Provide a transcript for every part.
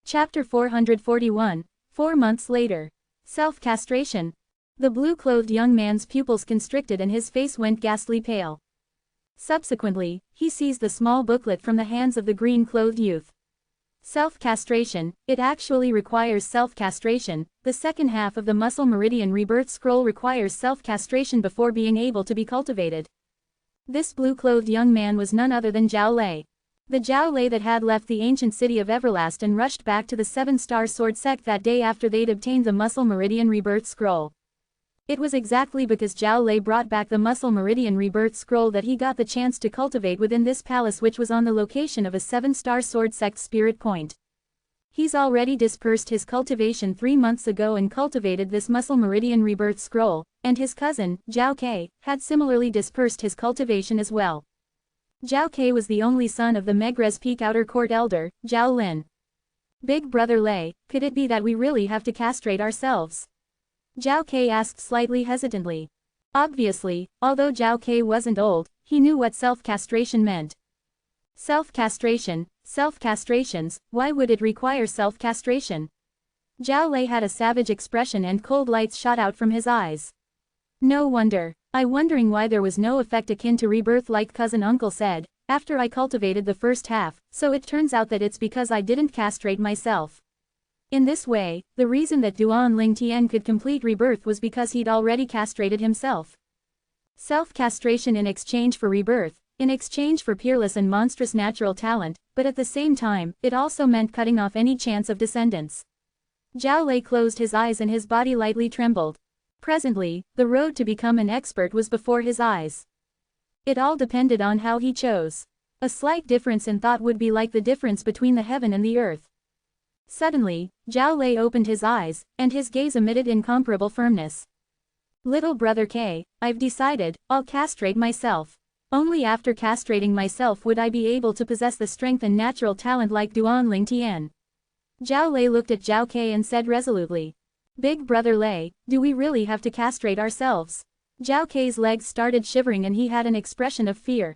Chapter 441, 4 months later. Self-castration. The blue-clothed young man's pupils constricted and his face went ghastly pale. Subsequently, he seized the small booklet from the hands of the green-clothed youth. Self-castration, it actually requires self-castration. The second half of the muscle meridian rebirth scroll requires self-castration before being able to be cultivated. This blue-clothed young man was none other than Zhao Lei. The Zhao Lei that had left the ancient city of Everlast and rushed back to the Seven-Star Sword sect that day after they'd obtained the muscle meridian rebirth scroll. It was exactly because Zhao Lei brought back the muscle meridian rebirth scroll that he got the chance to cultivate within this palace, which was on the location of a Seven-Star Sword sect spirit point. He's already dispersed his cultivation 3 months ago and cultivated this muscle meridian rebirth scroll, and his cousin, Zhao Ke, had similarly dispersed his cultivation as well. Zhao Ke was the only son of the Megrez Peak Outer Court Elder, Zhao Lin. Big Brother Lei, could it be that we really have to castrate ourselves? Zhao Ke asked slightly hesitantly. Obviously, although Zhao Ke wasn't old, he knew what self-castration meant. Self-castration, self-castrations, why would it require self-castration? Zhao Lei had a savage expression and cold lights shot out from his eyes. No wonder. I'm wondering why there was no effect akin to rebirth like cousin uncle said, after I cultivated the first half, so it turns out that it's because I didn't castrate myself. In this way, the reason that Duan Lingtian could complete rebirth was because he'd already castrated himself. Self-castration in exchange for rebirth, in exchange for peerless and monstrous natural talent, but at the same time, it also meant cutting off any chance of descendants. Zhao Lei closed his eyes and his body lightly trembled. Presently, the road to become an expert was before his eyes. It all depended on how he chose. A slight difference in thought would be like the difference between the heaven and the earth. Suddenly, Zhao Lei opened his eyes, and his gaze emitted incomparable firmness. Little brother K, I've decided, I'll castrate myself. Only after castrating myself would I be able to possess the strength and natural talent like Duan Lingtian. Zhao Lei looked at Zhao Ke and said resolutely. Big brother Lei, do we really have to castrate ourselves? Zhao Ke's legs started shivering and he had an expression of fear.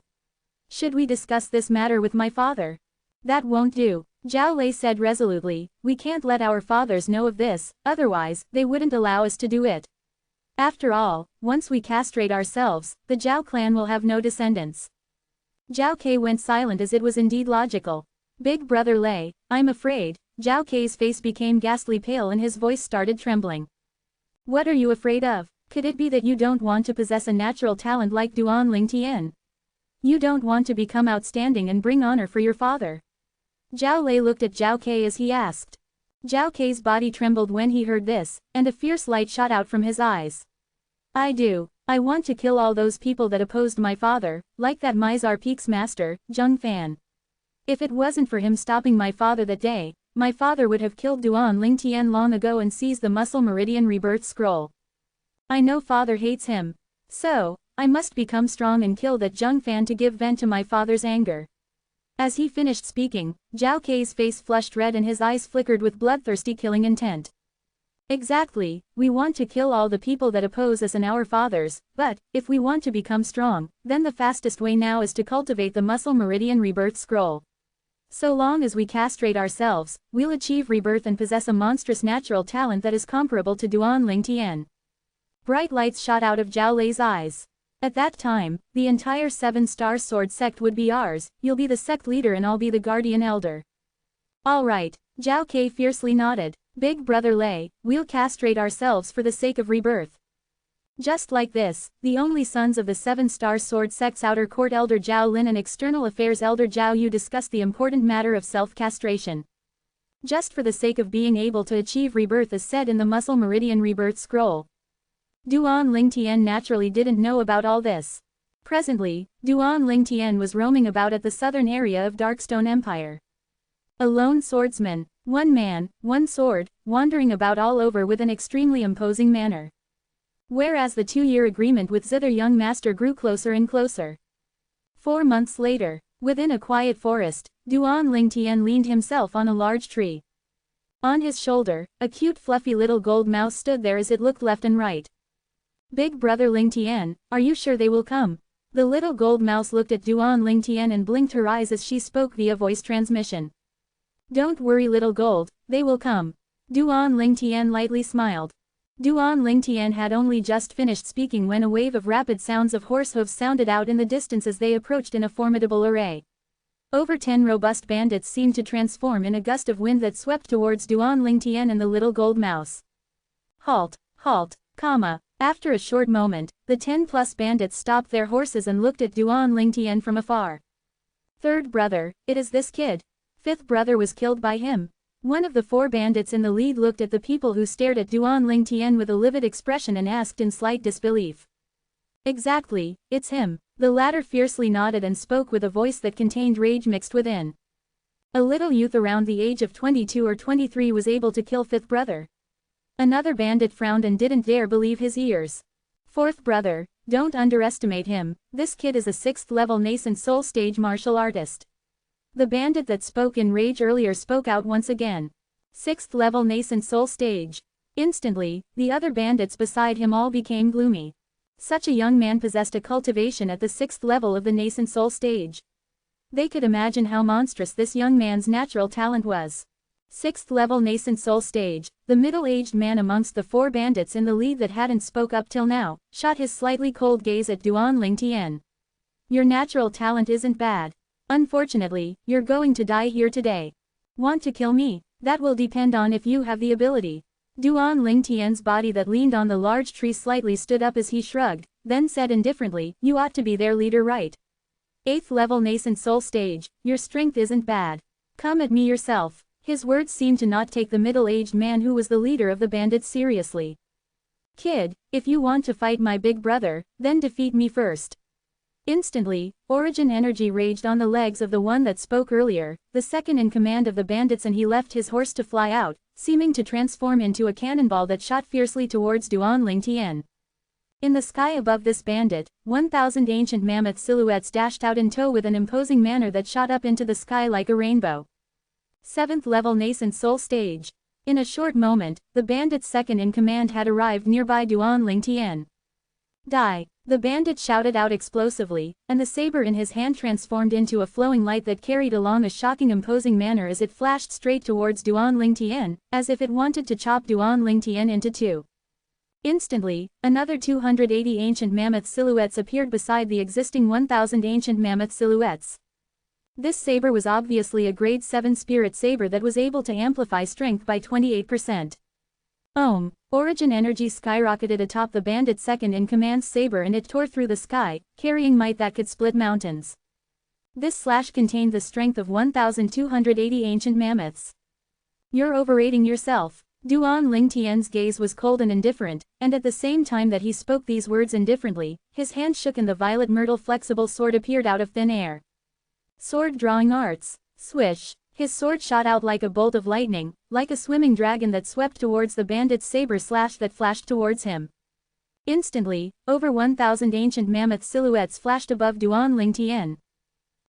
Should we discuss this matter with my father? That won't do, Zhao Lei said resolutely, we can't let our fathers know of this, otherwise, they wouldn't allow us to do it. After all, once we castrate ourselves, the Zhao clan will have no descendants. Zhao Ke went silent as it was indeed logical. Big brother Lei, I'm afraid. Zhao Ke's face became ghastly pale and his voice started trembling. What are you afraid of? Could it be that you don't want to possess a natural talent like Duan Lingtian? You don't want to become outstanding and bring honor for your father? Zhao Lei looked at Zhao Ke as he asked. Zhao Ke's body trembled when he heard this, and a fierce light shot out from his eyes. I do. I want to kill all those people that opposed my father, like that Mizar Peak's master, Zheng Fan. If it wasn't for him stopping my father that day, my father would have killed Duan Lingtian long ago and seized the muscle meridian rebirth scroll. I know father hates him. So, I must become strong and kill that Zheng Fan to give vent to my father's anger. As he finished speaking, Zhao Ke's face flushed red and his eyes flickered with bloodthirsty killing intent. Exactly, we want to kill all the people that oppose us and our fathers, but, if we want to become strong, then the fastest way now is to cultivate the muscle meridian rebirth scroll. So long as we castrate ourselves, we'll achieve rebirth and possess a monstrous natural talent that is comparable to Duan Lingtian. Bright lights shot out of Zhao Lei's eyes. At that time, the entire Seven-Star Sword sect would be ours, you'll be the sect leader and I'll be the guardian elder. Alright, Zhao Ke fiercely nodded. Big brother Lei, we'll castrate ourselves for the sake of rebirth. Just like this, the only sons of the Seven-Star Sword sect's outer court elder Zhao Lin and external affairs elder Zhao Yu discussed the important matter of self-castration. Just for the sake of being able to achieve rebirth as said in the muscle meridian rebirth scroll. Duan Lingtian naturally didn't know about all this. Presently, Duan Lingtian was roaming about at the southern area of Darkstone Empire. A lone swordsman, one man, one sword, wandering about all over with an extremely imposing manner. Whereas the 2-year agreement with Zither young master grew closer and closer. 4 months later, within a quiet forest, Duan Lingtian leaned himself on a large tree. On his shoulder, a cute fluffy little gold mouse stood there as it looked left and right. Big brother Lingtian, are you sure they will come? The little gold mouse looked at Duan Lingtian and blinked her eyes as she spoke via voice transmission. Don't worry little gold, They will come. Duan Lingtian lightly smiled. Duan Lingtian had only just finished speaking when a wave of rapid sounds of horse hooves sounded out in the distance as they approached in a formidable array. Over 10 robust bandits seemed to transform in a gust of wind that swept towards Duan Lingtian and the little gold mouse. Halt, halt, comma. After a short moment, the 10+ bandits stopped their horses and looked at Duan Lingtian from afar. Third brother, it is this kid. Fifth brother was killed by him. One of the 4 bandits in the lead looked at the people who stared at Duan Lingtian with a livid expression and asked in slight disbelief. Exactly, it's him. The latter fiercely nodded and spoke with a voice that contained rage mixed within. A little youth around the age of 22 or 23 was able to kill fifth brother. Another bandit frowned and didn't dare believe his ears. Fourth brother, don't underestimate him, this kid is a 6th level nascent soul stage martial artist. The bandit that spoke in rage earlier spoke out once again. 6th level nascent soul stage. Instantly, the other bandits beside him all became gloomy. Such a young man possessed a cultivation at the 6th level of the nascent soul stage. They could imagine how monstrous this young man's natural talent was. 6th level nascent soul stage, the middle-aged man amongst the 4 bandits in the lead that hadn't spoke up till now, shot his slightly cold gaze at Duan Lingtian. Your natural talent isn't bad. Unfortunately, you're going to die here today. Want to kill me? That will depend on if you have the ability. Duan Lingtian's body that leaned on the large tree slightly stood up as he shrugged, then said indifferently, you ought to be their leader, right? 8th level nascent soul stage, your strength isn't bad. Come at me yourself. His words seemed to not take the middle-aged man who was the leader of the bandits seriously. Kid, if you want to fight my big brother, then defeat me first. Instantly, origin energy raged on the legs of the one that spoke earlier, the second in command of the bandits, and he left his horse to fly out, seeming to transform into a cannonball that shot fiercely towards Duan Lingtian. In the sky above this bandit, 1,000 ancient mammoth silhouettes dashed out in tow with an imposing manner that shot up into the sky like a rainbow. 7th level nascent soul stage. In a short moment, the bandit's second in command had arrived nearby Duan Lingtian. Die! The bandit shouted out explosively, and the saber in his hand transformed into a flowing light that carried along a shocking imposing manner as it flashed straight towards Duan Lingtian, as if it wanted to chop Duan Lingtian into 2. Instantly, another 280 ancient mammoth silhouettes appeared beside the existing 1,000 ancient mammoth silhouettes. This saber was obviously a grade 7 spirit saber that was able to amplify strength by 28%. Origin energy skyrocketed atop the bandit's second in command's saber and it tore through the sky, carrying might that could split mountains. This slash contained the strength of 1,280 ancient mammoths. You're overrating yourself. Duan Lingtian's gaze was cold and indifferent, and at the same time that he spoke these words indifferently, his hand shook and the violet myrtle flexible sword appeared out of thin air. Sword drawing arts. Swish. His sword shot out like a bolt of lightning, like a swimming dragon that swept towards the bandit's saber slash that flashed towards him. Instantly, over 1,000 ancient mammoth silhouettes flashed above Duan Lingtian.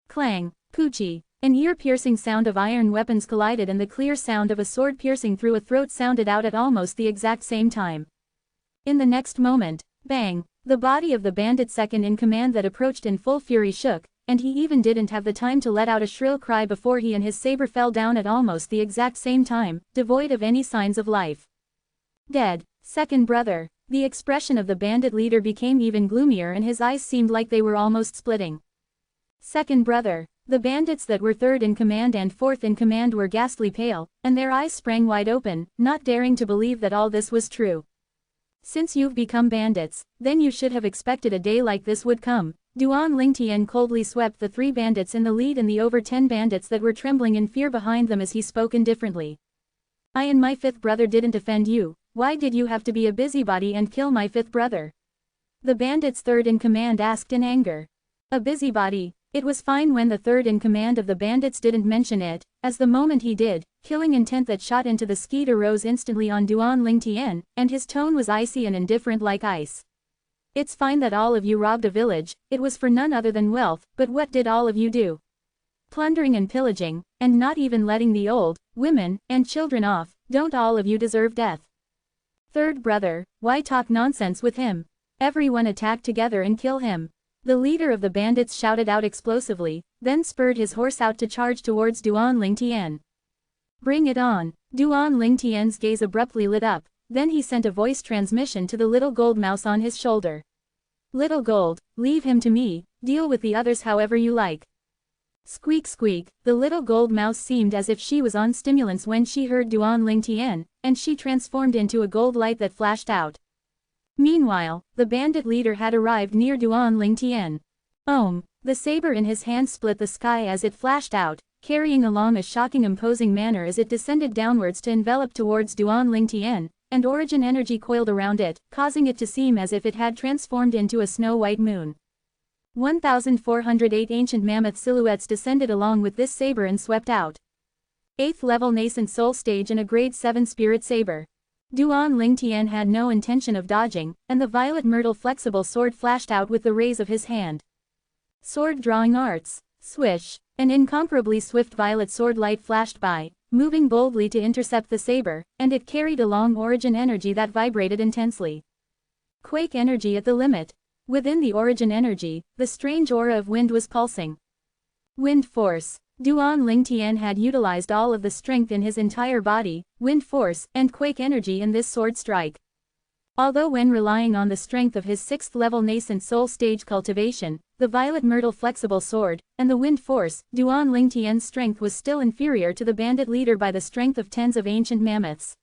Clang, poochie. An ear-piercing sound of iron weapons collided and the clear sound of a sword piercing through a throat sounded out at almost the exact same time. In the next moment, bang, the body of the bandit's second in command that approached in full fury shook, and he even didn't have the time to let out a shrill cry before he and his saber fell down at almost the exact same time, devoid of any signs of life. Dead. Second brother. The expression of the bandit leader became even gloomier and his eyes seemed like they were almost splitting. Second brother. The bandits that were third in command and fourth in command were ghastly pale, and their eyes sprang wide open, not daring to believe that all this was true. Since you've become bandits, then you should have expected a day like this would come. Duan Lingtian coldly swept the 3 bandits in the lead and the over 10 bandits that were trembling in fear behind them as he spoke indifferently. I and my 5th brother didn't offend you, why did you have to be a busybody and kill my 5th brother? The bandits third in command asked in anger. A busybody. It was fine when the third in command of the bandits didn't mention it, as the moment he did, killing intent that shot into the skeet arose instantly on Duan Lingtian, and his tone was icy and indifferent like ice. It's fine that all of you robbed a village, it was for none other than wealth, but what did all of you do? Plundering and pillaging, and not even letting the old, women, and children off, don't all of you deserve death? Third brother, why talk nonsense with him? Everyone attack together and kill him. The leader of the bandits shouted out explosively, then spurred his horse out to charge towards Duan Lingtian. Bring it on. Duan Lingtian's gaze abruptly lit up, then he sent a voice transmission to the little gold mouse on his shoulder. Little gold, leave him to me, deal with the others however you like. Squeak squeak, the little gold mouse seemed as if she was on stimulants when she heard Duan Lingtian, and she transformed into a gold light that flashed out. Meanwhile, the bandit leader had arrived near Duan Lingtian. The saber in his hand split the sky as it flashed out, carrying along a shocking imposing manner as it descended downwards to envelop towards Duan Lingtian, and origin energy coiled around it, causing it to seem as if it had transformed into a snow-white moon. 1,408 ancient mammoth silhouettes descended along with this saber and swept out. 8th level nascent soul stage and a grade 7 spirit saber. Duan Lingtian had no intention of dodging, and the violet myrtle flexible sword flashed out with the raise of his hand. Sword drawing arts. Swish. An incomparably swift violet sword light flashed by, moving boldly to intercept the saber, and it carried along origin energy that vibrated intensely. Quake energy at the limit. Within the origin energy, the strange aura of wind was pulsing. Wind force. Duan Lingtian had utilized all of the strength in his entire body, wind force, and quake energy in this sword strike. Although when relying on the strength of his 6th level nascent soul stage cultivation, the violet myrtle flexible sword, and the wind force, Duan Lingtian's strength was still inferior to the bandit leader by the strength of tens of ancient mammoths.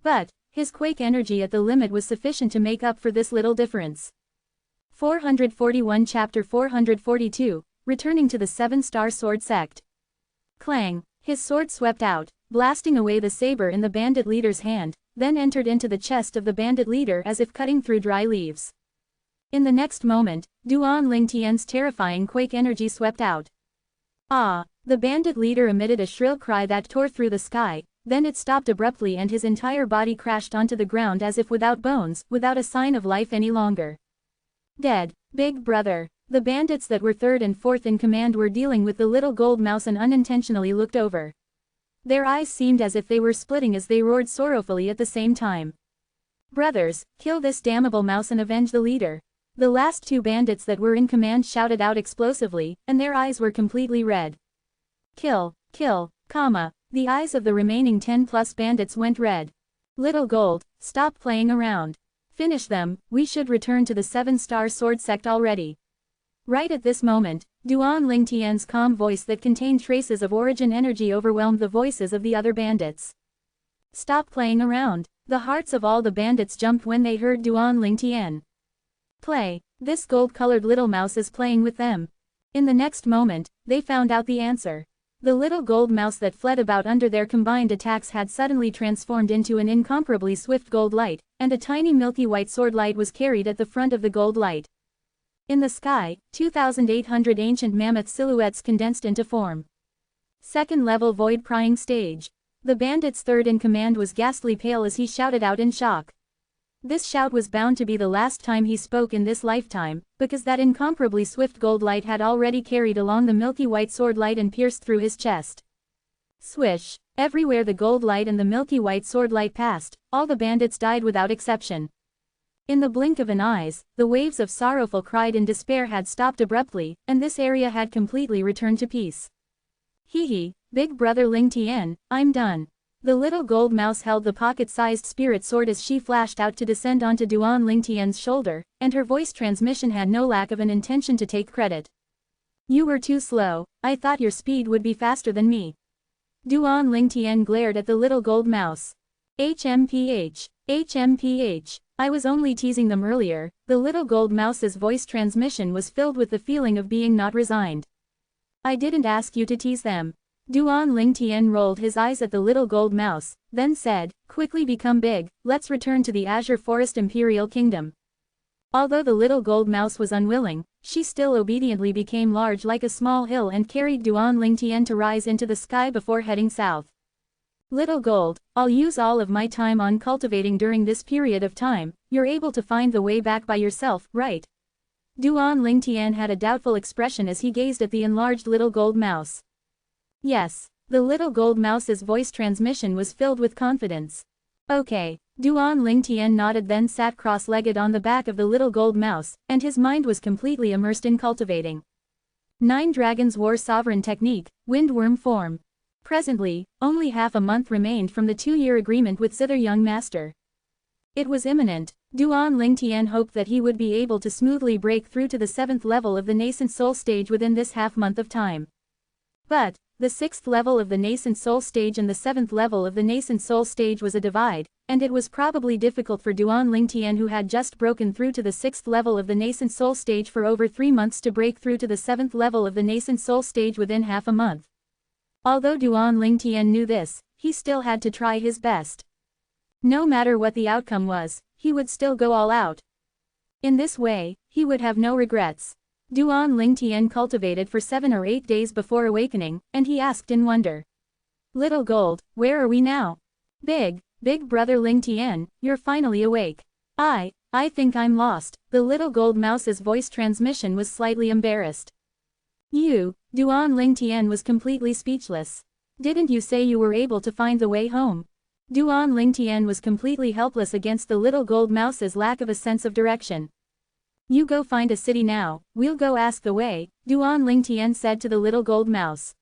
But, his quake energy at the limit was sufficient to make up for this little difference. 441 Chapter 442, returning to the 7-star sword sect. Clang, his sword swept out, blasting away the saber in the bandit leader's hand, then entered into the chest of the bandit leader as if cutting through dry leaves. In the next moment, Duan Lingtian's terrifying quake energy swept out. Ah! The bandit leader emitted a shrill cry that tore through the sky, then it stopped abruptly and his entire body crashed onto the ground as if without bones, without a sign of life any longer. Dead. Big brother. The bandits that were 3rd and 4th in command were dealing with the little gold mouse and unintentionally looked over. Their eyes seemed as if they were splitting as they roared sorrowfully at the same time. Brothers, kill this damnable mouse and avenge the leader. The last 2 bandits that were in command shouted out explosively, and their eyes were completely red. Kill, comma. The eyes of the remaining 10+ bandits went red. Little gold, stop playing around. Finish them, we should return to the 7-star sword sect already. Right at this moment, Duan Lingtian's calm voice that contained traces of origin energy overwhelmed the voices of the other bandits. Stop playing around. The hearts of all the bandits jumped when they heard Duan Lingtian. Play. This gold-colored little mouse is playing with them. In the next moment, they found out the answer. The little gold mouse that fled about under their combined attacks had suddenly transformed into an incomparably swift gold light, and a tiny milky white sword light was carried at the front of the gold light. In the sky, 2,800 ancient mammoth silhouettes condensed into form. 2nd level void prying stage. The bandit's 3rd in command was ghastly pale as he shouted out in shock. This shout was bound to be the last time he spoke in this lifetime, because that incomparably swift gold light had already carried along the milky white sword light and pierced through his chest. Swish! Everywhere the gold light and the milky white sword light passed, all the bandits died without exception. In the blink of an eye, the waves of sorrowful cry and despair had stopped abruptly, and this area had completely returned to peace. Hee, big brother Lingtian, I'm done. The little gold mouse held the pocket-sized spirit sword as she flashed out to descend onto Duan Lingtian's shoulder, and her voice transmission had no lack of an intention to take credit. You were too slow, I thought your speed would be faster than me. Duan Lingtian glared at the little gold mouse. HMPH. I was only teasing them earlier. The little gold mouse's voice transmission was filled with the feeling of being not resigned. I didn't ask you to tease them. Duan Lingtian rolled his eyes at the little gold mouse, then said, quickly become big, let's return to the Azure Forest Imperial Kingdom. Although the little gold mouse was unwilling, she still obediently became large like a small hill and carried Duan Lingtian to rise into the sky before heading south. Little gold, I'll use all of my time on cultivating during this period of time, you're able to find the way back by yourself, right? Duan Lingtian had a doubtful expression as he gazed at the enlarged little gold mouse. Yes, the little gold mouse's voice transmission was filled with confidence. Okay, Duan Lingtian nodded then sat cross-legged on the back of the little gold mouse, and his mind was completely immersed in cultivating. 9 Dragons War Sovereign Technique, Windworm Form. Presently, only half a month remained from the 2-year agreement with zither young master. It was imminent. Duan Lingtian hoped that he would be able to smoothly break through to the 7th level of the nascent soul stage within this half-month of time. But, the 6th level of the nascent soul stage and the 7th level of the nascent soul stage was a divide, and it was probably difficult for Duan Lingtian, who had just broken through to the 6th level of the nascent soul stage for over 3 months, to break through to the 7th level of the nascent soul stage within half a month. Although Duan Lingtian knew this, he still had to try his best. No matter what the outcome was, he would still go all out. In this way, he would have no regrets. Duan Lingtian cultivated for 7 or 8 days before awakening, and he asked in wonder. Little Gold, where are we now? Big brother Lingtian, you're finally awake. I think I'm lost. The little gold mouse's voice transmission was slightly embarrassed. Duan Lingtian was completely speechless. Didn't you say you were able to find the way home? Duan Lingtian was completely helpless against the little gold mouse's lack of a sense of direction. You go find a city now, we'll go ask the way, Duan Lingtian said to the little gold mouse.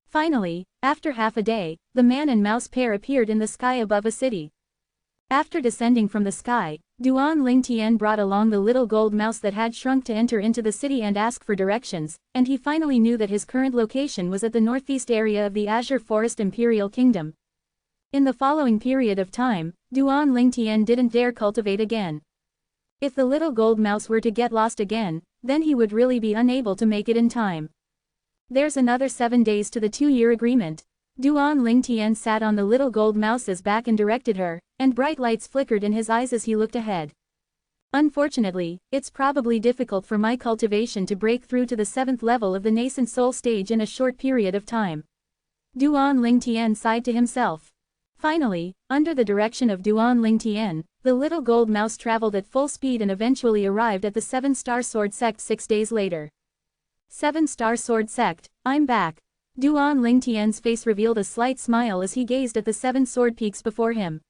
Finally, after half a day, the man and mouse pair appeared in the sky above a city. After descending from the sky, Duan Lingtian brought along the little gold mouse that had shrunk to enter into the city and ask for directions, and he finally knew that his current location was at the northeast area of the Azure Forest Imperial Kingdom. In the following period of time, Duan Lingtian didn't dare cultivate again. If the little gold mouse were to get lost again, then he would really be unable to make it in time. There's another 7 days to the 2-year agreement. Duan Lingtian sat on the little gold mouse's back and directed her, and bright lights flickered in his eyes as he looked ahead. Unfortunately, it's probably difficult for my cultivation to break through to the 7th level of the nascent soul stage in a short period of time. Duan Lingtian sighed to himself. Finally, under the direction of Duan Lingtian, the little gold mouse traveled at full speed and eventually arrived at the 7-star sword sect 6 days later. 7-star sword sect, I'm back. Duan Lingtian's face revealed a slight smile as he gazed at the 7 sword peaks before him.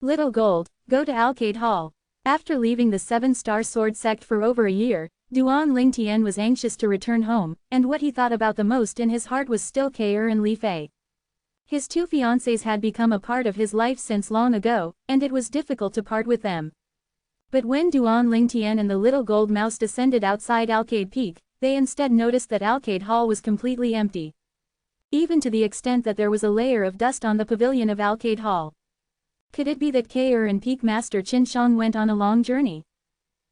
Little Gold, go to Alcade Hall. After leaving the 7-star sword sect for over a year, Duan Lingtian was anxious to return home, and what he thought about the most in his heart was still Kair and Li Fei. His 2 fiancés had become a part of his life since long ago, and it was difficult to part with them. But when Duan Lingtian and the little gold mouse descended outside Alcade Peak, they instead noticed that Alcade Hall was completely empty. Even to the extent that there was a layer of dust on the pavilion of Alcade Hall. Could it be that Kair and Peak Master Qin Shang went on a long journey?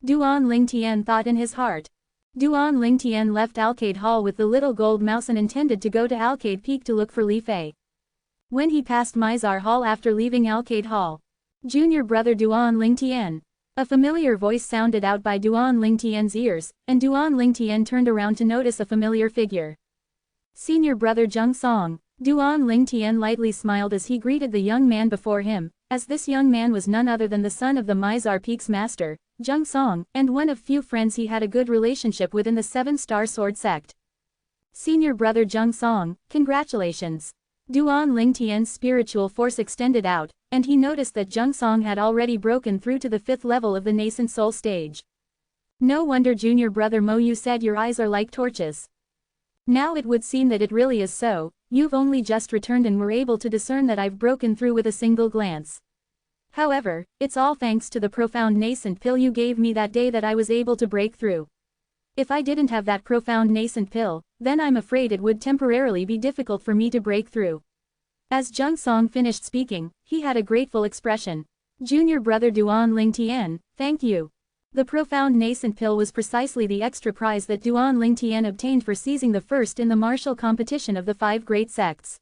Duan Lingtian thought in his heart. Duan Lingtian left Alcade Hall with the little gold mouse and intended to go to Alcade Peak to look for Li Fei. When he passed Mizar Hall after leaving Alcade Hall. Junior brother Duan Lingtian. A familiar voice sounded out by Duan Lingtian's ears, and Duan Lingtian turned around to notice a familiar figure. Senior brother Zheng Song. Duan Lingtian lightly smiled as he greeted the young man before him, as this young man was none other than the son of the Mizar Peak's master, Zheng Song, and one of few friends he had a good relationship with in the 7-star sword sect. Senior brother Zheng Song, congratulations. Duan Lingtian's spiritual force extended out, and he noticed that Zheng Song had already broken through to the 5th level of the nascent soul stage. No wonder junior brother Mo, you said your eyes are like torches. Now it would seem that it really is so. You've only just returned and were able to discern that I've broken through with a single glance. However, it's all thanks to the profound nascent pill you gave me that day that I was able to break through. If I didn't have that profound nascent pill, then I'm afraid it would temporarily be difficult for me to break through. As Zheng Song finished speaking, he had a grateful expression. Junior brother Duan Lingtian, thank you. The profound nascent pill was precisely the extra prize that Duan Lingtian obtained for seizing the first in the martial competition of the 5 great sects.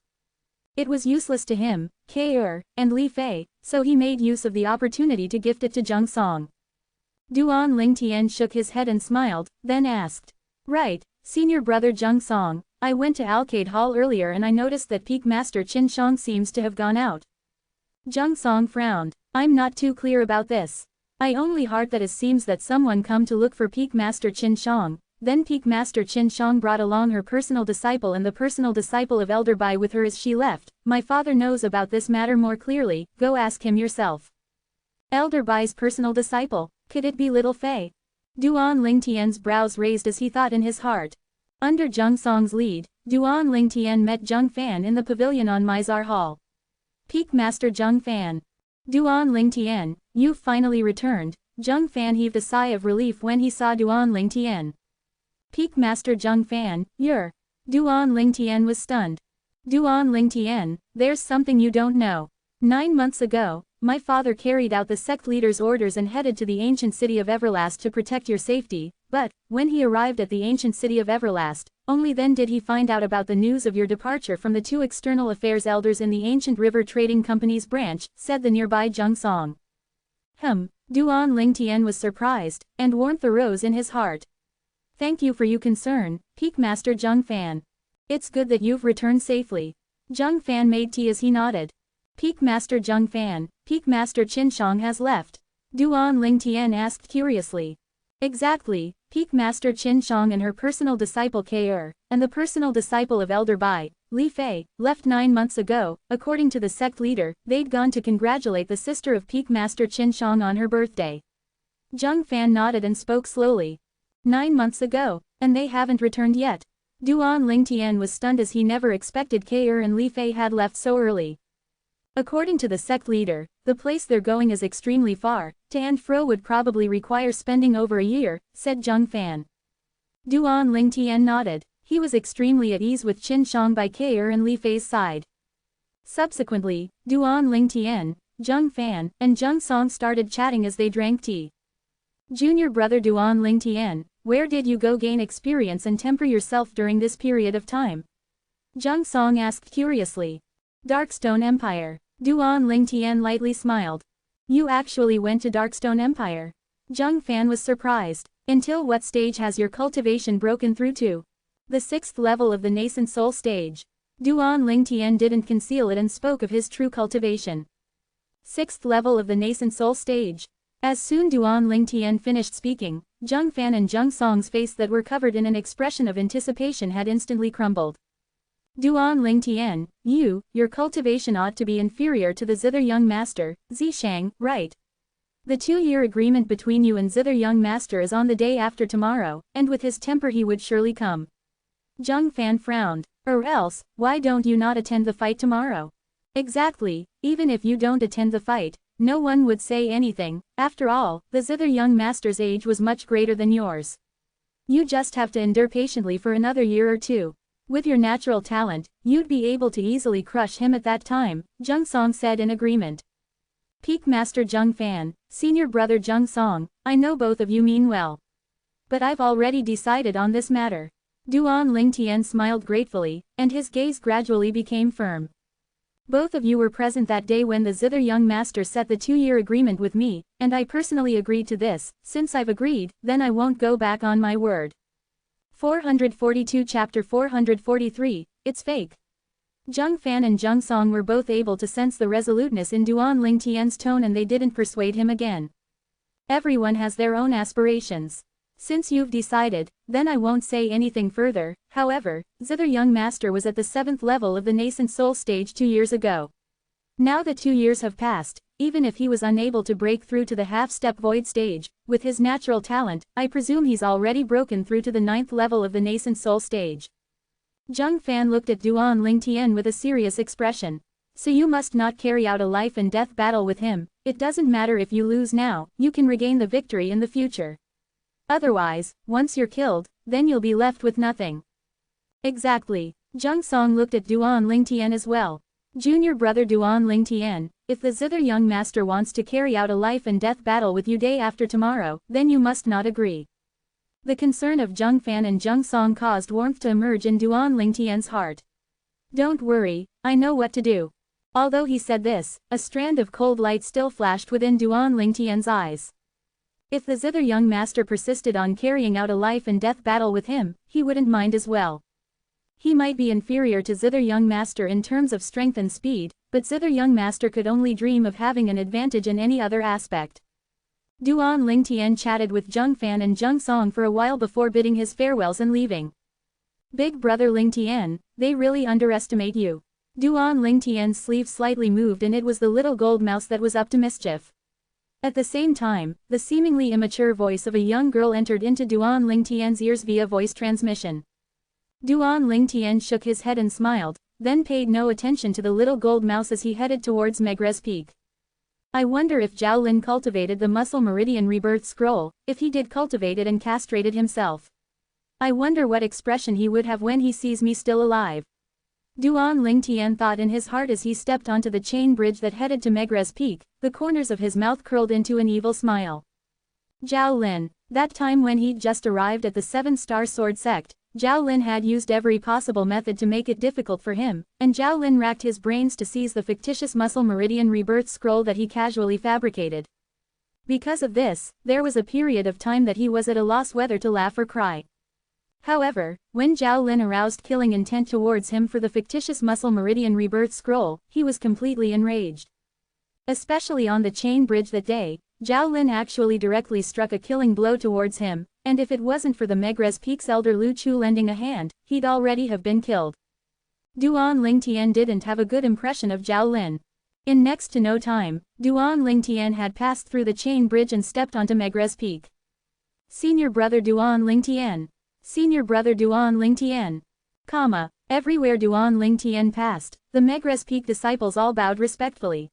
It was useless to him, Kair, and Li Fei, so he made use of the opportunity to gift it to Zheng Song. Duan Lingtian shook his head and smiled, then asked. Right, senior brother Zheng Song, I went to Alcade Hall earlier and I noticed that Peak Master Qin Shang seems to have gone out. Zheng Song frowned. I'm not too clear about this. I only heard that it seems that someone come to look for Peak Master Qin Shang, then Peak Master Qin Shang brought along her personal disciple and the personal disciple of Elder Bai with her as she left. My father knows about this matter more clearly, go ask him yourself. Elder Bai's personal disciple, could it be Little Fei? Duan Lingtian's brows raised as he thought in his heart. Under Zheng Song's lead, Duan Lingtian met Zheng Fan in the pavilion on Mizar Hall. Peak Master Zheng Fan. Duan Lingtian, you've finally returned. Zheng Fan heaved a sigh of relief when he saw Duan Lingtian. Peak Master Zheng Fan, you're... Duan Lingtian was stunned. Duan Lingtian, there's something you don't know. 9 months ago, my father carried out the sect leader's orders and headed to the ancient city of Everlast to protect your safety, but, when he arrived at the ancient city of Everlast, only then did he find out about the news of your departure from the 2 external affairs elders in the ancient river trading company's branch, said the nearby Zheng Song. Duan Lingtian was surprised, and warmth arose in his heart. Thank you for your concern, Peak Master Zheng Fan. It's good that you've returned safely. Zheng Fan made tea as he nodded. Peak Master Zheng Fan, Peak Master Qin Shang has left. Duan Lingtian asked curiously. Exactly, Peak Master Qin Shang and her personal disciple Ke and the personal disciple of Elder Bai, Li Fei, left 9 months ago. According to the sect leader, they'd gone to congratulate the sister of Peak Master Qin Shang on her birthday. Zheng Fan nodded and spoke slowly. 9 months ago, and they haven't returned yet. Duan Lingtian was stunned as he never expected Ke and Li Fei had left so early. According to the sect leader, the place they're going is extremely far, to and fro would probably require spending over a year, said Zheng Fan. Duan Lingtian nodded. He was extremely at ease with Qin Shang by Ke and Li Fei's side. Subsequently, Duan Lingtian, Zheng Fan, and Zheng Song started chatting as they drank tea. Junior brother Duan Lingtian, where did you go gain experience and temper yourself during this period of time? Zheng Song asked curiously. Darkstone Empire. Duan Lingtian lightly smiled. You actually went to Darkstone Empire? Zheng Fan was surprised. Until what stage has your cultivation broken through to? The 6th level of the nascent soul stage. Duan Lingtian didn't conceal it and spoke of his true cultivation. 6th level of the nascent soul stage. As soon Duan Lingtian finished speaking, Zheng Fan and Zheng Song's face that were covered in an expression of anticipation had instantly crumbled. Duan Lingtian, your cultivation ought to be inferior to the Zither Young Master, Zishang, right? The 2-year agreement between you and Zither Young Master is on the day after tomorrow, and with his temper he would surely come. Zheng Fan frowned. Or else, why don't you not attend the fight tomorrow? Exactly, even if you don't attend the fight, no one would say anything. After all, the Zither Young Master's age was much greater than yours. You just have to endure patiently for another year or 2. With your natural talent, you'd be able to easily crush him at that time, Zheng Song said in agreement. Peak Master Zheng Fan, senior brother Zheng Song, I know both of you mean well. But I've already decided on this matter. Duan Lingtian smiled gratefully, and his gaze gradually became firm. Both of you were present that day when the Zither Young Master set the 2-year agreement with me, and I personally agreed to this. Since I've agreed, then I won't go back on my word. 442 Chapter 443, It's Fake. Zheng Fan and Zheng Song were both able to sense the resoluteness in Duan Lingtian's tone and they didn't persuade him again. Everyone has their own aspirations. Since you've decided, then I won't say anything further. However, Zither Young Master was at the 7th level of the nascent soul stage 2 years ago. Now that 2 years have passed, even if he was unable to break through to the half-step void stage, with his natural talent, I presume he's already broken through to the 9th level of the nascent soul stage. Zheng Fan looked at Duan Lingtian with a serious expression. So you must not carry out a life and death battle with him. It doesn't matter if you lose now, you can regain the victory in the future. Otherwise, once you're killed, then you'll be left with nothing. Exactly. Zheng Song looked at Duan Lingtian as well. Junior brother Duan Lingtian, if the Zither Young Master wants to carry out a life and death battle with you day after tomorrow, then you must not agree. The concern of Zheng Fan and Zheng Song caused warmth to emerge in Duan Lingtian's heart. Don't worry, I know what to do. Although he said this, a strand of cold light still flashed within Duan Lingtian's eyes. If the Zither Young Master persisted on carrying out a life and death battle with him, he wouldn't mind as well. He might be inferior to Zither Young Master in terms of strength and speed, but Zither Young Master could only dream of having an advantage in any other aspect. Duan Lingtian chatted with Zheng Fan and Zheng Song for a while before bidding his farewells and leaving. Big brother Lingtian, they really underestimate you. Duan Lingtian's sleeve slightly moved and it was the little gold mouse that was up to mischief. At the same time, the seemingly immature voice of a young girl entered into Duan Lingtian's ears via voice transmission. Duan Lingtian shook his head and smiled, then paid no attention to the little gold mouse as he headed towards Megre's peak. I wonder if Zhao Lin cultivated the muscle meridian rebirth scroll, if he did cultivate it and castrated himself. I wonder what expression he would have when he sees me still alive. Duan Lingtian thought in his heart as he stepped onto the chain bridge that headed to Megre's peak, the corners of his mouth curled into an evil smile. Zhao Lin. That time when he'd just arrived at the 7-star sword sect, Zhao Lin had used every possible method to make it difficult for him, and Zhao Lin racked his brains to seize the fictitious muscle meridian rebirth scroll that he casually fabricated. Because of this, there was a period of time that he was at a loss whether to laugh or cry. However, when Zhao Lin aroused killing intent towards him for the fictitious muscle meridian rebirth scroll, he was completely enraged. Especially on the chain bridge that day, Zhao Lin actually directly struck a killing blow towards him, and if it wasn't for the Megre's Peak's elder Lu Chu lending a hand, he'd already have been killed. Duan Lingtian didn't have a good impression of Zhao Lin. In next to no time, Duan Lingtian had passed through the chain bridge and stepped onto Megre's Peak. Senior brother Duan Lingtian. Senior brother Duan Lingtian. Everywhere Duan Lingtian passed, the Megre's Peak disciples all bowed respectfully.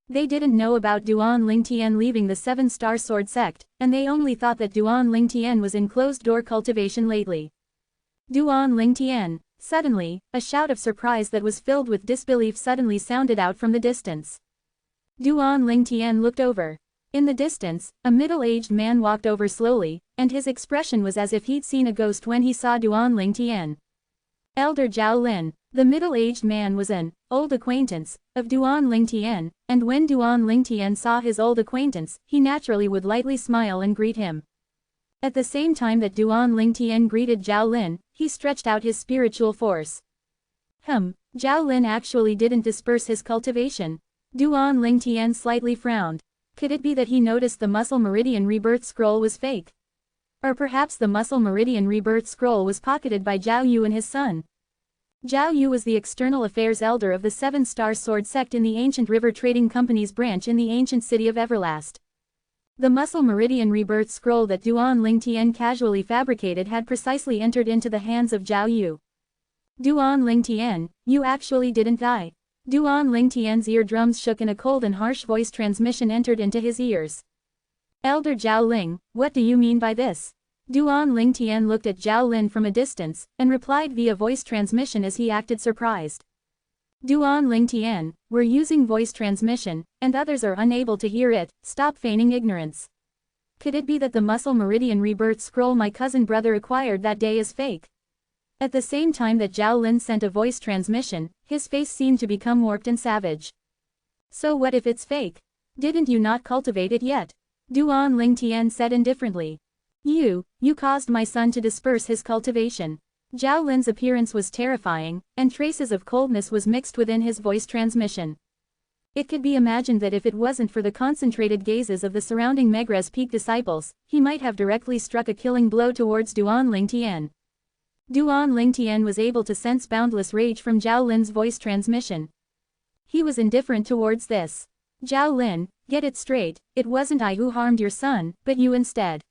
They didn't know about Duan Lingtian leaving the 7-star sword sect, and they only thought that Duan Lingtian was in closed-door cultivation lately. Duan Lingtian. Suddenly, a shout of surprise that was filled with disbelief suddenly sounded out from the distance. Duan Lingtian looked over. In the distance, a middle-aged man walked over slowly, and his expression was as if he'd seen a ghost when he saw Duan Lingtian. Elder Zhao Lin. The middle-aged man was an old acquaintance of Duan Lingtian, and when Duan Lingtian saw his old acquaintance, he naturally would lightly smile and greet him. At the same time that Duan Lingtian greeted Zhao Lin, he stretched out his spiritual force. Zhao Lin actually didn't disperse his cultivation. Duan Lingtian slightly frowned. Could it be that he noticed the muscle meridian rebirth scroll was fake? Or perhaps the muscle meridian rebirth scroll was pocketed by Zhao Yu and his son. Zhao Yu was the external affairs elder of the 7-star sword sect in the ancient river trading company's branch in the ancient city of Everlast. The muscle meridian rebirth scroll that Duan Lingtian casually fabricated had precisely entered into the hands of Zhao Yu. Duan Lingtian, you actually didn't die. Duan Lingtian's eardrums shook and a cold and harsh voice transmission entered into his ears. Elder Zhao Ling, what do you mean by this? Duan Lingtian looked at Zhao Lin from a distance, and replied via voice transmission as he acted surprised. Duan Lingtian, we're using voice transmission, and others are unable to hear it, stop feigning ignorance. Could it be that the muscle meridian rebirth scroll my cousin brother acquired that day is fake? At the same time that Zhao Lin sent a voice transmission, his face seemed to become warped and savage. So what if it's fake? Didn't you not cultivate it yet? Duan Lingtian said indifferently. You caused my son to disperse his cultivation. Zhao Lin's appearance was terrifying, and traces of coldness was mixed within his voice transmission. It could be imagined that if it wasn't for the concentrated gazes of the surrounding Megre's Peak disciples, he might have directly struck a killing blow towards Duan Lingtian. Duan Lingtian was able to sense boundless rage from Zhao Lin's voice transmission. He was indifferent towards this. Zhao Lin, get it straight, it wasn't I who harmed your son, but you instead.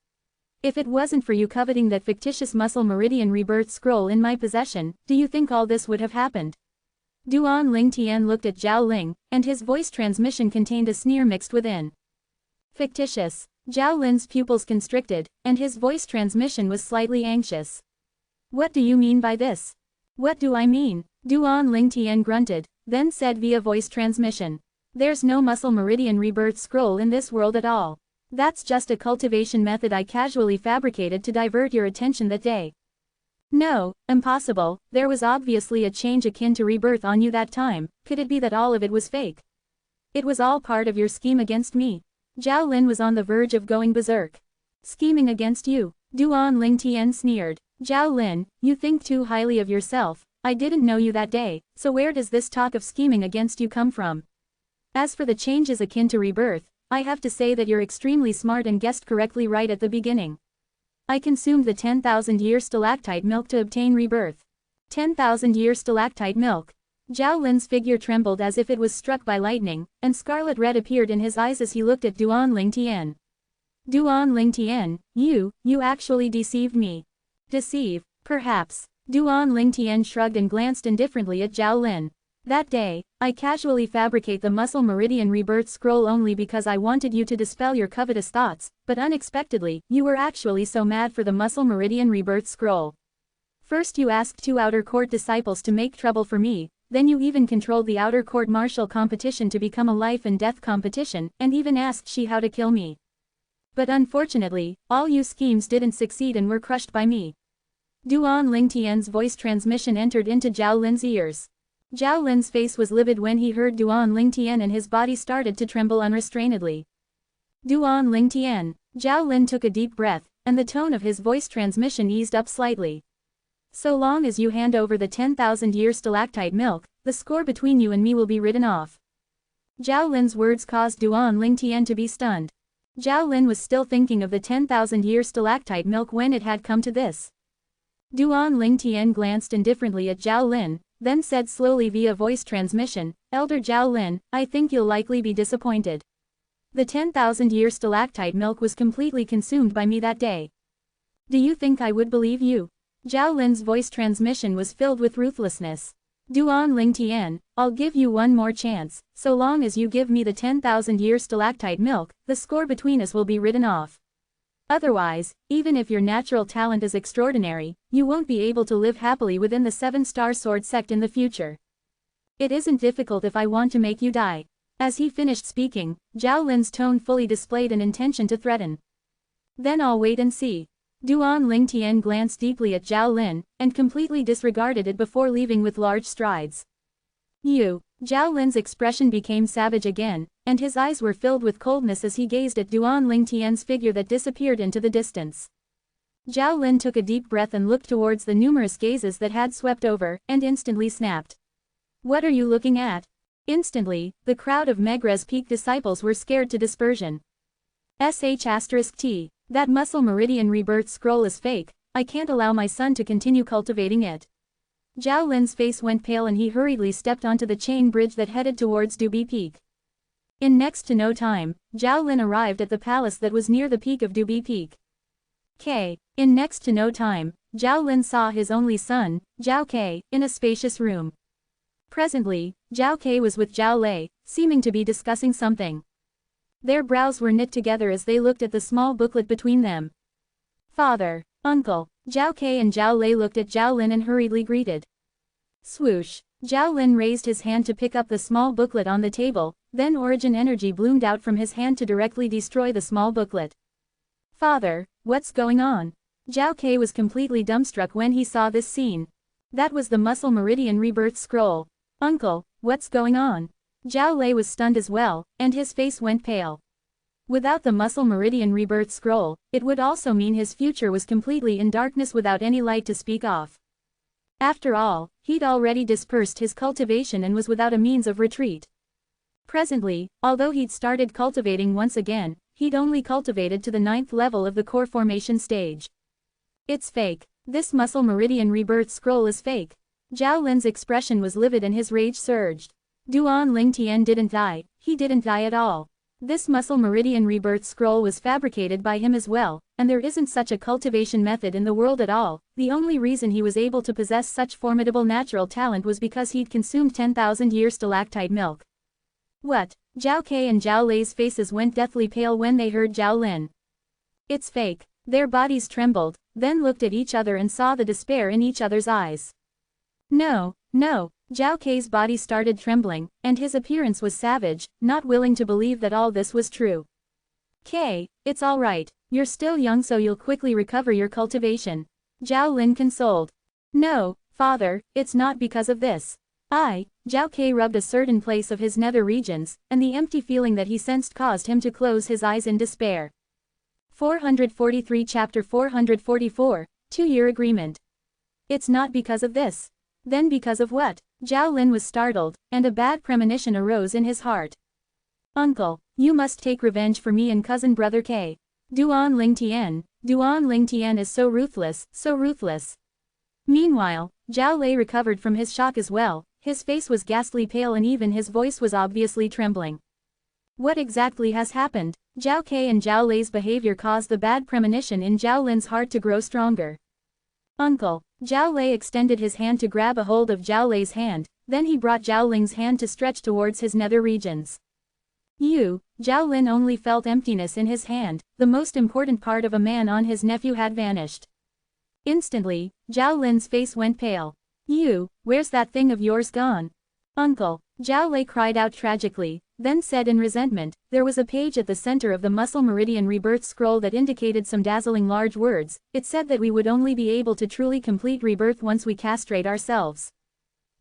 If it wasn't for you coveting that fictitious muscle meridian rebirth scroll in my possession, do you think all this would have happened? Duan Lingtian looked at Zhao Ling, and his voice transmission contained a sneer mixed within. Fictitious. Zhao Lin's pupils constricted, and his voice transmission was slightly anxious. What do you mean by this? What do I mean? Duan Lingtian grunted, then said via voice transmission. There's no muscle meridian rebirth scroll in this world at all. That's just a cultivation method I casually fabricated to divert your attention that day. No, impossible, there was obviously a change akin to rebirth on you that time, could it be that all of it was fake? It was all part of your scheme against me. Zhao Lin was on the verge of going berserk. Scheming against you? Duan Lingtian sneered. Zhao Lin, you think too highly of yourself, I didn't know you that day, so where does this talk of scheming against you come from? As for the changes akin to rebirth, I have to say that you're extremely smart and guessed correctly right at the beginning. I consumed the 10,000-year stalactite milk to obtain rebirth. 10,000-year stalactite milk. Zhao Lin's figure trembled as if it was struck by lightning, and scarlet red appeared in his eyes as he looked at Duan Lingtian. Duan Lingtian, you actually deceived me. Deceive, perhaps. Duan Lingtian shrugged and glanced indifferently at Zhao Lin. That day, I casually fabricate the muscle meridian rebirth scroll only because I wanted you to dispel your covetous thoughts, but unexpectedly, you were actually so mad for the muscle meridian rebirth scroll. First you asked 2 outer court disciples to make trouble for me, then you even controlled the outer court martial competition to become a life and death competition, and even asked Shi how to kill me. But unfortunately, all you schemes didn't succeed and were crushed by me. Duan Lingtian's voice transmission entered into Zhao Lin's ears. Zhao Lin's face was livid when he heard Duan Lingtian and his body started to tremble unrestrainedly. Duan Lingtian. Zhao Lin took a deep breath, and the tone of his voice transmission eased up slightly. So long as you hand over the 10,000-year stalactite milk, the score between you and me will be written off. Zhao Lin's words caused Duan Lingtian to be stunned. Zhao Lin was still thinking of the 10,000-year stalactite milk when it had come to this. Duan Lingtian glanced indifferently at Zhao Lin, then said slowly via voice transmission, Elder Zhao Lin, I think you'll likely be disappointed. The 10,000-year stalactite milk was completely consumed by me that day. Do you think I would believe you? Zhao Lin's voice transmission was filled with ruthlessness. Duan Lingtian, I'll give you one more chance, so long as you give me the 10,000-year stalactite milk, the score between us will be written off. Otherwise, even if your natural talent is extraordinary, you won't be able to live happily within the 7-star sword sect in the future. It isn't difficult if I want to make you die. As he finished speaking, Zhao Lin's tone fully displayed an intention to threaten. Then I'll wait and see. Duan Lingtian glanced deeply at Zhao Lin, and completely disregarded it before leaving with large strides. You. Zhao Lin's expression became savage again, and his eyes were filled with coldness as he gazed at Duan Lingtian's figure that disappeared into the distance. Zhao Lin took a deep breath and looked towards the numerous gazes that had swept over, and instantly snapped. What are you looking at? Instantly, the crowd of Megre's peak disciples were scared to dispersion. **T. That muscle meridian rebirth scroll is fake, I can't allow my son to continue cultivating it. Zhao Lin's face went pale and he hurriedly stepped onto the chain bridge that headed towards Dubi Peak. In next to no time, Zhao Lin arrived at the palace that was near the peak of Dubi Peak. In next to no time, Zhao Lin saw his only son, Zhao Ke, in a spacious room. Presently, Zhao Ke was with Zhao Lei, seeming to be discussing something. Their brows were knit together as they looked at the small booklet between them. Father, uncle, Zhao Ke and Zhao Lei looked at Zhao Lin and hurriedly greeted. Swoosh. Zhao Lin raised his hand to pick up the small booklet on the table, then origin energy bloomed out from his hand to directly destroy the small booklet. Father, what's going on? Zhao Ke was completely dumbstruck when he saw this scene. That was the muscle meridian rebirth scroll. Uncle, what's going on? Zhao Lei was stunned as well, and his face went pale. Without the muscle meridian rebirth scroll, it would also mean his future was completely in darkness without any light to speak of. After all, he'd already dispersed his cultivation and was without a means of retreat. Presently, although he'd started cultivating once again, he'd only cultivated to the 9th level of the core formation stage. It's fake. This muscle meridian rebirth scroll is fake. Zhao Lin's expression was livid and his rage surged. Duan Lingtian didn't die, he didn't die at all. This muscle meridian rebirth scroll was fabricated by him as well, and there isn't such a cultivation method in the world at all. The only reason he was able to possess such formidable natural talent was because he'd consumed 10,000-year stalactite milk. What? Zhao Ke and Zhao Lei's faces went deathly pale when they heard Zhao Lin. It's fake. Their bodies trembled, then looked at each other and saw the despair in each other's eyes. No. Zhao Ke's body started trembling, and his appearance was savage, not willing to believe that all this was true. Ke, it's all right. You're still young, so you'll quickly recover your cultivation. Zhao Lin consoled. No, father, it's not because of this. Zhao Ke rubbed a certain place of his nether regions, and the empty feeling that he sensed caused him to close his eyes in despair. 443 Chapter 444, 2-Year Agreement. It's not because of this. Then because of what? Zhao Lin was startled, and a bad premonition arose in his heart. Uncle, you must take revenge for me and cousin brother Ke. Duan Lingtian is so ruthless, so ruthless. Meanwhile, Zhao Lei recovered from his shock as well, his face was ghastly pale and even his voice was obviously trembling. What exactly has happened? Zhao Ke and Zhao Lei's behavior caused the bad premonition in Zhao Lin's heart to grow stronger. Uncle, Zhao Lei extended his hand to grab a hold of Zhao Lei's hand, then he brought Zhao Ling's hand to stretch towards his nether regions. Zhao Lin only felt emptiness in his hand, the most important part of a man on his nephew had vanished. Instantly, Zhao Lin's face went pale. Where's that thing of yours gone? Uncle, Zhao Lei cried out tragically, then said in resentment, there was a page at the center of the muscle meridian rebirth scroll that indicated some dazzling large words. It said that we would only be able to truly complete rebirth once we castrate ourselves.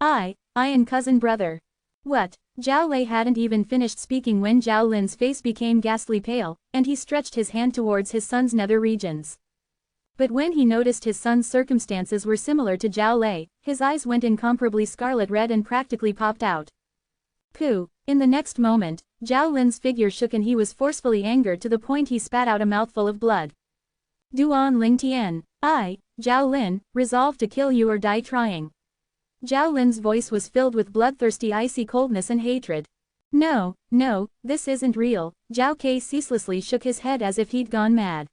I and cousin brother. What? Zhao Lei hadn't even finished speaking when Zhao Lin's face became ghastly pale, and he stretched his hand towards his son's nether regions. But when he noticed his son's circumstances were similar to Zhao Lei, his eyes went incomparably scarlet red and practically popped out. Pooh! In the next moment, Zhao Lin's figure shook and he was forcefully angered to the point he spat out a mouthful of blood. Duan Lingtian, I, Zhao Lin, resolve to kill you or die trying. Zhao Lin's voice was filled with bloodthirsty icy coldness and hatred. No, this isn't real. Zhao Ke ceaselessly shook his head as if he'd gone mad.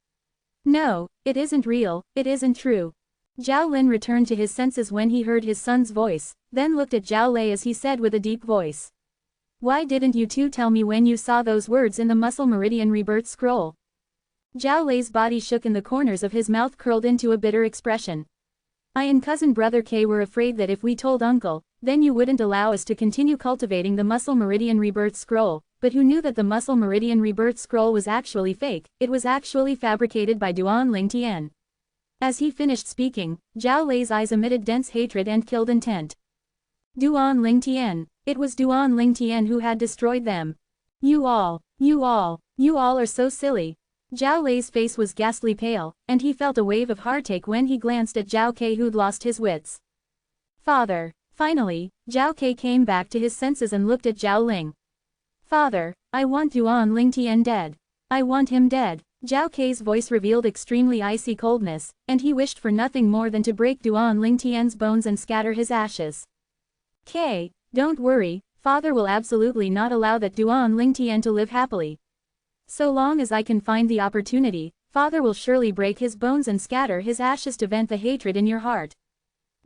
No, it isn't real, it isn't true. Zhao Lin returned to his senses when he heard his son's voice, then looked at Zhao Lei as he said with a deep voice. Why didn't you two tell me when you saw those words in the muscle meridian rebirth scroll? Zhao Lei's body shook and the corners of his mouth curled into a bitter expression. I and cousin brother K were afraid that if we told uncle, then you wouldn't allow us to continue cultivating the muscle meridian rebirth scroll, but who knew that the muscle meridian rebirth scroll was actually fake, it was actually fabricated by Duan Lingtian. As he finished speaking, Zhao Lei's eyes emitted dense hatred and killed intent. Duan Lingtian, it was Duan Lingtian who had destroyed them. You all are so silly. Zhao Lei's face was ghastly pale, and he felt a wave of heartache when he glanced at Zhao Ke who'd lost his wits. Father. Finally, Zhao Ke came back to his senses and looked at Zhao Ling. Father, I want Duan Lingtian dead. I want him dead. Zhao Ke's voice revealed extremely icy coldness, and he wished for nothing more than to break Duan Lingtian's bones and scatter his ashes. Ke, don't worry, father will absolutely not allow that Duan Lingtian to live happily. So long as I can find the opportunity, father will surely break his bones and scatter his ashes to vent the hatred in your heart.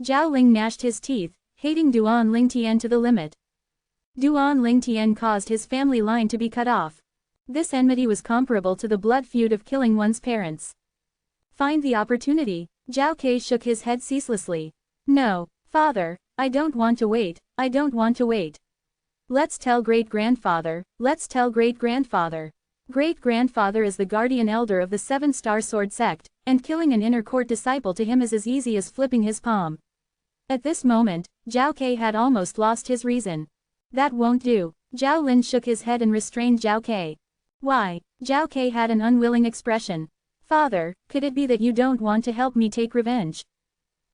Zhao Ling gnashed his teeth, hating Duan Lingtian to the limit. Duan Lingtian caused his family line to be cut off. This enmity was comparable to the blood feud of killing one's parents. Find the opportunity. Zhao Ke shook his head ceaselessly. No, father, I don't want to wait, I don't want to wait. Let's tell great-grandfather, let's tell great-grandfather. Great-grandfather is the guardian elder of the 7-star sword sect, and killing an inner court disciple to him is as easy as flipping his palm. At this moment, Zhao Ke had almost lost his reason. That won't do. Zhao Lin shook his head and restrained Zhao Ke. Why? Zhao Ke had an unwilling expression. Father, could it be that you don't want to help me take revenge?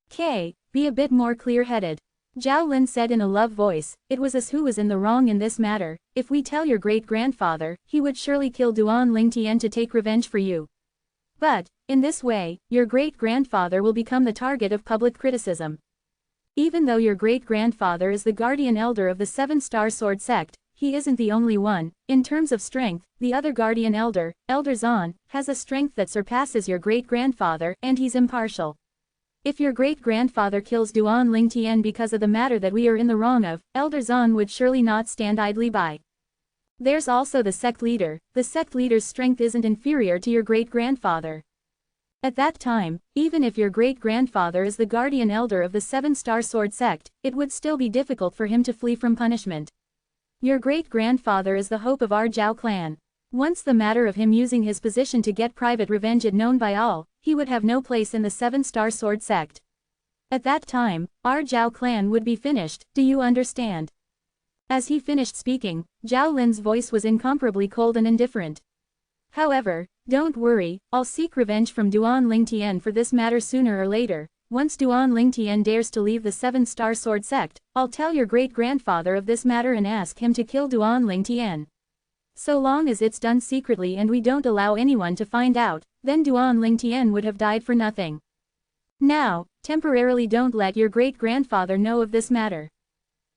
Ke, be a bit more clear-headed. Zhao Lin said in a low voice, it was us who was in the wrong in this matter. If we tell your great-grandfather, he would surely kill Duan Lingtian to take revenge for you. But, in this way, your great-grandfather will become the target of public criticism. Even though your great-grandfather is the guardian elder of the 7-star sword sect, he isn't the only one. In terms of strength, the other guardian elder, Elder Zan, has a strength that surpasses your great-grandfather, and he's impartial. If your great-grandfather kills Duan Lingtian because of the matter that we are in the wrong of, Elder Zan would surely not stand idly by. There's also the sect leader. The sect leader's strength isn't inferior to your great-grandfather. At that time, even if your great-grandfather is the guardian elder of the 7-star sword sect, it would still be difficult for him to flee from punishment. Your great-grandfather is the hope of our Zhao clan. Once the matter of him using his position to get private revenge is known by all, he would have no place in the 7-star sword sect. At that time, our Zhao clan would be finished, do you understand? As he finished speaking, Zhao Lin's voice was incomparably cold and indifferent. However, don't worry, I'll seek revenge from Duan Lingtian for this matter sooner or later. Once Duan Lingtian dares to leave the 7-star sword sect, I'll tell your great-grandfather of this matter and ask him to kill Duan Lingtian. So long as it's done secretly and we don't allow anyone to find out, then Duan Lingtian would have died for nothing. Now, temporarily don't let your great-grandfather know of this matter.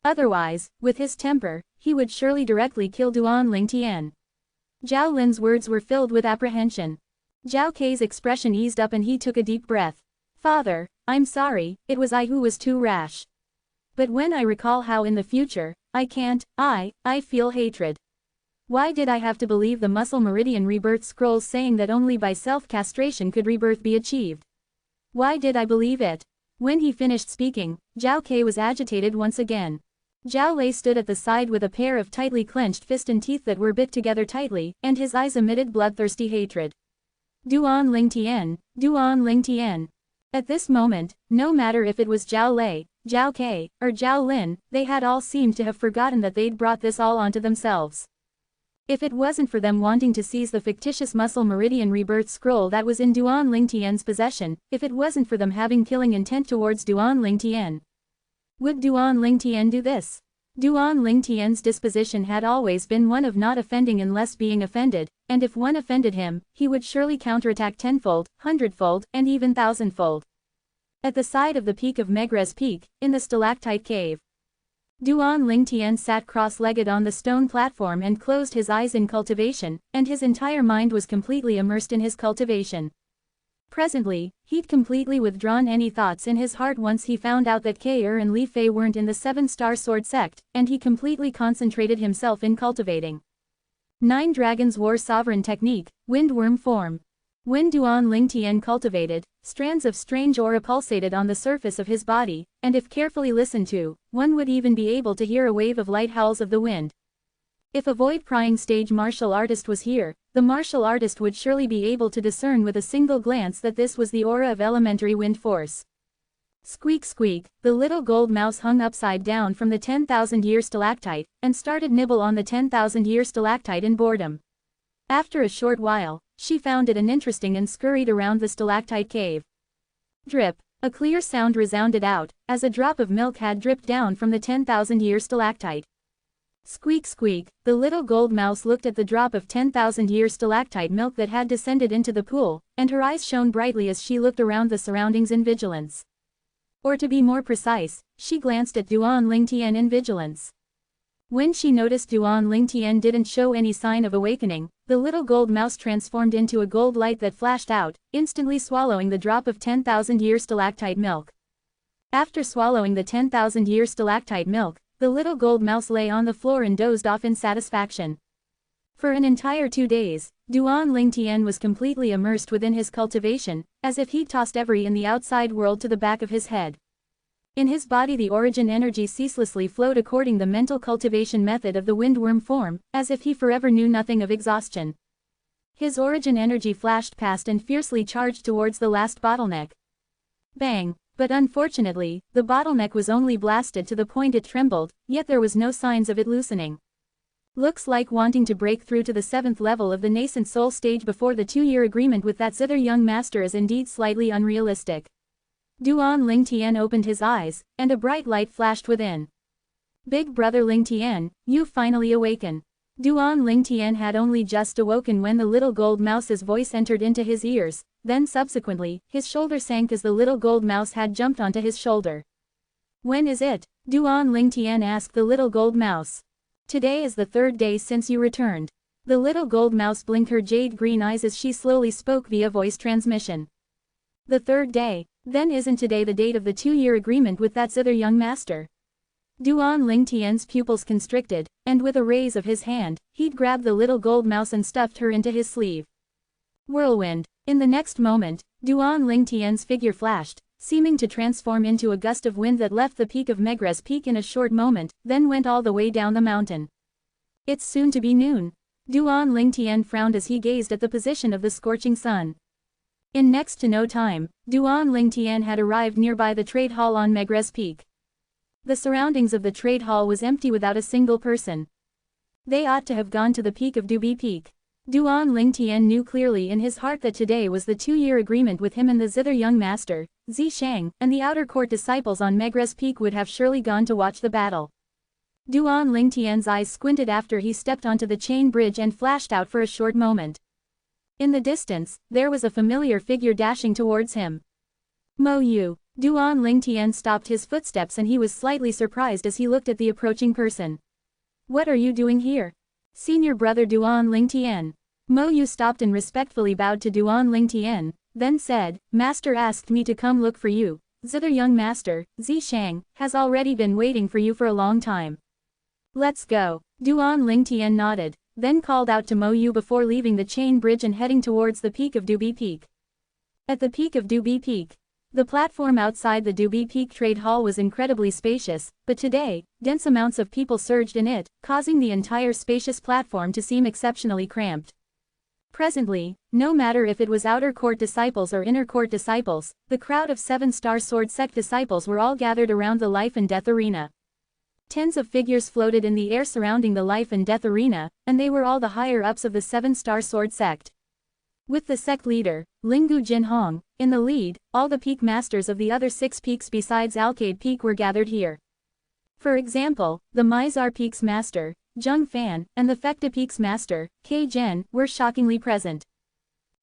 Otherwise, with his temper, he would surely directly kill Duan Lingtian. Zhao Lin's words were filled with apprehension. Zhao Ke's expression eased up and he took a deep breath. Father, I'm sorry, it was I who was too rash. But when I recall how in the future, I feel hatred. Why did I have to believe the muscle meridian rebirth scrolls saying that only by self-castration could rebirth be achieved? Why did I believe it? When he finished speaking, Zhao Ke was agitated once again. Zhao Lei stood at the side with a pair of tightly clenched fists and teeth that were bit together tightly, and his eyes emitted bloodthirsty hatred. Duan Ling Tian, Duan Ling Tian. At this moment, no matter if it was Zhao Lei, Zhao Ke, or Zhao Lin, they had all seemed to have forgotten that they'd brought this all onto themselves. If it wasn't for them wanting to seize the fictitious muscle meridian rebirth scroll that was in Duan Ling Tian's possession, if it wasn't for them having killing intent towards Duan Ling Tian, would Duan Ling Tian do this? Duan Ling Tian's disposition had always been one of not offending unless being offended, and if one offended him, he would surely counterattack tenfold, hundredfold, and even thousandfold. At the side of the peak of Megrez Peak, in the stalactite cave, Duan Ling Tian sat cross-legged on the stone platform and closed his eyes in cultivation, and his entire mind was completely immersed in his cultivation. Presently, he'd completely withdrawn any thoughts in his heart once he found out that Ke and Li Fei weren't in the Seven-Star Sword sect, and he completely concentrated himself in cultivating 9 Dragons War Sovereign Technique, Windworm Form. When Duan Ling Tian cultivated, strands of strange aura pulsated on the surface of his body, and if carefully listened to, one would even be able to hear a wave of light howls of the wind. If a void-prying stage martial artist was here, the martial artist would surely be able to discern with a single glance that this was the aura of elementary wind force. Squeak squeak, the little gold mouse hung upside down from the 10,000-year stalactite, and started nibble on the 10,000-year stalactite in boredom. After a short while, she found it uninteresting and scurried around the stalactite cave. Drip, a clear sound resounded out, as a drop of milk had dripped down from the 10,000-year stalactite. Squeak squeak, the little gold mouse looked at the drop of 10,000-year stalactite milk that had descended into the pool, and her eyes shone brightly as she looked around the surroundings in vigilance. Or to be more precise, she glanced at Duan Ling Tian in vigilance. When she noticed Duan Ling Tian didn't show any sign of awakening, the little gold mouse transformed into a gold light that flashed out, instantly swallowing the drop of 10,000-year stalactite milk. After swallowing the 10,000-year stalactite milk, the little gold mouse lay on the floor and dozed off in satisfaction. For an entire 2 days, Duan Ling Tian was completely immersed within his cultivation, as if he'd tossed every in the outside world to the back of his head. In his body the origin energy ceaselessly flowed according the mental cultivation method of the windworm form, as if he forever knew nothing of exhaustion. His origin energy flashed past and fiercely charged towards the last bottleneck. Bang! But unfortunately, the bottleneck was only blasted to the point it trembled, yet there was no signs of it loosening. Looks like wanting to break through to the 7th level of the nascent soul stage before the 2-year agreement with that zither young master is indeed slightly unrealistic. Duan Ling Tian opened his eyes, and a bright light flashed within. Big brother Ling Tian, you finally awaken. Duan Ling Tian had only just awoken when the little gold mouse's voice entered into his ears, then subsequently, his shoulder sank as the little gold mouse had jumped onto his shoulder. When is it? Duan Ling Tian asked the little gold mouse. Today is the 3rd day since you returned. The little gold mouse blinked her jade green eyes as she slowly spoke via voice transmission. The 3rd day? Then isn't today the date of the 2-year agreement with that zither young master? Duan Ling Tian's pupils constricted, and with a raise of his hand, he'd grabbed the little gold mouse and stuffed her into his sleeve. Whirlwind. In the next moment, Duan Ling Tian's figure flashed, seeming to transform into a gust of wind that left the peak of Megrez Peak in a short moment, then went all the way down the mountain. It's soon to be noon. Duan Ling Tian frowned as he gazed at the position of the scorching sun. In next to no time, Duan Ling Tian had arrived nearby the trade hall on Megrez Peak. The surroundings of the trade hall was empty without a single person. They ought to have gone to the peak of Dubi Peak. Duan Ling Tian knew clearly in his heart that today was the 2-year agreement with him and the zither young master, Zi Shang, and the outer court disciples on Megrez Peak would have surely gone to watch the battle. Duan Ling Tian's eyes squinted after he stepped onto the chain bridge and flashed out for a short moment. In the distance, there was a familiar figure dashing towards him. Mo Yu. Duan Ling Tian stopped his footsteps and he was slightly surprised as he looked at the approaching person. What are you doing here? Senior brother Duan Ling Tian. Mo Yu stopped and respectfully bowed to Duan Ling Tian, then said, Master asked me to come look for you, Zither young master, Zishang, has already been waiting for you for a long time. Let's go. Duan Lingtian nodded, then called out to Mo Yu before leaving the chain bridge and heading towards the peak of Dubi Peak. At the peak of Dubi Peak, the platform outside the Dubi Peak Trade Hall was incredibly spacious, but today, dense amounts of people surged in it, causing the entire spacious platform to seem exceptionally cramped. Presently, no matter if it was outer court disciples or inner court disciples, the crowd of 7-star sword sect disciples were all gathered around the life and death arena. Tens of figures floated in the air surrounding the life and death arena, and they were all the higher-ups of the 7-star sword sect. With the sect leader, Lingu Jinhong, in the lead, all the peak masters of the other 6 peaks besides Alcade Peak were gathered here. For example, the Mizar Peak's master, Zheng Fan, and the Fekta Peak's master, K Zhen, were shockingly present.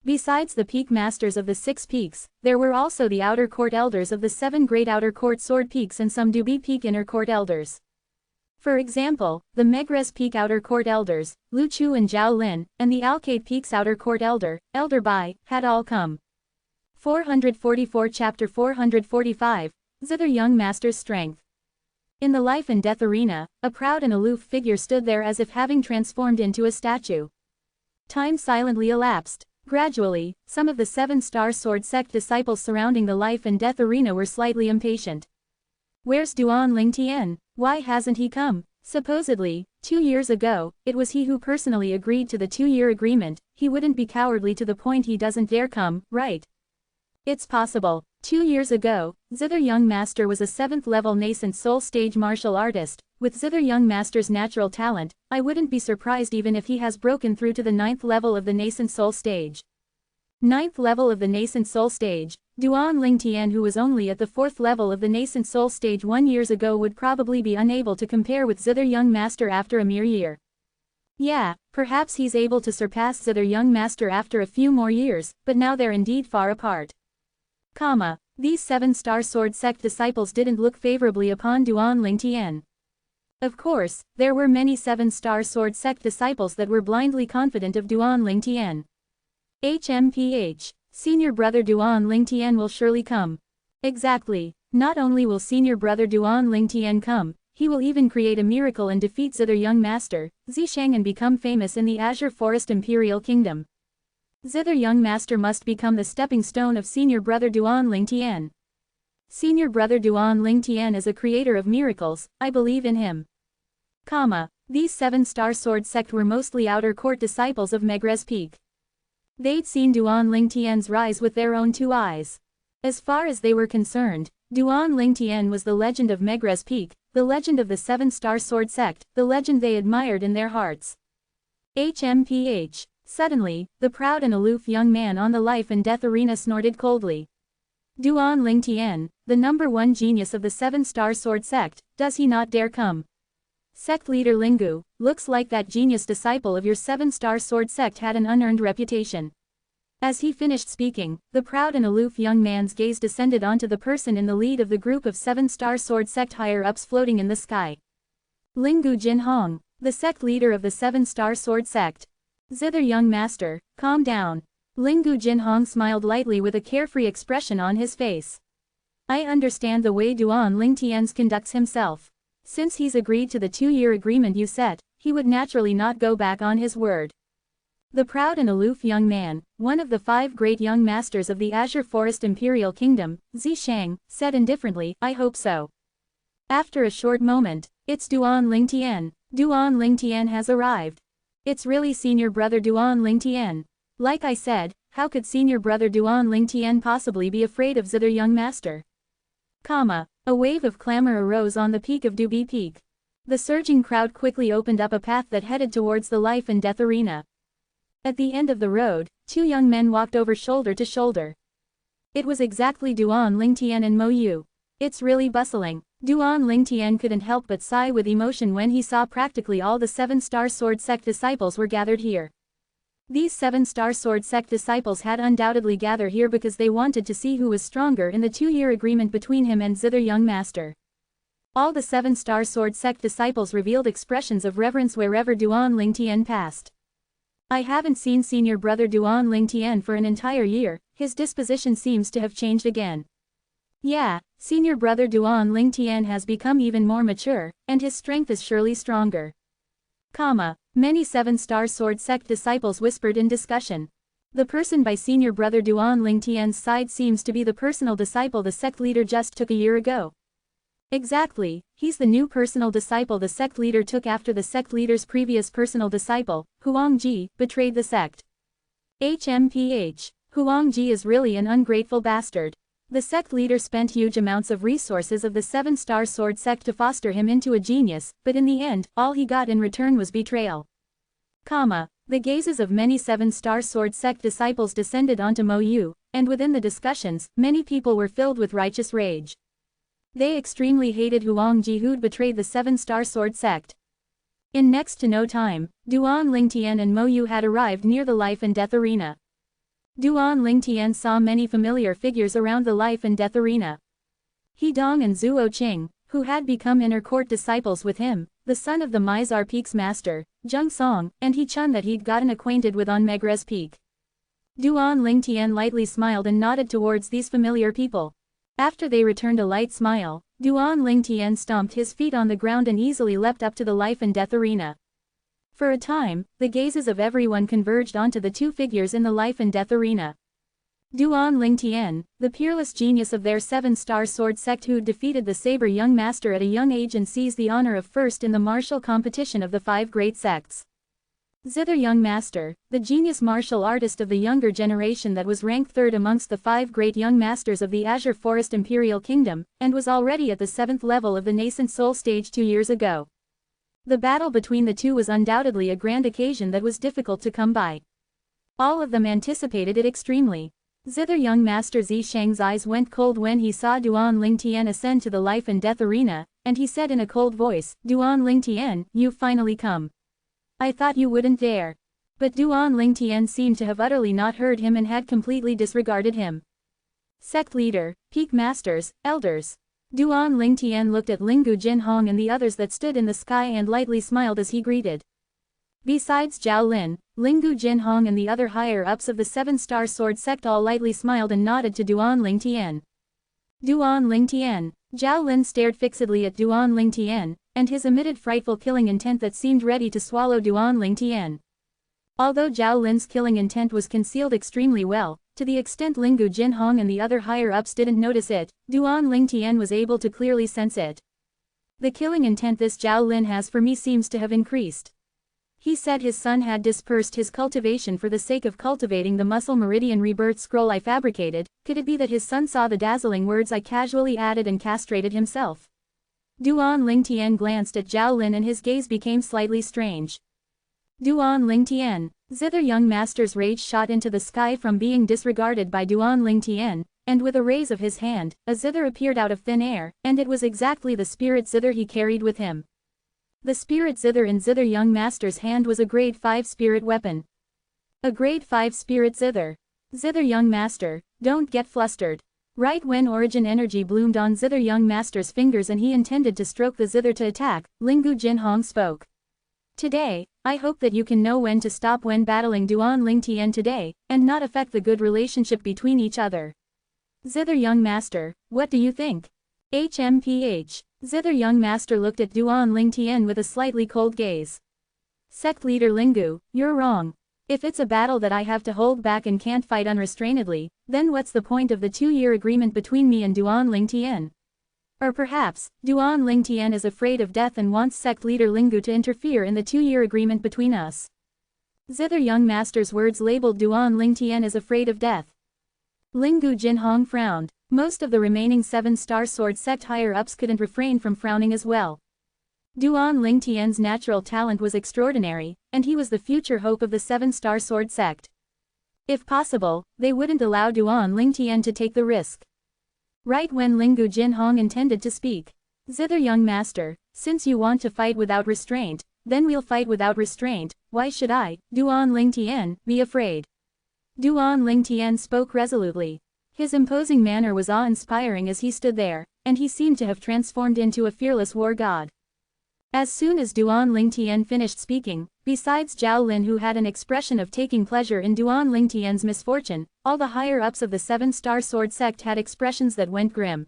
Besides the peak masters of the 6 peaks, there were also the outer court elders of the 7 great outer court sword peaks and some Dubi Peak inner court elders. For example, the Megrez Peak Outer Court Elders, Lu Chu and Zhao Lin, and the Alcade Peak's Outer Court Elder, Elder Bai, had all come. 444 Chapter 445, Zither Young Master's Strength. In the life and death arena, a proud and aloof figure stood there as if having transformed into a statue. Time silently elapsed. Gradually, some of the 7-star sword sect disciples surrounding the life and death arena were slightly impatient. Where's Duan Lingtian? Why hasn't he come? Supposedly, 2 years ago, it was he who personally agreed to the 2-year agreement. He wouldn't be cowardly to the point he doesn't dare come, right? It's possible. 2 years ago, Zither Young Master was a 7th-level nascent soul stage martial artist. With Zither Young Master's natural talent, I wouldn't be surprised even if he has broken through to the 9th level of the nascent soul stage. 9th level of the nascent soul stage, Duan Lingtian, who was only at the 4th level of the nascent soul stage 1 year ago, would probably be unable to compare with Zither Young Master after a mere year. Yeah, perhaps he's able to surpass Zither Young Master after a few more years, but now they're indeed far apart. These 7-star sword sect disciples didn't look favorably upon Duan Lingtian. Of course, there were many 7-star sword sect disciples that were blindly confident of Duan Lingtian. HMPH. Senior brother Duan Lingtian will surely come. Exactly. Not only will senior brother Duan Lingtian come, he will even create a miracle and defeat Zither Young Master, Zishang, and become famous in the Azure Forest Imperial Kingdom. Zither Young Master must become the stepping stone of senior brother Duan Lingtian. Senior brother Duan Lingtian is a creator of miracles, I believe in him. These 7-star sword sect were mostly outer court disciples of Megrez Peak. They'd seen Duan Lingtian's rise with their own 2 eyes. As far as they were concerned, Duan Lingtian was the legend of Megrez Peak, the legend of the 7-star sword sect, the legend they admired in their hearts. HMPH. Suddenly, the proud and aloof young man on the life and death arena snorted coldly. Duan Lingtian, the #1 genius of the 7-star sword sect, does he not dare come? Sect leader Lingu, looks like that genius disciple of your 7-star sword sect had an unearned reputation. As he finished speaking, the proud and aloof young man's gaze descended onto the person in the lead of the group of 7-star sword sect higher-ups floating in the sky. Lingu Jinhong, the sect leader of the 7-star sword sect. Zither Young Master, calm down. Lingu Jinhong smiled lightly with a carefree expression on his face. I understand the way Duan Lingtian conducts himself. Since he's agreed to the 2-year agreement you set, he would naturally not go back on his word. The proud and aloof young man, one of the 5 great young masters of the Azure Forest Imperial Kingdom, Zishang, said indifferently, I hope so. After a short moment, it's Duan Lingtian. Duan Lingtian has arrived. It's really senior brother Duan Lingtian. Like I said, how could senior brother Duan Lingtian possibly be afraid of Zither Young Master? A wave of clamor arose on the peak of Dubi Peak. The surging crowd quickly opened up a path that headed towards the life and death arena. At the end of the road, 2 young men walked over shoulder to shoulder. It was exactly Duan Lingtian and Mo Yu. It's really bustling. Duan Lingtian couldn't help but sigh with emotion when he saw practically all the 7-star sword sect disciples were gathered here. These 7-star sword sect disciples had undoubtedly gathered here because they wanted to see who was stronger in the 2-year agreement between him and Zither Young Master. All the 7-star sword sect disciples revealed expressions of reverence wherever Duan Lingtian passed. I haven't seen senior brother Duan Lingtian for an entire year, his disposition seems to have changed again. Yeah, Senior brother Duan Lingtian has become even more mature, and his strength is surely stronger. Many seven-star sword sect disciples whispered in discussion. The person by senior brother Duan Lingtian's side seems to be the personal disciple the sect leader just took a year ago. Exactly, he's the new personal disciple the sect leader took after the sect leader's previous personal disciple, Huangji, betrayed the sect. Huangji is really an ungrateful bastard. The sect leader spent huge amounts of resources of the seven-star sword sect to foster him into a genius, but in the end, all he got in return was betrayal. The gazes of many seven-star sword sect disciples descended onto Mo Yu, and within the discussions, many people were filled with righteous rage. They extremely hated Huangji who'd betrayed the seven-star sword sect. In next to no time, Duan Lingtian and Mo Yu had arrived near the life and death arena. Duan Lingtian saw many familiar figures around the life and death arena. He Dong and Zuo Qing, who had become inner court disciples with him, the son of the Mizar Peak's master, Zheng Song, and He Chun that he'd gotten acquainted with on Megrez Peak. Duan Lingtian lightly smiled and nodded towards these familiar people. After they returned a light smile, Duan Lingtian stomped his feet on the ground and easily leapt up to the life and death arena. For a time, the gazes of everyone converged onto the two figures in the life and death arena. Duan Lingtian, the peerless genius of their seven-star sword sect who defeated the Saber young master at a young age and seized the honor of first in the martial competition of the five great sects. Zither young master, the genius martial artist of the younger generation that was ranked third amongst the five great young masters of the Azure Forest Imperial Kingdom, and was already at the 7th level of the nascent soul stage 2 years ago. The battle between the two was undoubtedly a grand occasion that was difficult to come by. All of them anticipated it extremely. Zither young master Zi Shang's eyes went cold when he saw Duan Lingtian ascend to the life and death arena, and he said in a cold voice, "Duan Lingtian, you've finally come. I thought you wouldn't dare." But Duan Lingtian seemed to have utterly not heard him and had completely disregarded him. Sect leader, peak masters, elders. Duan Lingtian looked at Lingu Jinhong and the others that stood in the sky and lightly smiled as he greeted. Besides Zhao Lin, Lingu Jinhong and the other higher-ups of the seven-star sword sect all lightly smiled and nodded to Duan Lingtian. Duan Lingtian. Zhao Lin stared fixedly at Duan Lingtian, and his emitted frightful killing intent that seemed ready to swallow Duan Lingtian. Although Zhao Lin's killing intent was concealed extremely well, to the extent Lingu Jinhong and the other higher-ups didn't notice it, Duan Lingtian was able to clearly sense it. The killing intent this Zhao Lin has for me seems to have increased. He said his son had dispersed his cultivation for the sake of cultivating the muscle meridian rebirth scroll I fabricated. Could it be that his son saw the dazzling words I casually added and castrated himself? Duan Lingtian glanced at Zhao Lin and his gaze became slightly strange. Duan Lingtian. Zither young master's rage shot into the sky from being disregarded by Duan Lingtian, and with a raise of his hand, a zither appeared out of thin air, and it was exactly the spirit zither he carried with him. The spirit zither in Zither young master's hand was a grade 5 spirit weapon. A grade 5 spirit zither. Zither young master, don't get flustered. Right when origin energy bloomed on Zither young master's fingers and he intended to stroke the zither to attack, Lingu Jinhong spoke. Today, I hope that you can know when to stop when battling Duan Lingtian today, and not affect the good relationship between each other. Zither young master, what do you think? Zither young master looked at Duan Lingtian with a slightly cold gaze. Sect leader Lingu, you're wrong. If it's a battle that I have to hold back and can't fight unrestrainedly, then what's the point of the 2-year agreement between me and Duan Lingtian? Or perhaps, Duan Lingtian is afraid of death and wants sect leader Lingu to interfere in the 2-year agreement between us. Zither young master's words labeled Duan Lingtian as afraid of death. Lingu Jinhong frowned. Most of the remaining 7-star sword sect higher-ups couldn't refrain from frowning as well. Duan Lingtian's natural talent was extraordinary, and he was the future hope of the 7-star sword sect. If possible, they wouldn't allow Duan Lingtian to take the risk. Right when Lingu Jinhong intended to speak. Zither young master, since you want to fight without restraint, then we'll fight without restraint. Why should I, Duan Lingtian, be afraid? Duan Lingtian spoke resolutely. His imposing manner was awe-inspiring as he stood there, and he seemed to have transformed into a fearless war god. As soon as Duan Lingtian finished speaking, besides Zhao Lin who had an expression of taking pleasure in Duan Lingtian's misfortune, all the higher-ups of the 7-star sword sect had expressions that went grim.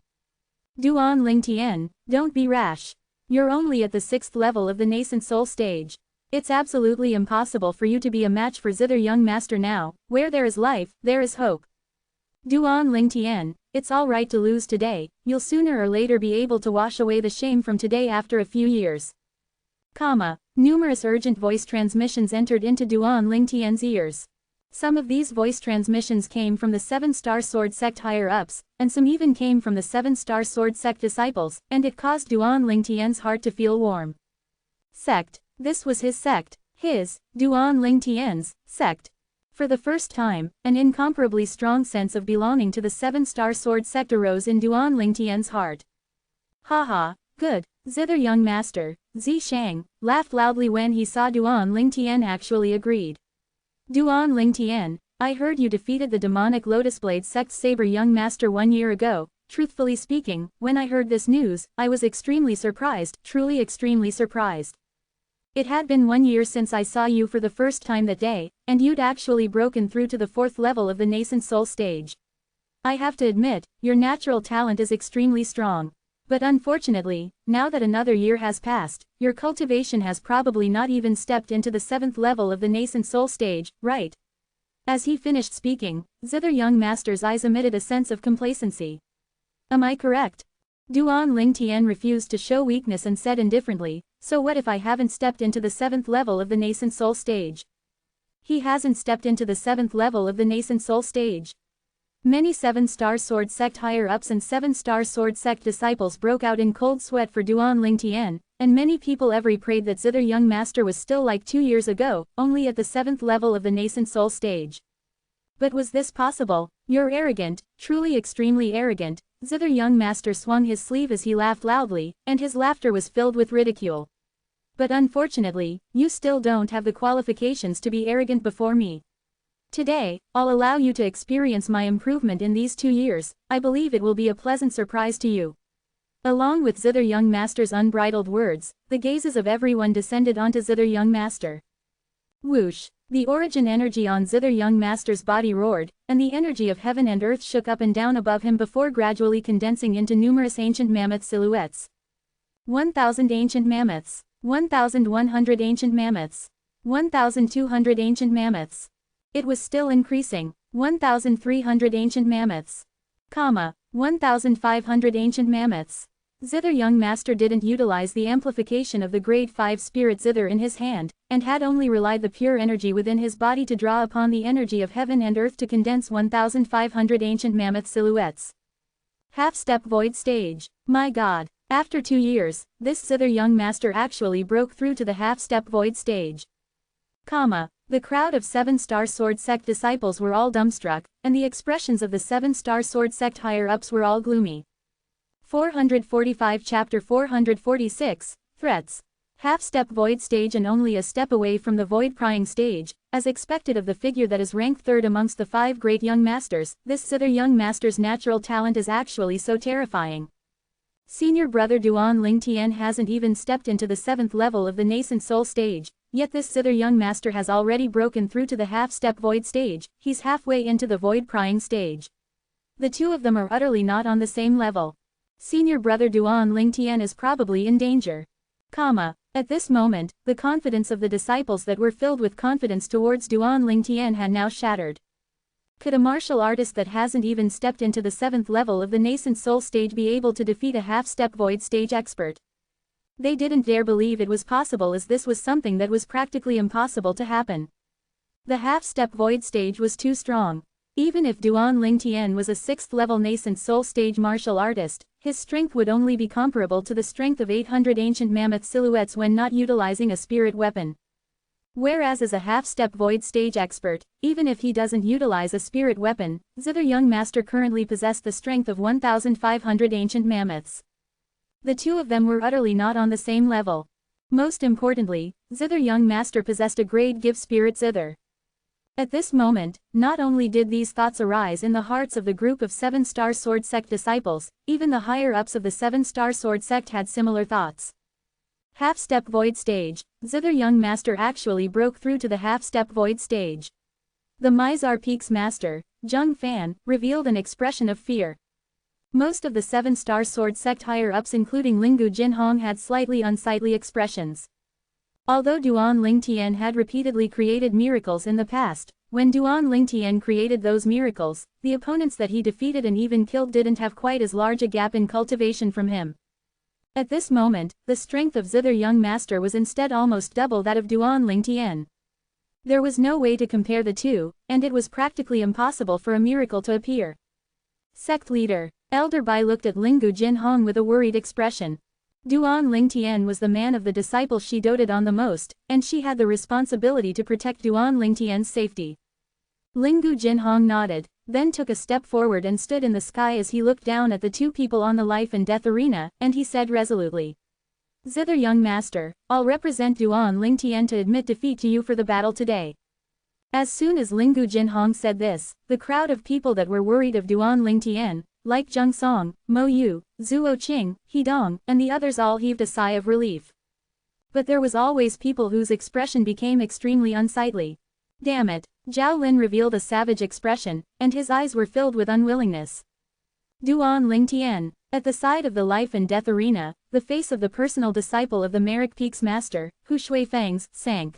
Duan Lingtian, don't be rash. You're only at the 6th level of the nascent soul stage. It's absolutely impossible for you to be a match for Zither young master now. Where there is life, there is hope. Duan Lingtian, it's alright to lose today, you'll sooner or later be able to wash away the shame from today after a few years. Numerous urgent voice transmissions entered into Duan Lingtian's ears. Some of these voice transmissions came from the 7-star sword sect higher-ups, and some even came from the 7-star sword sect disciples, and it caused Duan Lingtian's heart to feel warm. Sect. This was his sect. His, Duan Lingtian's, sect. For the first time, an incomparably strong sense of belonging to the 7-star sword sect arose in Duan Lingtian's heart. Haha, good, Zither young master, Zi Shang, laughed loudly when he saw Duan Lingtian actually agreed. Duan Lingtian, I heard you defeated the demonic Lotus Blade sect's saber young master 1 year ago. Truthfully speaking, when I heard this news, I was extremely surprised, truly extremely surprised. It had been 1 year since I saw you for the first time that day, and you'd actually broken through to the 4th level of the nascent soul stage. I have to admit, your natural talent is extremely strong. But unfortunately, now that another year has passed, your cultivation has probably not even stepped into the 7th level of the nascent soul stage, right? As he finished speaking, Zither young master's eyes emitted a sense of complacency. Am I correct? Duan Lingtian refused to show weakness and said indifferently, so what if I haven't stepped into the 7th level of the nascent soul stage? He hasn't stepped into the 7th level of the nascent soul stage. Many 7-star sword sect higher-ups and 7-star sword sect disciples broke out in cold sweat for Duan Lingtian, and many people prayed that Zither young master was still like 2 years ago, only at the 7th level of the nascent soul stage. But was this possible? You're arrogant, truly extremely arrogant. Zither young master swung his sleeve as he laughed loudly, and his laughter was filled with ridicule. But unfortunately, you still don't have the qualifications to be arrogant before me. Today, I'll allow you to experience my improvement in these 2 years. I believe it will be a pleasant surprise to you. Along with Zither young master's unbridled words, the gazes of everyone descended onto Zither young master. Whoosh! The origin energy on Zither young master's body roared, and the energy of heaven and earth shook up and down above him before gradually condensing into numerous ancient mammoth silhouettes. 1,000 ancient mammoths. 1,100 ancient mammoths. 1,200 ancient mammoths. It was still increasing. 1,300 ancient mammoths. 1,500 ancient mammoths. Zither young master didn't utilize the amplification of the grade 5 spirit Zither in his hand, and had only relied the pure energy within his body to draw upon the energy of heaven and earth to condense 1,500 ancient mammoth silhouettes. Half-step void stage. My god. After 2 years, this Zither young master actually broke through to the half-step void stage. The crowd of 7-star sword sect disciples were all dumbstruck, and the expressions of the 7-star sword sect higher-ups were all gloomy. 445 Chapter 446, Threats. Half-step void stage and only a step away from the void prying stage, as expected of the figure that is ranked 3rd amongst the 5 great young masters, this Zither young master's natural talent is actually so terrifying. Senior brother Duan Lingtian hasn't even stepped into the 7th level of the nascent soul stage, yet this Zither young master has already broken through to the half-step void stage. He's halfway into the void prying stage. The two of them are utterly not on the same level. Senior brother Duan Lingtian is probably in danger. At this moment, the confidence of the disciples that were filled with confidence towards Duan Lingtian had now shattered. Could a martial artist that hasn't even stepped into the 7th level of the nascent soul stage be able to defeat a half-step void stage expert? They didn't dare believe it was possible, as this was something that was practically impossible to happen. The half-step void stage was too strong. Even if Duan Lingtian was a 6th level nascent soul stage martial artist, his strength would only be comparable to the strength of 800 ancient mammoth silhouettes when not utilizing a spirit weapon. Whereas as a half-step void stage expert, even if he doesn't utilize a spirit weapon, Zither young master currently possessed the strength of 1,500 ancient mammoths. The two of them were utterly not on the same level. Most importantly, Zither young master possessed a grade give spirit Zither. At this moment, not only did these thoughts arise in the hearts of the group of 7-star sword sect disciples, even the higher-ups of the 7-star sword sect had similar thoughts. Half-step void stage. Zither young master actually broke through to the half-step void stage. The Mizar Peaks master, Zheng Fan, revealed an expression of fear. Most of the 7-star sword sect higher-ups including Lingu Jinhong had slightly unsightly expressions. Although Duan Lingtian had repeatedly created miracles in the past, when Duan Lingtian created those miracles, the opponents that he defeated and even killed didn't have quite as large a gap in cultivation from him. At this moment, the strength of Zither Young Master was instead almost double that of Duan Lingtian. There was no way to compare the two, and it was practically impossible for a miracle to appear. Sect Leader. Elder Bai looked at Lingu Jinhong with a worried expression. Duan Lingtian was the man of the disciples she doted on the most, and she had the responsibility to protect Duan Lingtian's safety. Lingu Jinhong nodded, then took a step forward and stood in the sky as he looked down at the two people on the life and death arena, and he said resolutely. Zither Young Master, I'll represent Duan Lingtian to admit defeat to you for the battle today. As soon as Lingu Jinhong said this, the crowd of people that were worried of Duan Lingtian, like Zheng Song, Mo Yu, Zuo Qing, He Dong, and the others all heaved a sigh of relief. But there was always people whose expression became extremely unsightly. Damn it, Zhao Lin revealed a savage expression, and his eyes were filled with unwillingness. Duan Lingtian. At the side of the life and death arena, the face of the personal disciple of the Merrick Peak's master, Hu Shuifeng's, sank.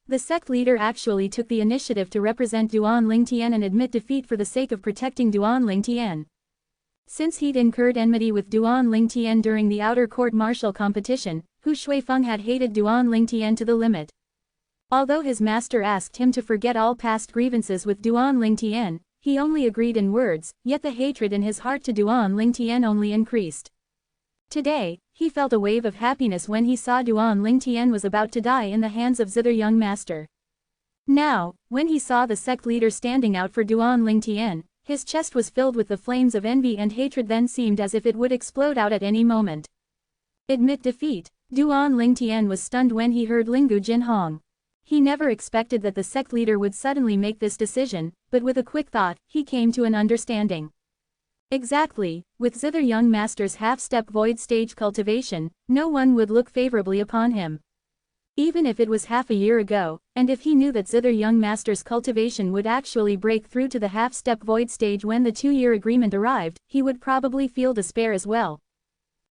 The sect leader actually took the initiative to represent Duan Lingtian and admit defeat for the sake of protecting Duan Lingtian. Since he'd incurred enmity with Duan Lingtian during the outer court martial competition, Hu Shuifeng had hated Duan Lingtian to the limit. Although his master asked him to forget all past grievances with Duan Lingtian, he only agreed in words, yet the hatred in his heart to Duan Lingtian only increased. Today, he felt a wave of happiness when he saw Duan Lingtian was about to die in the hands of Zither Young Master. Now, when he saw the sect leader standing out for Duan Lingtian, his chest was filled with the flames of envy and hatred then seemed as if it would explode out at any moment. Admit defeat. Duan Lingtian was stunned when he heard Lingu Jinhong. He never expected that the sect leader would suddenly make this decision, but with a quick thought, he came to an understanding. Exactly, with Zither Young Master's half-step void stage cultivation, no one would look favorably upon him. Even if it was half a year ago, and if he knew that Zither Young Master's cultivation would actually break through to the half-step void stage when the 2-year agreement arrived, he would probably feel despair as well.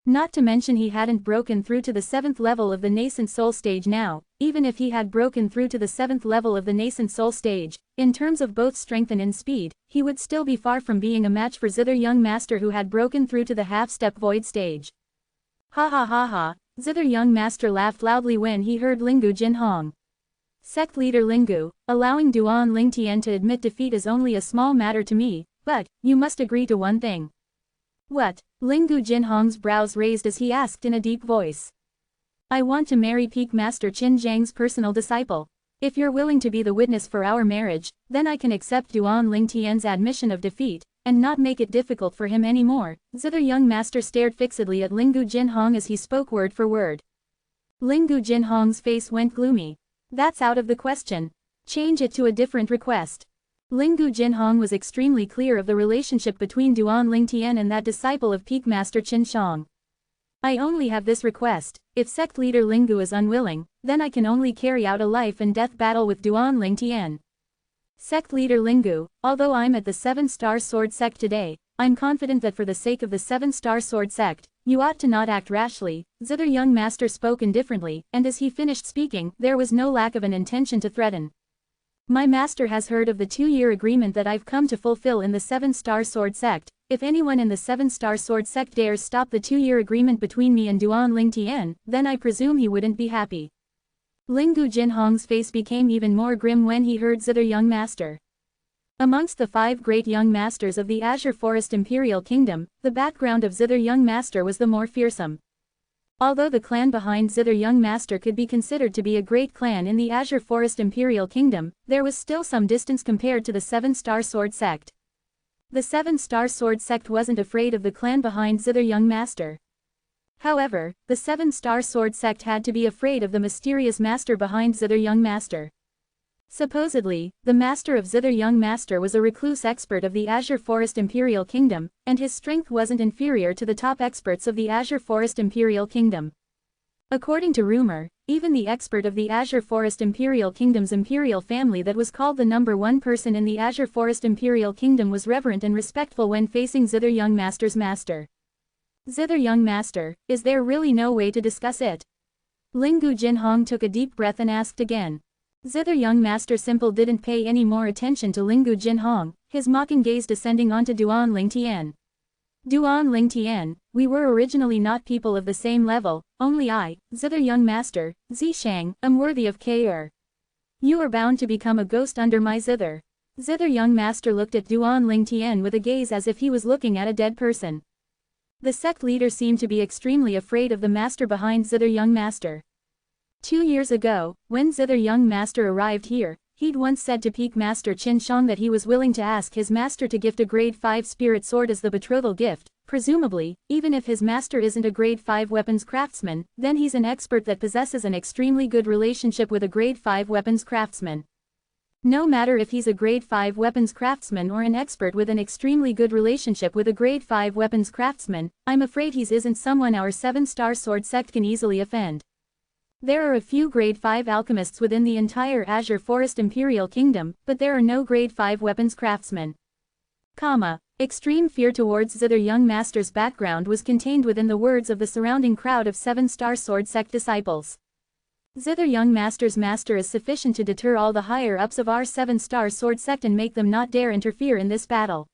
Not to mention he hadn't broken through to the 7th level of the nascent soul stage now. Even if he had broken through to the 7th level of the nascent soul stage, in terms of both strength and in speed, he would still be far from being a match for Zither Young Master who had broken through to the half-step void stage. Ha ha ha ha. Zither Young Master laughed loudly when he heard Lingu Jinhong. Sect Leader Lingu, allowing Duan Lingtian to admit defeat is only a small matter to me, but, you must agree to one thing. What? Lingu Jinhong's brows raised as he asked in a deep voice. I want to marry Peak Master Qin Zhang's personal disciple. If you're willing to be the witness for our marriage, then I can accept Duan Lingtian's admission of defeat, and not make it difficult for him anymore. Zither Young Master stared fixedly at Lingu Jinhong as he spoke word for word. Lingu Jinhong's face went gloomy. That's out of the question. Change it to a different request. Lingu Jinhong was extremely clear of the relationship between Duan Lingtian and that disciple of Peak Master Qin Shang. I only have this request. If sect leader Lingu is unwilling, then I can only carry out a life and death battle with Duan Lingtian. Sect leader Lingu, although I'm at the 7-star sword sect today, I'm confident that for the sake of the 7-star sword sect, you ought to not act rashly. Zither Young Master spoke indifferently, and as he finished speaking, there was no lack of an intention to threaten. My master has heard of the 2-year agreement that I've come to fulfill in the 7-star sword sect. If anyone in the 7-star sword sect dares stop the 2-year agreement between me and Duan Lingtian, then I presume he wouldn't be happy. Lingu Jinhong's face became even more grim when he heard Zither Young Master. Amongst the 5 great young masters of the Azure Forest Imperial Kingdom, the background of Zither Young Master was the more fearsome. Although the clan behind Zither Young Master could be considered to be a great clan in the Azure Forest Imperial Kingdom, there was still some distance compared to the 7-star sword sect. The 7-star sword sect wasn't afraid of the clan behind Zither Young Master. However, the 7-star sword sect had to be afraid of the mysterious master behind Zither Young Master. Supposedly, the master of Zither Young Master was a recluse expert of the Azure Forest Imperial Kingdom, and his strength wasn't inferior to the top experts of the Azure Forest Imperial Kingdom. According to rumor, even the expert of the Azure Forest Imperial Kingdom's imperial family that was called the #1 person in the Azure Forest Imperial Kingdom was reverent and respectful when facing Zither Young Master's master. Zither Young Master, is there really no way to discuss it? Lingu Jinhong took a deep breath and asked again. Zither Young Master Simple didn't pay any more attention to Lingu Jinhong, his mocking gaze descending onto Duan Lingtian. Duan Lingtian, we were originally not people of the same level, only I, Zither Young Master, Zishang, am worthy of K'er. You are bound to become a ghost under my zither. Zither Young Master looked at Duan Lingtian with a gaze as if he was looking at a dead person. The sect leader seemed to be extremely afraid of the master behind Zither Young Master. 2 years ago, when Zither Young Master arrived here, he'd once said to Peak Master Qin Shang that he was willing to ask his master to gift a grade 5 spirit sword as the betrothal gift. Presumably, even if his master isn't a grade 5 weapons craftsman, then he's an expert that possesses an extremely good relationship with a grade 5 weapons craftsman. No matter if he's a grade 5 weapons craftsman or an expert with an extremely good relationship with a grade 5 weapons craftsman, I'm afraid he isn't someone our 7-star sword sect can easily offend. There are a few grade 5 alchemists within the entire Azure Forest Imperial Kingdom, but there are no grade 5 weapons craftsmen. Extreme fear towards Zither Young Master's background was contained within the words of the surrounding crowd of 7-star sword sect disciples. Zither Young Master's master is sufficient to deter all the higher-ups of our 7-star sword sect and make them not dare interfere in this battle.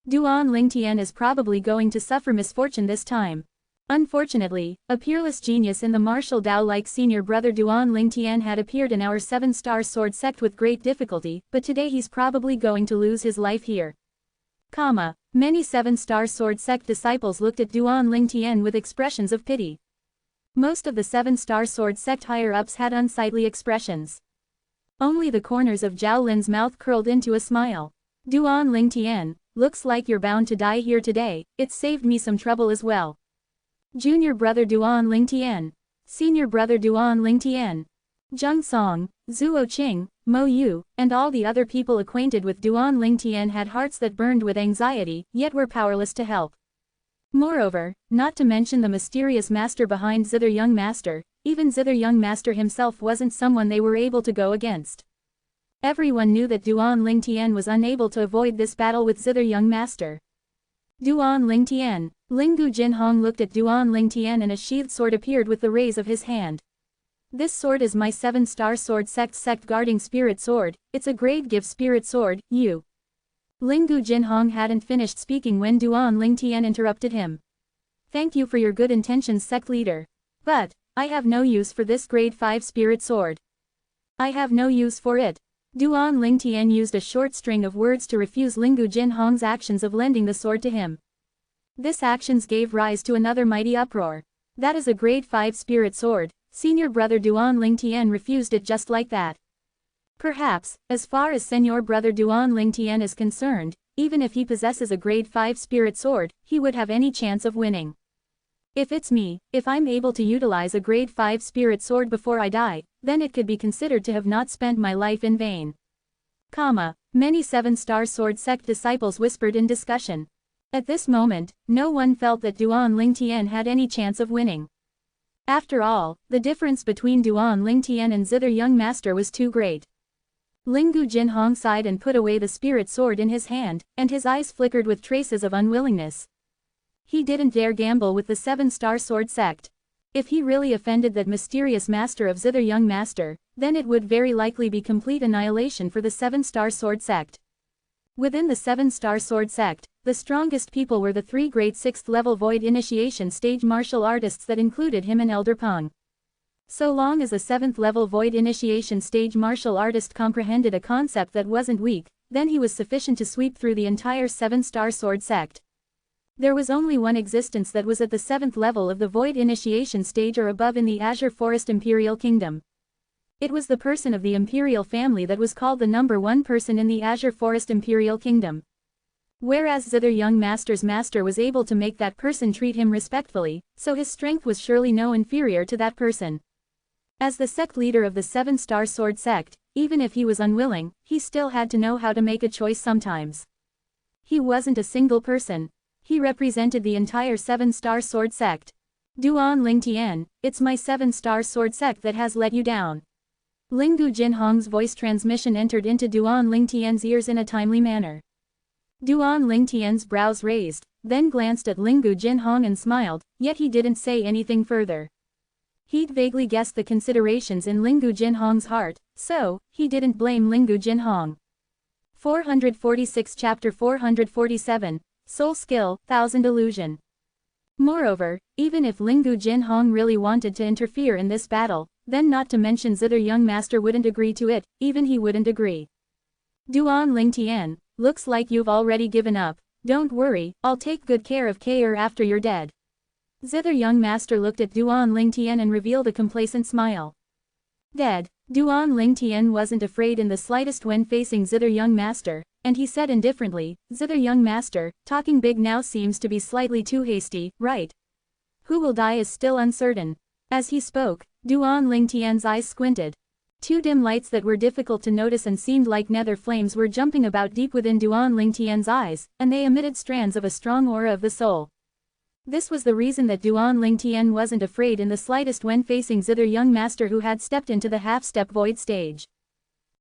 Duan Lingtian is probably going to suffer misfortune this time. Unfortunately, a peerless genius in the martial Dao like senior brother Duan Lingtian had appeared in our 7-star sword sect with great difficulty, but today he's probably going to lose his life here. Many 7-star sword sect disciples looked at Duan Lingtian with expressions of pity. Most of the 7-star sword sect higher-ups had unsightly expressions. Only the corners of Zhao Lin's mouth curled into a smile. Duan Lingtian, looks like you're bound to die here today, it saved me some trouble as well. Junior brother Duan Lingtian. Senior brother Duan Lingtian. Zheng Song, Zhuo Qing, Mo Yu, and all the other people acquainted with Duan Lingtian had hearts that burned with anxiety, yet were powerless to help. Moreover, not to mention the mysterious master behind Zither Young Master, even Zither Young Master himself wasn't someone they were able to go against. Everyone knew that Duan Lingtian was unable to avoid this battle with Zither Young Master. Duan Lingtian. Lingu Jinhong looked at Duan Lingtian and a sheathed sword appeared with the raise of his hand. This sword is my 7-star sword sect guarding spirit sword, it's a grade gift spirit sword, you. Lingu Jinhong hadn't finished speaking when Duan Lingtian interrupted him. Thank you for your good intentions, sect leader. But, I have no use for this grade 5 spirit sword. I have no use for it. Duan Lingtian used a short string of words to refuse Lingu Jinhong's actions of lending the sword to him. This actions gave rise to another mighty uproar. That is a grade 5 spirit sword, senior brother Duan Lingtian refused it just like that. Perhaps, as far as senior brother Duan Lingtian is concerned, even if he possesses a grade 5 spirit sword, he would have any chance of winning. If it's me, if I'm able to utilize a grade 5 spirit sword before I die, then it could be considered to have not spent my life in vain. Many 7-star sword sect disciples whispered in discussion. At this moment, no one felt that Duan Lingtian had any chance of winning. After all, the difference between Duan Lingtian and Zither Young Master was too great. Lingu Jinhong sighed and put away the spirit sword in his hand, and his eyes flickered with traces of unwillingness. He didn't dare gamble with the 7-star sword sect. If he really offended that mysterious master of Zither Young Master, then it would very likely be complete annihilation for the 7-star sword sect. Within the 7-star sword sect, the strongest people were the 3 grade 6th level void initiation stage martial artists that included him and Elder Peng. So long as a 7th level void initiation stage martial artist comprehended a concept that wasn't weak, then he was sufficient to sweep through the entire 7-star sword sect. There was only one existence that was at the 7th level of the void initiation stage or above in the Azure Forest Imperial Kingdom. It was the person of the Imperial family that was called the #1 person in the Azure Forest Imperial Kingdom. Whereas Zither Young Master's master was able to make that person treat him respectfully, so his strength was surely no inferior to that person. As the sect leader of the 7-star sword sect, even if he was unwilling, he still had to know how to make a choice sometimes. He wasn't a single person. He represented the entire 7-star sword sect. Duan Ling Tian, it's my 7-star sword sect that has let you down. Lingu Jinhong's voice transmission entered into Duan Ling Tian's ears in a timely manner. Duan Ling Tian's brows raised, then glanced at Lingu Jinhong and smiled, yet he didn't say anything further. He'd vaguely guessed the considerations in Lingu Jinhong's heart, so, he didn't blame Lingu Jinhong. 446 Chapter 447, Soul Skill, Thousand Illusion. Moreover, even if Lingu Jinhong really wanted to interfere in this battle, then not to mention Zither young master wouldn't agree to it, even he wouldn't agree. Duan Ling Tian, looks like you've already given up. Don't worry, I'll take good care of Kair after you're dead. Zither young master looked at Duan Ling Tian and revealed a complacent smile. Dead. Duan Ling Tian wasn't afraid in the slightest when facing Zither young master, and he said indifferently, Zither young master, talking big now seems to be slightly too hasty, right? Who will die is still uncertain. As he spoke, Duan Ling Tian's eyes squinted. Two dim lights that were difficult to notice and seemed like nether flames were jumping about deep within Duan Ling Tian's eyes, and they emitted strands of a strong aura of the soul. This was the reason that Duan Ling Tian wasn't afraid in the slightest when facing Zither young master who had stepped into the half-step void stage.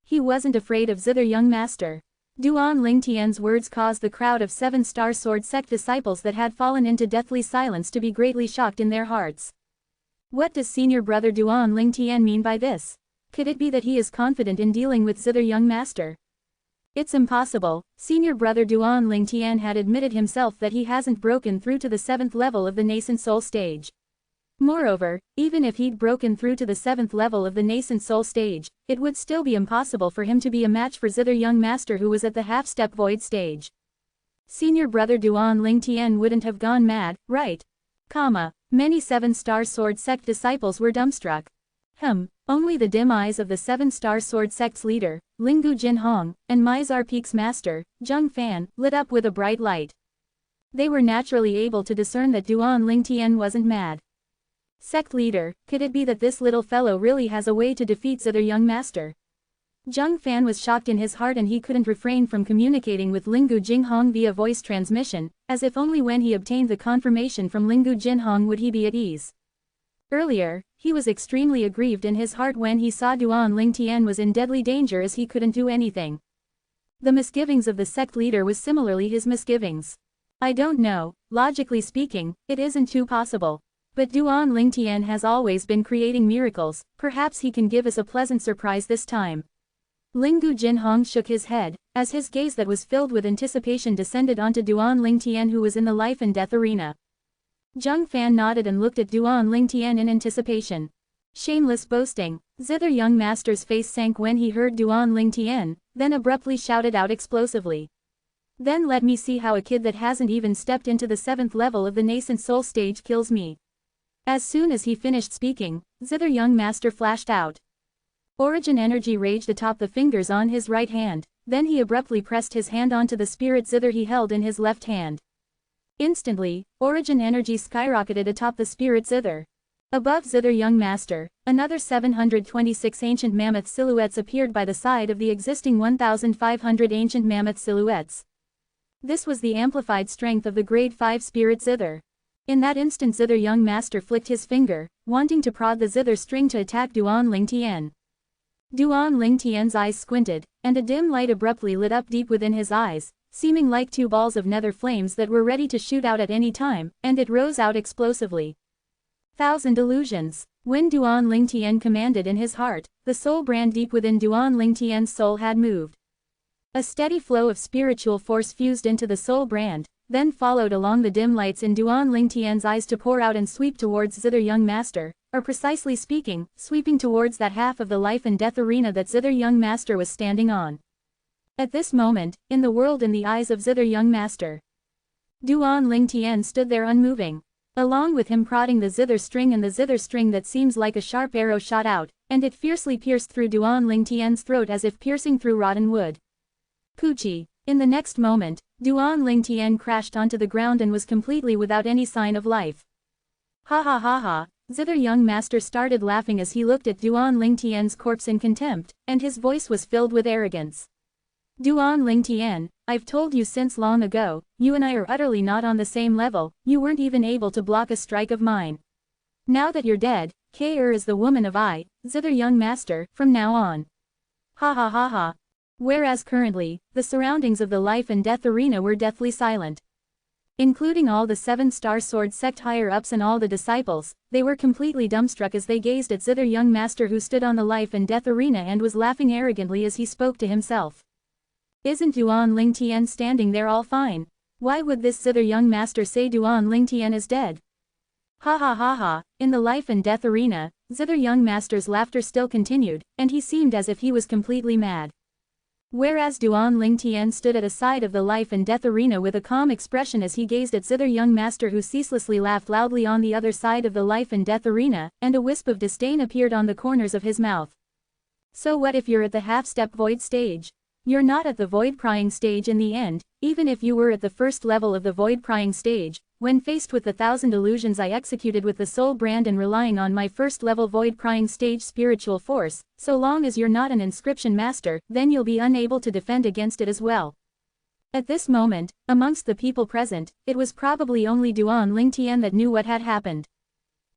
He wasn't afraid of Zither young master. Duan Ling Tian's words caused the crowd of 7-star sword sect disciples that had fallen into deathly silence to be greatly shocked in their hearts. What does senior brother Duan Ling Tian mean by this? Could it be that he is confident in dealing with Zither young master? It's impossible. Senior brother Duan Ling Tian had admitted himself that he hasn't broken through to the 7th level of the nascent soul stage. Moreover, even if he'd broken through to the 7th level of the nascent soul stage, it would still be impossible for him to be a match for Zither young master who was at the half-step void stage. Senior brother Duan Ling Tian wouldn't have gone mad, right? Many 7-star sword sect disciples were dumbstruck. Only the dim eyes of the 7-star sword sect's leader, Lingu Jinhong, and Mizar Peak's master, Zheng Fan, lit up with a bright light. They were naturally able to discern that Duan Ling Tian wasn't mad. Sect leader, could it be that this little fellow really has a way to defeat Zither young master? Zheng Fan was shocked in his heart and he couldn't refrain from communicating with Lingu Jinhong via voice transmission, as if only when he obtained the confirmation from Lingu Jinhong would he be at ease. Earlier, he was extremely aggrieved in his heart when he saw Duan Ling Tian was in deadly danger as he couldn't do anything. The misgivings of the sect leader was similarly his misgivings. I don't know, logically speaking, it isn't too possible. But Duan Ling Tian has always been creating miracles, perhaps he can give us a pleasant surprise this time. Lingu Jinhong shook his head, as his gaze that was filled with anticipation descended onto Duan Ling Tian who was in the life and death arena. Zheng Fan nodded and looked at Duan Ling Tian in anticipation. Shameless boasting. Zither young master's face sank when he heard Duan Ling Tian, then abruptly shouted out explosively. Then let me see how a kid that hasn't even stepped into the 7th level of the nascent soul stage kills me. As soon as he finished speaking, Zither young master flashed out. Origin energy raged atop the fingers on his right hand, then he abruptly pressed his hand onto the spirit zither he held in his left hand. Instantly, origin energy skyrocketed atop the spirit zither. Above Zither young master, another 726 ancient mammoth silhouettes appeared by the side of the existing 1,500 ancient mammoth silhouettes. This was the amplified strength of the grade 5 spirit zither. In that instant Zither young master flicked his finger, wanting to prod the zither string to attack Duan Ling Tian. Duan Ling Tian's eyes squinted, and a dim light abruptly lit up deep within his eyes, seeming like two balls of nether flames that were ready to shoot out at any time, and it rose out explosively. 1,000 illusions. When Duan Ling Tian commanded in his heart, the soul brand deep within Duan Ling Tian's soul had moved. A steady flow of spiritual force fused into the soul brand, then followed along the dim lights in Duan Ling Tian's eyes to pour out and sweep towards Zither young master, or precisely speaking, sweeping towards that half of the life and death arena that Zither young master was standing on. At this moment, in the world in the eyes of Zither young master, Duan Ling Tian stood there unmoving. Along with him prodding the zither string and the zither string that seems like a sharp arrow shot out, and it fiercely pierced through Duan Ling Tian's throat as if piercing through rotten wood. Poochie. In the next moment, Duan Ling Tian crashed onto the ground and was completely without any sign of life. Ha ha ha ha. Zither young master started laughing as he looked at Duan Ling Tian's corpse in contempt, and his voice was filled with arrogance. Duan Ling Tian, I've told you since long ago, you and I are utterly not on the same level, you weren't even able to block a strike of mine. Now that you're dead, K.R. is the woman of I, zither young master, from now on. Ha ha ha ha. Whereas currently, the surroundings of the life and death arena were deathly silent. Including all the 7-star sword sect higher-ups and all the disciples, they were completely dumbstruck as they gazed at zither young master who stood on the life and death arena and was laughing arrogantly as he spoke to himself. Isn't Duan Ling Tian standing there all fine? Why would this zither young master say Duan Ling Tian is dead? Ha ha ha ha. In the life and death arena, zither young master's laughter still continued, and he seemed as if he was completely mad. Whereas Duan Ling Tian stood at a side of the life and death arena with a calm expression as he gazed at zither young master who ceaselessly laughed loudly on the other side of the life and death arena, and a wisp of disdain appeared on the corners of his mouth. So what if you're at the half-step void stage? You're not at the void prying stage in the end, even if you were at the first level of the void prying stage. When faced with the 1,000 illusions I executed with the soul brand and relying on my first level void prying stage spiritual force, so long as you're not an inscription master, then you'll be unable to defend against it as well. At this moment, amongst the people present, it was probably only Duan Ling Tian that knew what had happened.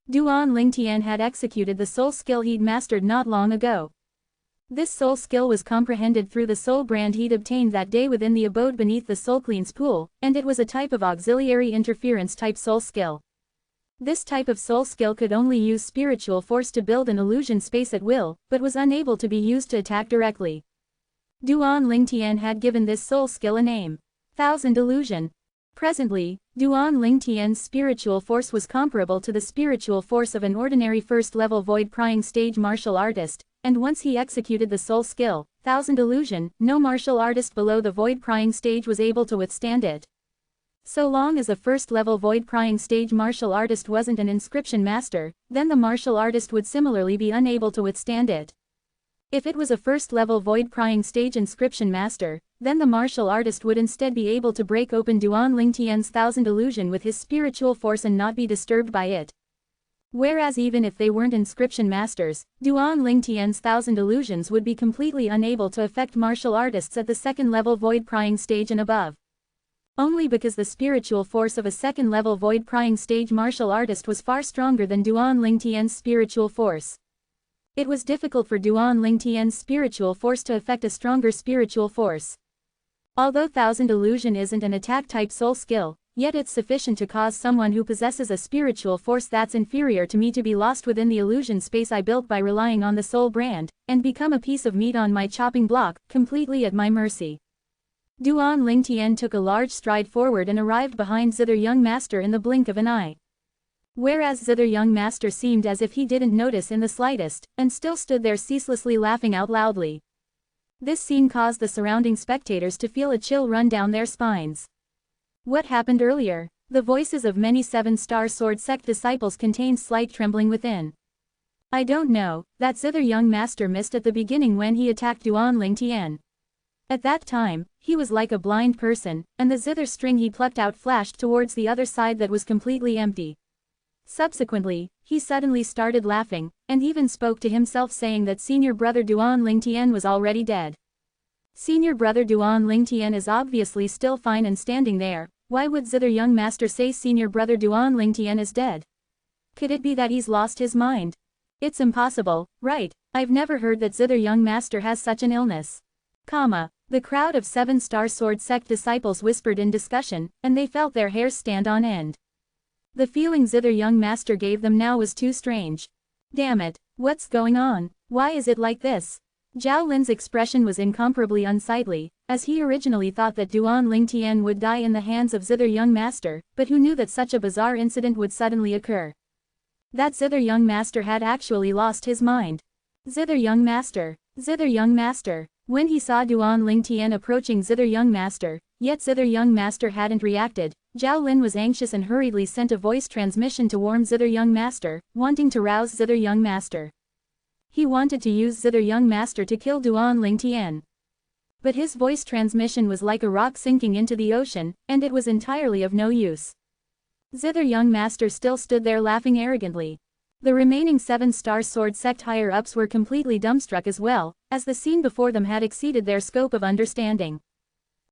Duan Ling Tian had executed the soul skill he'd mastered not long ago. This soul skill was comprehended through the soul brand he'd obtained that day within the abode beneath the soul cleanse pool, and it was a type of auxiliary interference type soul skill. This type of soul skill could only use spiritual force to build an illusion space at will, but was unable to be used to attack directly. Duan Ling Tian had given this soul skill a name: 1,000 Illusion. Presently, Duan Ling Tian's spiritual force was comparable to the spiritual force of an ordinary first-level void prying stage martial artist, and once he executed the soul skill, 1,000 Illusion, no martial artist below the void prying stage was able to withstand it. So long as a first-level void prying stage martial artist wasn't an inscription master, then the martial artist would similarly be unable to withstand it. If it was a first-level void prying stage inscription master, then the martial artist would instead be able to break open Duan Ling Tian's 1,000 Illusion with his spiritual force and not be disturbed by it. Whereas even if they weren't inscription masters, Duan Ling Tian's 1,000 Illusions would be completely unable to affect martial artists at the second-level void prying stage and above. Only because the spiritual force of a second-level void prying stage martial artist was far stronger than Duan Ling Tian's spiritual force. It was difficult for Duan Ling Tian's spiritual force to affect a stronger spiritual force. Although 1,000 Illusion isn't an attack-type soul skill, yet it's sufficient to cause someone who possesses a spiritual force that's inferior to me to be lost within the illusion space I built by relying on the soul brand, and become a piece of meat on my chopping block, completely at my mercy. Duan Ling Tian took a large stride forward and arrived behind zither young master in the blink of an eye. Whereas zither young master seemed as if he didn't notice in the slightest, and still stood there ceaselessly laughing out loudly. This scene caused the surrounding spectators to feel a chill run down their spines. What happened earlier? The voices of many 7-star sword sect disciples contained slight trembling within. I don't know, that zither young master missed at the beginning when he attacked Duan Ling Tian. At that time, he was like a blind person, and the zither string he plucked out flashed towards the other side that was completely empty. Subsequently, he suddenly started laughing, and even spoke to himself saying that senior brother Duan Ling Tian was already dead. Senior brother Duan Ling Tian is obviously still fine and standing there. Why would zither young master say senior brother Duan Ling Tian is dead? Could it be that he's lost his mind? It's impossible, right? I've never heard that zither young master has such an illness. The crowd of 7-star sword sect disciples whispered in discussion, and they felt their hairs stand on end. The feeling zither young master gave them now was too strange. Damn it, what's going on? Why is it like this? Zhao Lin's expression was incomparably unsightly, as he originally thought that Duan Ling Tian would die in the hands of zither young master, but who knew that such a bizarre incident would suddenly occur? That zither young master had actually lost his mind. Zither young master. Zither young master. When he saw Duan Ling Tian approaching zither young master, yet zither young master hadn't reacted, Zhao Lin was anxious and hurriedly sent a voice transmission to warn zither young master, wanting to rouse zither young master. He wanted to use zither young master to kill Duan Ling Tian. But his voice transmission was like a rock sinking into the ocean, and it was entirely of no use. Zither young master still stood there laughing arrogantly. The remaining 7-star sword sect higher-ups were completely dumbstruck as well, as the scene before them had exceeded their scope of understanding.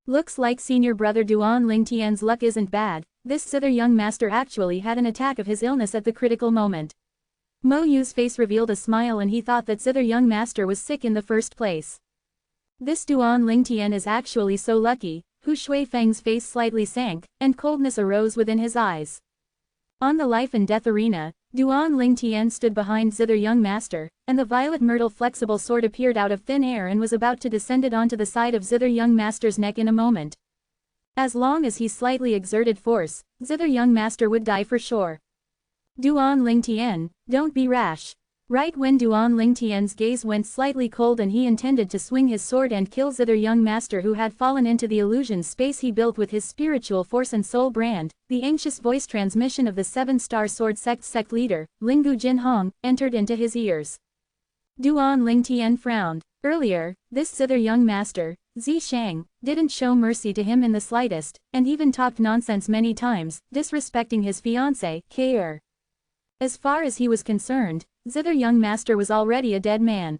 Looks like senior brother Duan Ling Tian's luck isn't bad. This zither young master actually had an attack of his illness at the critical moment. Mo Yu's face revealed a smile and he thought that Zither young master was sick in the first place. This Duan Lingtian is actually so lucky. Hu Shui Feng's face slightly sank, and coldness arose within his eyes. On the life and death arena, Duan Lingtian stood behind Zither young master, and the violet myrtle flexible sword appeared out of thin air and was about to descend it onto the side of Zither young master's neck in a moment. As long as he slightly exerted force, Zither young master would die for sure. Duan Lingtian, don't be rash. Right when Duan Lingtian's gaze went slightly cold and he intended to swing his sword and kill Zither young master who had fallen into the illusion space he built with his spiritual force and soul brand, the anxious voice transmission of the 7-star sword sect leader, Lingu Jinhong, entered into his ears. Duan Lingtian frowned. Earlier, this Zither young master, Zi Shang, didn't show mercy to him in the slightest, and even talked nonsense many times, disrespecting his fiancée, K'er. As far as he was concerned, Zither young master was already a dead man.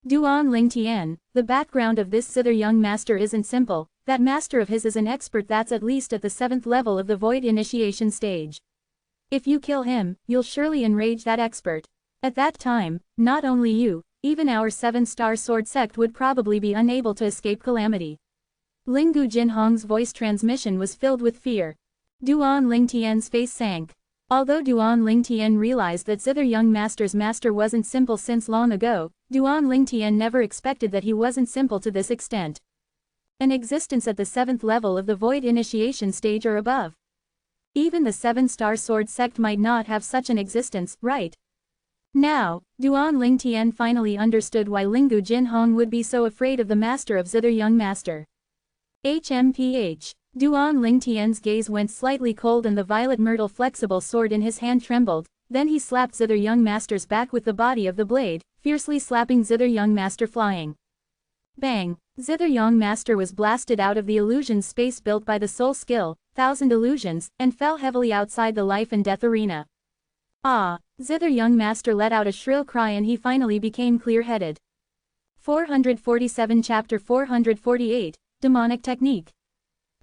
Duan Lingtian, the background of this Zither young master isn't simple. That master of his is an expert that's at least at the 7th level of the void initiation stage. If you kill him, you'll surely enrage that expert. At that time, not only you, even our 7-star sword sect would probably be unable to escape calamity. Lingu Jinhong's voice transmission was filled with fear. Duan Lingtian's face sank. Although Duan Lingtian realized that Zither young master's master wasn't simple since long ago, Duan Lingtian never expected that he wasn't simple to this extent. An existence at the 7th level of the void initiation stage or above. Even the 7-star sword sect might not have such an existence, right? Now, Duan Lingtian finally understood why Lingu Jinhong would be so afraid of the master of Zither young master. HMPH. Duan Lingtian's gaze went slightly cold and the violet myrtle flexible sword in his hand trembled, then he slapped Zither young master's back with the body of the blade, fiercely slapping Zither young master flying. Bang! Zither young master was blasted out of the illusion space built by the soul skill, 1000 illusions, and fell heavily outside the life and death arena. Ah! Zither young master let out a shrill cry and he finally became clear-headed. 447 Chapter 448, Demonic Technique.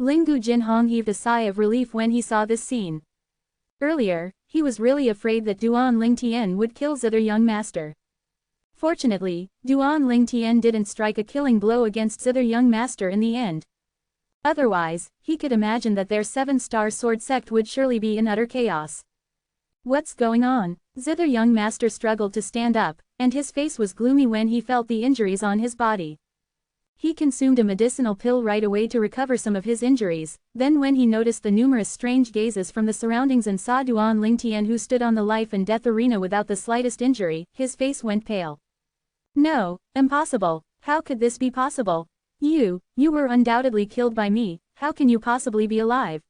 Lingu Jinhong heaved a sigh of relief when he saw this scene. Earlier, he was really afraid that Duan Lingtian would kill Zither young master. Fortunately, Duan Lingtian didn't strike a killing blow against Zither young master in the end. Otherwise, he could imagine that their 7-star sword sect would surely be in utter chaos. What's going on? Zither young master struggled to stand up, and his face was gloomy when he felt the injuries on his body. He consumed a medicinal pill right away to recover some of his injuries, then when he noticed the numerous strange gazes from the surroundings and saw Duan Lingtian who stood on the life and death arena without the slightest injury, his face went pale. No, impossible. How could this be possible? You were undoubtedly killed by me, how can you possibly be alive?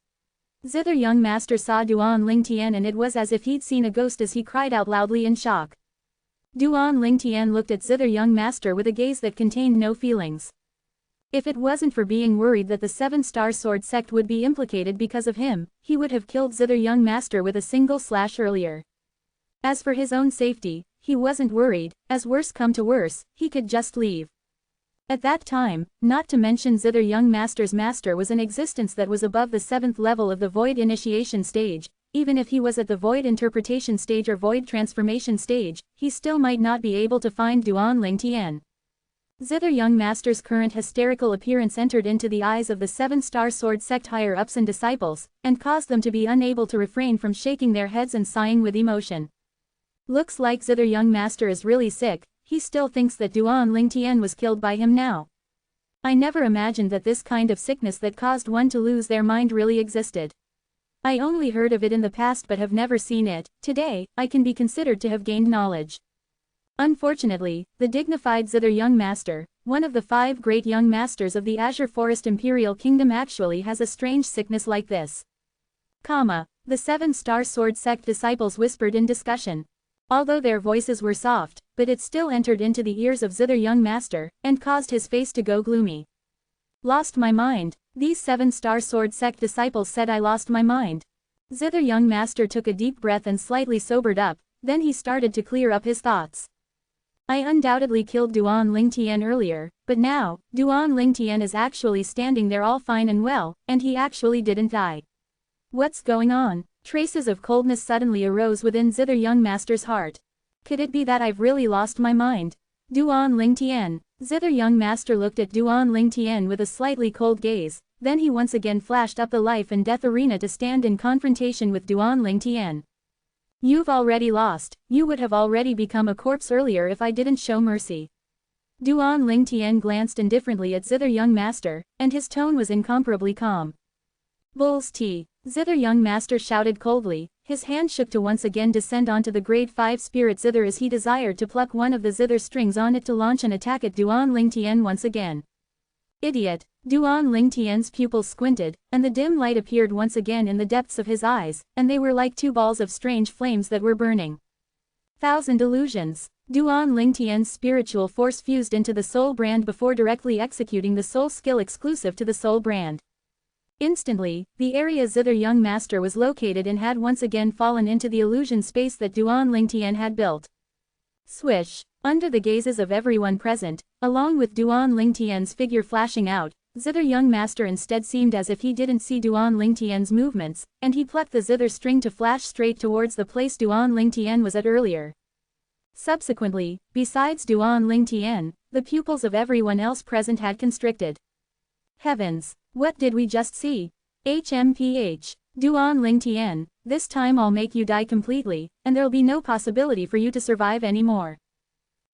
Zither young master saw Duan Lingtian and it was as if he'd seen a ghost as he cried out loudly in shock. Duan Lingtian looked at Zither young master with a gaze that contained no feelings. If it wasn't for being worried that the 7-star sword sect would be implicated because of him, he would have killed Zither young master with a single slash earlier. As for his own safety, he wasn't worried, as worse come to worse, he could just leave. At that time, not to mention Zither young master's master was an existence that was above the 7th level of the void initiation stage. Even if he was at the void interpretation stage or void transformation stage, he still might not be able to find Duan Lingtian. Zither young master's current hysterical appearance entered into the eyes of the 7-star sword sect higher-ups and disciples, and caused them to be unable to refrain from shaking their heads and sighing with emotion. Looks like Zither young master is really sick, he still thinks that Duan Lingtian was killed by him now. I never imagined that this kind of sickness that caused one to lose their mind really existed. I only heard of it in the past but have never seen it. Today, I can be considered to have gained knowledge. Unfortunately, the dignified Zither young master, one of the 5 great young masters of the Azure Forest Imperial Kingdom actually has a strange sickness like this. The 7-star sword sect disciples whispered in discussion. Although their voices were soft, but it still entered into the ears of Zither young master, and caused his face to go gloomy. Lost my mind. These 7-star sword sect disciples said I lost my mind. Zither young master took a deep breath and slightly sobered up, then he started to clear up his thoughts. I undoubtedly killed Duan Lingtian earlier, but now, Duan Lingtian is actually standing there all fine and well, and he actually didn't die. What's going on? Traces of coldness suddenly arose within Zither Young Master's heart. Could it be that I've really lost my mind? Duan Ling Tian. Zither Young Master looked at Duan Ling Tian with a slightly cold gaze, then he once again flashed up the life and death arena to stand in confrontation with Duan Ling Tian. You've already lost, you would have already become a corpse earlier if I didn't show mercy. Duan Ling Tian glanced indifferently at Zither Young Master, and his tone was incomparably calm. Bull's tea. Zither Young Master shouted coldly, his hand shook to once again descend onto the grade 5 spirit zither as he desired to pluck one of the zither strings on it to launch an attack at Duan Ling Tian once again. Idiot! Duan Ling Tian's pupils squinted, and the dim light appeared once again in the depths of his eyes, and they were like two balls of strange flames that were burning. Thousand illusions. Duan Ling Tian's spiritual force fused into the soul brand before directly executing the soul skill exclusive to the soul brand. Instantly, the area Zither Young Master was located in had once again fallen into the illusion space that Duan Ling Tian had built. Swish! Under the gazes of everyone present, along with Duan Ling Tian's figure flashing out, Zither Young Master instead seemed as if he didn't see Duan Ling Tian's movements, and he plucked the zither string to flash straight towards the place Duan Ling Tian was at earlier. Subsequently, besides Duan Ling Tian, the pupils of everyone else present had constricted. Heavens! What did we just see? HMPH. Duan Ling Tian, this time I'll make you die completely, and there'll be no possibility for you to survive anymore.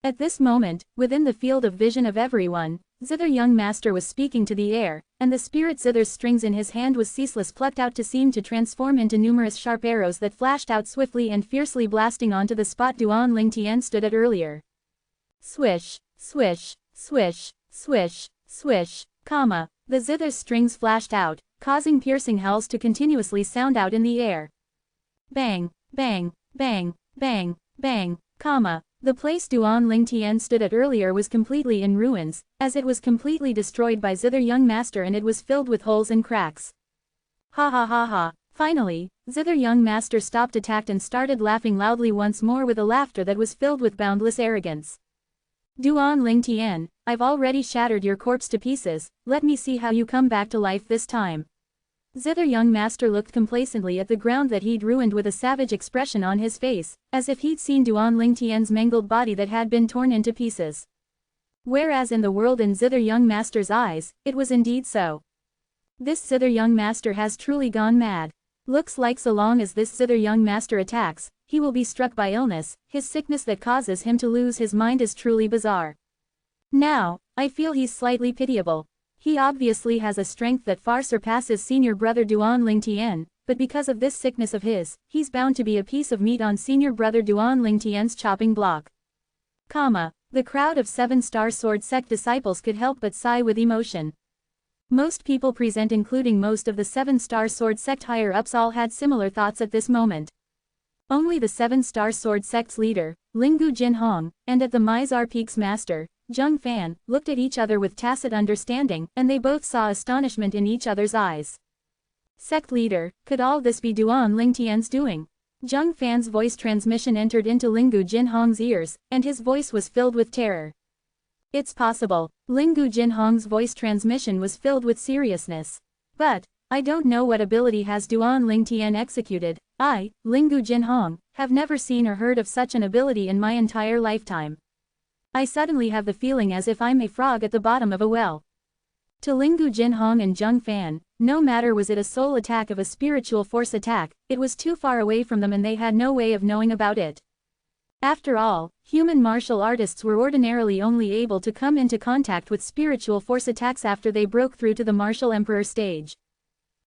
At this moment, within the field of vision of everyone, Zither Young Master was speaking to the air, and the spirit zither's strings in his hand was ceaseless plucked out to seem to transform into numerous sharp arrows that flashed out swiftly and fiercely blasting onto the spot Duan Ling Tian stood at earlier. Swish, swish, swish, swish, swish, comma. The zither's strings flashed out, causing piercing howls to continuously sound out in the air. Bang, bang, bang, bang, bang, comma. The place Duan Ling Tian stood at earlier was completely in ruins, as it was completely destroyed by Zither Young Master and it was filled with holes and cracks. Ha ha ha ha. Finally, Zither Young Master stopped attacked and started laughing loudly once more with a laughter that was filled with boundless arrogance. Duan Ling Tian, I've already shattered your corpse to pieces, let me see how you come back to life this time. Zither Young Master looked complacently at the ground that he'd ruined with a savage expression on his face, as if he'd seen Duan Ling Tian's mangled body that had been torn into pieces. Whereas in the world in Zither Young Master's eyes, it was indeed so. This Zither Young Master has truly gone mad. Looks like so long as this Zither Young Master attacks, he will be struck by illness, his sickness that causes him to lose his mind is truly bizarre. Now, I feel he's slightly pitiable. He obviously has a strength that far surpasses senior brother Duan Ling Tian, but because of this sickness of his, he's bound to be a piece of meat on senior brother Duan Ling Tian's chopping block. Comma. The crowd of 7-star sword sect disciples could help but sigh with emotion. Most people present including most of the 7-star sword sect higher-ups all had similar thoughts at this moment. Only the 7-star sword sect's leader, Lingu Jinhong, and at the Mizar Peak's master, Zheng Fan, looked at each other with tacit understanding, and they both saw astonishment in each other's eyes. Sect leader, could all this be Duan Ling Tian's doing? Zheng Fan's voice transmission entered into Lingu Jinhong's ears, and his voice was filled with terror. It's possible. Lingu Jinhong's voice transmission was filled with seriousness. But, I don't know what ability has Duan Ling Tian executed. I, Lingu Jinhong, have never seen or heard of such an ability in my entire lifetime. I suddenly have the feeling as if I'm a frog at the bottom of a well. To Lingu Jinhong and Zheng Fan, no matter was it a soul attack of a spiritual force attack, it was too far away from them and they had no way of knowing about it. After all, human martial artists were ordinarily only able to come into contact with spiritual force attacks after they broke through to the martial emperor stage.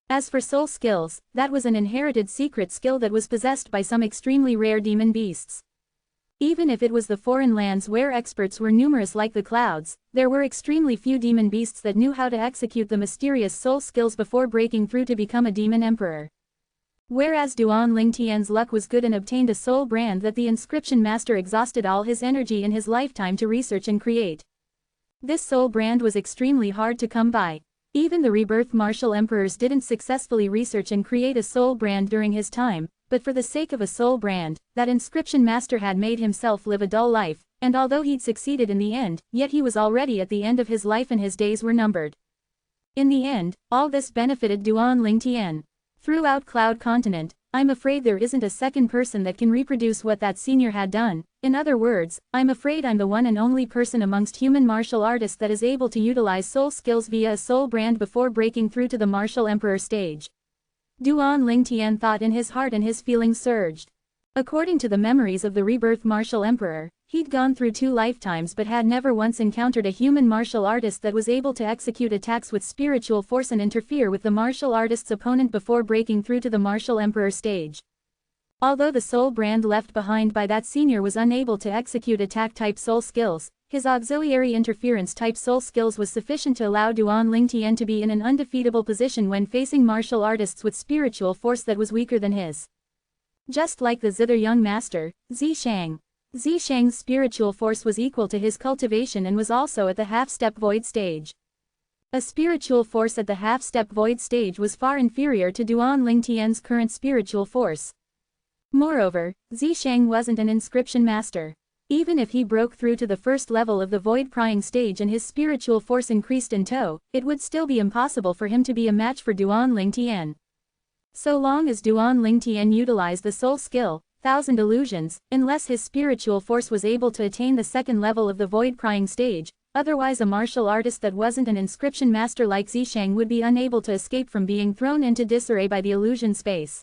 As for soul skills, that was an inherited secret skill that was possessed by some extremely rare demon beasts. Even if it was the foreign lands where experts were numerous like the clouds, there were extremely few demon beasts that knew how to execute the mysterious soul skills before breaking through to become a demon emperor. Whereas Duan Ling Tian's luck was good and obtained a soul brand that the inscription master exhausted all his energy in his lifetime to research and create. This soul brand was extremely hard to come by. Even the rebirth martial emperors didn't successfully research and create a soul brand during his time, but for the sake of a soul brand, that inscription master had made himself live a dull life, and although he'd succeeded in the end, yet he was already at the end of his life and his days were numbered. In the end, all this benefited Duan Ling Tian. Throughout Cloud Continent, I'm afraid there isn't a second person that can reproduce what that senior had done. In other words, I'm afraid I'm the one and only person amongst human martial artists that is able to utilize soul skills via a soul brand before breaking through to the martial emperor stage. Duan Lingtian thought in his heart, and his feelings surged. According to the memories of the rebirth martial emperor, he'd gone through 2 lifetimes but had never once encountered a human martial artist that was able to execute attacks with spiritual force and interfere with the martial artist's opponent before breaking through to the martial emperor stage. Although the soul brand left behind by that senior was unable to execute attack-type soul skills, his auxiliary interference-type soul skills was sufficient to allow Duan Lingtian to be in an undefeatable position when facing martial artists with spiritual force that was weaker than his. Just like the zither young master, Zishang. Zishang's spiritual force was equal to his cultivation and was also at the half-step void stage. A spiritual force at the half-step void stage was far inferior to Duan Lingtian's current spiritual force. Moreover, Zishang wasn't an inscription master. Even if he broke through to the first level of the void prying stage and his spiritual force increased in tow, it would still be impossible for him to be a match for Duan Lingtian. So long as Duan Lingtian utilized the soul skill, Thousand Illusions, unless his spiritual force was able to attain the second level of the void prying stage, otherwise a martial artist that wasn't an inscription master like Zishang would be unable to escape from being thrown into disarray by the illusion space.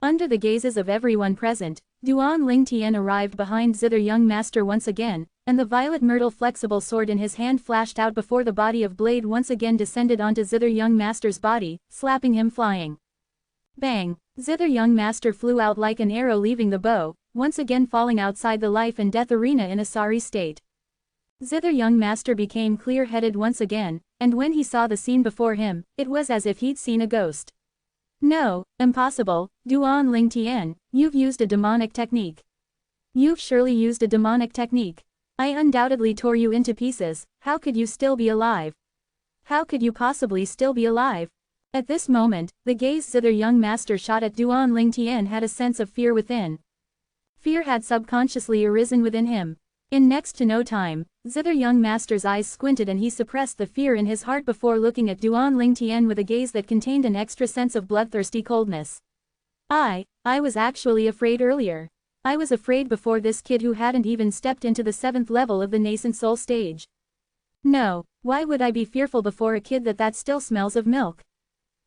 Under the gazes of everyone present, Duan Lingtian arrived behind zither young master once again, and the violet myrtle flexible sword in his hand flashed out before the body of blade once again descended onto zither young master's body, slapping him flying. Bang! Zither young master flew out like an arrow leaving the bow, once again falling outside the life and death arena in a sorry state. Zither young master became clear-headed once again, and when he saw the scene before him, it was as if he'd seen a ghost. No, impossible, Duan Lingtian, you've used a demonic technique. You've surely used a demonic technique. I undoubtedly tore you into pieces. How could you still be alive? How could you possibly still be alive? At this moment, the gaze zither young master shot at Duan Lingtian had a sense of fear within. Fear had subconsciously arisen within him. In next to no time, zither young master's eyes squinted and he suppressed the fear in his heart before looking at Duan Lingtian with a gaze that contained an extra sense of bloodthirsty coldness. I was actually afraid earlier. I was afraid before this kid who hadn't even stepped into the 7th level of the nascent soul stage. No, why would I be fearful before a kid that still smells of milk?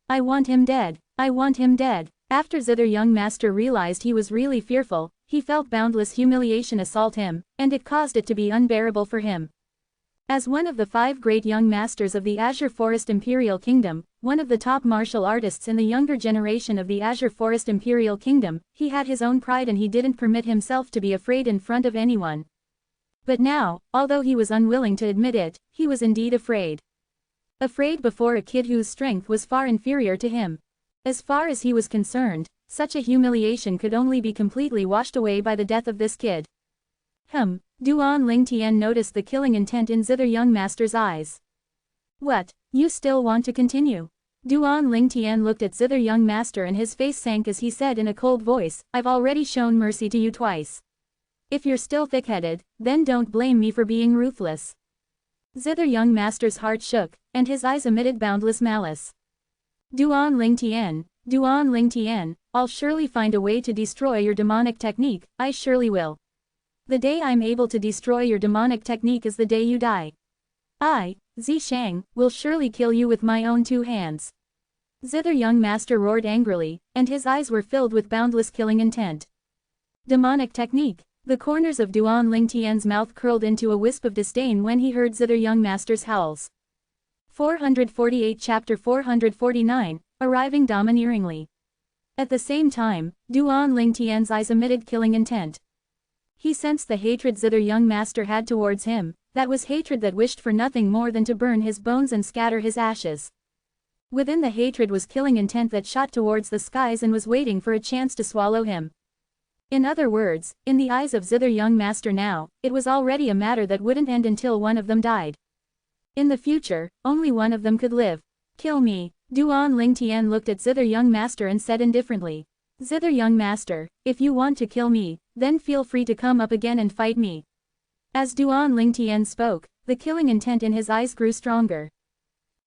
I want him dead. I want him dead. After zither young master realized he was really fearful, he felt boundless humiliation assault him, and it caused it to be unbearable for him. As one of the 5 great young masters of the Azure Forest Imperial Kingdom, one of the top martial artists in the younger generation of the Azure Forest Imperial Kingdom, he had his own pride and he didn't permit himself to be afraid in front of anyone. But now, although he was unwilling to admit it, he was indeed afraid. Afraid before a kid whose strength was far inferior to him. As far as he was concerned, such a humiliation could only be completely washed away by the death of this kid. Duan Lingtian noticed the killing intent in zither young master's eyes. What, you still want to continue? Duan Lingtian looked at zither young master and his face sank as he said in a cold voice, I've already shown mercy to you twice. If you're still thick-headed, then don't blame me for being ruthless. Zither young master's heart shook, and his eyes emitted boundless malice. Duan Lingtian, I'll surely find a way to destroy your demonic technique, I surely will. The day I'm able to destroy your demonic technique is the day you die. I, Zishang, will surely kill you with my own 2 hands. Zither young master roared angrily, and his eyes were filled with boundless killing intent. Demonic technique. The corners of Duan Lingtian's mouth curled into a wisp of disdain when he heard zither young master's howls. 448 Chapter 449, Arriving Domineeringly. At the same time, Duan Lingtian's eyes emitted killing intent. He sensed the hatred zither young master had towards him, that was hatred that wished for nothing more than to burn his bones and scatter his ashes. Within the hatred was killing intent that shot towards the skies and was waiting for a chance to swallow him. In other words, in the eyes of zither young master now, it was already a matter that wouldn't end until one of them died. In the future, only one of them could live. Kill me. Duan Lingtian looked at zither young master and said indifferently. Zither young master, if you want to kill me, then feel free to come up again and fight me. As Duan Lingtian spoke, the killing intent in his eyes grew stronger.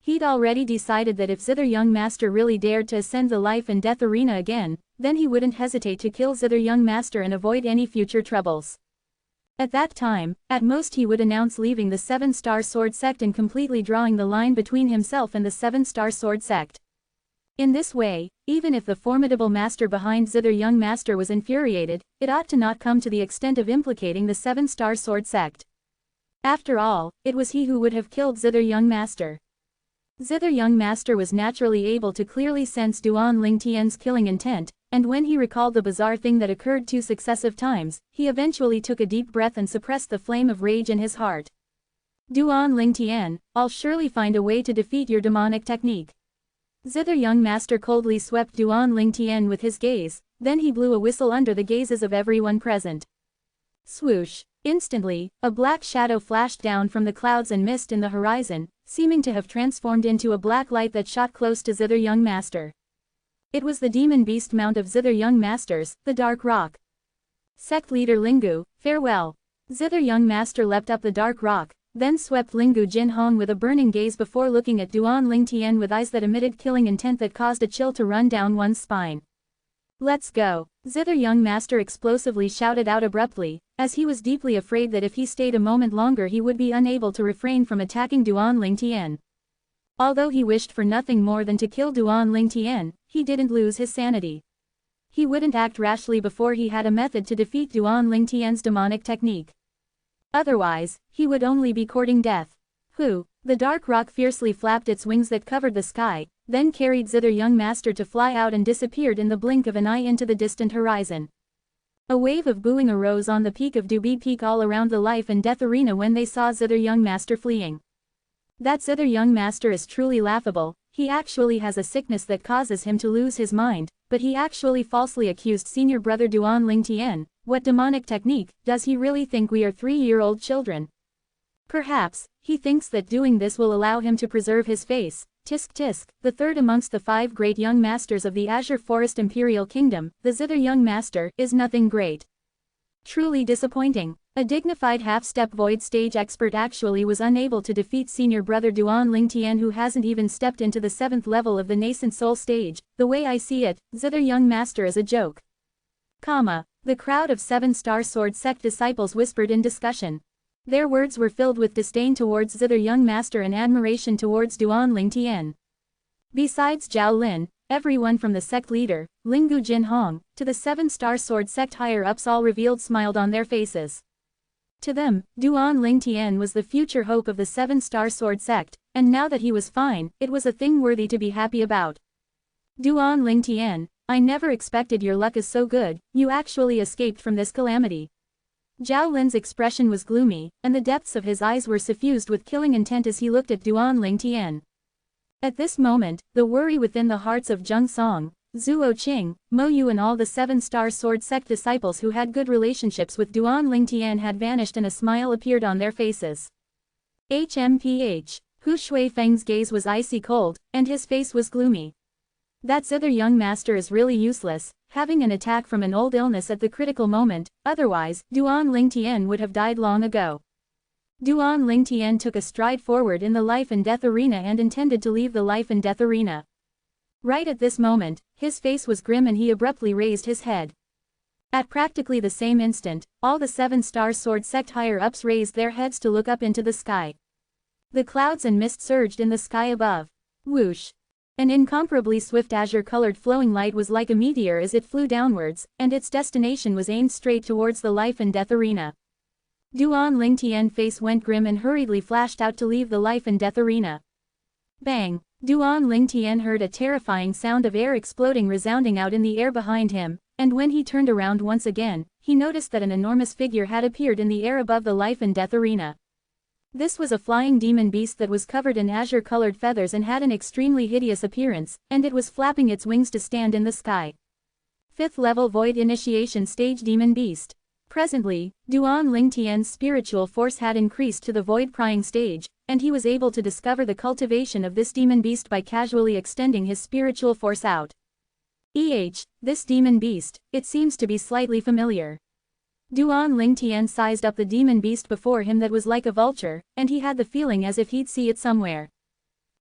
He'd already decided that if Zither Young Master really dared to ascend the life and death arena again, then he wouldn't hesitate to kill Zither Young Master and avoid any future troubles. At that time, at most he would announce leaving the 7-Star Sword Sect and completely drawing the line between himself and the 7-Star Sword Sect. In this way, even if the formidable master behind Zither Young Master was infuriated, it ought to not come to the extent of implicating the 7-Star Sword Sect. After all, it was he who would have killed Zither Young Master. Zither Young Master was naturally able to clearly sense Duan Ling Tian's killing intent, and when he recalled the bizarre thing that occurred 2 successive times, he eventually took a deep breath and suppressed the flame of rage in his heart. Duan Ling Tian, I'll surely find a way to defeat your demonic technique. Zither Young Master coldly swept Duan Ling Tian with his gaze, then he blew a whistle under the gazes of everyone present. Swoosh! Instantly, a black shadow flashed down from the clouds and mist in the horizon, seeming to have transformed into a black light that shot close to Zither Young Master. It was the demon beast mount of Zither Young Masters, the Dark Rock. Sect leader Lingu, farewell. Zither Young Master leapt up the Dark Rock, then swept Lingu Jinhong with a burning gaze before looking at Duan Ling Tian with eyes that emitted killing intent that caused a chill to run down one's spine. Let's go, Zither Young Master explosively shouted out abruptly, as he was deeply afraid that if he stayed a moment longer he would be unable to refrain from attacking Duan Ling Tian. Although he wished for nothing more than to kill Duan Ling Tian, he didn't lose his sanity. He wouldn't act rashly before he had a method to defeat Duan Ling Tian's demonic technique. Otherwise, he would only be courting death. The Dark Rock fiercely flapped its wings that covered the sky, then carried Zither Young Master to fly out and disappeared in the blink of an eye into the distant horizon. A wave of booing arose on the peak of Dubi Peak all around the life and death arena when they saw Zither Young Master fleeing. That Zither Young Master is truly laughable. He actually has a sickness that causes him to lose his mind, but he actually falsely accused senior brother Duan Ling Tian. What demonic technique? Does he really think we are 3-year-old children? Perhaps, he thinks that doing this will allow him to preserve his face. Tisk tisk, the third amongst the 5 great young masters of the Azure Forest Imperial Kingdom, the Zither Young Master, is nothing great. Truly disappointing. A dignified half-step void stage expert actually was unable to defeat senior brother Duan Ling Tian who hasn't even stepped into the 7th level of the nascent soul stage. The way I see it, Zither Young Master is a joke. The crowd of 7-Star Sword Sect disciples whispered in discussion. Their words were filled with disdain towards Zither Young Master and admiration towards Duan Ling Tian. Besides Zhao Lin, everyone from the sect leader, Lingu Jinhong, to the 7-Star Sword Sect higher-ups all revealed smiled on their faces. To them, Duan Ling Tian was the future hope of the 7-Star Sword Sect, and now that he was fine, it was a thing worthy to be happy about. Duan Ling Tian, I never expected your luck is so good, you actually escaped from this calamity. Zhao Lin's expression was gloomy, and the depths of his eyes were suffused with killing intent as he looked at Duan Ling Tian. At this moment, the worry within the hearts of Zheng Song, Zhuo Qing, Mo Yu and all the 7-Star Sword Sect disciples who had good relationships with Duan Ling Tian had vanished and a smile appeared on their faces. HMPH. Hu Shuifeng's gaze was icy cold, and his face was gloomy. That Zither Young Master is really useless, having an attack from an old illness at the critical moment, otherwise, Duan Ling Tian would have died long ago. Duan Ling Tian took a stride forward in the life and death arena and intended to leave the life and death arena. Right at this moment, his face was grim and he abruptly raised his head. At practically the same instant, all the 7-Star Sword Sect higher-ups raised their heads to look up into the sky. The clouds and mist surged in the sky above. Whoosh! An incomparably swift azure-colored flowing light was like a meteor as it flew downwards, and its destination was aimed straight towards the life and death arena. Duan Ling Tian's face went grim and hurriedly flashed out to leave the life and death arena. Bang! Duan Ling Tian heard a terrifying sound of air exploding resounding out in the air behind him, and when he turned around once again, he noticed that an enormous figure had appeared in the air above the life and death arena. This was a flying demon beast that was covered in azure-colored feathers and had an extremely hideous appearance, and it was flapping its wings to stand in the sky. 5th level Void Initiation Stage Demon Beast. Presently, Duan Ling Tian's spiritual force had increased to the Void Prying stage, and he was able to discover the cultivation of this demon beast by casually extending his spiritual force out. This demon beast, it seems to be slightly familiar. Duan Ling Tian sized up the demon beast before him that was like a vulture, and he had the feeling as if he'd see it somewhere.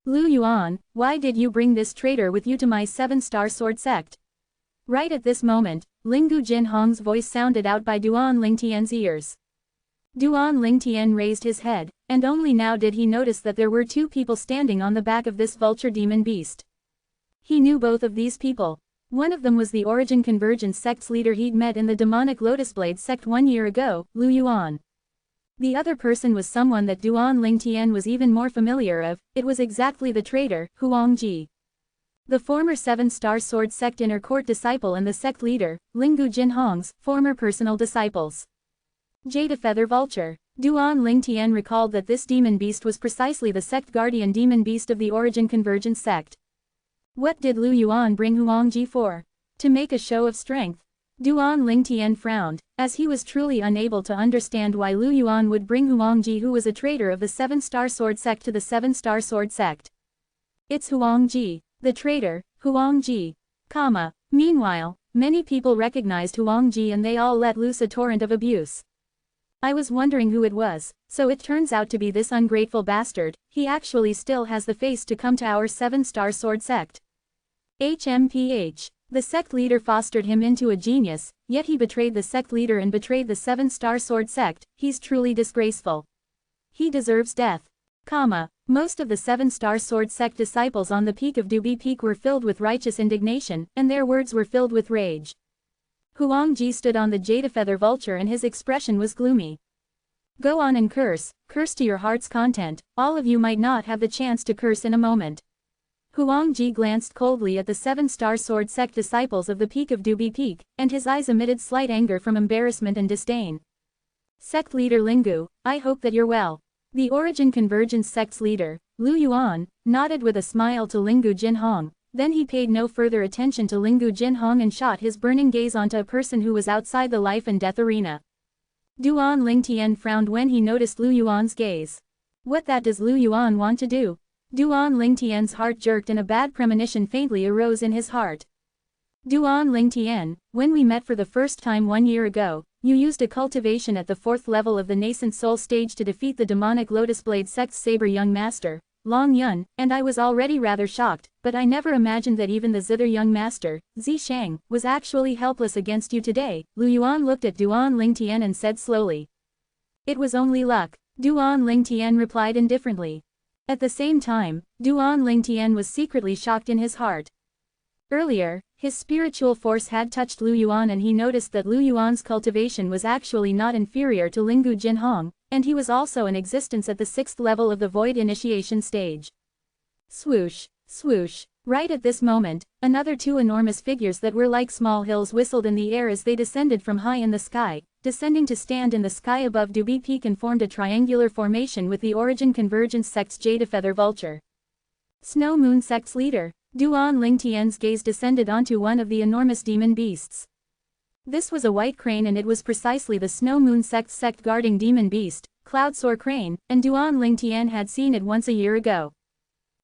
Lu Yuan, why did you bring this traitor with you to my 7-star sword sect? Right at this moment, Lingu Jinhong's voice sounded out by Duan Lingtian's ears. Duan Lingtian raised his head, and only now did he notice that there were two people standing on the back of this vulture demon beast. He knew both of these people. One of them was the Origin Convergence sect's leader he'd met in the demonic Lotus Blade sect 1 year ago, Lu Yuan. The other person was someone that Duan Lingtian was even more familiar of. It was exactly the traitor, Huang Ji. The former 7-star sword sect inner court disciple and the sect leader, Lingu Jinhong's former personal disciples. Jade Feather Vulture. Duan Lingtian recalled that this demon beast was precisely the sect guardian demon beast of the Origin Convergence sect. What did Lu Yuan bring Huang Ji for? To make a show of strength? Duan Lingtian frowned, as he was truly unable to understand why Lu Yuan would bring Huang Ji, who was a traitor of the 7-star sword sect, to the 7-star sword sect. It's Huang Ji, the traitor, Huang Ji. Meanwhile, many people recognized Huang Ji and they all let loose a torrent of abuse. I was wondering who it was, so it turns out to be this ungrateful bastard. He actually still has the face to come to our 7-star sword sect. HMPH. The sect leader fostered him into a genius, yet he betrayed the sect leader and betrayed the 7-star sword sect. He's truly disgraceful. He deserves death. Most of the 7-star sword sect disciples on the peak of Dubi Peak were filled with righteous indignation, and their words were filled with rage. Huang Ji stood on the Jade Feather Vulture and his expression was gloomy. Go on and curse to your heart's content. All of you might not have the chance to curse in a moment. Huang Ji glanced coldly at the 7-star sword sect disciples of the peak of Dubi Peak, and his eyes emitted slight anger from embarrassment and disdain. Sect leader Lingu, I hope that you're well. The Origin Convergence sect's leader, Lu Yuan, nodded with a smile to Lingu Jinhong, then he paid no further attention to Lingu Jinhong and shot his burning gaze onto a person who was outside the life and death arena. Duan Lingtian frowned when he noticed Lu Yuan's gaze. What that does Lu Yuan want to do? Duan Lingtian's heart jerked and a bad premonition faintly arose in his heart. Duan Lingtian, when we met for the first time 1 year ago, you used a cultivation at the 4th level of the nascent soul stage to defeat the demonic Lotus Blade sect's saber young master, Long Yun, and I was already rather shocked, but I never imagined that even the zither young master, Zi Shang, was actually helpless against you today. Lu Yuan looked at Duan Lingtian and said slowly. It was only luck, Duan Lingtian replied indifferently. At the same time, Duan Lingtian was secretly shocked in his heart. Earlier, his spiritual force had touched Lu Yuan and he noticed that Lu Yuan's cultivation was actually not inferior to Lingu Jinhong, and he was also in existence at the 6th level of the Void Initiation stage. Swoosh, swoosh. Right at this moment, another 2 enormous figures that were like small hills whistled in the air as they descended from high in the sky, descending to stand in the sky above Dubi Peak and formed a triangular formation with the Origin Convergence sect's Jade Feather Vulture. Snow Moon sect's leader, Duan Lingtian's gaze descended onto one of the enormous demon beasts. This was a white crane and it was precisely the Snow Moon sect's sect-guarding demon beast, Cloudsoar Crane, and Duan Lingtian had seen it once a year ago.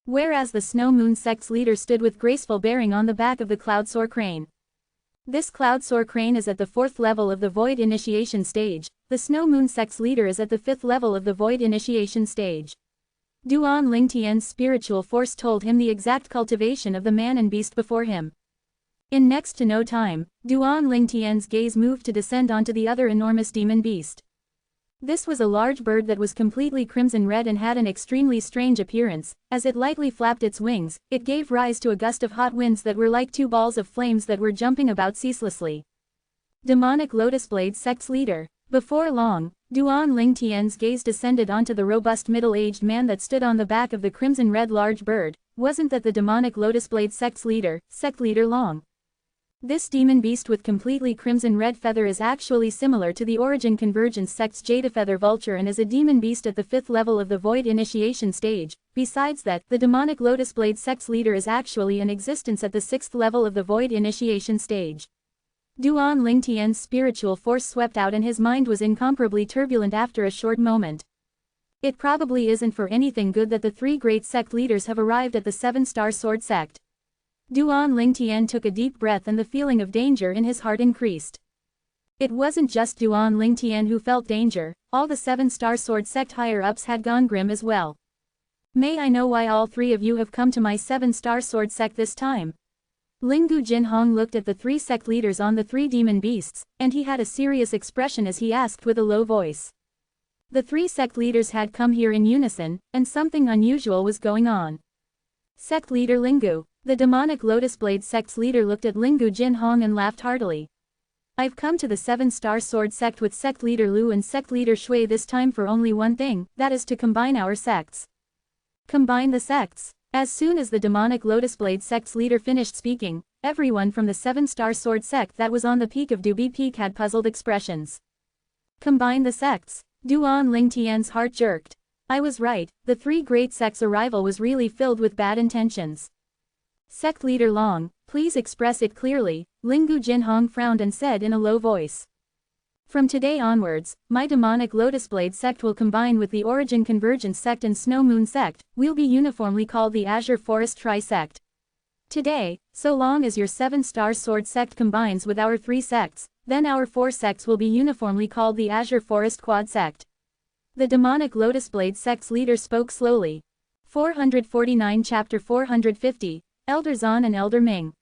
Whereas the Snow Moon sect's leader stood with graceful bearing on the back of the Cloudsoar Crane. This Cloudsoar Crane is at the 4th level of the Void Initiation stage, the Snow Moon sect's leader is at the 5th level of the Void Initiation stage. Duan Lingtian's spiritual force told him the exact cultivation of the man and beast before him. In next to no time, Duan Lingtian's gaze moved to descend onto the other enormous demon beast. This was a large bird that was completely crimson red and had an extremely strange appearance. As it lightly flapped its wings, it gave rise to a gust of hot winds that were like 2 balls of flames that were jumping about ceaselessly. Demonic Lotus Blade sect's leader. Before long, Duan Lingtian's gaze descended onto the robust middle-aged man that stood on the back of the crimson-red large bird. Wasn't that the demonic Lotus Blade sect's leader, sect leader Long? This demon beast with completely crimson-red feather is actually similar to the Origin Convergence sect's Jade Feather Vulture and is a demon beast at the 5th level of the Void Initiation stage. Besides that, the demonic Lotus Blade sect's leader is actually in existence at the 6th level of the Void Initiation stage. Duan Lingtian's spiritual force swept out and his mind was incomparably turbulent after a short moment. It probably isn't for anything good that the 3 great sect leaders have arrived at the 7-star sword sect. Duan Lingtian took a deep breath and the feeling of danger in his heart increased. It wasn't just Duan Lingtian who felt danger, all the 7-star sword sect higher-ups had gone grim as well. May I know why all three of you have come to my 7-star sword sect this time? Lingu Jinhong looked at the 3 sect leaders on the 3 demon beasts, and he had a serious expression as he asked with a low voice. The 3 sect leaders had come here in unison, and something unusual was going on. Sect leader Lingu, the demonic Lotus Blade sect's leader, looked at Lingu Jinhong and laughed heartily. I've come to the 7-star sword sect with sect leader Lu and sect leader Shui this time for only one thing, that is to combine our sects. Combine the sects. As soon as the demonic Lotus Blade sect's leader finished speaking, everyone from the 7-star sword sect that was on the peak of Dubi Peak had puzzled expressions. Combine the sects. Duan Lingtian's heart jerked. I was right, the 3 great sects' arrival was really filled with bad intentions. Sect leader Long, please express it clearly, Lingu Jinhong frowned and said in a low voice. From today onwards, my demonic Lotus Blade sect will combine with the Origin Convergence sect and Snow Moon sect, we'll be uniformly called the Azure Forest Tri-sect. Today, so long as your 7-star sword sect combines with our 3 sects, then our 4 sects will be uniformly called the Azure Forest Quad sect. The demonic Lotus Blade sect's leader spoke slowly. 449 Chapter 450, Elder Zan and Elder Ming.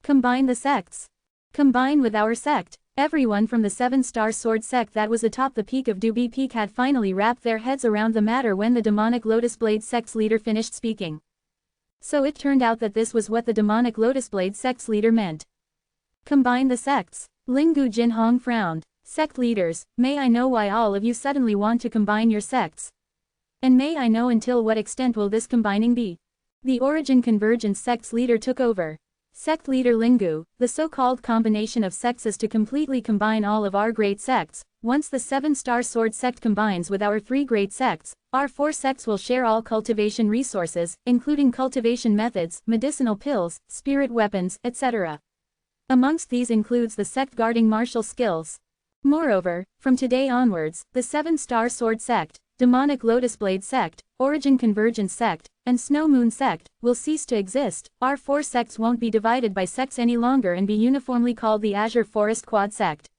Combine the sects. Combine with our sect. Everyone from the 7-star sword sect that was atop the peak of Dubi Peak had finally wrapped their heads around the matter when the demonic Lotus Blade sect's leader finished speaking. So it turned out that this was what the demonic Lotus Blade sect's leader meant. Combine the sects. Lingu Jinhong frowned. Sect leaders, may I know why all of you suddenly want to combine your sects? And may I know until what extent will this combining be? The Origin Convergence sect's leader took over. Sect leader Lingu, the so-called combination of sects is to completely combine all of our great sects. Once the 7-star sword sect combines with our 3 great sects, our 4 sects will share all cultivation resources, including cultivation methods, medicinal pills, spirit weapons, etc. Amongst these includes the sect guarding martial skills. Moreover, from today onwards, the 7-star sword sect, demonic Lotus Blade sect, Origin Convergence sect, and Snow Moon sect, will cease to exist. Our 4 sects won't be divided by sects any longer and be uniformly called the Azure Forest Quad sect.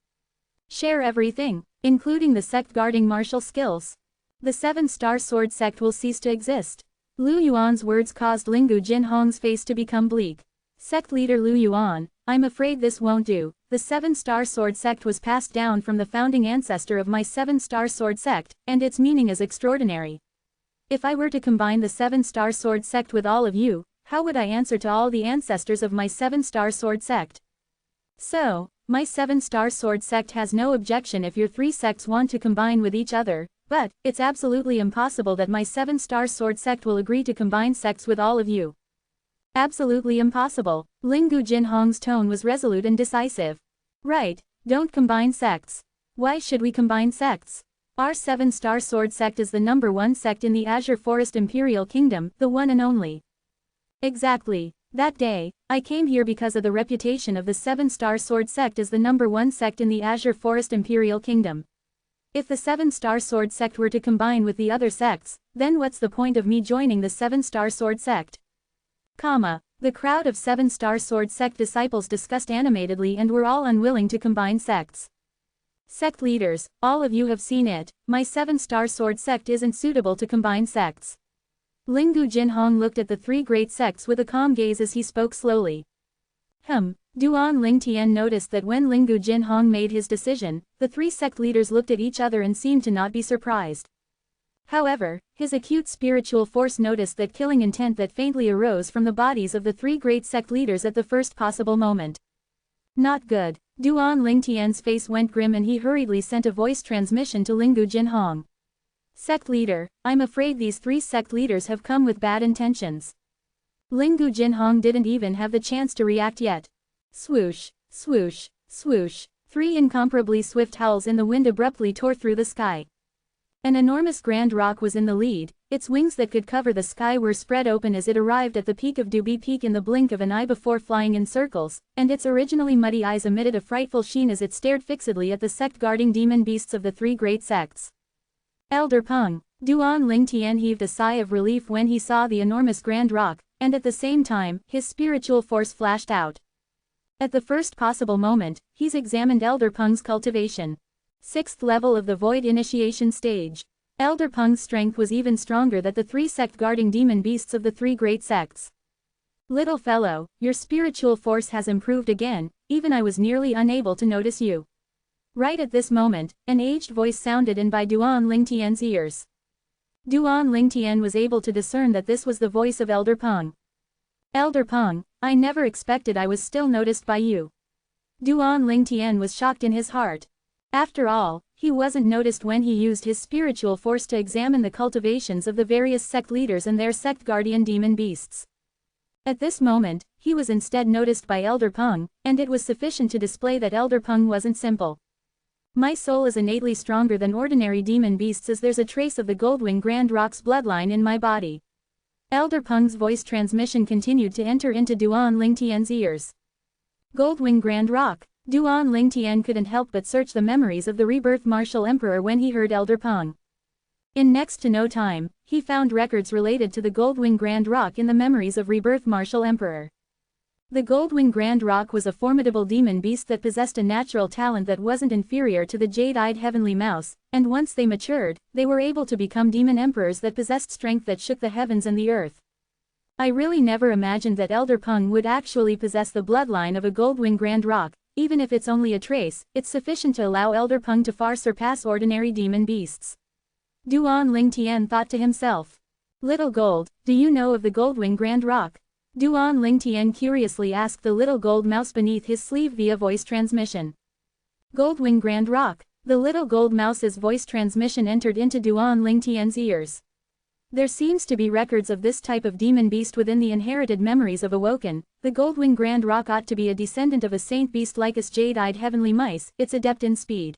Share everything, including the sect guarding martial skills. The 7-star sword sect will cease to exist. Lu Yuan's words caused Lingu Jinhong's face to become bleak. Sect leader Lu Yuan, I'm afraid this won't do. The 7-star sword sect was passed down from the founding ancestor of my 7-star sword sect, and its meaning is extraordinary. If I were to combine the 7-star sword sect with all of you, how would I answer to all the ancestors of my 7-star sword sect? So, my 7-star sword sect has no objection if your 3 sects want to combine with each other, but it's absolutely impossible that my 7-star sword sect will agree to combine sects with all of you. Absolutely impossible. Lingu Jinhong's tone was resolute and decisive. Right, don't combine sects. Why should we combine sects? Our 7-star sword sect is the #1 sect in the Azure Forest Imperial Kingdom, the one and only. Exactly. That day, I came here because of the reputation of the 7-star sword sect as the #1 sect in the Azure Forest Imperial Kingdom. If the 7-star sword sect were to combine with the other sects, then what's the point of me joining the 7-star sword sect? The crowd of 7-star sword sect disciples discussed animatedly and were all unwilling to combine sects. Sect leaders, all of you have seen it, my 7-star sword sect isn't suitable to combine sects. Lingu Jinhong looked at the 3 great sects with a calm gaze as he spoke slowly. Duan Lingtian noticed that when Lingu Jinhong made his decision, the 3 sect leaders looked at each other and seemed to not be surprised. However, his acute spiritual force noticed that killing intent that faintly arose from the bodies of the 3 great sect leaders at the first possible moment. Not good. Duan Lingtian's face went grim and he hurriedly sent a voice transmission to Lingu Jinhong. Sect leader, I'm afraid these 3 sect leaders have come with bad intentions. Lingu Jinhong didn't even have the chance to react yet. Swoosh, swoosh, swoosh. 3 incomparably swift howls in the wind abruptly tore through the sky. An enormous grand rock was in the lead, its wings that could cover the sky were spread open as it arrived at the peak of Dubi Peak in the blink of an eye before flying in circles, and its originally muddy eyes emitted a frightful sheen as it stared fixedly at the sect-guarding demon beasts of the 3 great sects. Elder Peng, Duan Lingtian heaved a sigh of relief when he saw the enormous grand rock, and at the same time, his spiritual force flashed out. At the first possible moment, he's examined Elder Peng's cultivation. 6th level of the Void Initiation Stage. Elder Peng's strength was even stronger than the three sect-guarding demon beasts of the three great sects. Little fellow, your spiritual force has improved again, even I was nearly unable to notice you. Right at this moment, an aged voice sounded in by Duan Lingtian's ears. Duan Lingtian was able to discern that this was the voice of Elder Peng. Elder Peng, I never expected I was still noticed by you. Duan Lingtian was shocked in his heart. After all, he wasn't noticed when he used his spiritual force to examine the cultivations of the various sect leaders and their sect guardian demon beasts. At this moment, he was instead noticed by Elder Peng, and it was sufficient to display that Elder Peng wasn't simple. My soul is innately stronger than ordinary demon beasts as there's a trace of the Goldwing Grand Rock's bloodline in my body. Elder Peng's voice transmission continued to enter into Duan Lingtian's ears. Goldwing Grand Rock. Duan Lingtian couldn't help but search the memories of the rebirth martial emperor when he heard Elder Peng. In next to no time, he found records related to the Goldwing Grand Rock in the memories of rebirth martial emperor. The Goldwing Grand Rock was a formidable demon beast that possessed a natural talent that wasn't inferior to the jade-eyed heavenly mouse, and once they matured, they were able to become demon emperors that possessed strength that shook the heavens and the earth. I really never imagined that Elder Peng would actually possess the bloodline of a Goldwing Grand Rock. Even if it's only a trace, it's sufficient to allow Elder Peng to far surpass ordinary demon beasts. Duan Lingtian thought to himself. Little Gold, do you know of the Goldwing Grand Rock? Duan Lingtian curiously asked the little gold mouse beneath his sleeve via voice transmission. Goldwing Grand Rock. The little gold mouse's voice transmission entered into Duan Lingtian's ears. There seems to be records of this type of demon beast within the inherited memories of Awoken. The Goldwing Grand Rock ought to be a descendant of a saint beast like us jade-eyed heavenly mice. It's adept in speed.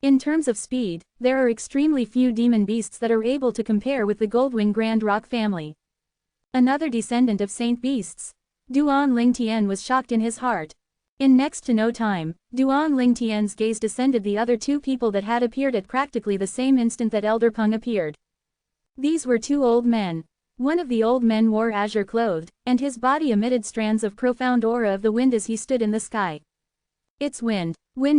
In terms of speed, there are extremely few demon beasts that are able to compare with the Goldwing Grand Rock family. Another descendant of saint beasts. Duan Lingtian was shocked in his heart. In next to no time, Duan Lingtian's gaze descended the other two people that had appeared at practically the same instant that Elder Peng appeared. These were two old men. One of the old men wore azure clothed, and his body emitted strands of profound aura of the wind as he stood in the sky. It's wind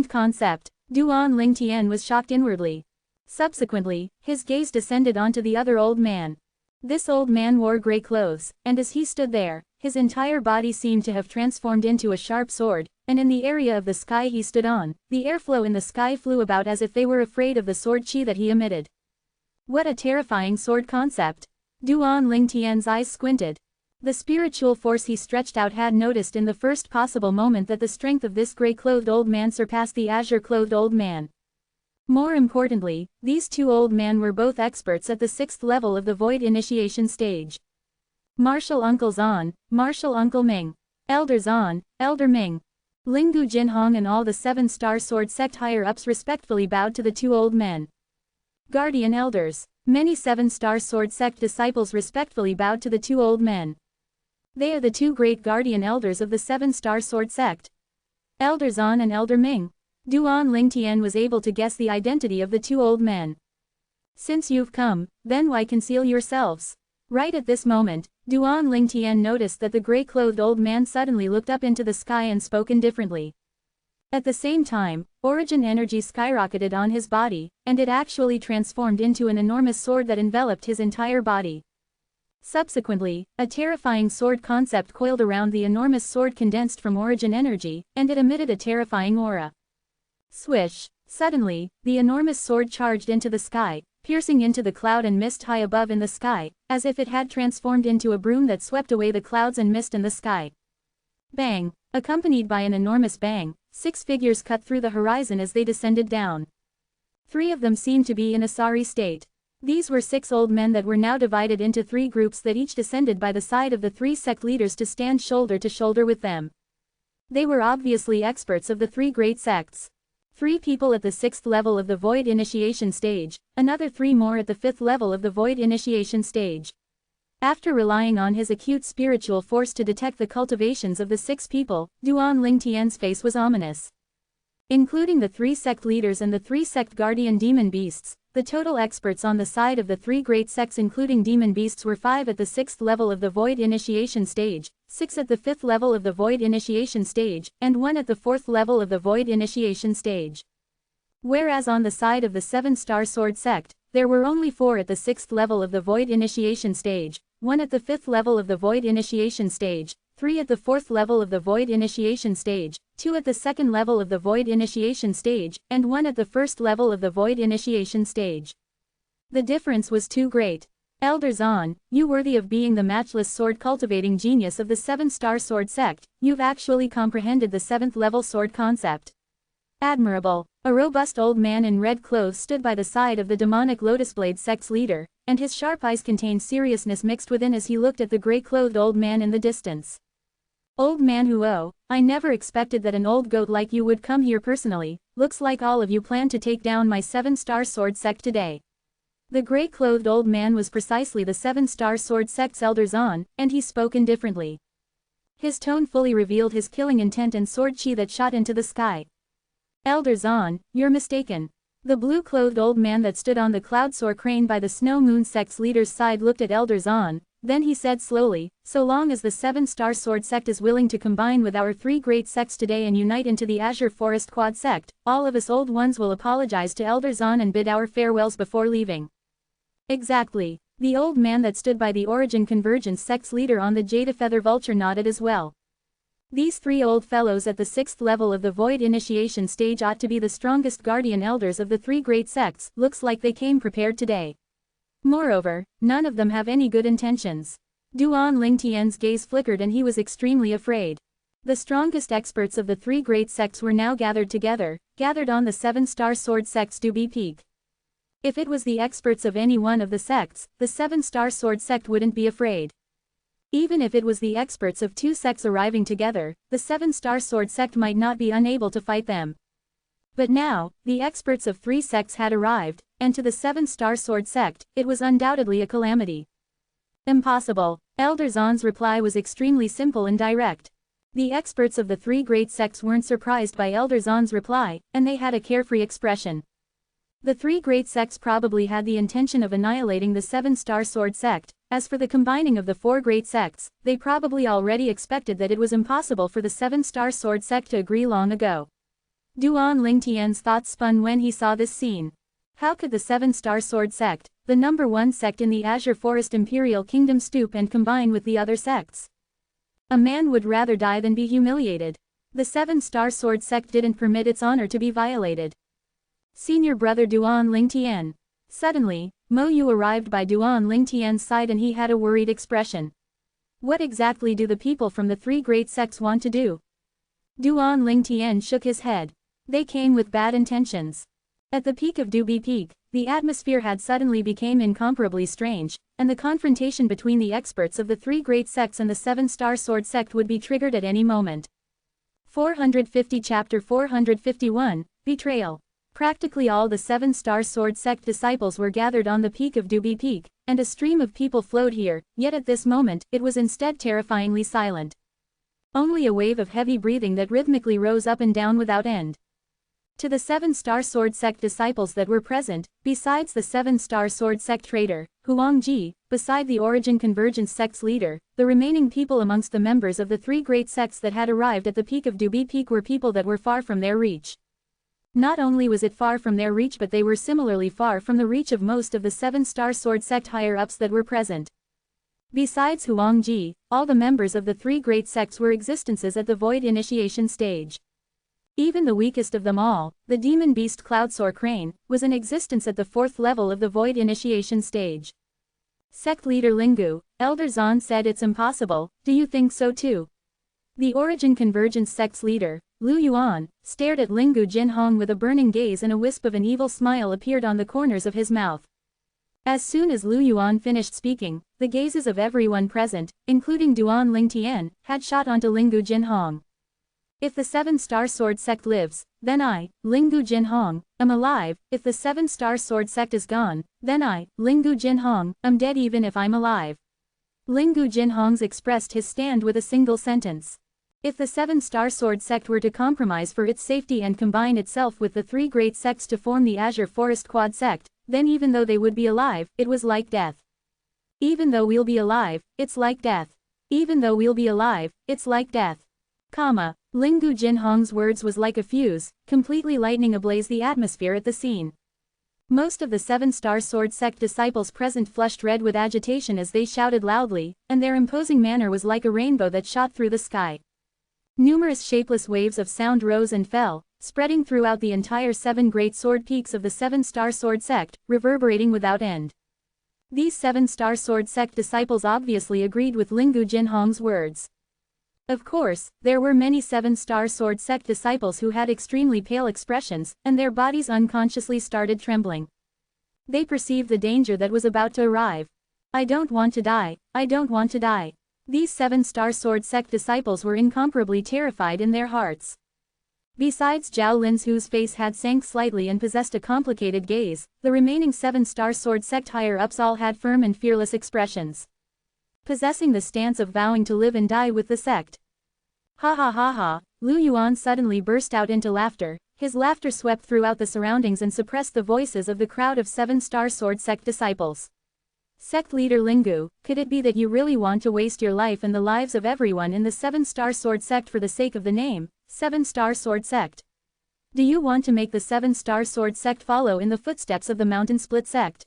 concept. Duan Lingtian was shocked inwardly. Subsequently, his gaze descended onto the other old man. This old man wore gray clothes, and as he stood there, his entire body seemed to have transformed into a sharp sword, and in the area of the sky he stood on, the airflow in the sky flew about as if they were afraid of the sword chi that he emitted. What a terrifying sword concept! Duan Lingtian's eyes squinted. The spiritual force he stretched out had noticed in the first possible moment that the strength of this gray-clothed old man surpassed the azure-clothed old man. More importantly, these two old men were both experts at the 6th level of the Void Initiation stage. Martial Uncle Zan, Martial Uncle Ming. Elder Zan, Elder Ming. Linggu Jinhong and all the 7-star sword sect higher-ups respectfully bowed to the two old men. Guardian Elders. Many 7-star sword sect disciples respectfully bowed to the two old men. They are the two great guardian elders of the 7-star sword sect. Elder Zan and Elder Ming. Duan Lingtian was able to guess the identity of the two old men. Since you've come, then why conceal yourselves? Right at this moment, Duan Lingtian noticed that the gray-clothed old man suddenly looked up into the sky and spoke indifferently. At the same time, origin energy skyrocketed on his body, and it actually transformed into an enormous sword that enveloped his entire body. Subsequently, a terrifying sword concept coiled around the enormous sword condensed from origin energy, and it emitted a terrifying aura. Swish! Suddenly, the enormous sword charged into the sky, piercing into the cloud and mist high above in the sky, as if it had transformed into a broom that swept away the clouds and mist in the sky. Bang! Accompanied by an enormous bang, 6 figures cut through the horizon as they descended down. 3 of them seemed to be in a sorry state. These were 6 old men that were now divided into 3 groups that each descended by the side of the 3 sect leaders to stand shoulder to shoulder with them. They were obviously experts of the 3 great sects. 3 people at the 6th level of the Void Initiation stage, another 3 more at the 5th level of the Void Initiation stage. After relying on his acute spiritual force to detect the cultivations of the 6 people, Duan Lingtian's face was ominous. Including the 3 sect leaders and the 3 sect guardian demon beasts, the total experts on the side of the 3 great sects including demon beasts were 5 at the 6th level of the Void Initiation stage, 6 at the 5th level of the Void Initiation stage, and 1 at the 4th level of the Void Initiation stage. Whereas on the side of the 7-star sword sect, there were only 4 at the 6th level of the Void Initiation stage, 1 at the 5th level of the Void Initiation stage, 3 at the 4th level of the Void Initiation stage, 2 at the 2nd level of the Void Initiation stage, and 1 at the 1st level of the Void Initiation stage. The difference was too great. Elder Zahn, you worthy of being the matchless sword-cultivating genius of the 7-star sword sect, you've actually comprehended the 7th level sword concept. Admirable. A robust old man in red clothes stood by the side of the demonic Lotus Blade sect's leader, and his sharp eyes contained seriousness mixed within as he looked at the gray-clothed old man in the distance. Old man Huo, I never expected that an old goat like you would come here personally. Looks like all of you plan to take down my 7-star sword sect today. The gray-clothed old man was precisely the 7-star sword sect's Elder Zahn, and he spoke indifferently. His tone fully revealed his killing intent and sword chi that shot into the sky. Elder Zahn, you're mistaken. The blue-clothed old man that stood on the cloud-soar crane by the Snow Moon sect's leader's side looked at Elder Zahn, then he said slowly, so long as the 7-star sword sect is willing to combine with our 3 great sects today and unite into the Azure Forest Quad sect, all of us old ones will apologize to Elder Zahn and bid our farewells before leaving. Exactly. The old man that stood by the Origin Convergence sect's leader on the Jada Feather Vulture nodded as well. These 3 old fellows at the 6th level of the Void Initiation stage ought to be the strongest guardian elders of the 3 great sects. Looks like they came prepared today. Moreover, none of them have any good intentions. Duan Lingtian's gaze flickered and he was extremely afraid. The strongest experts of the 3 great sects were now gathered together, gathered on the 7-star sword sect's Dubi Peak. If it was the experts of any one of the sects, the 7-star sword sect wouldn't be afraid. Even if it was the experts of 2 sects arriving together, the 7-star sword sect might not be unable to fight them. But now, the experts of 3 sects had arrived, and to the 7-star sword sect, it was undoubtedly a calamity. Impossible. Elder Zahn's reply was extremely simple and direct. The experts of the 3 great sects weren't surprised by Elder Zahn's reply, and they had a carefree expression. The 3 great sects probably had the intention of annihilating the 7-star sword sect. As for the combining of the 4 great sects, they probably already expected that it was impossible for the 7-star sword sect to agree long ago. Duan Lingtian's thoughts spun when he saw this scene. How could the 7-star sword sect, the number 1 sect in the Azure Forest Imperial Kingdom, stoop and combine with the other sects? A man would rather die than be humiliated. The 7-star sword sect didn't permit its honor to be violated. Senior brother Duan Lingtian. Suddenly, Mo Yu arrived by Duan Lingtian's side and he had a worried expression. What exactly do the people from the 3 great sects want to do? Duan Lingtian shook his head. They came with bad intentions. At the peak of Dubi Peak, the atmosphere had suddenly become incomparably strange, and the confrontation between the experts of the 3 great sects and the 7-star sword sect would be triggered at any moment. 450 Chapter 451, Betrayal. Practically all the 7-star sword sect disciples were gathered on the peak of Dubi Peak, and a stream of people flowed here, yet at this moment, it was instead terrifyingly silent. Only a wave of heavy breathing that rhythmically rose up and down without end. To the 7-star sword sect disciples that were present, besides the 7-star sword sect traitor, Huang Ji, beside the Origin Convergence sect's leader, the remaining people amongst the members of the 3 great sects that had arrived at the peak of Dubi Peak were people that were far from their reach. Not only was it far from their reach, but they were similarly far from the reach of most of the 7-star sword sect higher-ups that were present. Besides Huang Ji, all the members of the 3 great sects were existences at the Void Initiation stage. Even the weakest of them all, the demon beast Cloudsoar Crane, was in existence at the 4th level of the Void Initiation stage. Sect leader Lingu, Elder Zahn said, it's impossible, do you think so too? The Origin Convergence sect's leader, Lu Yuan, stared at Lingu Jinhong with a burning gaze and a wisp of an evil smile appeared on the corners of his mouth. As soon as Lu Yuan finished speaking, the gazes of everyone present, including Duan Lingtian, had shot onto Lingu Jinhong. If the 7-star sword sect lives, then I, Lingu Jinhong, am alive. If the 7-star sword sect is gone, then I, Lingu Jinhong, am dead even if I'm alive. Lingu Jinhong's expressed his stand with a single sentence. If the 7-star sword sect were to compromise for its safety and combine itself with the 3 great sects to form the Azure Forest Quad sect, then even though they would be alive, it was like death. Even though we'll be alive, it's like death. Even though we'll be alive, it's like death. Lingu Jinhong's words was like a fuse, completely lighting ablaze the atmosphere at the scene. Most of the seven-star sword sect disciples present flushed red with agitation as they shouted loudly, and their imposing manner was like a rainbow that shot through the sky. Numerous shapeless waves of sound rose and fell, spreading throughout the entire 7 great sword peaks of the seven-star sword sect, reverberating without end. These seven-star sword sect disciples obviously agreed with Lingu Jinhong's words. Of course, there were many seven-star sword sect disciples who had extremely pale expressions, and their bodies unconsciously started trembling. They perceived the danger that was about to arrive. I don't want to die, I don't want to die. These seven-star sword sect disciples were incomparably terrified in their hearts. Besides Zhao Lin's, whose face had sank slightly and possessed a complicated gaze, the remaining seven-star sword sect higher-ups all had firm and fearless expressions, possessing the stance of vowing to live and die with the sect. Ha ha ha ha, Lu Yuan suddenly burst out into laughter. His laughter swept throughout the surroundings and suppressed the voices of the crowd of seven-star sword sect disciples. Sect leader Lingu, could it be that you really want to waste your life and the lives of everyone in the seven-star sword sect for the sake of the name, seven-star sword sect? Do you want to make the seven-star sword sect follow in the footsteps of the mountain split sect?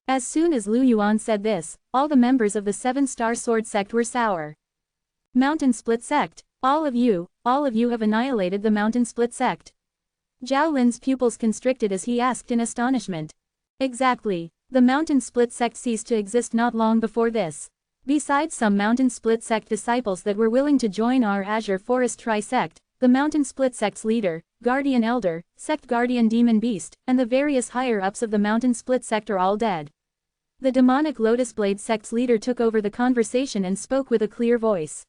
As soon as Lu Yuan said this, all the members of the seven-star sword sect were sour. Mountain split sect, all of you have annihilated the mountain split sect. Zhao Lin's pupils constricted as he asked in astonishment. Exactly. The mountain split sect ceased to exist not long before this. Besides some mountain split sect disciples that were willing to join our Azure Forest Tri-sect, the mountain split sect's leader, Guardian Elder, Sect Guardian Demon Beast, and the various higher-ups of the mountain split sect are all dead. The demonic Lotus Blade sect's leader took over the conversation and spoke with a clear voice.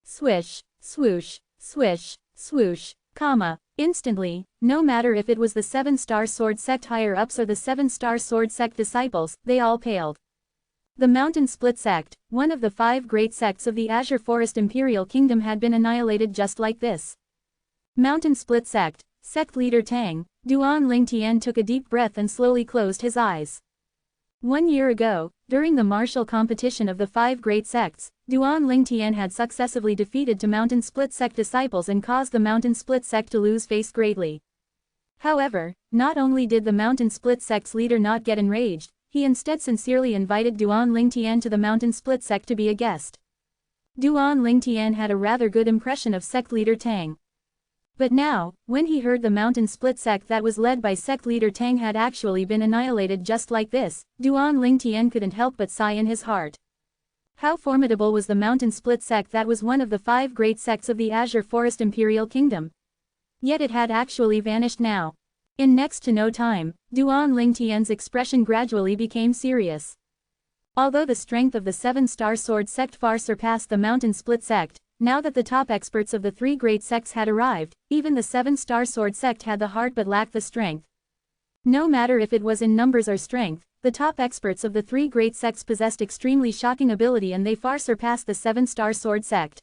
Swish, swoosh, swish, swoosh, comma. Instantly, no matter if it was the seven-star sword sect higher-ups or the seven-star sword sect disciples, they all paled. The Mountain Split sect, one of the 5 great sects of the Azure Forest Imperial Kingdom, had been annihilated just like this. Mountain Split sect, sect leader Tang, Duan Lingtian took a deep breath and slowly closed his eyes. 1 year ago, during the martial competition of the 5 great sects, Duan Lingtian had successively defeated to Mountain Split sect disciples and caused the Mountain Split sect to lose face greatly. However, not only did the Mountain Split sect's leader not get enraged, he instead sincerely invited Duan Lingtian to the Mountain Split sect to be a guest. Duan Lingtian had a rather good impression of sect leader Tang. But now, when he heard the Mountain Split sect that was led by sect leader Tang had actually been annihilated just like this, Duan Lingtian couldn't help but sigh in his heart. How formidable was the Mountain Split sect that was one of the 5 great sects of the Azure Forest Imperial Kingdom. Yet it had actually vanished now. In next to no time, Duan Lingtian's expression gradually became serious. Although the strength of the 7-star sword sect far surpassed the Mountain Split sect, now that the top experts of the 3 great sects had arrived, even the 7-star sword sect had the heart but lacked the strength. No matter if it was in numbers or strength, the top experts of the 3 great sects possessed extremely shocking ability and they far surpassed the 7-star sword sect.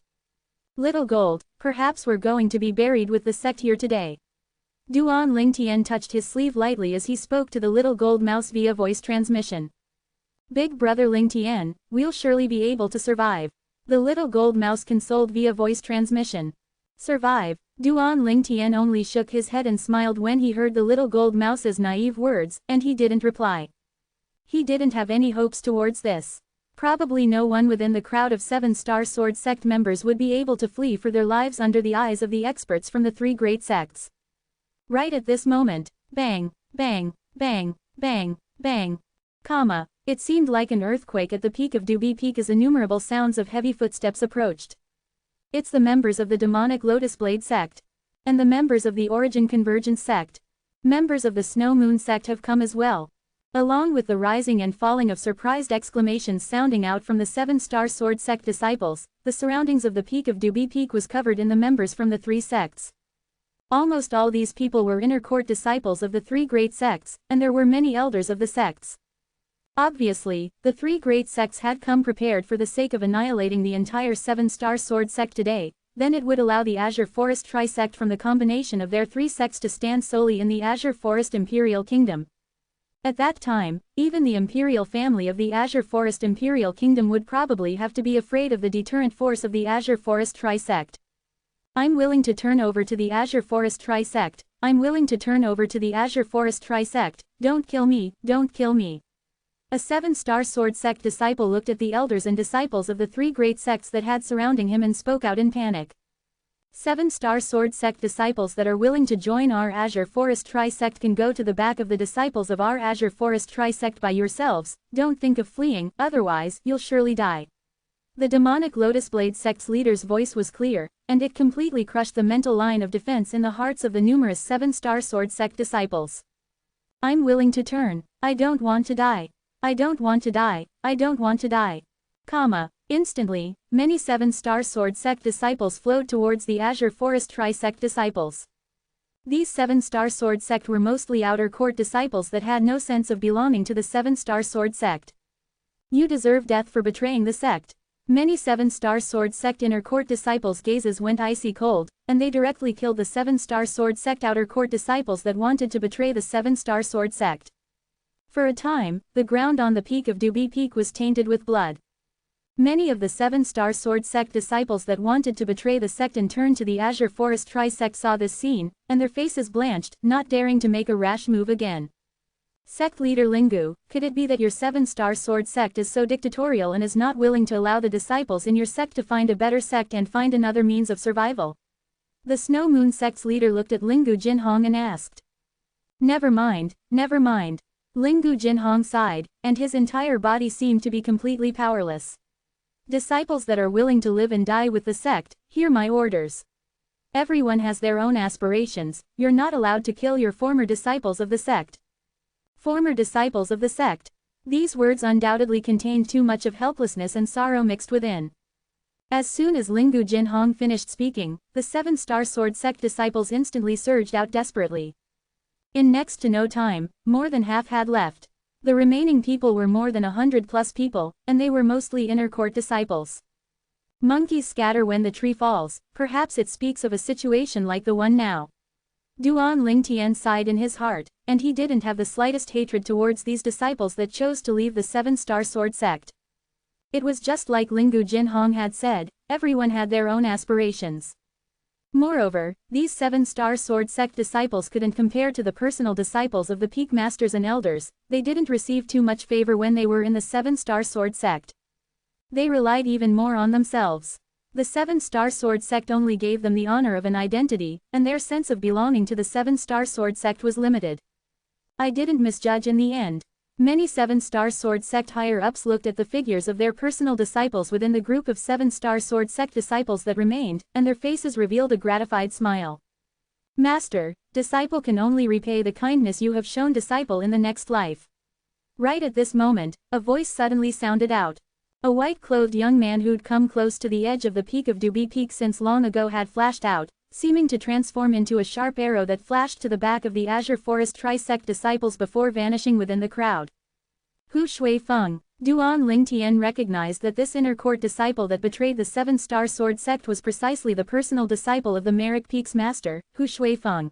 Little Gold, perhaps we're going to be buried with the sect here today. Duan Lingtian touched his sleeve lightly as he spoke to the little gold mouse via voice transmission. Big brother Lingtian, we'll surely be able to survive. The little gold mouse consoled via voice transmission. Survive? Duan Lingtian only shook his head and smiled when he heard the little gold mouse's naive words, and he didn't reply. He didn't have any hopes towards this. Probably no one within the crowd of 7-star sword sect members would be able to flee for their lives under the eyes of the experts from the 3 great sects. Right at this moment, bang, bang, bang, bang, bang, comma. It seemed like an earthquake at the peak of Dubi Peak as innumerable sounds of heavy footsteps approached. It's the members of the demonic Lotus Blade sect. And the members of the Origin Convergence sect. Members of the Snow Moon sect have come as well. Along with the rising and falling of surprised exclamations sounding out from the 7-star sword sect disciples, the surroundings of the peak of Dubi Peak was covered in the members from the 3 sects. Almost all these people were inner court disciples of the 3 great sects, and there were many elders of the sects. Obviously, the 3 great sects had come prepared for the sake of annihilating the entire 7-star sword sect today, then it would allow the Azure Forest Tri-sect from the combination of their 3 sects to stand solely in the Azure Forest Imperial Kingdom. At that time, even the imperial family of the Azure Forest Imperial Kingdom would probably have to be afraid of the deterrent force of the Azure Forest Tri-sect. I'm willing to turn over to the Azure Forest Tri-sect, I'm willing to turn over to the Azure Forest Tri-sect. Don't kill me, don't kill me. A 7-star sword sect disciple looked at the elders and disciples of the 3 great sects that had surrounding him and spoke out in panic. 7-star sword sect disciples that are willing to join our Azure Forest Tri-sect can go to the back of the disciples of our Azure Forest Tri-sect by yourselves. Don't think of fleeing, otherwise, you'll surely die. The demonic Lotus Blade sect's leader's voice was clear, and it completely crushed the mental line of defense in the hearts of the numerous 7-star sword sect disciples. I'm willing to turn. I don't want to die. I don't want to die. I don't want to die. Instantly, many 7-star sword sect disciples flowed towards the Azure Forest Tri-sect disciples. These 7-star sword sect were mostly outer court disciples that had no sense of belonging to the 7-star sword sect. You deserve death for betraying the sect. Many 7-star sword sect inner court disciples' gazes went icy cold, and they directly killed the 7-star sword sect outer court disciples that wanted to betray the 7-star sword sect. For a time, the ground on the peak of Dubi Peak was tainted with blood. Many of the 7-star sword sect disciples that wanted to betray the sect and turn to the Azure Forest Tri-sect saw this scene, and their faces blanched, not daring to make a rash move again. Sect leader Lingu, could it be that your 7-star sword sect is so dictatorial and is not willing to allow the disciples in your sect to find a better sect and find another means of survival? The Snow Moon sect's leader looked at Lingu Jinhong and asked. Never mind, never mind. Lingu Jinhong sighed, and his entire body seemed to be completely powerless. Disciples that are willing to live and die with the sect, hear my orders. Everyone has their own aspirations. You're not allowed to kill your former disciples of the sect. Former disciples of the sect. These words undoubtedly contained too much of helplessness and sorrow mixed within. As soon as Lingu Jinhong finished speaking, the 7-star sword sect disciples instantly surged out desperately. In next to no time, more than half had left. The remaining people were more than 100+ people, and they were mostly inner court disciples. Monkeys scatter when the tree falls. Perhaps it speaks of a situation like the one now. Duan Lingtian sighed in his heart, and he didn't have the slightest hatred towards these disciples that chose to leave the 7-star sword sect. It was just like Lingu Jinhong had said, everyone had their own aspirations. Moreover, these 7-star sword sect disciples couldn't compare to the personal disciples of the peak masters and elders. They didn't receive too much favor when they were in the 7-star sword sect. They relied even more on themselves. The 7-star sword sect only gave them the honor of an identity, and their sense of belonging to the 7-star sword sect was limited. I didn't misjudge in the end. Many 7-star sword sect higher-ups looked at the figures of their personal disciples within the group of 7-star sword sect disciples that remained, and their faces revealed a gratified smile. Master, disciple can only repay the kindness you have shown disciple in the next life. Right at this moment, a voice suddenly sounded out. A white-clothed young man who'd come close to the edge of the peak of Dubi Peak since long ago had flashed out, seeming to transform into a sharp arrow that flashed to the back of the Azure Forest Tri-sect disciples before vanishing within the crowd. Hu Shui Feng. Duan Lingtian recognized that this inner court disciple that betrayed the 7-star sword sect was precisely the personal disciple of the Merrick Peak's master, Hu Shui Feng.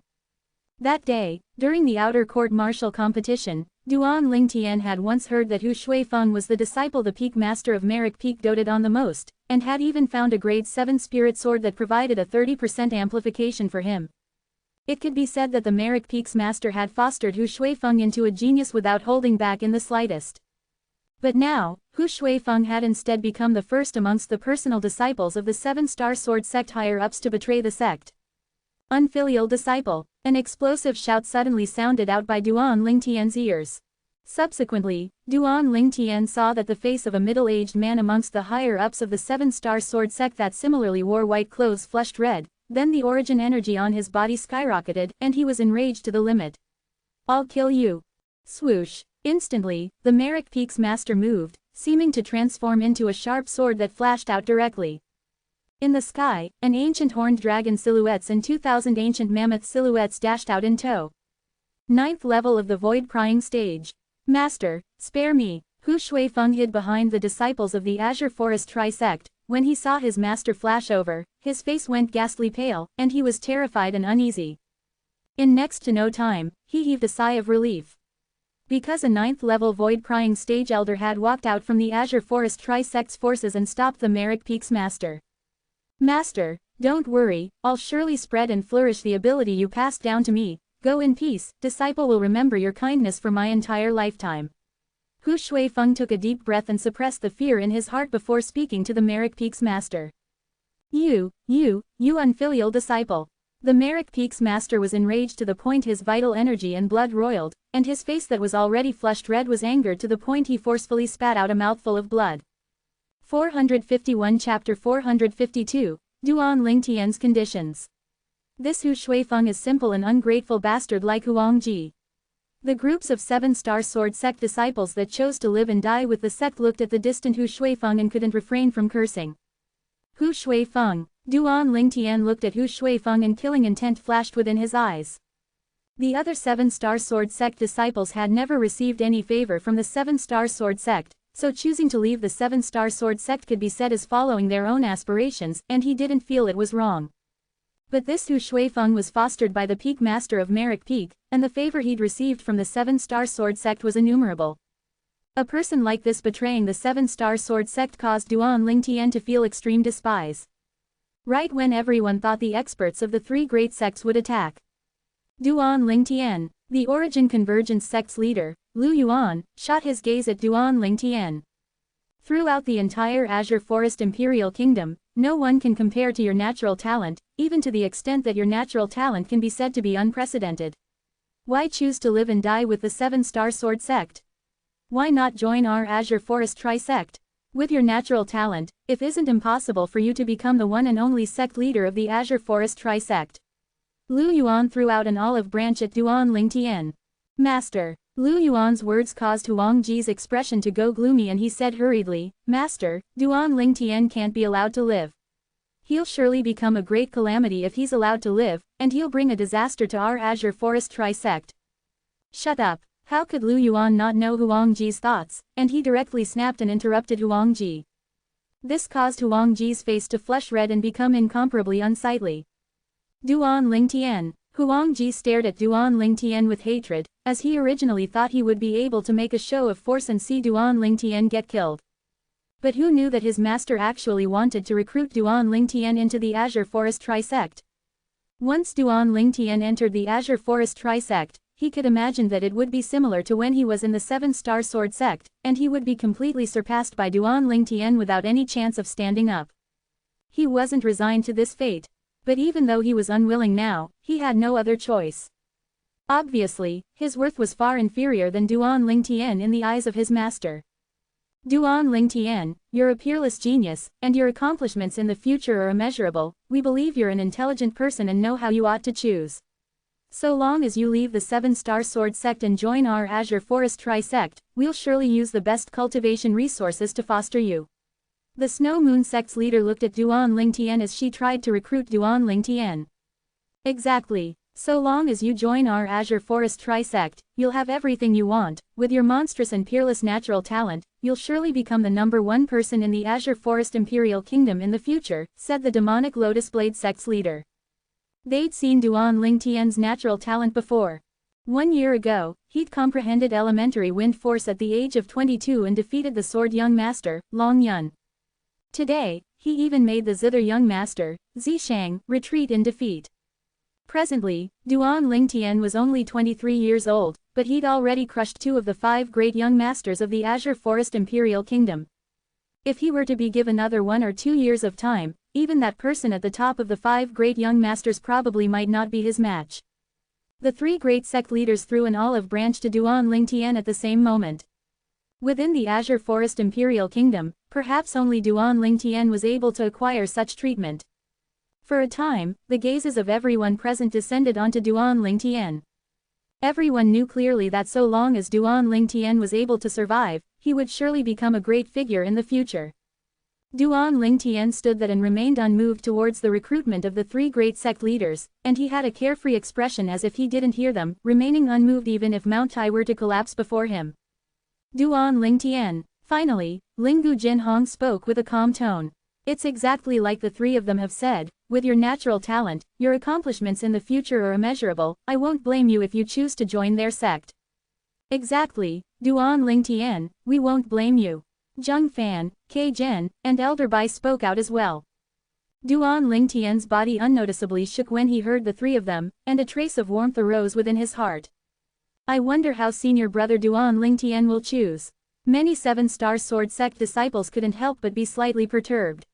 That day, during the outer court martial competition, Duan Lingtian had once heard that Hu Shui Feng was the disciple the peak master of Merrick Peak doted on the most, and had even found a grade 7 spirit sword that provided a 30% amplification for him. It could be said that the Merrick Peak's master had fostered Hu Shui Feng into a genius without holding back in the slightest. But now, Hu Shui Feng had instead become the first amongst the personal disciples of the 7-star sword sect higher-ups to betray the sect. Unfilial disciple. An explosive shout suddenly sounded out by Duan Lingtian's ears. Subsequently, Duan Lingtian saw that the face of a middle-aged man amongst the higher-ups of the 7-star sword sect that similarly wore white clothes flushed red, then the origin energy on his body skyrocketed, and he was enraged to the limit. I'll kill you. Swoosh. Instantly, the Merrick Peak's master moved, seeming to transform into a sharp sword that flashed out directly. In the sky, an ancient horned dragon silhouettes and 2,000 ancient mammoth silhouettes dashed out in tow. 9th level of the void prying stage. Master, spare me. Hu Shui Feng hid behind the disciples of the Azure Forest Tri-sect. When he saw his master flash over, his face went ghastly pale, and he was terrified and uneasy. In next to no time, he heaved a sigh of relief. Because a 9th level void prying stage elder had walked out from the Azure Forest Tri-sect's forces and stopped the Merrick Peak's master. Master, Don't worry, I'll surely spread and flourish the ability you passed down to me. Go in peace, disciple will remember your kindness for my entire lifetime. Hu Shuifeng took a deep breath and suppressed the fear in his heart before speaking to the Merrick Peak's master. You unfilial disciple. The Merrick Peak's master was enraged to the point his vital energy and blood roiled, and his face that was already flushed red was angered to the point he forcefully spat out a mouthful of blood. 451 Chapter 452, Duan Lingtian's Conditions. This Hu Shuifeng is simple and ungrateful bastard like Huangji. The groups of 7-star sword sect disciples that chose to live and die with the sect looked at the distant Hu Shuifeng and couldn't refrain from cursing. Hu Shuifeng. Duan Lingtian looked at Hu Shuifeng and killing intent flashed within his eyes. The other 7-star sword sect disciples had never received any favor from the 7-star sword sect, so choosing to leave the 7-star sword sect could be said as following their own aspirations, and he didn't feel it was wrong. But this Hu Shuifeng was fostered by the Peak Master of Merrick Peak, and the favor he'd received from the 7-star sword sect was innumerable. A person like this betraying the 7-star sword sect caused Duan Lingtian to feel extreme despise. Right when everyone thought the experts of the 3 great sects would attack, Duan Lingtian, the Origin Convergence sect's leader, Lu Yuan, shot his gaze at Duan Lingtian. Throughout the entire Azure Forest Imperial Kingdom, no one can compare to your natural talent, even to the extent that your natural talent can be said to be unprecedented. Why choose to live and die with the 7-star sword sect? Why not join our Azure Forest Tri-sect? With your natural talent, it isn't impossible for you to become the one and only sect leader of the Azure Forest Tri-sect. Lu Yuan threw out an olive branch at Duan Lingtian. Master. Lu Yuan's words caused Huangji's expression to go gloomy and he said hurriedly, Master, Duan Lingtian can't be allowed to live. He'll surely become a great calamity if he's allowed to live, and he'll bring a disaster to our Azure Forest Tri-sect. Shut up. How could Lu Yuan not know Huangji's thoughts, and he directly snapped and interrupted Huangji. This caused Huangji's face to flush red and become incomparably unsightly. Duan Lingtian. Huangji stared at Duan Lingtian with hatred, as he originally thought he would be able to make a show of force and see Duan Lingtian get killed. But who knew that his master actually wanted to recruit Duan Lingtian into the Azure Forest Tri-sect? Once Duan Lingtian entered the Azure Forest Tri-sect, he could imagine that it would be similar to when he was in the 7-star sword sect, and he would be completely surpassed by Duan Lingtian without any chance of standing up. He wasn't resigned to this fate. But even though he was unwilling now, he had no other choice. Obviously, his worth was far inferior than Duan Lingtian in the eyes of his master. Duan Lingtian, you're a peerless genius, and your accomplishments in the future are immeasurable. We believe you're an intelligent person and know how you ought to choose. So long as you leave the 7-star sword sect and join our Azure Forest Tri-sect, we'll surely use the best cultivation resources to foster you. The Snow Moon sect's leader looked at Duan Lingtian as she tried to recruit Duan Lingtian. Exactly. So long as you join our Azure Forest Tri-sect, you'll have everything you want. With your monstrous and peerless natural talent, you'll surely become the #1 person in the Azure Forest Imperial Kingdom in the future, said the demonic Lotus Blade sect's leader. They'd seen Duan Lingtian's natural talent before. 1 year ago, he'd comprehended elementary wind force at the age of 22 and defeated the sword young master, Long Yun. Today, he even made the zither young master, Zishang, retreat in defeat. Presently, Duan Lingtian was only 23 years old, but he'd already crushed 2 of the 5 great young masters of the Azure Forest Imperial Kingdom. If he were to be given another 1 or 2 years of time, even that person at the top of the 5 great young masters probably might not be his match. The 3 great sect leaders threw an olive branch to Duan Lingtian at the same moment. Within the Azure Forest Imperial Kingdom, perhaps only Duan Lingtian was able to acquire such treatment. For a time, the gazes of everyone present descended onto Duan Lingtian. Everyone knew clearly that so long as Duan Lingtian was able to survive, he would surely become a great figure in the future. Duan Lingtian stood that and remained unmoved towards the recruitment of the 3 great sect leaders, and he had a carefree expression as if he didn't hear them, remaining unmoved even if Mount Tai were to collapse before him. Duan Lingtian. Finally, Linggu Jinhong spoke with a calm tone. It's exactly like the 3 of them have said, with your natural talent, your accomplishments in the future are immeasurable. I won't blame you if you choose to join their sect. Exactly, Duan Lingtian, we won't blame you. Zheng Fan, Ke Zhen, and Elder Bai spoke out as well. Duan Lingtian's body unnoticeably shook when he heard the three of them, and a trace of warmth arose within his heart. I wonder how senior brother Duan Lingtian will choose. Many seven-star sword sect disciples couldn't help but be slightly perturbed.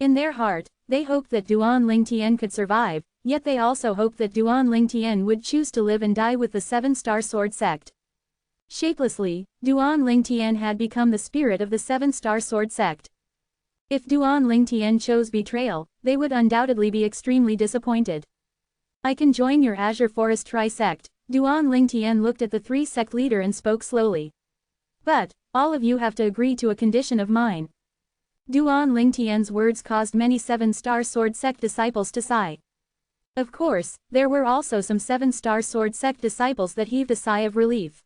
In their heart, they hoped that Duan Lingtian could survive, yet they also hoped that Duan Lingtian would choose to live and die with the seven-star sword sect. Shapelessly, Duan Lingtian had become the spirit of the seven-star sword sect. If Duan Lingtian chose betrayal, they would undoubtedly be extremely disappointed. I can join your Azure Forest Tri-sect. Duan Lingtian looked at the three sect leader and spoke slowly. But, all of you have to agree to a condition of mine. Duan Lingtian's words caused many seven-star sword sect disciples to sigh. Of course, there were also some seven-star sword sect disciples that heaved a sigh of relief.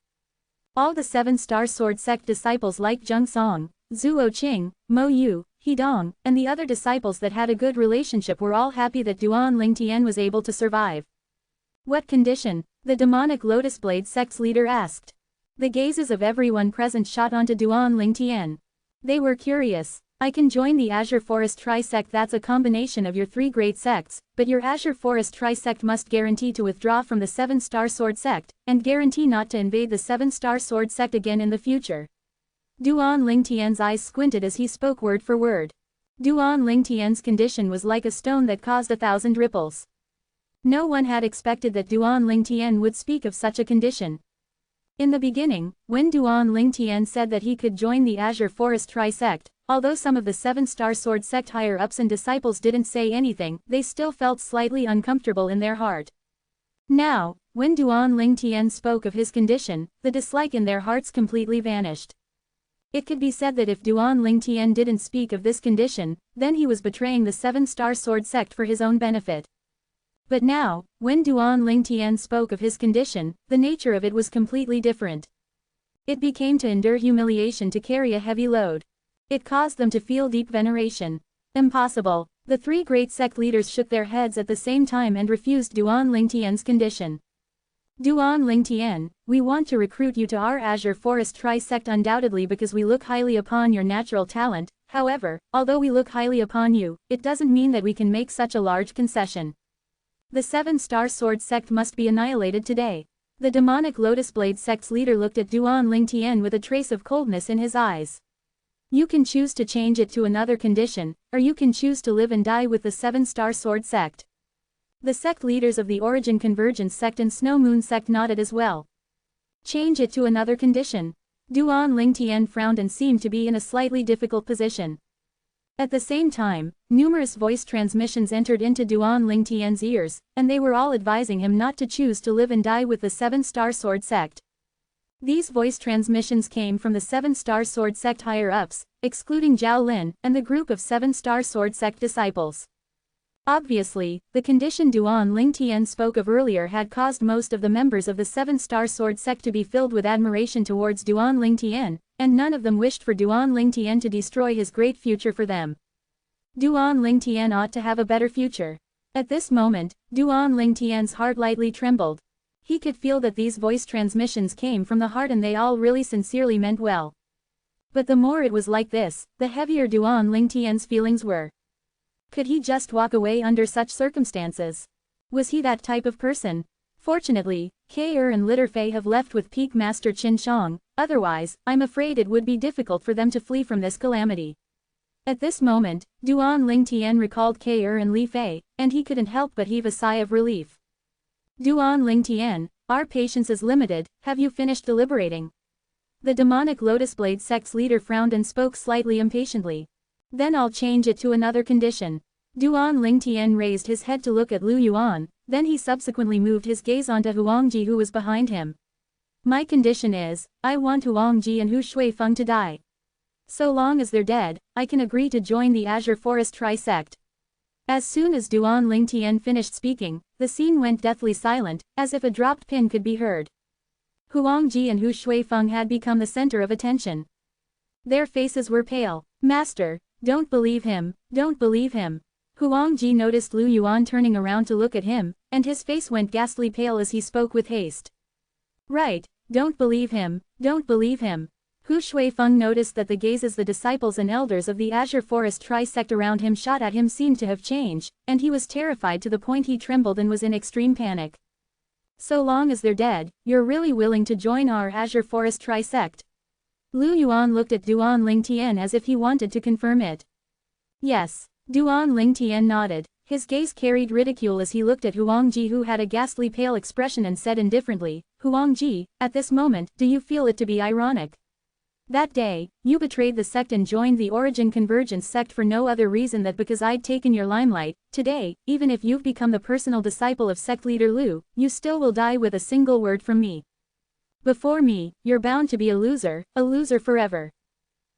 All the seven-star sword sect disciples like Zheng Song, Zuo Qing, Mo Yu, He Dong, and the other disciples that had a good relationship were all happy that Duan Lingtian was able to survive. What condition? The demonic Lotus Blade sect's leader asked. The gazes of everyone present shot onto Duan Lingtian. They were curious. I can join the Azure Forest Tri-sect. That's a combination of your three great sects, but your Azure Forest Tri-sect must guarantee to withdraw from the seven-star sword sect, and guarantee not to invade the seven-star sword sect again in the future. Duan Lingtian's eyes squinted as he spoke word for word. Duan Lingtian's condition was like a stone that caused 1,000 ripples. No one had expected that Duan Lingtian would speak of such a condition. In the beginning, when Duan Lingtian said that he could join the Azure Forest Tri-sect, although some of the seven-star sword sect higher-ups and disciples didn't say anything, they still felt slightly uncomfortable in their heart. Now, when Duan Lingtian spoke of his condition, the dislike in their hearts completely vanished. It could be said that if Duan Lingtian didn't speak of this condition, then he was betraying the seven-star sword sect for his own benefit. But now, when Duan Lingtian spoke of his condition, the nature of it was completely different. It became to endure humiliation to carry a heavy load. It caused them to feel deep veneration. Impossible. The three great sect leaders shook their heads at the same time and refused Duan Lingtian's condition. Duan Lingtian, we want to recruit you to our Azure Forest Tri-sect undoubtedly because we look highly upon your natural talent. However, although we look highly upon you, it doesn't mean that we can make such a large concession. The seven-star sword sect must be annihilated today. The demonic Lotus Blade sect's leader looked at Duan Lingtian with a trace of coldness in his eyes. You can choose to change it to another condition, or you can choose to live and die with the seven-star sword sect. The sect leaders of the Origin Convergence sect and Snow Moon sect nodded as well. Change it to another condition. Duan Lingtian frowned and seemed to be in a slightly difficult position. At the same time, numerous voice transmissions entered into Duan Lingtian's ears, and they were all advising him not to choose to live and die with the seven-star sword sect. These voice transmissions came from the seven-star sword sect higher-ups, excluding Zhao Lin, and the group of seven-star sword sect disciples. Obviously, the condition Duan Lingtian spoke of earlier had caused most of the members of the seven-star sword sect to be filled with admiration towards Duan Lingtian, and none of them wished for Duan Lingtian to destroy his great future for them. Duan Lingtian ought to have a better future. At this moment, Duan Lingtian's heart lightly trembled. He could feel that these voice transmissions came from the heart and they all really sincerely meant well. But the more it was like this, the heavier Duan Lingtian's feelings were. Could he just walk away under such circumstances? Was he that type of person? Fortunately, K.Er and Litter Fei have left with Peak Master Qin Shang, otherwise, I'm afraid it would be difficult for them to flee from this calamity. At this moment, Duan Lingtian recalled K.Er and Li Fei, and he couldn't help but heave a sigh of relief. Duan Lingtian, our patience is limited, have you finished deliberating? The demonic Lotus Blade sect's leader frowned and spoke slightly impatiently. Then I'll change it to another condition. Duan Lingtian raised his head to look at Lu Yuan, then he subsequently moved his gaze onto Huangji who was behind him. My condition is, I want Huangji and Hu Shuifeng to die. So long as they're dead, I can agree to join the Azure Forest Tri-sect. As soon as Duan Lingtian finished speaking, the scene went deathly silent, as if a dropped pin could be heard. Huangji and Hu Shuifeng had become the center of attention. Their faces were pale. Master, don't believe him, don't believe him. Huangji noticed Lu Yuan turning around to look at him, and his face went ghastly pale as he spoke with haste. Right, don't believe him, don't believe him. Hu Shuifeng noticed that the gazes the disciples and elders of the Azure Forest Tri-sect around him shot at him seemed to have changed, and he was terrified to the point he trembled and was in extreme panic. So long as they're dead, you're really willing to join our Azure Forest Tri-sect? Lu Yuan looked at Duan Lingtian as if he wanted to confirm it. Yes. Duan Lingtian nodded. His gaze carried ridicule as he looked at Huangji, who had a ghastly pale expression, and said indifferently, Huangji, at this moment, do you feel it to be ironic? That day, you betrayed the sect and joined the Origin Convergence sect for no other reason than because I'd taken your limelight. Today, even if you've become the personal disciple of sect leader Lu, you still will die with a single word from me. Before me, you're bound to be a loser forever.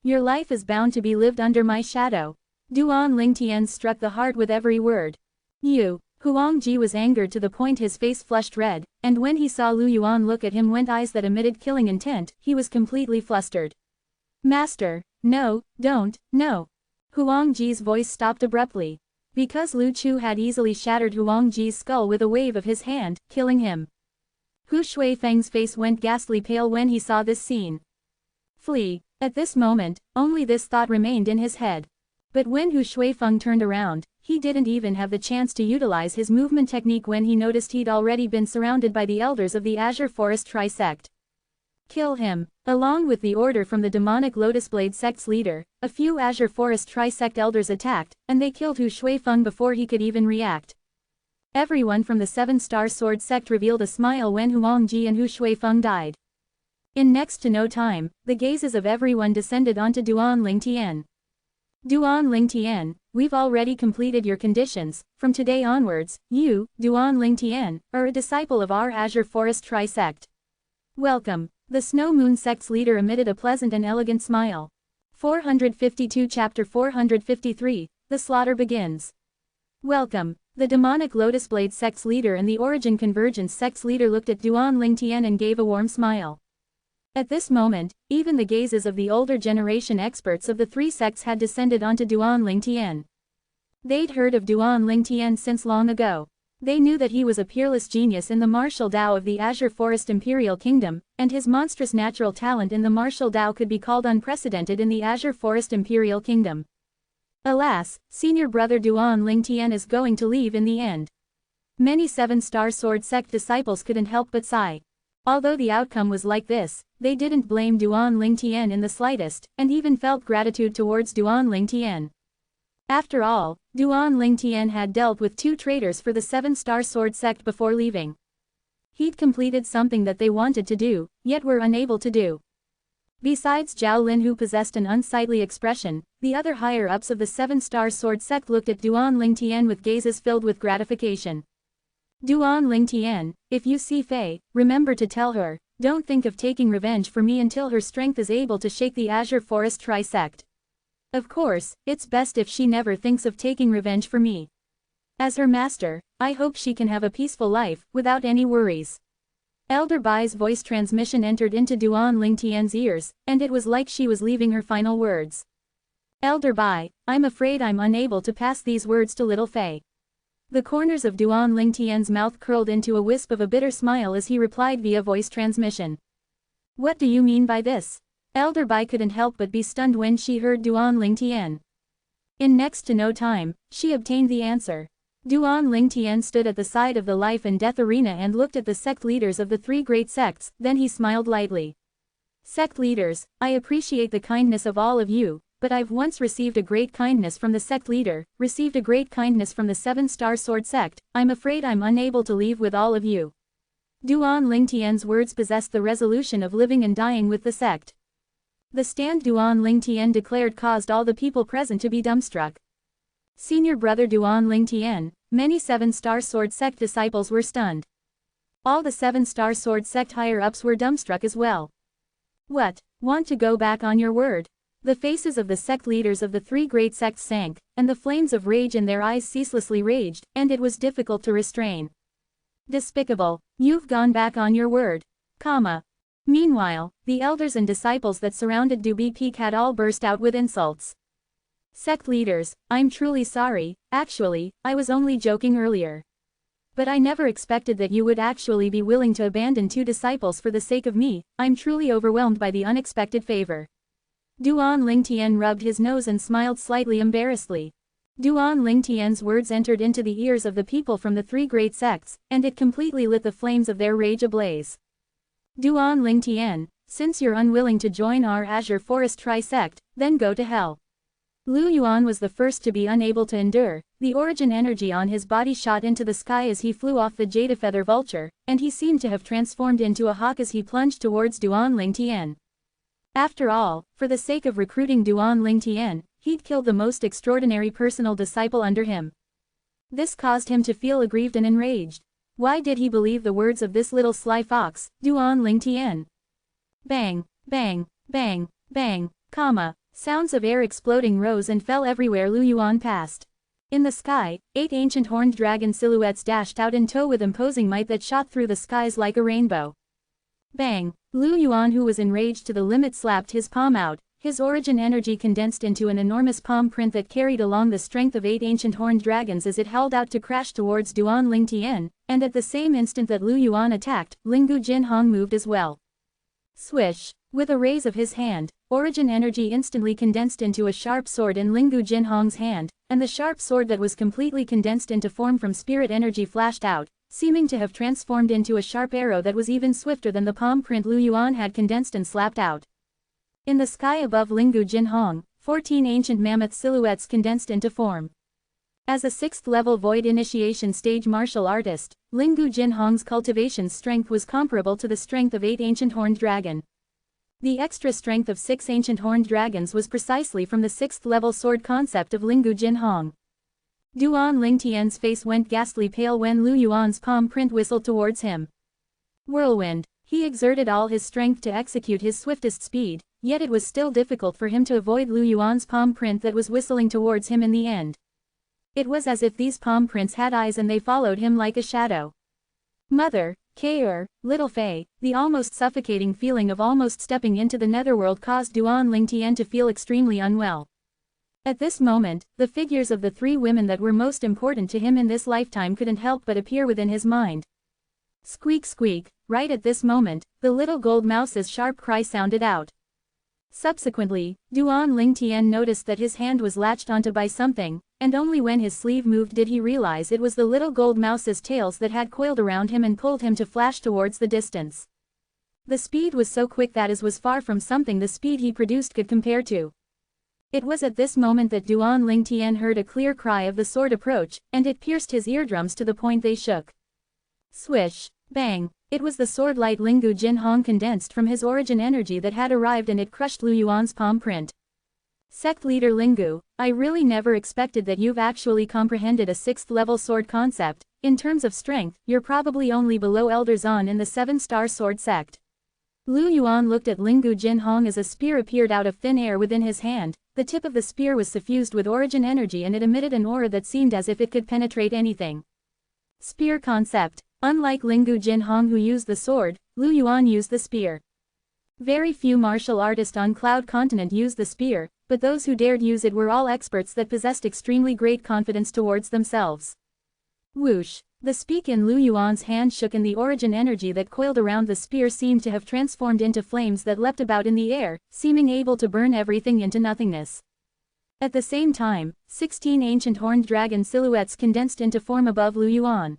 Your life is bound to be lived under my shadow. Duan Lingtian struck the heart with every word. Huangji was angered to the point his face flushed red, and when he saw Lu Yuan look at him with eyes that emitted killing intent, he was completely flustered. Master, no, don't, no. Huangji's voice stopped abruptly. Because Lu Chu had easily shattered Huangji's skull with a wave of his hand, killing him. Hu Shuifeng's face went ghastly pale when he saw this scene. Flee. At this moment, only this thought remained in his head. But when Hu Shuifeng turned around, he didn't even have the chance to utilize his movement technique when he noticed he'd already been surrounded by the elders of the Azure Forest Tri-sect. Kill him. Along with the order from the demonic Lotus Blade sect's leader, a few Azure Forest Tri-sect elders attacked, and they killed Hu Shuifeng before he could even react. Everyone from the 7-Star Sword sect revealed a smile when Huangji and Hu Shuifeng died. In next to no time, the gazes of everyone descended onto Duan Lingtian. Duan Lingtian, we've already completed your conditions. From today onwards, you, Duan Lingtian, are a disciple of our Azure Forest Tri-sect. Welcome. The Snow Moon sect's leader emitted a pleasant and elegant smile. 452 Chapter 453, The Slaughter Begins. Welcome. The demonic Lotus Blade sect's leader and the Origin Convergence sect's leader looked at Duan Lingtian and gave a warm smile. At this moment, even the gazes of the older generation experts of the three sects had descended onto Duan Lingtian. They'd heard of Duan Lingtian since long ago. They knew that he was a peerless genius in the martial Dao of the Azure Forest Imperial Kingdom, and his monstrous natural talent in the martial Dao could be called unprecedented in the Azure Forest Imperial Kingdom. Alas, senior brother Duan Lingtian is going to leave in the end. Many 7-Star Sword sect disciples couldn't help but sigh. Although the outcome was like this, they didn't blame Duan Lingtian in the slightest, and even felt gratitude towards Duan Lingtian. After all, Duan Lingtian had dealt with 2 traitors for the 7-Star Sword sect before leaving. He'd completed something that they wanted to do, yet were unable to do. Besides Zhao Lin, who possessed an unsightly expression, the other higher-ups of the 7-Star Sword sect looked at Duan Lingtian with gazes filled with gratification. Duan Lingtian, if you see Fei, remember to tell her, don't think of taking revenge for me until her strength is able to shake the Azure Forest Tri-sect. Of course, it's best if she never thinks of taking revenge for me. As her master, I hope she can have a peaceful life, without any worries. Elder Bai's voice transmission entered into Duan Lingtian's ears, and it was like she was leaving her final words. Elder Bai, I'm afraid I'm unable to pass these words to little Fei. The corners of Duan Lingtian's mouth curled into a wisp of a bitter smile as he replied via voice transmission. What do you mean by this? Elder Bai couldn't help but be stunned when she heard Duan Lingtian. In next to no time, she obtained the answer. Duan Lingtian stood at the side of the life and death arena and looked at the sect leaders of the 3 great sects, then he smiled lightly. Sect leaders, I appreciate the kindness of all of you, but I've once received a great kindness from the sect leader, received a great kindness from the 7-Star Sword sect. I'm afraid I'm unable to leave with all of you. Duan Lingtian's words possessed the resolution of living and dying with the sect. The stand Duan Lingtian declared caused all the people present to be dumbstruck. Senior brother Duan Lingtian, many 7-Star Sword sect disciples were stunned. All the 7-Star Sword sect higher-ups were dumbstruck as well. What, want to go back on your word? The faces of the sect leaders of the 3 great sects sank, and the flames of rage in their eyes ceaselessly raged, and it was difficult to restrain. Despicable, you've gone back on your word. Meanwhile, the elders and disciples that surrounded Dubi Peak had all burst out with insults. Sect leaders, I'm truly sorry, actually, I was only joking earlier. But I never expected that you would actually be willing to abandon 2 disciples for the sake of me. I'm truly overwhelmed by the unexpected favor. Duan Lingtian rubbed his nose and smiled slightly embarrassedly. Duan Lingtian's words entered into the ears of the people from the 3 great sects, and it completely lit the flames of their rage ablaze. Duan Lingtian, since you're unwilling to join our Azure Forest Tri-sect, then go to hell. Lu Yuan was the first to be unable to endure. The origin energy on his body shot into the sky as he flew off the Jadefeather vulture, and he seemed to have transformed into a hawk as he plunged towards Duan Lingtian. After all, for the sake of recruiting Duan Lingtian, he'd killed the most extraordinary personal disciple under him. This caused him to feel aggrieved and enraged. Why did he believe the words of this little sly fox, Duan Lingtian? Bang, bang, bang, bang, sounds of air exploding rose and fell everywhere Lu Yuan passed. In the sky, 8 ancient horned dragon silhouettes dashed out in tow with imposing might that shot through the skies like a rainbow. Bang! Lu Yuan, who was enraged to the limit, slapped his palm out. His origin energy condensed into an enormous palm print that carried along the strength of 8 ancient horned dragons as it held out to crash towards Duan Lingtian, and at the same instant that Lu Yuan attacked, Lingu Jinhong moved as well. Swish! With a raise of his hand, origin energy instantly condensed into a sharp sword in Lingu Jinhong's hand, and the sharp sword that was completely condensed into form from spirit energy flashed out, seeming to have transformed into a sharp arrow that was even swifter than the palm print Lu Yuan had condensed and slapped out. In the sky above Lingu Jinhong, 14 ancient mammoth silhouettes condensed into form. As a 6th-level void initiation stage martial artist, Lingu Jinhong's cultivation strength was comparable to the strength of 8 ancient horned dragon. The extra strength of 6 ancient horned dragons was precisely from the 6th-level sword concept of Lingu Jinhong. Duan Lingtian's face went ghastly pale when Lu Yuan's palm print whistled towards him. Whirlwind. He exerted all his strength to execute his swiftest speed, yet it was still difficult for him to avoid Lu Yuan's palm print that was whistling towards him in the end. It was as if these palm prints had eyes and they followed him like a shadow. Mother, little Fei, the almost suffocating feeling of almost stepping into the netherworld caused Duan Lingtian to feel extremely unwell. At this moment, the figures of the 3 women that were most important to him in this lifetime couldn't help but appear within his mind. Squeak squeak, right at this moment, the little gold mouse's sharp cry sounded out. Subsequently, Duan Lingtian noticed that his hand was latched onto by something, and only when his sleeve moved did he realize it was the little gold mouse's tails that had coiled around him and pulled him to flash towards the distance. The speed was so quick that it was far from something the speed he produced could compare to. It was at this moment that Duan Lingtian heard a clear cry of the sword approach, and it pierced his eardrums to the point they shook. Swish! Bang! It was the sword light Lingu Jinhong condensed from his origin energy that had arrived, and it crushed Lu Yuan's palm print. Sect leader Lingu, I really never expected that you've actually comprehended a 6th-level sword concept. In terms of strength, you're probably only below Elder Zan in the 7-star sword sect. Lu Yuan looked at Lingu Jinhong as a spear appeared out of thin air within his hand. The tip of the spear was suffused with origin energy and it emitted an aura that seemed as if it could penetrate anything. Spear concept. Unlike Lingu Jinhong, who used the sword, Lu Yuan used the spear. Very few martial artists on Cloud Continent used the spear, but those who dared use it were all experts that possessed extremely great confidence towards themselves. Whoosh! The spear in Lu Yuan's hand shook and the origin energy that coiled around the spear seemed to have transformed into flames that leapt about in the air, seeming able to burn everything into nothingness. At the same time, 16 ancient horned dragon silhouettes condensed into form above Lu Yuan.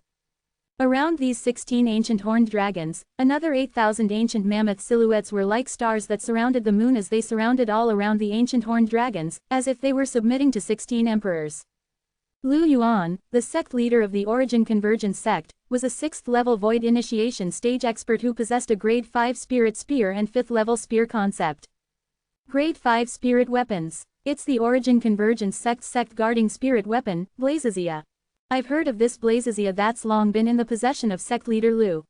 Around these 16 ancient horned dragons, another 8,000 ancient mammoth silhouettes were like stars that surrounded the moon as they surrounded all around the ancient horned dragons, as if they were submitting to 16 emperors. Lu Yuan, the sect leader of the Origin Convergence sect, was a 6th-level void initiation stage expert who possessed a Grade 5 spirit spear and 5th-level spear concept. Grade 5 spirit weapons. It's the Origin Convergence sect guarding spirit weapon, Blazezia. I've heard of this Blazezia that's long been in the possession of sect leader Lu.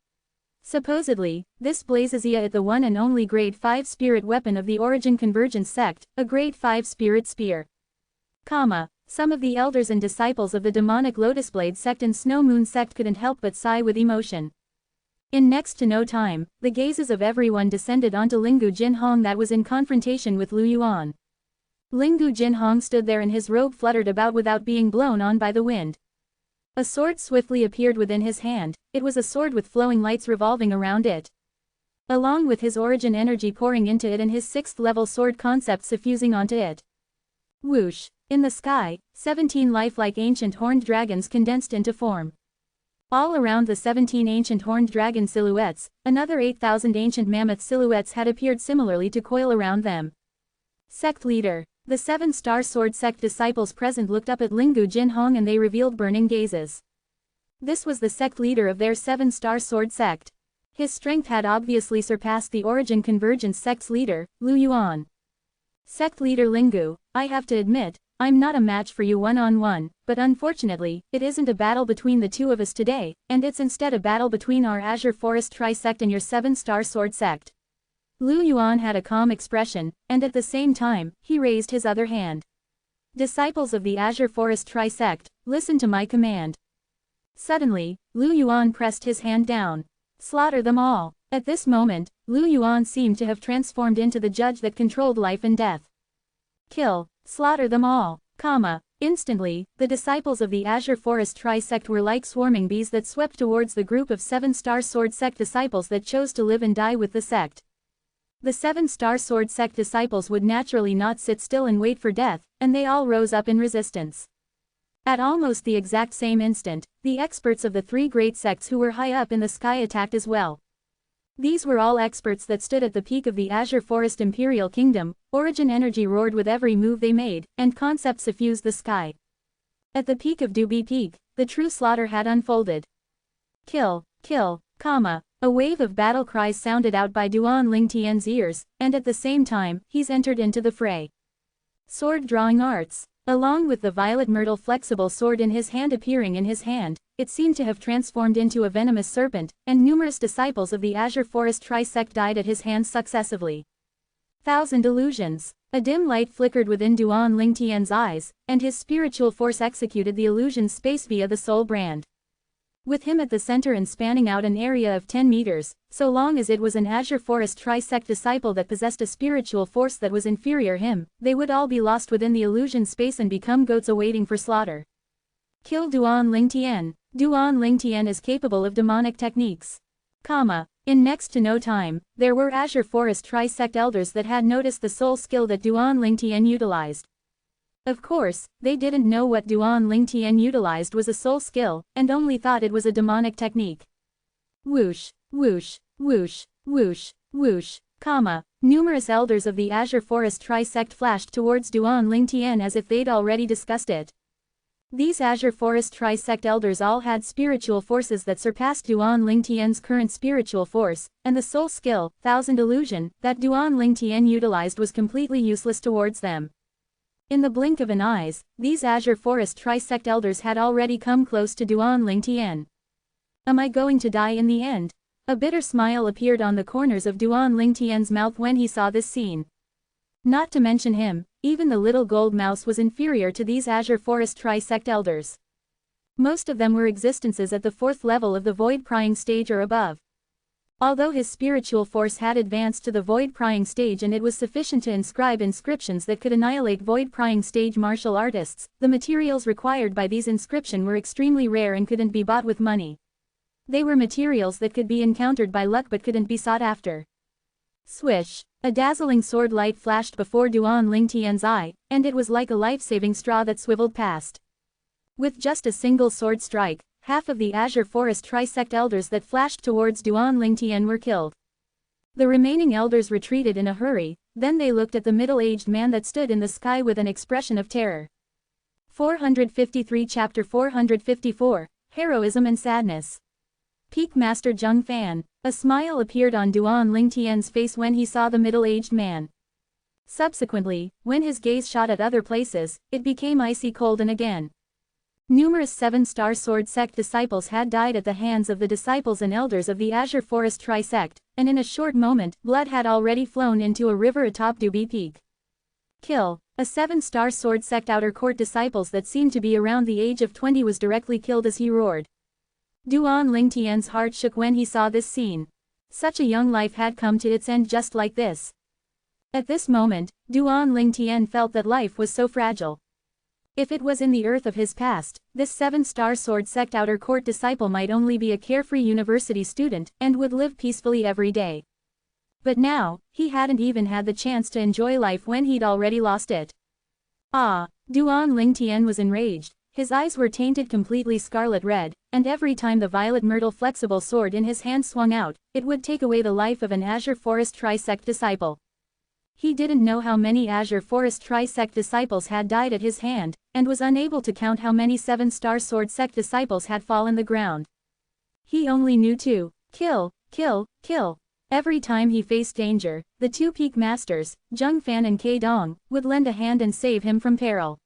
Supposedly, this Blazezia is the one and only Grade 5 spirit weapon of the Origin Convergence sect, a Grade 5 spirit spear. Some of the elders and disciples of the demonic Lotusblade sect and Snow Moon sect couldn't help but sigh with emotion. In next to no time, the gazes of everyone descended onto Lingu Jinhong that was in confrontation with Lu Yuan. Lingu Jinhong stood there and his robe fluttered about without being blown on by the wind. A sword swiftly appeared within his hand. It was a sword with flowing lights revolving around it. Along with his origin energy pouring into it and his 6th level sword concept suffusing onto it. Whoosh! In the sky, 17 lifelike ancient horned dragons condensed into form. All around the 17 ancient horned dragon silhouettes, another 8,000 ancient mammoth silhouettes had appeared similarly to coil around them. Sect Leader. The 7-star sword sect disciples present looked up at Lingu Jinhong and they revealed burning gazes. This was the sect leader of their 7-star sword sect. His strength had obviously surpassed the Origin Convergence sect's leader, Lu Yuan. Sect leader Lingu, I have to admit, I'm not a match for you one-on-one, but unfortunately, it isn't a battle between the two of us today, and it's instead a battle between our Azure Forest Tri-sect and your 7-star sword sect. Lu Yuan had a calm expression, and at the same time, he raised his other hand. Disciples of the Azure Forest Tri-sect, listen to my command. Suddenly, Lu Yuan pressed his hand down. Slaughter them all. At this moment, Lu Yuan seemed to have transformed into the judge that controlled life and death. Kill. Slaughter them all. Instantly, the disciples of the Azure Forest Tri-sect were like swarming bees that swept towards the group of 7-star sword sect disciples that chose to live and die with the sect. The 7-star sword sect disciples would naturally not sit still and wait for death, and they all rose up in resistance. At almost the exact same instant, the experts of the 3 great sects who were high up in the sky attacked as well. These were all experts that stood at the peak of the Azure Forest Imperial Kingdom. Origin energy roared with every move they made, and concepts suffused the sky. At the peak of Dubi Peak, the true slaughter had unfolded. Kill, kill, a wave of battle cries sounded out by Duan Lingtian's ears, and at the same time, he's entered into the fray. Sword drawing arts. Along with the violet myrtle flexible sword in his hand appearing in his hand, it seemed to have transformed into a venomous serpent, and numerous disciples of the Azure Forest Tri-sect died at his hands successively. 1,000 illusions. A dim light flickered within Duan Lingtian's eyes, and his spiritual force executed the illusion space via the soul brand. With him at the center and spanning out an area of 10 meters, so long as it was an Azure Forest Tri-sect disciple that possessed a spiritual force that was inferior him, they would all be lost within the illusion space and become goats awaiting for slaughter. Kill Duan Lingtian. Duan Lingtian is capable of demonic techniques. In next to no time, there were Azure Forest Tri-sect elders that had noticed the soul skill that Duan Lingtian utilized. Of course, they didn't know what Duan Lingtian utilized was a soul skill, and only thought it was a demonic technique. Whoosh, whoosh, whoosh, whoosh, whoosh, numerous elders of the Azure Forest Tri-sect flashed towards Duan Lingtian as if they'd already discussed it. These Azure Forest Tri-sect elders all had spiritual forces that surpassed Duan Lingtian's current spiritual force, and the soul skill, 1,000 illusion, that Duan Lingtian utilized was completely useless towards them. In the blink of an eye, these Azure Forest Tri-sect elders had already come close to Duan Lingtian. Am I going to die in the end? A bitter smile appeared on the corners of Duan Lingtian's mouth when he saw this scene. Not to mention him, even the little gold mouse was inferior to these Azure Forest Tri-sect elders. Most of them were existences at the 4th level of the void prying stage or above. Although his spiritual force had advanced to the void prying stage and it was sufficient to inscribe inscriptions that could annihilate void prying stage martial artists, the materials required by these inscriptions were extremely rare and couldn't be bought with money. They were materials that could be encountered by luck but couldn't be sought after. Swish! A dazzling sword light flashed before Duan Lingtian's eye, and it was like a life-saving straw that swiveled past. With just a single sword strike, half of the Azure Forest Tri-sect elders that flashed towards Duan Lingtian were killed. The remaining elders retreated in a hurry, then they looked at the middle-aged man that stood in the sky with an expression of terror. 453 Chapter 454, Heroism and Sadness. Peak Master Zheng Fan. A smile appeared on Duan Lingtian's face when he saw the middle-aged man. Subsequently, when his gaze shot at other places, it became icy cold and again. Numerous 7-star sword sect disciples had died at the hands of the disciples and elders of the Azure Forest Tri-sect, and in a short moment, blood had already flown into a river atop Dubi Peak. Kill. A 7-star sword sect outer court disciples that seemed to be around the age of 20 was directly killed as he roared. Duan Lingtian's heart shook when he saw this scene. Such a young life had come to its end just like this. At this moment, Duan Lingtian felt that life was so fragile. If it was in the earth of his past, this 7-star sword sect outer court disciple might only be a carefree university student and would live peacefully every day. But now, he hadn't even had the chance to enjoy life when he'd already lost it. Duan Lingtian was enraged. His eyes were tainted completely scarlet red, and every time the violet myrtle flexible sword in his hand swung out, it would take away the life of an Azure Forest Tri-sect disciple. He didn't know how many Azure Forest Tri-sect disciples had died at his hand, and was unable to count how many 7-star sword sect disciples had fallen the ground. He only knew to kill, kill, kill. Every time he faced danger, the two peak masters, Zheng Fan and Ke Dong, would lend a hand and save him from peril.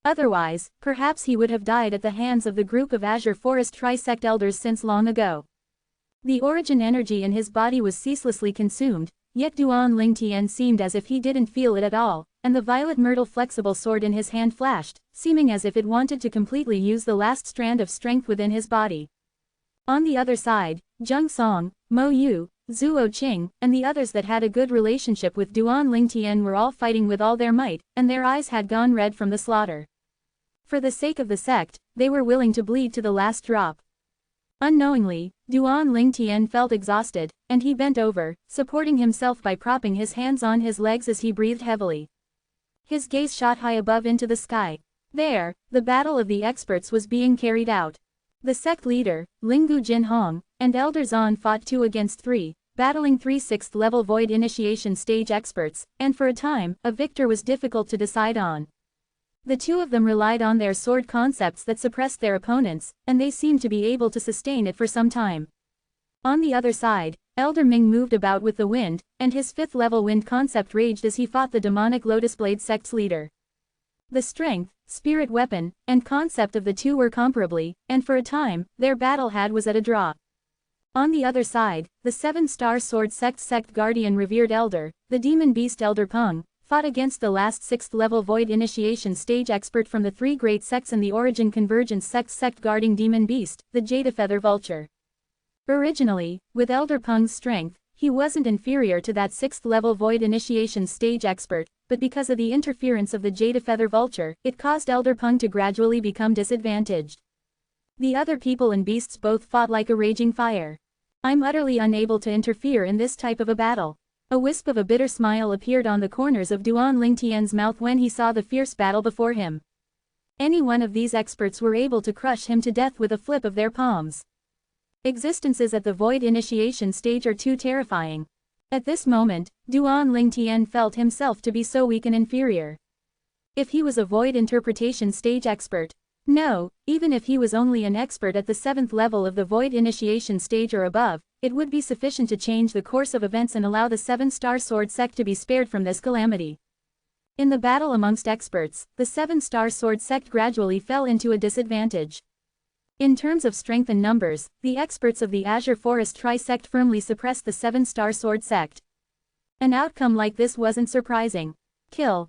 Otherwise, perhaps he would have died at the hands of the group of Azure Forest Tri-sect elders since long ago. The origin energy in his body was ceaselessly consumed, yet Duan Lingtian seemed as if he didn't feel it at all, and the violet myrtle flexible sword in his hand flashed, seeming as if it wanted to completely use the last strand of strength within his body. On the other side, Zheng Song, Mo Yu, Zhuo Qing, and the others that had a good relationship with Duan Lingtian were all fighting with all their might, and their eyes had gone red from the slaughter. For the sake of the sect, they were willing to bleed to the last drop. Unknowingly, Duan Lingtian felt exhausted, and he bent over, supporting himself by propping his hands on his legs as he breathed heavily. His gaze shot high above into the sky. There, the battle of the experts was being carried out. The sect leader, Lingu Jinhong, and Elder Zan fought 2 against 3, battling 3 6th level void initiation stage experts, and for a time, a victor was difficult to decide on. The two of them relied on their sword concepts that suppressed their opponents, and they seemed to be able to sustain it for some time. On the other side, Elder Ming moved about with the wind, and his 5th level wind concept raged as he fought the demonic Lotus Blade sect's leader. The strength, spirit weapon, and concept of the two were comparably, and for a time, their battle was at a draw. On the other side, the 7-star sword sect guardian revered elder, the demon beast Elder Peng, fought against the last 6th level void initiation stage expert from the 3 great sects and the origin convergence sect guarding demon beast, the Jade Feather Vulture. Originally, with Elder Peng's strength, he wasn't inferior to that 6th level void initiation stage expert, but because of the interference of the Jade Feather Vulture, it caused Elder Peng to gradually become disadvantaged. The other people and beasts both fought like a raging fire. I'm utterly unable to interfere in this type of a battle. A wisp of a bitter smile appeared on the corners of Duan Lingtian's mouth when he saw the fierce battle before him. Any one of these experts were able to crush him to death with a flip of their palms. Existences at the void initiation stage are too terrifying. At this moment, Duan Lingtian felt himself to be so weak and inferior. If he was a void interpretation stage expert, no, even if he was only an expert at the 7th level of the void initiation stage or above, it would be sufficient to change the course of events and allow the 7-star sword sect to be spared from this calamity. In the battle amongst experts, the 7-star sword sect gradually fell into a disadvantage. In terms of strength and numbers, the experts of the Azure Forest Tri-sect firmly suppressed the 7-star sword sect. An outcome like this wasn't surprising. Duan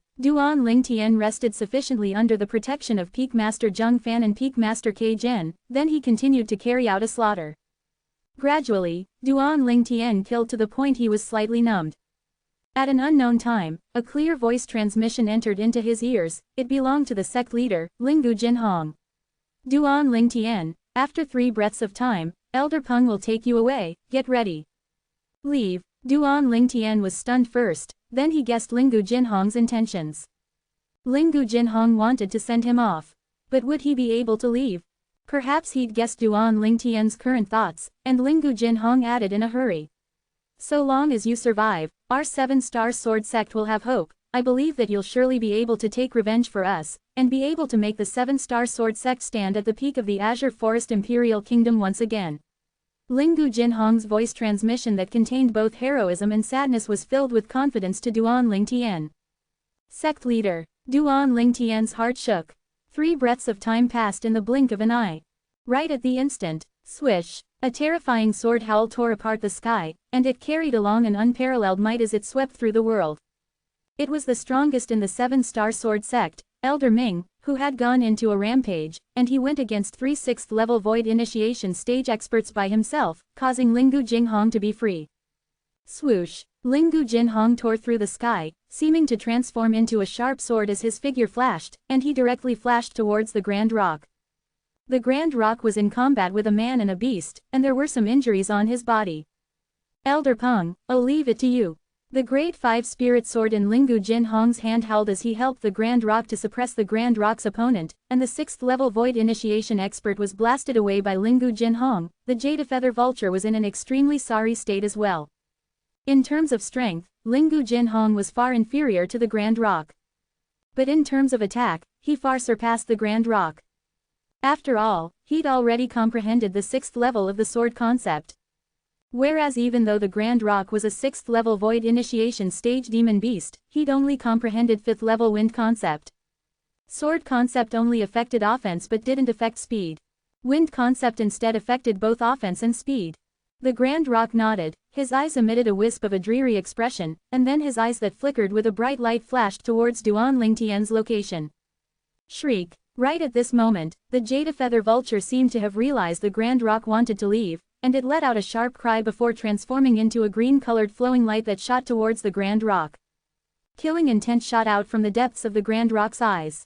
Lingtian rested sufficiently under the protection of Peak Master Zheng Fan and Peak Master Ke Zhen, then he continued to carry out a slaughter. Gradually, Duan Lingtian killed to the point he was slightly numbed. At an unknown time, a clear voice transmission entered into his ears. It belonged to the sect leader, Lingu Jinhong. Duan Lingtian, after 3 breaths of time, Elder Peng will take you away, get ready. Leave. Duan Lingtian was stunned first, then he guessed Lingu Jinhong's intentions. Lingu Jinhong wanted to send him off. But would he be able to leave? Perhaps he'd guessed Duan Lingtian's current thoughts, and Lingu Jinhong added in a hurry. So long as you survive, our 7-star sword sect will have hope. I believe that you'll surely be able to take revenge for us, and be able to make the 7-star sword sect stand at the peak of the Azure Forest Imperial Kingdom once again. Lingu Jinhong's voice transmission that contained both heroism and sadness was filled with confidence to Duan Lingtian. Sect leader. Duan Lingtian's heart shook. 3 breaths of time passed in the blink of an eye. Right at the instant, swish, a terrifying sword howl tore apart the sky, and it carried along an unparalleled might as it swept through the world. It was the strongest in the 7-star sword sect, Elder Ming, who had gone into a rampage, and he went against 3 6th level void initiation stage experts by himself, causing Lingu Jinhong to be free. Swoosh! Lingu Jinhong tore through the sky, seeming to transform into a sharp sword as his figure flashed, and he directly flashed towards the Grand Rock. The Grand Rock was in combat with a man and a beast, and there were some injuries on his body. Elder Peng, I'll leave it to you. The Grade 5 Spirit Sword in Lingu Jinhong's hand held as he helped the Grand Rock to suppress the Grand Rock's opponent, and the 6th level Void Initiation expert was blasted away by Lingu Jinhong. The Jade Feather Vulture was in an extremely sorry state as well. In terms of strength, Lingu Jinhong was far inferior to the Grand Rock. But in terms of attack, he far surpassed the Grand Rock. After all, he'd already comprehended the 6th level of the sword concept. Whereas even though the Grand Rock was a 6th level Void Initiation stage demon beast, he'd only comprehended 5th level wind concept. Sword concept only affected offense but didn't affect speed. Wind concept instead affected both offense and speed. The Grand Rock nodded, his eyes emitted a wisp of a dreary expression, and then his eyes that flickered with a bright light flashed towards Duan Lingtian's location. Shriek! Right at this moment, the Jade Feather Vulture seemed to have realized the Grand Rock wanted to leave, and it let out a sharp cry before transforming into a green-colored flowing light that shot towards the Grand Rock. Killing intent shot out from the depths of the Grand Rock's eyes.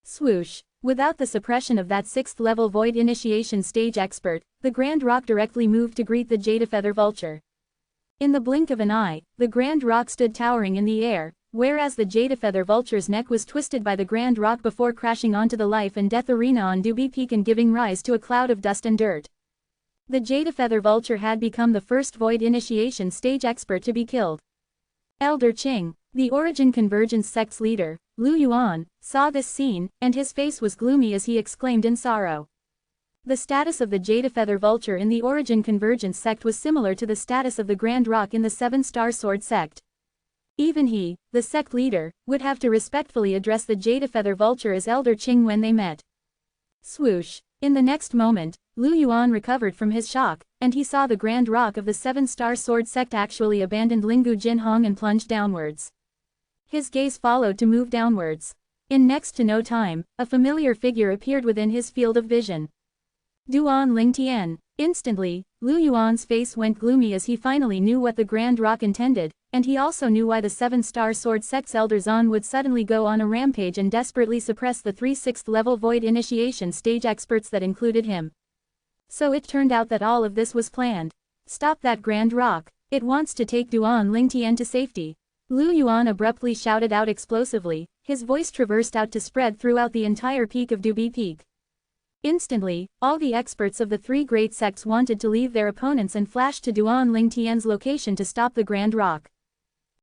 Swoosh! Without the suppression of that 6th level Void Initiation stage expert, the Grand Rock directly moved to greet the Jade Feather Vulture. In the blink of an eye, the Grand Rock stood towering in the air, whereas the Jade Feather Vulture's neck was twisted by the Grand Rock before crashing onto the life and death arena on Dubi Peak and giving rise to a cloud of dust and dirt. The Jade Feather Vulture had become the first Void Initiation stage expert to be killed. Elder Qing, the Origin Convergence sect's leader, Lu Yuan, saw this scene, and his face was gloomy as he exclaimed in sorrow. The status of the Jade Feather Vulture in the Origin Convergence sect was similar to the status of the Grand Rock in the 7-Star Sword sect. Even he, the sect leader, would have to respectfully address the Jade Feather Vulture as Elder Qing when they met. Swoosh! In the next moment, Lu Yuan recovered from his shock, and he saw the Grand Rock of the 7-Star Sword sect actually abandoned Lingu Jinhong and plunged downwards. His gaze followed to move downwards. In next to no time, a familiar figure appeared within his field of vision. Duan Lingtian. Instantly, Lu Yuan's face went gloomy as he finally knew what the Grand Rock intended, and he also knew why the 7-Star Sword sect's Elder Zan would suddenly go on a rampage and desperately suppress the 3 6th level Void Initiation stage experts that included him. So it turned out that all of this was planned. Stop that Grand Rock. It wants to take Duan Lingtian to safety. Lu Yuan abruptly shouted out explosively, his voice traversed out to spread throughout the entire peak of Dubi Peak. Instantly, all the experts of the 3 great sects wanted to leave their opponents and flashed to Duan Lingtian's location to stop the Grand Rock.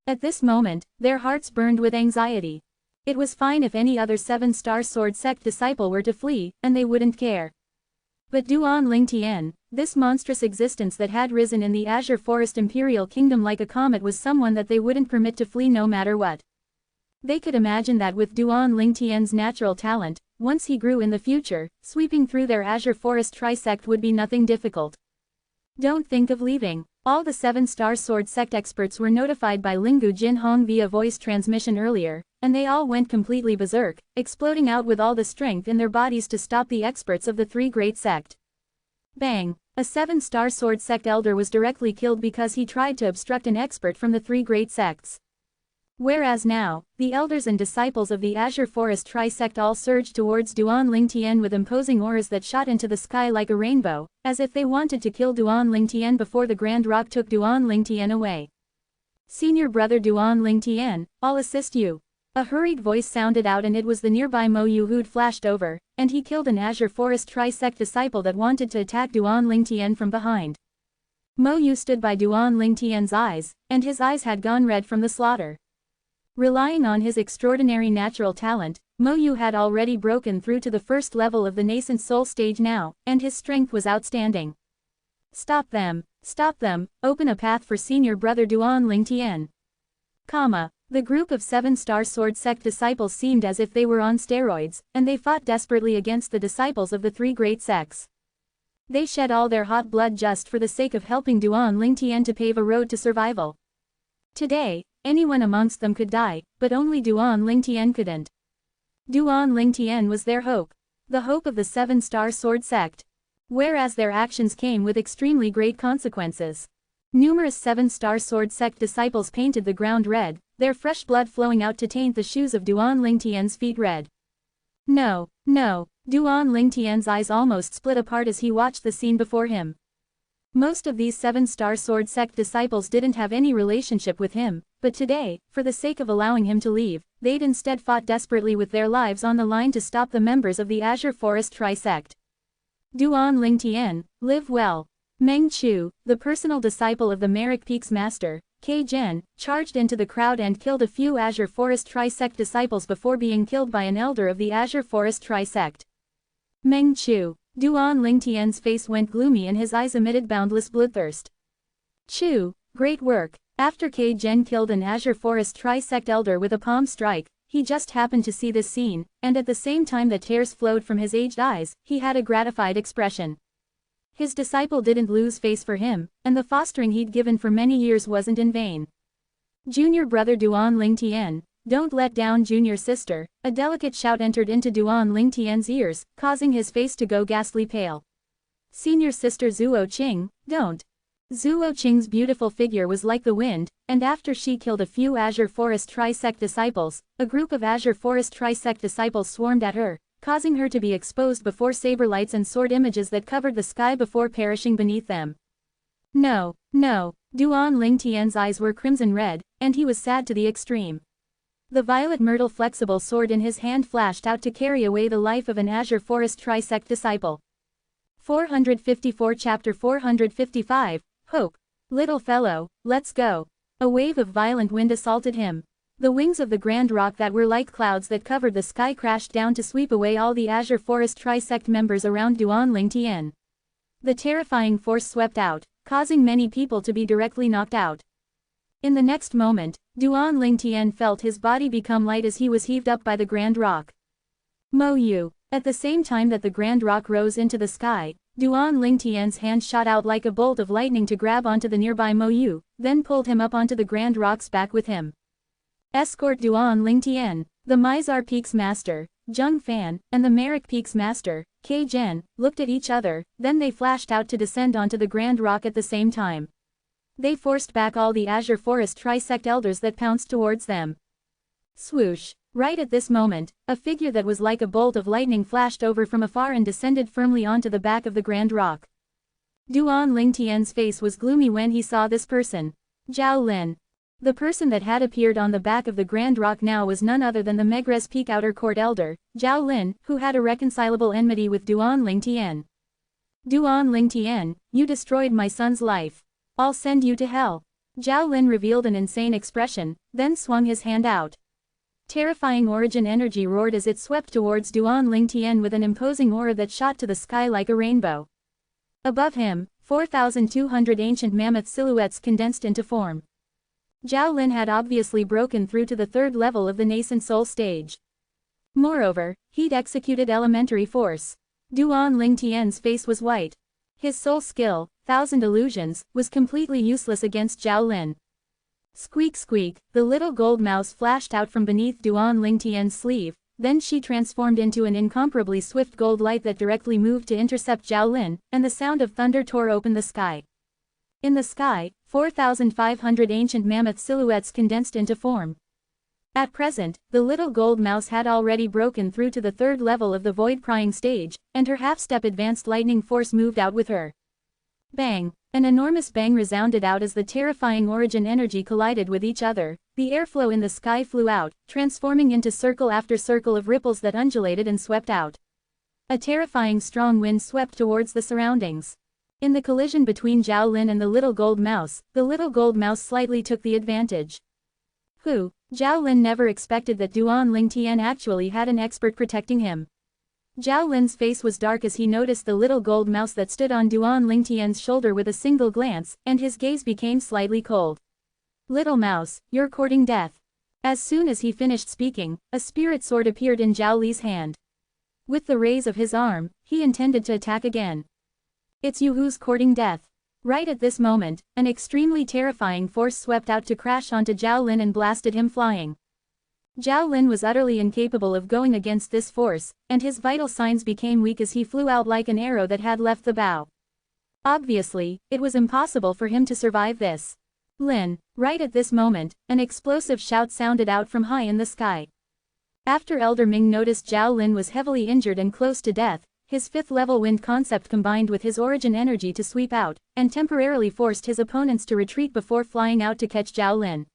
At this moment, their hearts burned with anxiety. It was fine if any other 7-Star Sword sect disciple were to flee, and they wouldn't care. But Duan Lingtian, this monstrous existence that had risen in the Azure Forest Imperial Kingdom like a comet, was someone that they wouldn't permit to flee no matter what. They could imagine that with Duan Lingtian's natural talent, once he grew in the future, sweeping through their Azure Forest Trisect would be nothing difficult. Don't think of leaving. All the 7-Star Sword sect experts were notified by Lingu Jinhong via voice transmission earlier, and they all went completely berserk, exploding out with all the strength in their bodies to stop the experts of the 3 great sect. Bang! A 7-Star Sword sect elder was directly killed because he tried to obstruct an expert from the 3 great sects. Whereas now, the elders and disciples of the Azure Forest Trisect all surged towards Duan Lingtian with imposing auras that shot into the sky like a rainbow, as if they wanted to kill Duan Lingtian before the Grand Rock took Duan Lingtian away. Senior brother Duan Lingtian, I'll assist you. A hurried voice sounded out, and it was the nearby Mo Yu who'd flashed over, and he killed an Azure Forest Trisect disciple that wanted to attack Duan Lingtian from behind. Mo Yu stood by Duan Lingtian's eyes, and his eyes had gone red from the slaughter. Relying on his extraordinary natural talent, Mo Yu had already broken through to the first level of the nascent soul stage now, and his strength was outstanding. Stop them! Stop them! Open a path for senior brother Duan Lingtian. The group of 7-Star Sword sect disciples seemed as if they were on steroids, and they fought desperately against the disciples of the 3 great sects. They shed all their hot blood just for the sake of helping Duan Lingtian to pave a road to survival. Today, anyone amongst them could die, but only Duan Lingtian couldn't. Duan Lingtian was their hope. The hope of the 7-Star Sword sect. Whereas their actions came with extremely great consequences. Numerous seven-star sword sect disciples painted the ground red, their fresh blood flowing out to taint the shoes of Duan Lingtian's feet red. No, no, Duan Lingtian's eyes almost split apart as he watched the scene before him. Most of these seven-star sword sect disciples didn't have any relationship with him, but today, for the sake of allowing him to leave, they'd instead fought desperately with their lives on the line to stop the members of the Azure Forest Tri-sect. Duan Lingtian, live well. Meng Chu, the personal disciple of the Merrick Peak's master, K. Zhen, charged into the crowd and killed a few Azure Forest Tri-sect disciples before being killed by an elder of the Azure Forest Tri-sect. Meng Chu. Duan Lingtian's face went gloomy and his eyes emitted boundless bloodthirst. Chu, great work. After K. Zhen killed an Azure Forest Tri-sect elder with a palm strike, he just happened to see this scene, and at the same time that tears flowed from his aged eyes, he had a gratified expression. His disciple didn't lose face for him, and the fostering he'd given for many years wasn't in vain. Junior brother Duan Lingtian, don't let down junior sister, a delicate shout entered into Duan Lingtian's ears, causing his face to go ghastly pale. Senior sister Zhuo Qing, don't. Zhuo Qing's beautiful figure was like the wind, and after she killed a few Azure Forest Tri-sect disciples, a group of Azure Forest Tri-sect disciples swarmed at her, causing her to be exposed before saber lights and sword images that covered the sky before perishing beneath them. No, no, Duan Lingtian's eyes were crimson red, and he was sad to the extreme. The violet myrtle flexible sword in his hand flashed out to carry away the life of an Azure Forest Tri-sect disciple. 454 Chapter 455, Hope. Little fellow, let's go. A wave of violent wind assaulted him. The wings of the grand rock that were like clouds that covered the sky crashed down to sweep away all the Azure Forest Tri-sect members around Duan Lingtian. The terrifying force swept out, causing many people to be directly knocked out. In the next moment, Duan Lingtian felt his body become light as he was heaved up by the grand rock. Mo Yu. At the same time that the grand rock rose into the sky, Duan Lingtian's hand shot out like a bolt of lightning to grab onto the nearby Mo Yu, then pulled him up onto the grand rock's back with him. Escort Duan Lingtian, the Mizar Peak's master, Zheng Fan, and the Merrick Peak's master, K. Zhen, looked at each other, then they flashed out to descend onto the grand rock at the same time. They forced back all the Azure Forest Tri-sect elders that pounced towards them. Swoosh! Right at this moment, a figure that was like a bolt of lightning flashed over from afar and descended firmly onto the back of the grand rock. Duan Lingtian's face was gloomy when he saw this person. Zhao Lin. The person that had appeared on the back of the grand rock now was none other than the Megrez Peak Outer Court elder, Zhao Lin, who had irreconcilable enmity with Duan Lingtian. Duan Lingtian, you destroyed my son's life. I'll send you to hell. Zhao Lin revealed an insane expression, then swung his hand out. Terrifying origin energy roared as it swept towards Duan Lingtian with an imposing aura that shot to the sky like a rainbow. Above him, 4,200 ancient mammoth silhouettes condensed into form. Zhao Lin had obviously broken through to the third level of the nascent soul stage. Moreover, he'd executed elementary force. Duan Lingtian's face was white. His soul skill, Thousand Illusions, was completely useless against Zhao Lin. Squeak squeak, the little gold mouse flashed out from beneath Duan Lingtian's sleeve, then she transformed into an incomparably swift gold light that directly moved to intercept Zhao Lin, and the sound of thunder tore open the sky. In the sky, 4,500 ancient mammoth silhouettes condensed into form. At present, the little gold mouse had already broken through to the third level of the void-prying stage, and her half-step advanced lightning force moved out with her. Bang! An enormous bang resounded out as the terrifying origin energy collided with each other. The airflow in the sky flew out, transforming into circle after circle of ripples that undulated and swept out. A terrifying strong wind swept towards the surroundings. In the collision between Zhao Lin and the little gold mouse slightly took the advantage. Zhao Lin never expected that Duan Lingtian actually had an expert protecting him. Zhao Lin's face was dark as he noticed the little gold mouse that stood on Duan Lingtian's shoulder with a single glance, and his gaze became slightly cold. Little mouse, you're courting death. As soon as he finished speaking, a spirit sword appeared in Zhao Li's hand. With the raise of his arm, he intended to attack again. It's you who's courting death. Right at this moment, an extremely terrifying force swept out to crash onto Zhao Lin and blasted him flying. Zhao Lin was utterly incapable of going against this force, and his vital signs became weak as he flew out like an arrow that had left the bow. Obviously, it was impossible for him to survive this. Lin, right at this moment, an explosive shout sounded out from high in the sky. After Elder Ming noticed Zhao Lin was heavily injured and close to death, his 5th level wind concept combined with his origin energy to sweep out, and temporarily forced his opponents to retreat before flying out to catch Zhao Lin.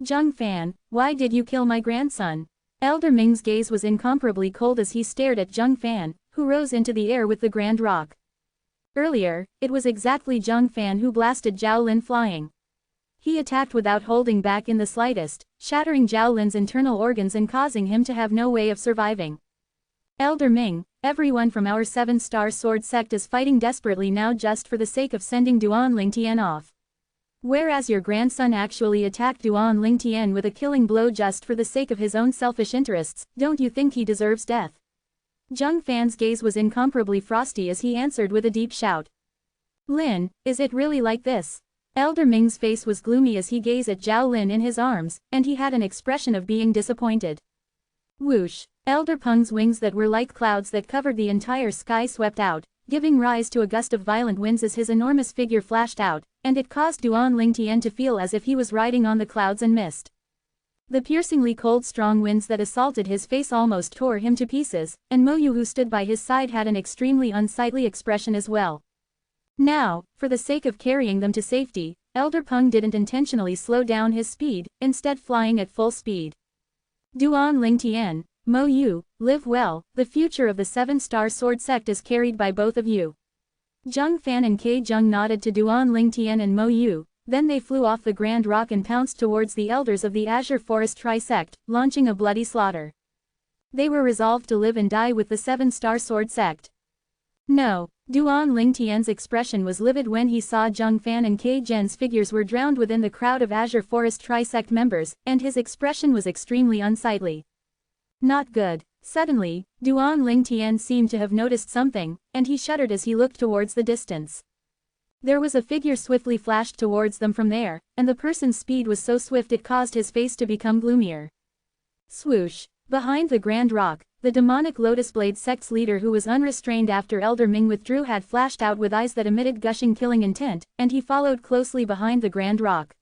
Zheng Fan, why did you kill my grandson? Elder Ming's gaze was incomparably cold as he stared at Zheng Fan, who rose into the air with the Grand Rock. Earlier, it was exactly Zheng Fan who blasted Zhao Lin flying. He attacked without holding back in the slightest, shattering Zhao Lin's internal organs and causing him to have no way of surviving. Elder Ming, everyone from our 7-star sword sect is fighting desperately now just for the sake of sending Duan Lingtian off. Whereas your grandson actually attacked Duan Lingtian with a killing blow just for the sake of his own selfish interests, don't you think he deserves death? Zheng Fan's gaze was incomparably frosty as he answered with a deep shout. Lin, is it really like this? Elder Ming's face was gloomy as he gazed at Zhao Lin in his arms, and he had an expression of being disappointed. Whoosh! Elder Peng's wings that were like clouds that covered the entire sky swept out, giving rise to a gust of violent winds as his enormous figure flashed out, and it caused Duan Lingtian to feel as if he was riding on the clouds and mist. The piercingly cold strong winds that assaulted his face almost tore him to pieces, and Mo Yu who stood by his side had an extremely unsightly expression as well. Now, for the sake of carrying them to safety, Elder Peng didn't intentionally slow down his speed, instead flying at full speed. Duan Lingtian, Mo Yu, live well, the future of the 7-star sword sect is carried by both of you. Zheng Fan and Ke Zheng nodded to Duan Lingtian and Mo Yu, then they flew off the Grand Rock and pounced towards the elders of the Azure Forest Tri-sect, launching a bloody slaughter. They were resolved to live and die with the 7-star sword sect. No, Duan Lingtian's expression was livid when he saw Zheng Fan and Ke Zheng's figures were drowned within the crowd of Azure Forest Tri-sect members, and his expression was extremely unsightly. Not good. Suddenly, Duan Lingtian seemed to have noticed something, and he shuddered as he looked towards the distance. There was a figure swiftly flashed towards them from there, and the person's speed was so swift it caused his face to become gloomier. Swoosh! Behind the Grand Rock, the demonic Lotus Blade sect's leader who was unrestrained after Elder Ming withdrew had flashed out with eyes that emitted gushing killing intent, and he followed closely behind the Grand Rock.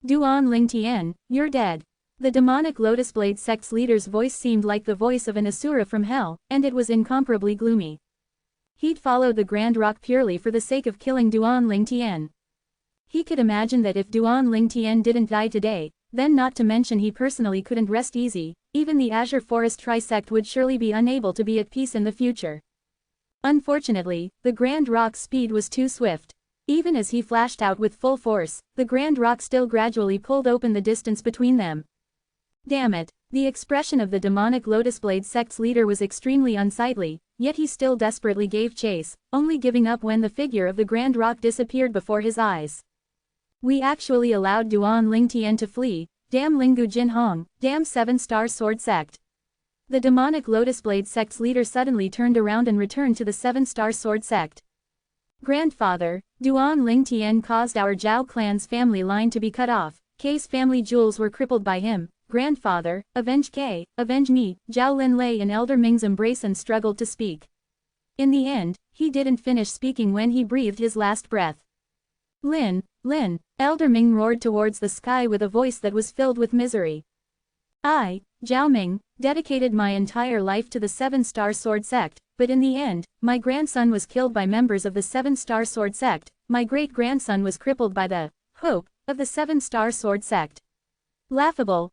Duan Lingtian, you're dead. The demonic Lotus Blade sect's leader's voice seemed like the voice of an Asura from hell, and it was incomparably gloomy. He'd followed the Grand Rock purely for the sake of killing Duan Lingtian. He could imagine that if Duan Lingtian didn't die today, then not to mention he personally couldn't rest easy, even the Azure Forest Tri-sect would surely be unable to be at peace in the future. Unfortunately, the Grand Rock's speed was too swift. Even as he flashed out with full force, the Grand Rock still gradually pulled open the distance between them. Damn it, the expression of the demonic Lotus Blade sect's leader was extremely unsightly, yet he still desperately gave chase, only giving up when the figure of the Grand Rock disappeared before his eyes. We actually allowed Duan Lingtian to flee, damn Lingu Jinhong, damn 7-star sword sect. The demonic Lotus Blade sect's leader suddenly turned around and returned to the 7-star sword sect. Grandfather, Duan Lingtian caused our Zhao clan's family line to be cut off, K's family jewels were crippled by him. Grandfather, avenge K, avenge me. Zhao Lin lay in Elder Ming's embrace and struggled to speak. In the end, he didn't finish speaking when he breathed his last breath. Lin, Elder Ming roared towards the sky with a voice that was filled with misery. I, Zhao Ming, dedicated my entire life to the 7-star sword sect, but in the end, my grandson was killed by members of the 7-star sword sect, my great-grandson was crippled by the hope of the 7-star sword sect. Laughable,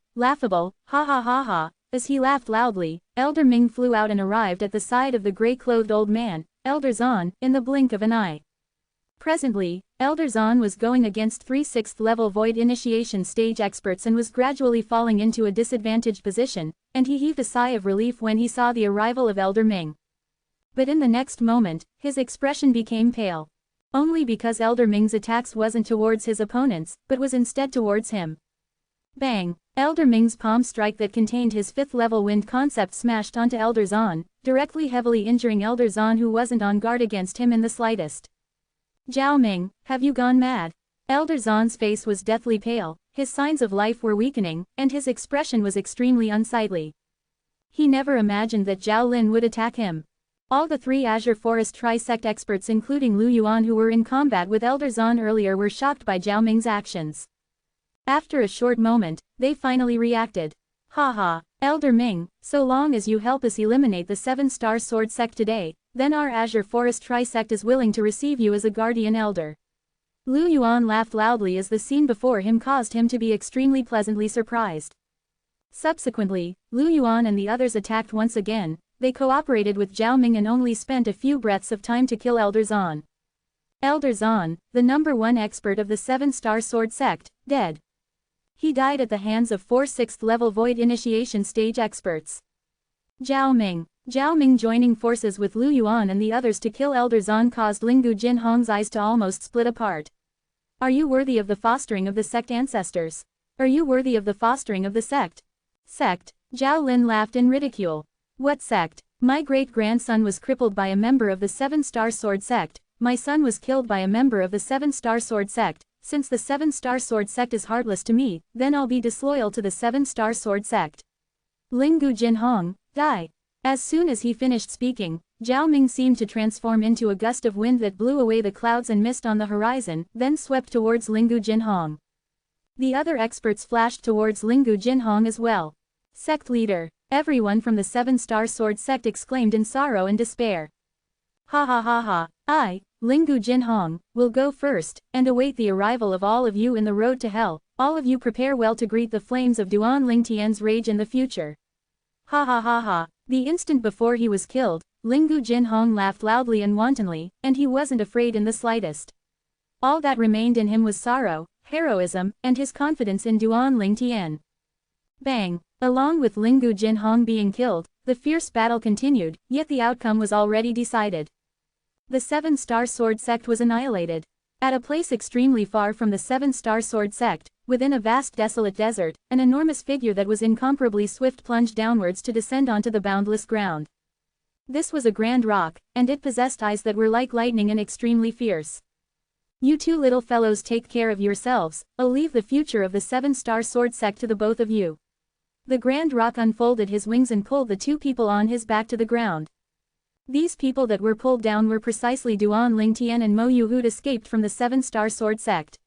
ha ha ha ha. As he laughed loudly, Elder Ming flew out and arrived at the side of the gray-clothed old man, Elder Zan, in the blink of an eye. Presently, Elder Zan was going against 3 6th level Void Initiation stage experts and was gradually falling into a disadvantaged position, and he heaved a sigh of relief when he saw the arrival of Elder Ming. But in the next moment, his expression became pale. Only because Elder Ming's attacks wasn't towards his opponents, but was instead towards him. Bang! Elder Ming's palm strike that contained his 5th level wind concept smashed onto Elder Zan, directly heavily injuring Elder Zan who wasn't on guard against him in the slightest. Zhao Ming, have you gone mad? Elder Zan's face was deathly pale, his signs of life were weakening, and his expression was extremely unsightly. He never imagined that Zhao Lin would attack him. All the three Azure Forest Tri-Sect experts including Lu Yuan who were in combat with Elder Zan earlier were shocked by Zhao Ming's actions. After a short moment, they finally reacted. Haha, Elder Ming, so long as you help us eliminate the 7-star sword sect today, then our Azure Forest Tri-Sect is willing to receive you as a guardian elder. Lu Yuan laughed loudly as the scene before him caused him to be extremely pleasantly surprised. Subsequently, Lu Yuan and the others attacked once again. They cooperated with Zhao Ming and only spent a few breaths of time to kill Elder Zan. Elder Zan, the #1 expert of the 7-star sword sect, dead. He died at the hands of 4 6th level void initiation stage experts. Zhao Ming joining forces with Lu Yuan and the others to kill Elder Zan caused Lingu Jinhong's eyes to almost split apart. Are you worthy of the fostering of the sect ancestors? Are you worthy of the fostering of the sect? Sect? Zhao Lin laughed in ridicule. What sect? My great-grandson was crippled by a member of the 7-star sword sect, my son was killed by a member of the 7-star sword sect. Since the 7-star sword sect is heartless to me, then I'll be disloyal to the 7-star sword sect. Lingu Jinhong, die. As soon as he finished speaking, Zhao Ming seemed to transform into a gust of wind that blew away the clouds and mist on the horizon, then swept towards Lingu Jinhong. The other experts flashed towards Lingu Jinhong as well. Sect leader, everyone from the 7-star sword sect exclaimed in sorrow and despair. Ha ha ha ha, I, Lingu Jinhong, will go first, and await the arrival of all of you in the road to hell. All of you prepare well to greet the flames of Duan Lingtian's rage in the future. Ha ha ha ha. The instant before he was killed, Lingu Jinhong laughed loudly and wantonly, and he wasn't afraid in the slightest. All that remained in him was sorrow, heroism, and his confidence in Duan Lingtian. Bang! Along with Lingu Jinhong being killed, the fierce battle continued, yet the outcome was already decided. The 7-star sword sect was annihilated. At a place extremely far from the 7-star sword sect, within a vast desolate desert, an enormous figure that was incomparably swift plunged downwards to descend onto the boundless ground. This was a grand rock, and it possessed eyes that were like lightning and extremely fierce. You two little fellows take care of yourselves, I'll leave the future of the 7-star sword sect to the both of you. The grand rock unfolded his wings and pulled the two people on his back to the ground. These people that were pulled down were precisely Duan Lingtian and Mo Yu who'd escaped from the 7-star sword sect.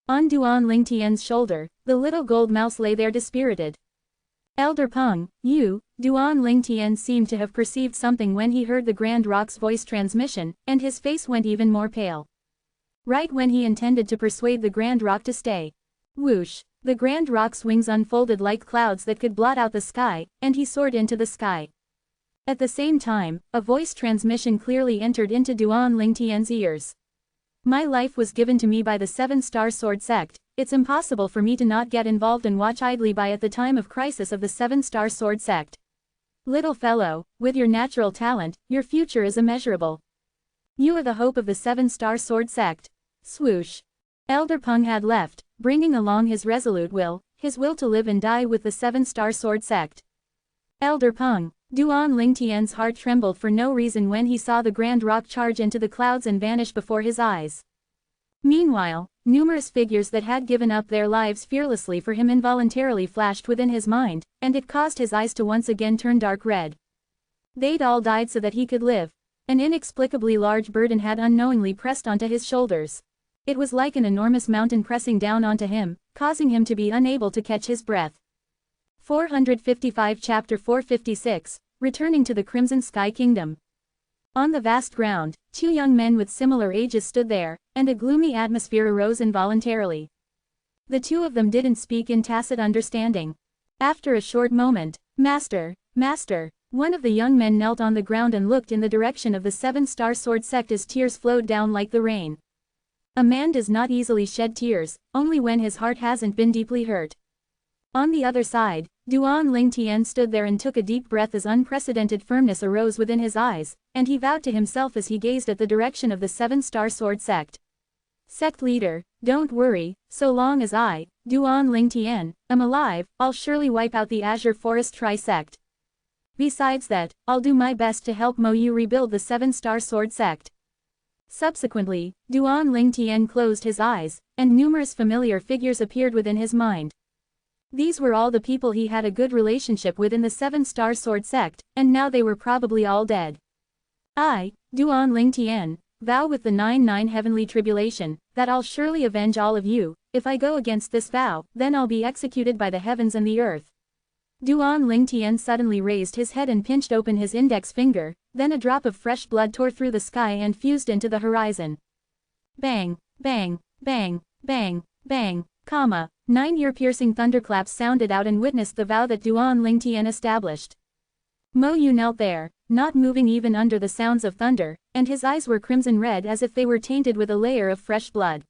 On Duan Lingtian's shoulder, the little gold mouse lay there dispirited. Elder Peng, you, Duan Lingtian seemed to have perceived something when he heard the Grand Rock's voice transmission, and his face went even more pale. Right when he intended to persuade the Grand Rock to stay. Whoosh! The Grand Rock's wings unfolded like clouds that could blot out the sky, and he soared into the sky. At the same time, a voice transmission clearly entered into Duan Lingtian's ears. My life was given to me by the 7-star sword sect, it's impossible for me to not get involved and watch idly by at the time of crisis of the 7-star sword sect. Little fellow, with your natural talent, your future is immeasurable. You are the hope of the 7-star sword sect. Swoosh. Elder Peng had left, bringing along his resolute will, his will to live and die with the 7-star sword sect. Elder Peng. Duan Lingtian's heart trembled for no reason when he saw the Grand Rock charge into the clouds and vanish before his eyes. Meanwhile, numerous figures that had given up their lives fearlessly for him involuntarily flashed within his mind, and it caused his eyes to once again turn dark red. They'd all died so that he could live. An inexplicably large burden had unknowingly pressed onto his shoulders. It was like an enormous mountain pressing down onto him, causing him to be unable to catch his breath. 455 Chapter 456, Returning to the Crimson Sky Kingdom. On the vast ground, two young men with similar ages stood there, and a gloomy atmosphere arose involuntarily. The two of them didn't speak in tacit understanding. After a short moment, Master, Master, one of the young men knelt on the ground and looked in the direction of the 7-star sword sect as tears flowed down like the rain. A man does not easily shed tears, only when his heart hasn't been deeply hurt. On the other side, Duan Lingtian stood there and took a deep breath as unprecedented firmness arose within his eyes, and he vowed to himself as he gazed at the direction of the 7-star sword sect. Sect leader, don't worry, so long as I, Duan Lingtian, am alive, I'll surely wipe out the Azure Forest Tri-Sect. Besides that, I'll do my best to help Mo Yu rebuild the 7-star sword sect. Subsequently, Duan Lingtian closed his eyes, and numerous familiar figures appeared within his mind. These were all the people he had a good relationship with in the 7-star sword sect, and now they were probably all dead. I, Duan Ling Tian, vow with the 99 heavenly tribulation, that I'll surely avenge all of you. If I go against this vow, then I'll be executed by the heavens and the earth. Duan Ling Tian suddenly raised his head and pinched open his index finger, then a drop of fresh blood tore through the sky and fused into the horizon. Bang, bang, bang, bang, bang, 9 ear-piercing thunderclaps sounded out and witnessed the vow that Duan Ling Tian established. Mo Yu knelt there, not moving even under the sounds of thunder, and his eyes were crimson red as if they were tainted with a layer of fresh blood.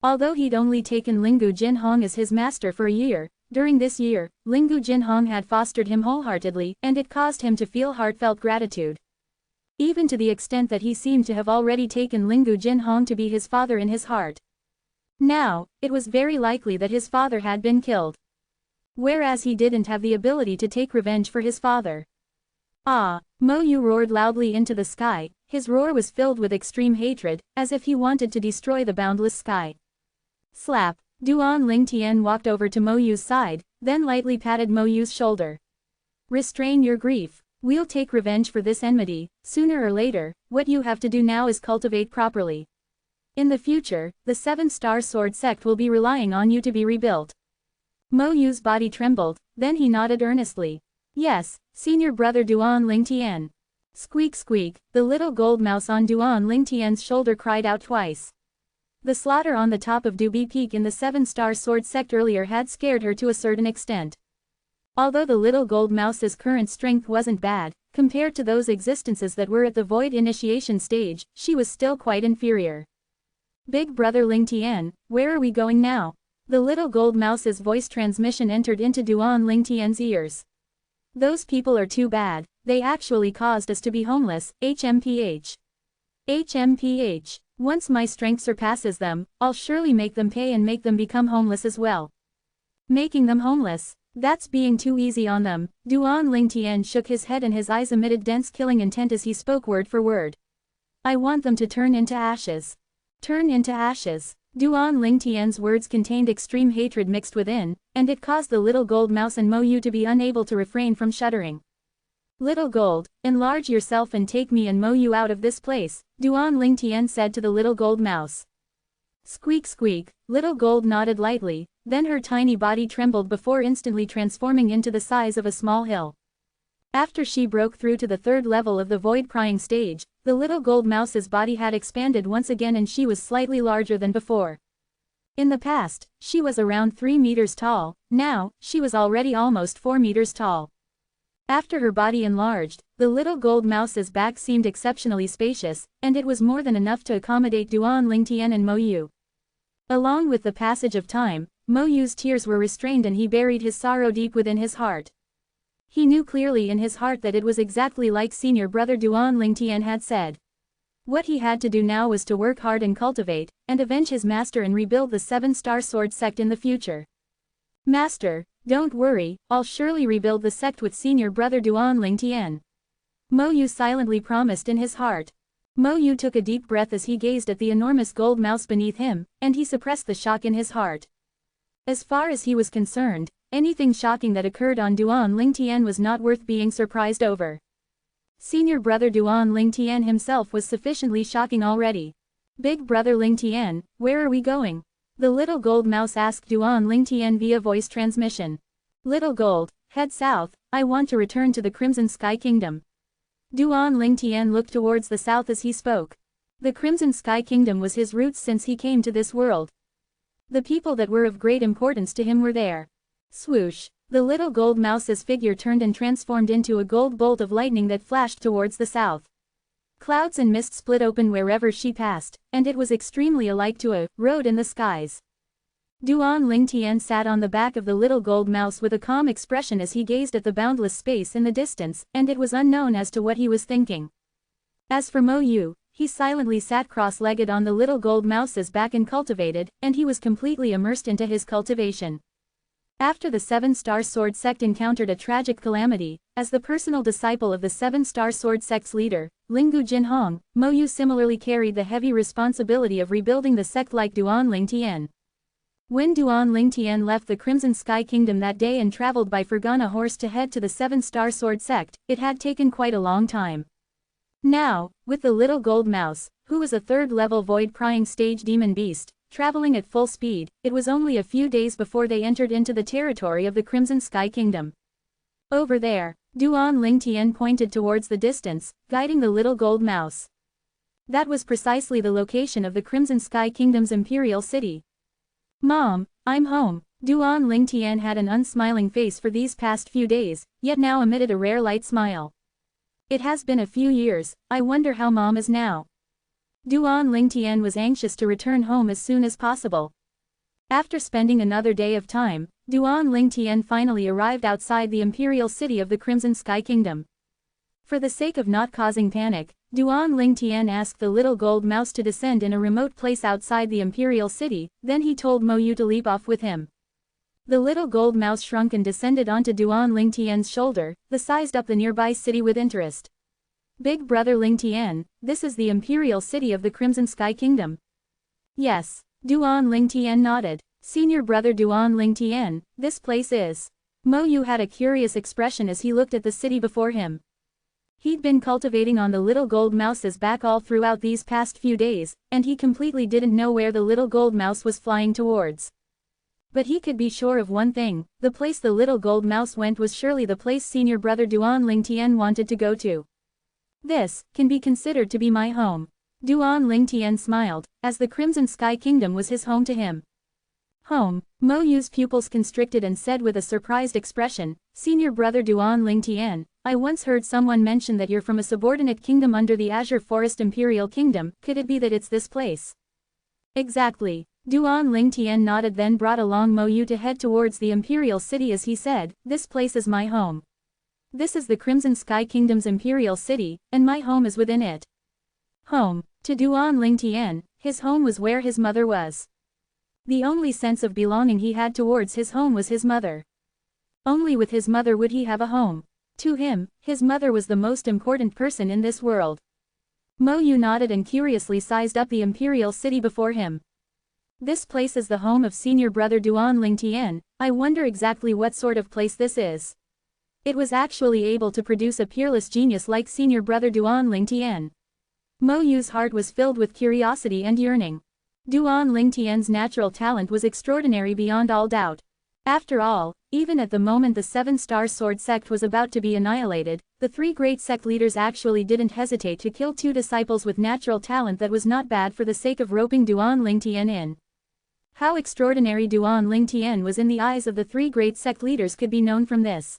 Although he'd only taken Lingu Jinhong as his master for a year, during this year, Lingu Jinhong had fostered him wholeheartedly, and it caused him to feel heartfelt gratitude. Even to the extent that he seemed to have already taken Lingu Jinhong to be his father in his heart. Now, it was very likely that his father had been killed. Whereas he didn't have the ability to take revenge for his father. Ah! Mo Yu roared loudly into the sky, his roar was filled with extreme hatred, as if he wanted to destroy the boundless sky. Slap! Duan Ling Tian walked over to Mo Yu's side, then lightly patted Mo Yu's shoulder. Restrain your grief. We'll take revenge for this enmity, sooner or later. What you have to do now is cultivate properly. In the future, the 7-star sword sect will be relying on you to be rebuilt. Mo Yu's body trembled, then he nodded earnestly. Yes, senior brother Duan Ling Tian. Squeak squeak, the little gold mouse on Duan Ling Tian's shoulder cried out twice. The slaughter on the top of Dubi Peak in the 7-star sword sect earlier had scared her to a certain extent. Although the little gold mouse's current strength wasn't bad, compared to those existences that were at the void initiation stage, she was still quite inferior. Big brother Ling Tian, where are we going now? The little gold mouse's voice transmission entered into Duan Ling Tian's ears. Those people are too bad, they actually caused us to be homeless, HMPH. HMPH. Once my strength surpasses them, I'll surely make them pay and make them become homeless as well. Making them homeless? That's being too easy on them. Duan Ling Tian shook his head and his eyes emitted dense killing intent as he spoke word for word. I want them to turn into ashes. Turn into ashes. Duan Ling Tian's words contained extreme hatred mixed within, and it caused the little gold mouse and Mo Yu to be unable to refrain from shuddering. Little gold, enlarge yourself and take me and Mo Yu out of this place, Duan Ling Tian said to the little gold mouse. Squeak squeak, little gold nodded lightly, then her tiny body trembled before instantly transforming into the size of a small hill. After she broke through to the 3rd level of the void prying stage, the little gold mouse's body had expanded once again and she was slightly larger than before. In the past, she was around 3 meters tall, now, she was already almost 4 meters tall. After her body enlarged, the little gold mouse's back seemed exceptionally spacious, and it was more than enough to accommodate Duan Ling Tian and Mo Yu. Along with the passage of time, Mo Yu's tears were restrained and he buried his sorrow deep within his heart. He knew clearly in his heart that it was exactly like senior brother Duan Ling Tian had said. What he had to do now was to work hard and cultivate, and avenge his master and rebuild the 7-star sword sect in the future. Master, don't worry, I'll surely rebuild the sect with senior brother Duan Ling Tian. Mo Yu silently promised in his heart. Mo Yu took a deep breath as he gazed at the enormous gold mouse beneath him, and he suppressed the shock in his heart. As far as he was concerned, anything shocking that occurred on Duan Ling Tian was not worth being surprised over. Senior brother Duan Ling Tian himself was sufficiently shocking already. Big brother Ling Tian, where are we going? The little gold mouse asked Duan Ling Tian via voice transmission. Little gold, head south, I want to return to the Crimson Sky Kingdom. Duan Ling Tian looked towards the south as he spoke. The Crimson Sky Kingdom was his roots since he came to this world. The people that were of great importance to him were there. Swoosh! The little gold mouse's figure turned and transformed into a gold bolt of lightning that flashed towards the south. Clouds and mist split open wherever she passed, and it was extremely alike to a road in the skies. Duan Ling Tian sat on the back of the little gold mouse with a calm expression as he gazed at the boundless space in the distance, and it was unknown as to what he was thinking. As for Mo Yu, he silently sat cross-legged on the little gold mouse's back and cultivated, and he was completely immersed into his cultivation. After the 7-star sword sect encountered a tragic calamity, as the personal disciple of the 7-star sword sect's leader, Lingu Jinhong, Mo Yu similarly carried the heavy responsibility of rebuilding the sect like Duan Ling Tian. When Duan Ling Tian left the Crimson Sky Kingdom that day and traveled by Fergana horse to head to the 7-star sword sect, it had taken quite a long time. Now, with the little gold mouse, who was a third-level void-prying stage demon beast, traveling at full speed, it was only a few days before they entered into the territory of the Crimson Sky Kingdom. Over there, Duan Lingtian pointed towards the distance, guiding the little gold mouse. That was precisely the location of the Crimson Sky Kingdom's imperial city. Mom, I'm home. Duan Lingtian had an unsmiling face for these past few days, yet now emitted a rare light smile. It has been a few years, I wonder how Mom is now. Duan Lingtian was anxious to return home as soon as possible. After spending another day of time, Duan Lingtian finally arrived outside the imperial city of the Crimson Sky Kingdom. For the sake of not causing panic, Duan Lingtian asked the little gold mouse to descend in a remote place outside the imperial city, then he told Mo Yu to leap off with him. The little gold mouse shrunk and descended onto Duan Lingtian's shoulder, sized up the nearby city with interest. Big brother Lingtian, this is the imperial city of the Crimson Sky Kingdom. Yes. Duan Lingtian nodded. Senior brother Duan Lingtian, this place is. Mo Yu had a curious expression as he looked at the city before him. He'd been cultivating on the little gold mouse's back all throughout these past few days, and he completely didn't know where the little gold mouse was flying towards. But he could be sure of one thing, the place the little gold mouse went was surely the place senior brother Duan Lingtian wanted to go to. This can be considered to be my home. Duan Lingtian smiled, as the Crimson Sky Kingdom was his home to him. Home, Mo Yu's pupils constricted and said with a surprised expression, Senior brother Duan Lingtian, I once heard someone mention that you're from a subordinate kingdom under the Azure Forest Imperial Kingdom, could it be that it's this place? Exactly. Duan Lingtian nodded, then brought along Mo Yu to head towards the Imperial City as he said, this place is my home. This is the Crimson Sky Kingdom's Imperial City, and my home is within it. Home. To Duan Lingtian, his home was where his mother was. The only sense of belonging he had towards his home was his mother. Only with his mother would he have a home. To him, his mother was the most important person in this world. Mo Yu nodded and curiously sized up the Imperial City before him. This place is the home of senior brother Duan Lingtian, I wonder exactly what sort of place this is. It was actually able to produce a peerless genius like senior brother Duan Lingtian. Mo Yu's heart was filled with curiosity and yearning. Duan Lingtian's natural talent was extraordinary beyond all doubt. After all, even at the moment the Seven-Star Sword sect was about to be annihilated, the three great sect leaders actually didn't hesitate to kill two disciples with natural talent that was not bad for the sake of roping Duan Lingtian in. How extraordinary Duan Lingtian was in the eyes of the three great sect leaders could be known from this.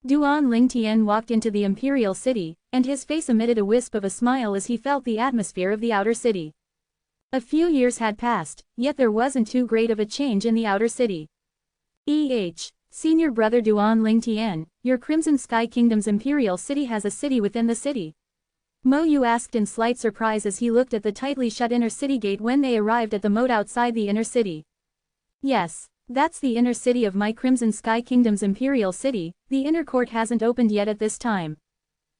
Duan Lingtian walked into the Imperial City, and his face emitted a wisp of a smile as he felt the atmosphere of the outer city. A few years had passed, yet there wasn't too great of a change in the outer city. Senior brother Duan Lingtian, your Crimson Sky Kingdom's Imperial City has a city within the city. Mo Yu asked in slight surprise as he looked at the tightly shut inner city gate when they arrived at the moat outside the inner city. Yes, that's the inner city of my Crimson Sky Kingdom's Imperial City, the inner court hasn't opened yet at this time.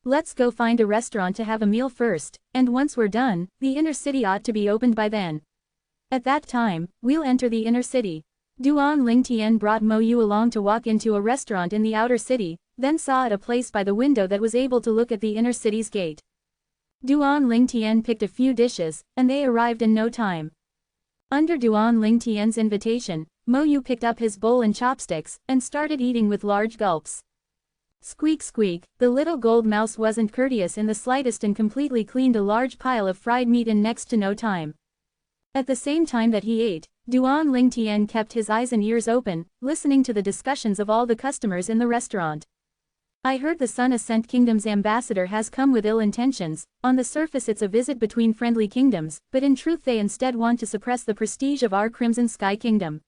Let's go find a restaurant to have a meal first, and once we're done, the inner city ought to be opened by then. At that time, we'll enter the inner city. Duan Lingtian brought Mo Yu along to walk into a restaurant in the outer city, then saw at a place by the window that was able to look at the inner city's gate. Duan Lingtian picked a few dishes, and they arrived in no time. Under Duan Lingtian's invitation, Mo Yu picked up his bowl and chopsticks, and started eating with large gulps. Squeak squeak, the little gold mouse wasn't courteous in the slightest and completely cleaned a large pile of fried meat in next to no time. At the same time that he ate, Duan Lingtian kept his eyes and ears open, listening to the discussions of all the customers in the restaurant. I heard the Sun Ascent Kingdom's ambassador has come with ill intentions. On the surface it's a visit between friendly kingdoms, but in truth they instead want to suppress the prestige of our Crimson Sky Kingdom.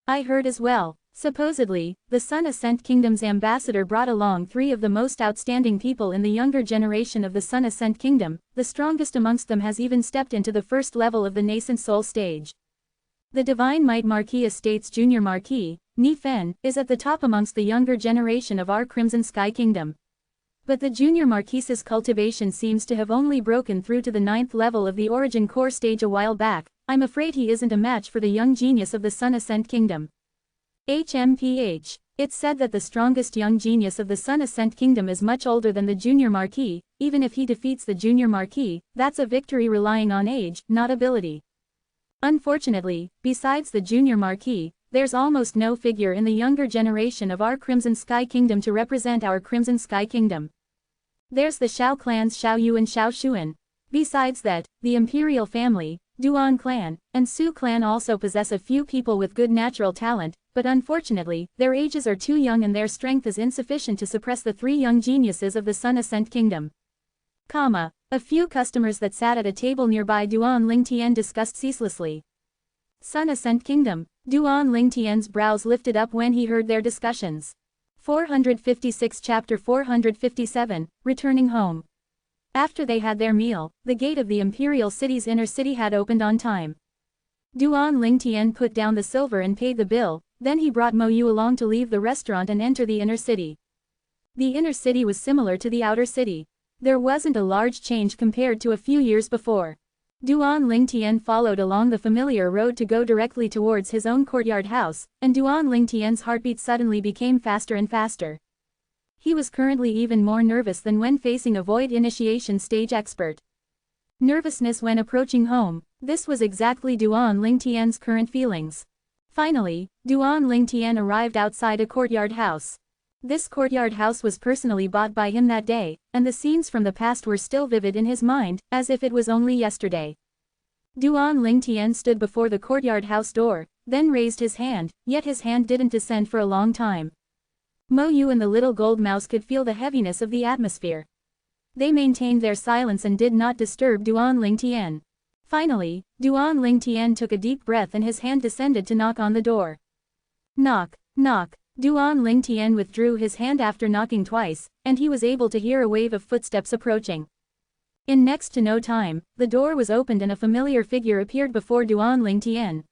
I heard as well. Supposedly, the Sun Ascent Kingdom's ambassador brought along three of the most outstanding people in the younger generation of the Sun Ascent Kingdom, the strongest amongst them has even stepped into the first level of the nascent soul stage. The Divine Might Marquis Estate's junior marquis, Ni Fen, is at the top amongst the younger generation of our Crimson Sky Kingdom. But the junior marquis's cultivation seems to have only broken through to the 9th level of the Origin Core stage a while back. I'm afraid he isn't a match for the young genius of the Sun Ascent Kingdom. HMPH. It's said that the strongest young genius of the Sun Ascent Kingdom is much older than the Junior Marquis. Even if he defeats the Junior Marquis, that's a victory relying on age, not ability. Unfortunately, besides the Junior Marquis, there's almost no figure in the younger generation of our Crimson Sky Kingdom to represent our Crimson Sky Kingdom. There's the Xiao clans Xiao Yu and Xiao Xuan. Besides that, the Imperial family, Duan clan, and Su clan also possess a few people with good natural talent, but unfortunately, their ages are too young and their strength is insufficient to suppress the 3 young geniuses of the Sun Ascent Kingdom. A few customers that sat at a table nearby Duan Lingtian discussed ceaselessly. Sun Ascent Kingdom. Duan Lingtian's brows lifted up when he heard their discussions. 456 Chapter 457, Returning Home. After they had their meal, the gate of the Imperial City's inner city had opened on time. Duan Lingtian put down the silver and paid the bill, then he brought Mo Yu along to leave the restaurant and enter the inner city. The inner city was similar to the outer city. There wasn't a large change compared to a few years before. Duan Lingtian followed along the familiar road to go directly towards his own courtyard house, and Duan Lingtian's heartbeat suddenly became faster and faster. He was currently even more nervous than when facing a void initiation stage expert. Nervousness when approaching home, this was exactly Duan Lingtian's current feelings. Finally, Duan Lingtian arrived outside a courtyard house. This courtyard house was personally bought by him that day, and the scenes from the past were still vivid in his mind, as if it was only yesterday. Duan Lingtian stood before the courtyard house door, then raised his hand, yet his hand didn't descend for a long time. Mo Yu and the little gold mouse could feel the heaviness of the atmosphere. They maintained their silence and did not disturb Duan Lingtian. Finally, Duan Lingtian took a deep breath and his hand descended to knock on the door. Knock, knock. Duan Lingtian withdrew his hand after knocking twice, and he was able to hear a wave of footsteps approaching. In next to no time, the door was opened and a familiar figure appeared before Duan Lingtian.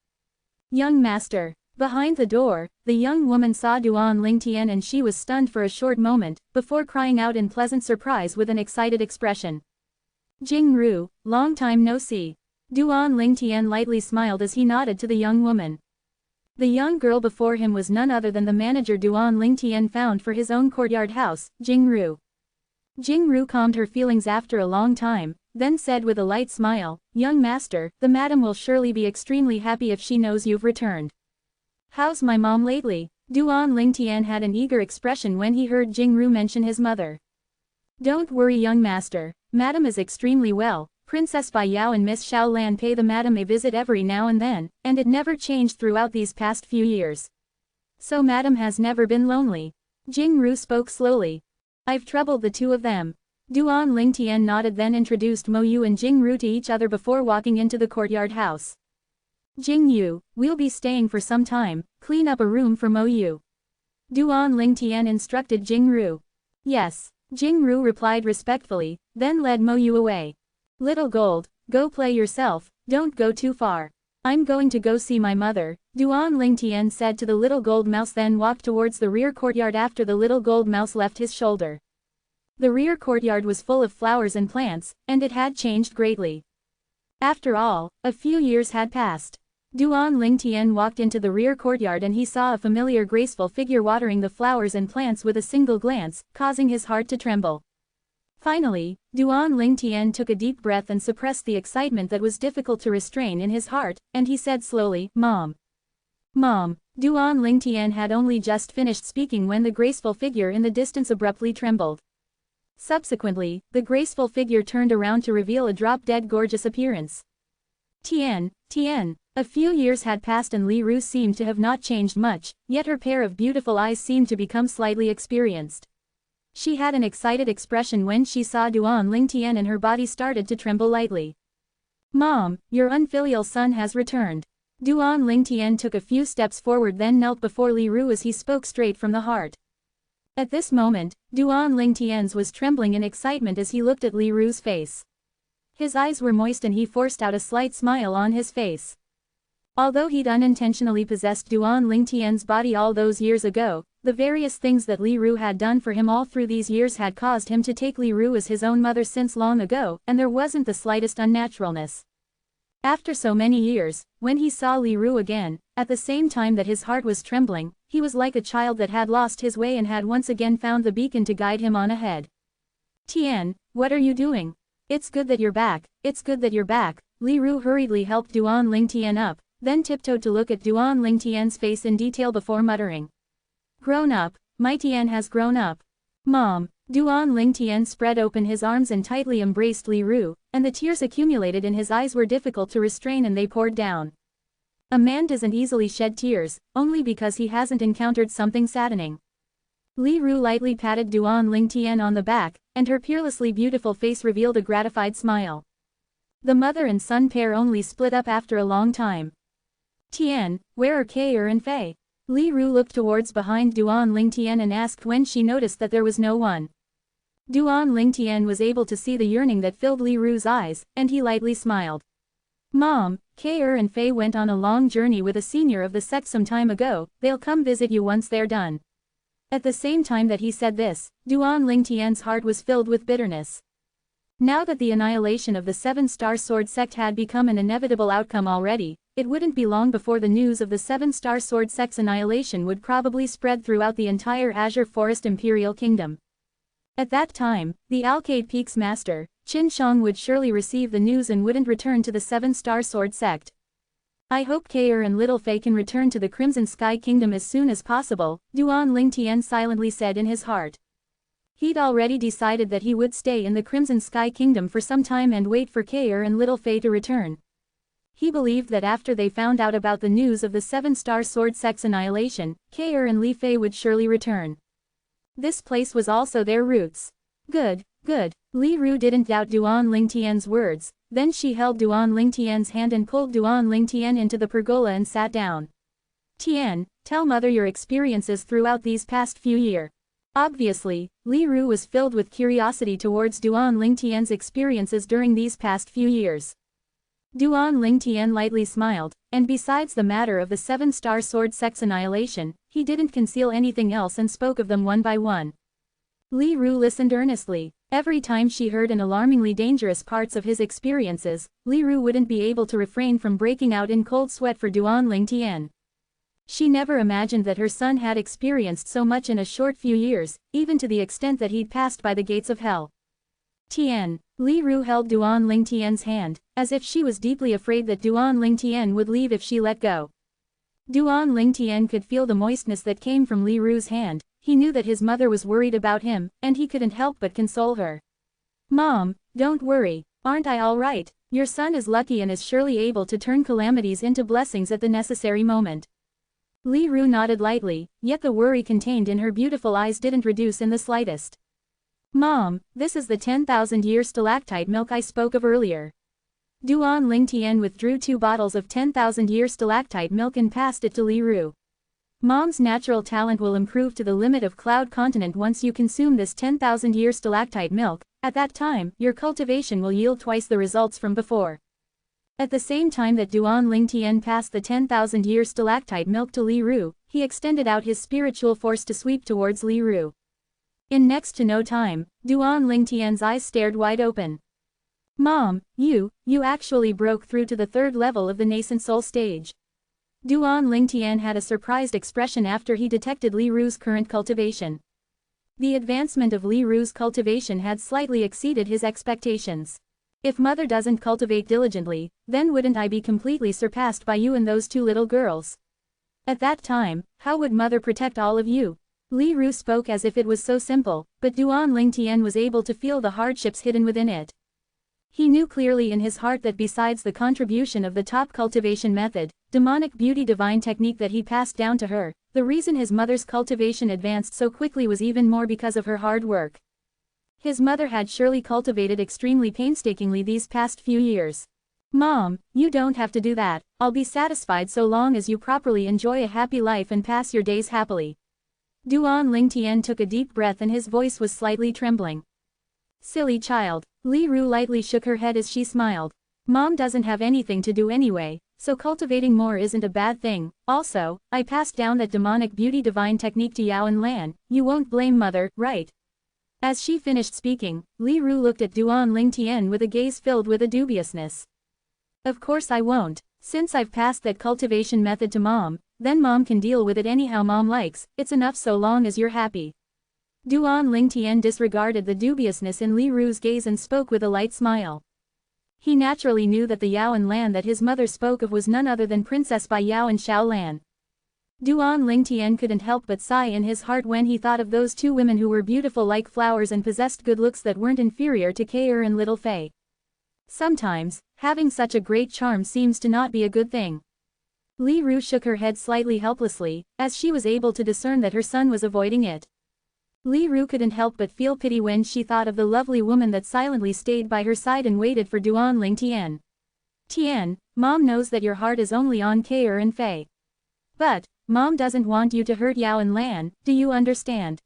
Young master. Behind the door, the young woman saw Duan Lingtian and she was stunned for a short moment, before crying out in pleasant surprise with an excited expression. Jing Ru, long time no see. Duan Lingtian lightly smiled as he nodded to the young woman. The young girl before him was none other than the manager Duan Lingtian found for his own courtyard house, Jing Ru. Jing Ru calmed her feelings after a long time, then said with a light smile, "Young master, the madam will surely be extremely happy if she knows you've returned." "How's my mom lately?" Duan Lingtian had an eager expression when he heard Jing Ru mention his mother. "Don't worry young master, madam is extremely well. Princess Bai Yao and Miss Xiao Lan pay the madam a visit every now and then, and it never changed throughout these past few years. So madam has never been lonely." Jing Ru spoke slowly. "I've troubled the two of them." Duan Lingtian nodded then introduced Mo Yu and Jing Ru to each other before walking into the courtyard house. "Jing Yu, we'll be staying for some time, clean up a room for Mo Yu." Duan Lingtian instructed Jing Ru. "Yes." Jing Ru replied respectfully, then led Mo Yu away. "Little Gold, go play yourself, don't go too far. I'm going to go see my mother," Duan Lingtian said to the little gold mouse then walked towards the rear courtyard after the little gold mouse left his shoulder. The rear courtyard was full of flowers and plants, and it had changed greatly. After all, a few years had passed. Duan Lingtian walked into the rear courtyard and he saw a familiar graceful figure watering the flowers and plants with a single glance, causing his heart to tremble. Finally, Duan Lingtian took a deep breath and suppressed the excitement that was difficult to restrain in his heart, and he said slowly, "Mom." "Mom." Duan Lingtian had only just finished speaking when the graceful figure in the distance abruptly trembled. Subsequently, the graceful figure turned around to reveal a drop-dead gorgeous appearance. Tian. A few years had passed and Li Ru seemed to have not changed much, yet her pair of beautiful eyes seemed to become slightly experienced. She had an excited expression when she saw Duan Lingtian and her body started to tremble lightly. "Mom, your unfilial son has returned." Duan Lingtian took a few steps forward then knelt before Li Ru as he spoke straight from the heart. At this moment, Duan Lingtian's was trembling in excitement as he looked at Li Ru's face. His eyes were moist and he forced out a slight smile on his face. Although he'd unintentionally possessed Duan Lingtian's body all those years ago, the various things that Li Ru had done for him all through these years had caused him to take Li Ru as his own mother since long ago, and there wasn't the slightest unnaturalness. After so many years, when he saw Li Ru again, at the same time that his heart was trembling, he was like a child that had lost his way and had once again found the beacon to guide him on ahead. Tian, what are you doing? It's good that you're back, it's good that you're back. Li Ru hurriedly helped Duan Lingtian up, then tiptoed to look at Duan Lingtian's face in detail before muttering. Grown up, my Tian has grown up. Mom. Duan Lingtian spread open his arms and tightly embraced Li Ru, and the tears accumulated in his eyes were difficult to restrain and they poured down. A man doesn't easily shed tears, only because he hasn't encountered something saddening. Li Ru lightly patted Duan Lingtian on the back, and her peerlessly beautiful face revealed a gratified smile. The mother and son pair only split up after a long time. Tian, where are Kair and Fei? Li Ru looked towards behind Duan Lingtian and asked when she noticed that there was no one. Duan Lingtian was able to see the yearning that filled Li Ru's eyes, and he lightly smiled. Mom, Kair and Fei went on a long journey with a senior of the sect some time ago, they'll come visit you once they're done. At the same time that he said this, Duan Lingtian's heart was filled with bitterness. Now that the annihilation of the Seven-Star Sword sect had become an inevitable outcome already, it wouldn't be long before the news of the Seven-Star Sword sect's annihilation would probably spread throughout the entire Azure Forest Imperial Kingdom. At that time, the Alcade Peak's master, Qin Shang would surely receive the news and wouldn't return to the Seven-Star Sword sect. I hope Kair and Little Fei can return to the Crimson Sky Kingdom as soon as possible, Duan Lingtian silently said in his heart. He'd already decided that he would stay in the Crimson Sky Kingdom for some time and wait for Kair and Little Fei to return. He believed that after they found out about the news of the Seven-Star Sword sect's annihilation, Kair and Li Fei would surely return. This place was also their roots. Good, good. Li Ru didn't doubt Duan Lingtian's words, then she held Duan Lingtian's hand and pulled Duan Lingtian into the pergola and sat down. Tian, tell mother your experiences throughout these past few years. Obviously, Li Ru was filled with curiosity towards Duan Lingtian's experiences during these past few years. Duan Lingtian lightly smiled, and besides the matter of the Seven-Star Sword sect's annihilation, he didn't conceal anything else and spoke of them one by one. Li Ru listened earnestly. Every time she heard an alarmingly dangerous parts of his experiences, Li Ru wouldn't be able to refrain from breaking out in cold sweat for Duan Lingtian. She never imagined that her son had experienced so much in a short few years, even to the extent that he'd passed by the gates of hell. Tian. Li Ru held Duan Lingtian's hand, as if she was deeply afraid that Duan Lingtian would leave if she let go. Duan Lingtian could feel the moistness that came from Li Ru's hand. He knew that his mother was worried about him, and he couldn't help but console her. Mom, don't worry, aren't I all right? Your son is lucky and is surely able to turn calamities into blessings at the necessary moment. Li Ru nodded lightly, yet the worry contained in her beautiful eyes didn't reduce in the slightest. Mom, this is the 10,000-year stalactite milk I spoke of earlier. Duan Lingtian withdrew 2 bottles of 10,000-year stalactite milk and passed it to Li Ru. Mom's natural talent will improve to the limit of Cloud Continent once you consume this 10,000-year stalactite milk. At that time, your cultivation will yield twice the results from before. At the same time that Duan Lingtian passed the 10,000-year stalactite milk to Li Ru, he extended out his spiritual force to sweep towards Li Ru. In next to no time, Duan Lingtian's eyes stared wide open. Mom, you actually broke through to the 3rd level of the nascent soul stage. Duan Lingtian had a surprised expression after he detected Li Ru's current cultivation. The advancement of Li Ru's cultivation had slightly exceeded his expectations. If mother doesn't cultivate diligently, then wouldn't I be completely surpassed by you and those 2 little girls? At that time, how would mother protect all of you? Li Ru spoke as if it was so simple, but Duan Lingtian was able to feel the hardships hidden within it. He knew clearly in his heart that besides the contribution of the top cultivation method, demonic beauty divine technique that he passed down to her, the reason his mother's cultivation advanced so quickly was even more because of her hard work. His mother had surely cultivated extremely painstakingly these past few years. Mom, you don't have to do that, I'll be satisfied so long as you properly enjoy a happy life and pass your days happily. Duan Lingtian took a deep breath and his voice was slightly trembling. Silly child. Li Ru lightly shook her head as she smiled. Mom doesn't have anything to do anyway, so cultivating more isn't a bad thing. Also, I passed down that demonic beauty divine technique to Yao and Lan, you won't blame mother, right? As she finished speaking, Li Ru looked at Duan Lingtian with a gaze filled with a dubiousness. Of course I won't. Since I've passed that cultivation method to Mom, then Mom can deal with it anyhow Mom likes, it's enough so long as you're happy. Duan Lingtian disregarded the dubiousness in Li Ru's gaze and spoke with a light smile. He naturally knew that the Yaoan land that his mother spoke of was none other than Princess Bai Yao and Xiao Lan. Duan Lingtian couldn't help but sigh in his heart when he thought of those two women who were beautiful like flowers and possessed good looks that weren't inferior to Kei and Little Fei. Sometimes, having such a great charm seems to not be a good thing. Li Ru shook her head slightly helplessly, as she was able to discern that her son was avoiding it. Li Ru couldn't help but feel pity when she thought of the lovely woman that silently stayed by her side and waited for Duan Lingtian. Tian, Mom knows that your heart is only on Kei and Fei. But, Mom doesn't want you to hurt Yao and Lan, do you understand?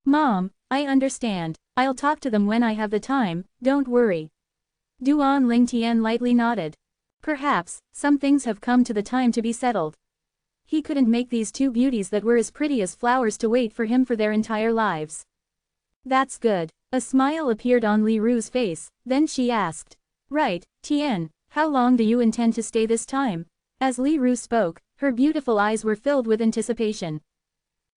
Mom, I understand. I'll talk to them when I have the time, don't worry. Duan Lingtian lightly nodded. Perhaps, some things have come to the time to be settled. He couldn't make these two beauties that were as pretty as flowers to wait for him for their entire lives. That's good. A smile appeared on Li Ru's face, then she asked. Right, Tian, how long do you intend to stay this time? As Li Ru spoke, her beautiful eyes were filled with anticipation.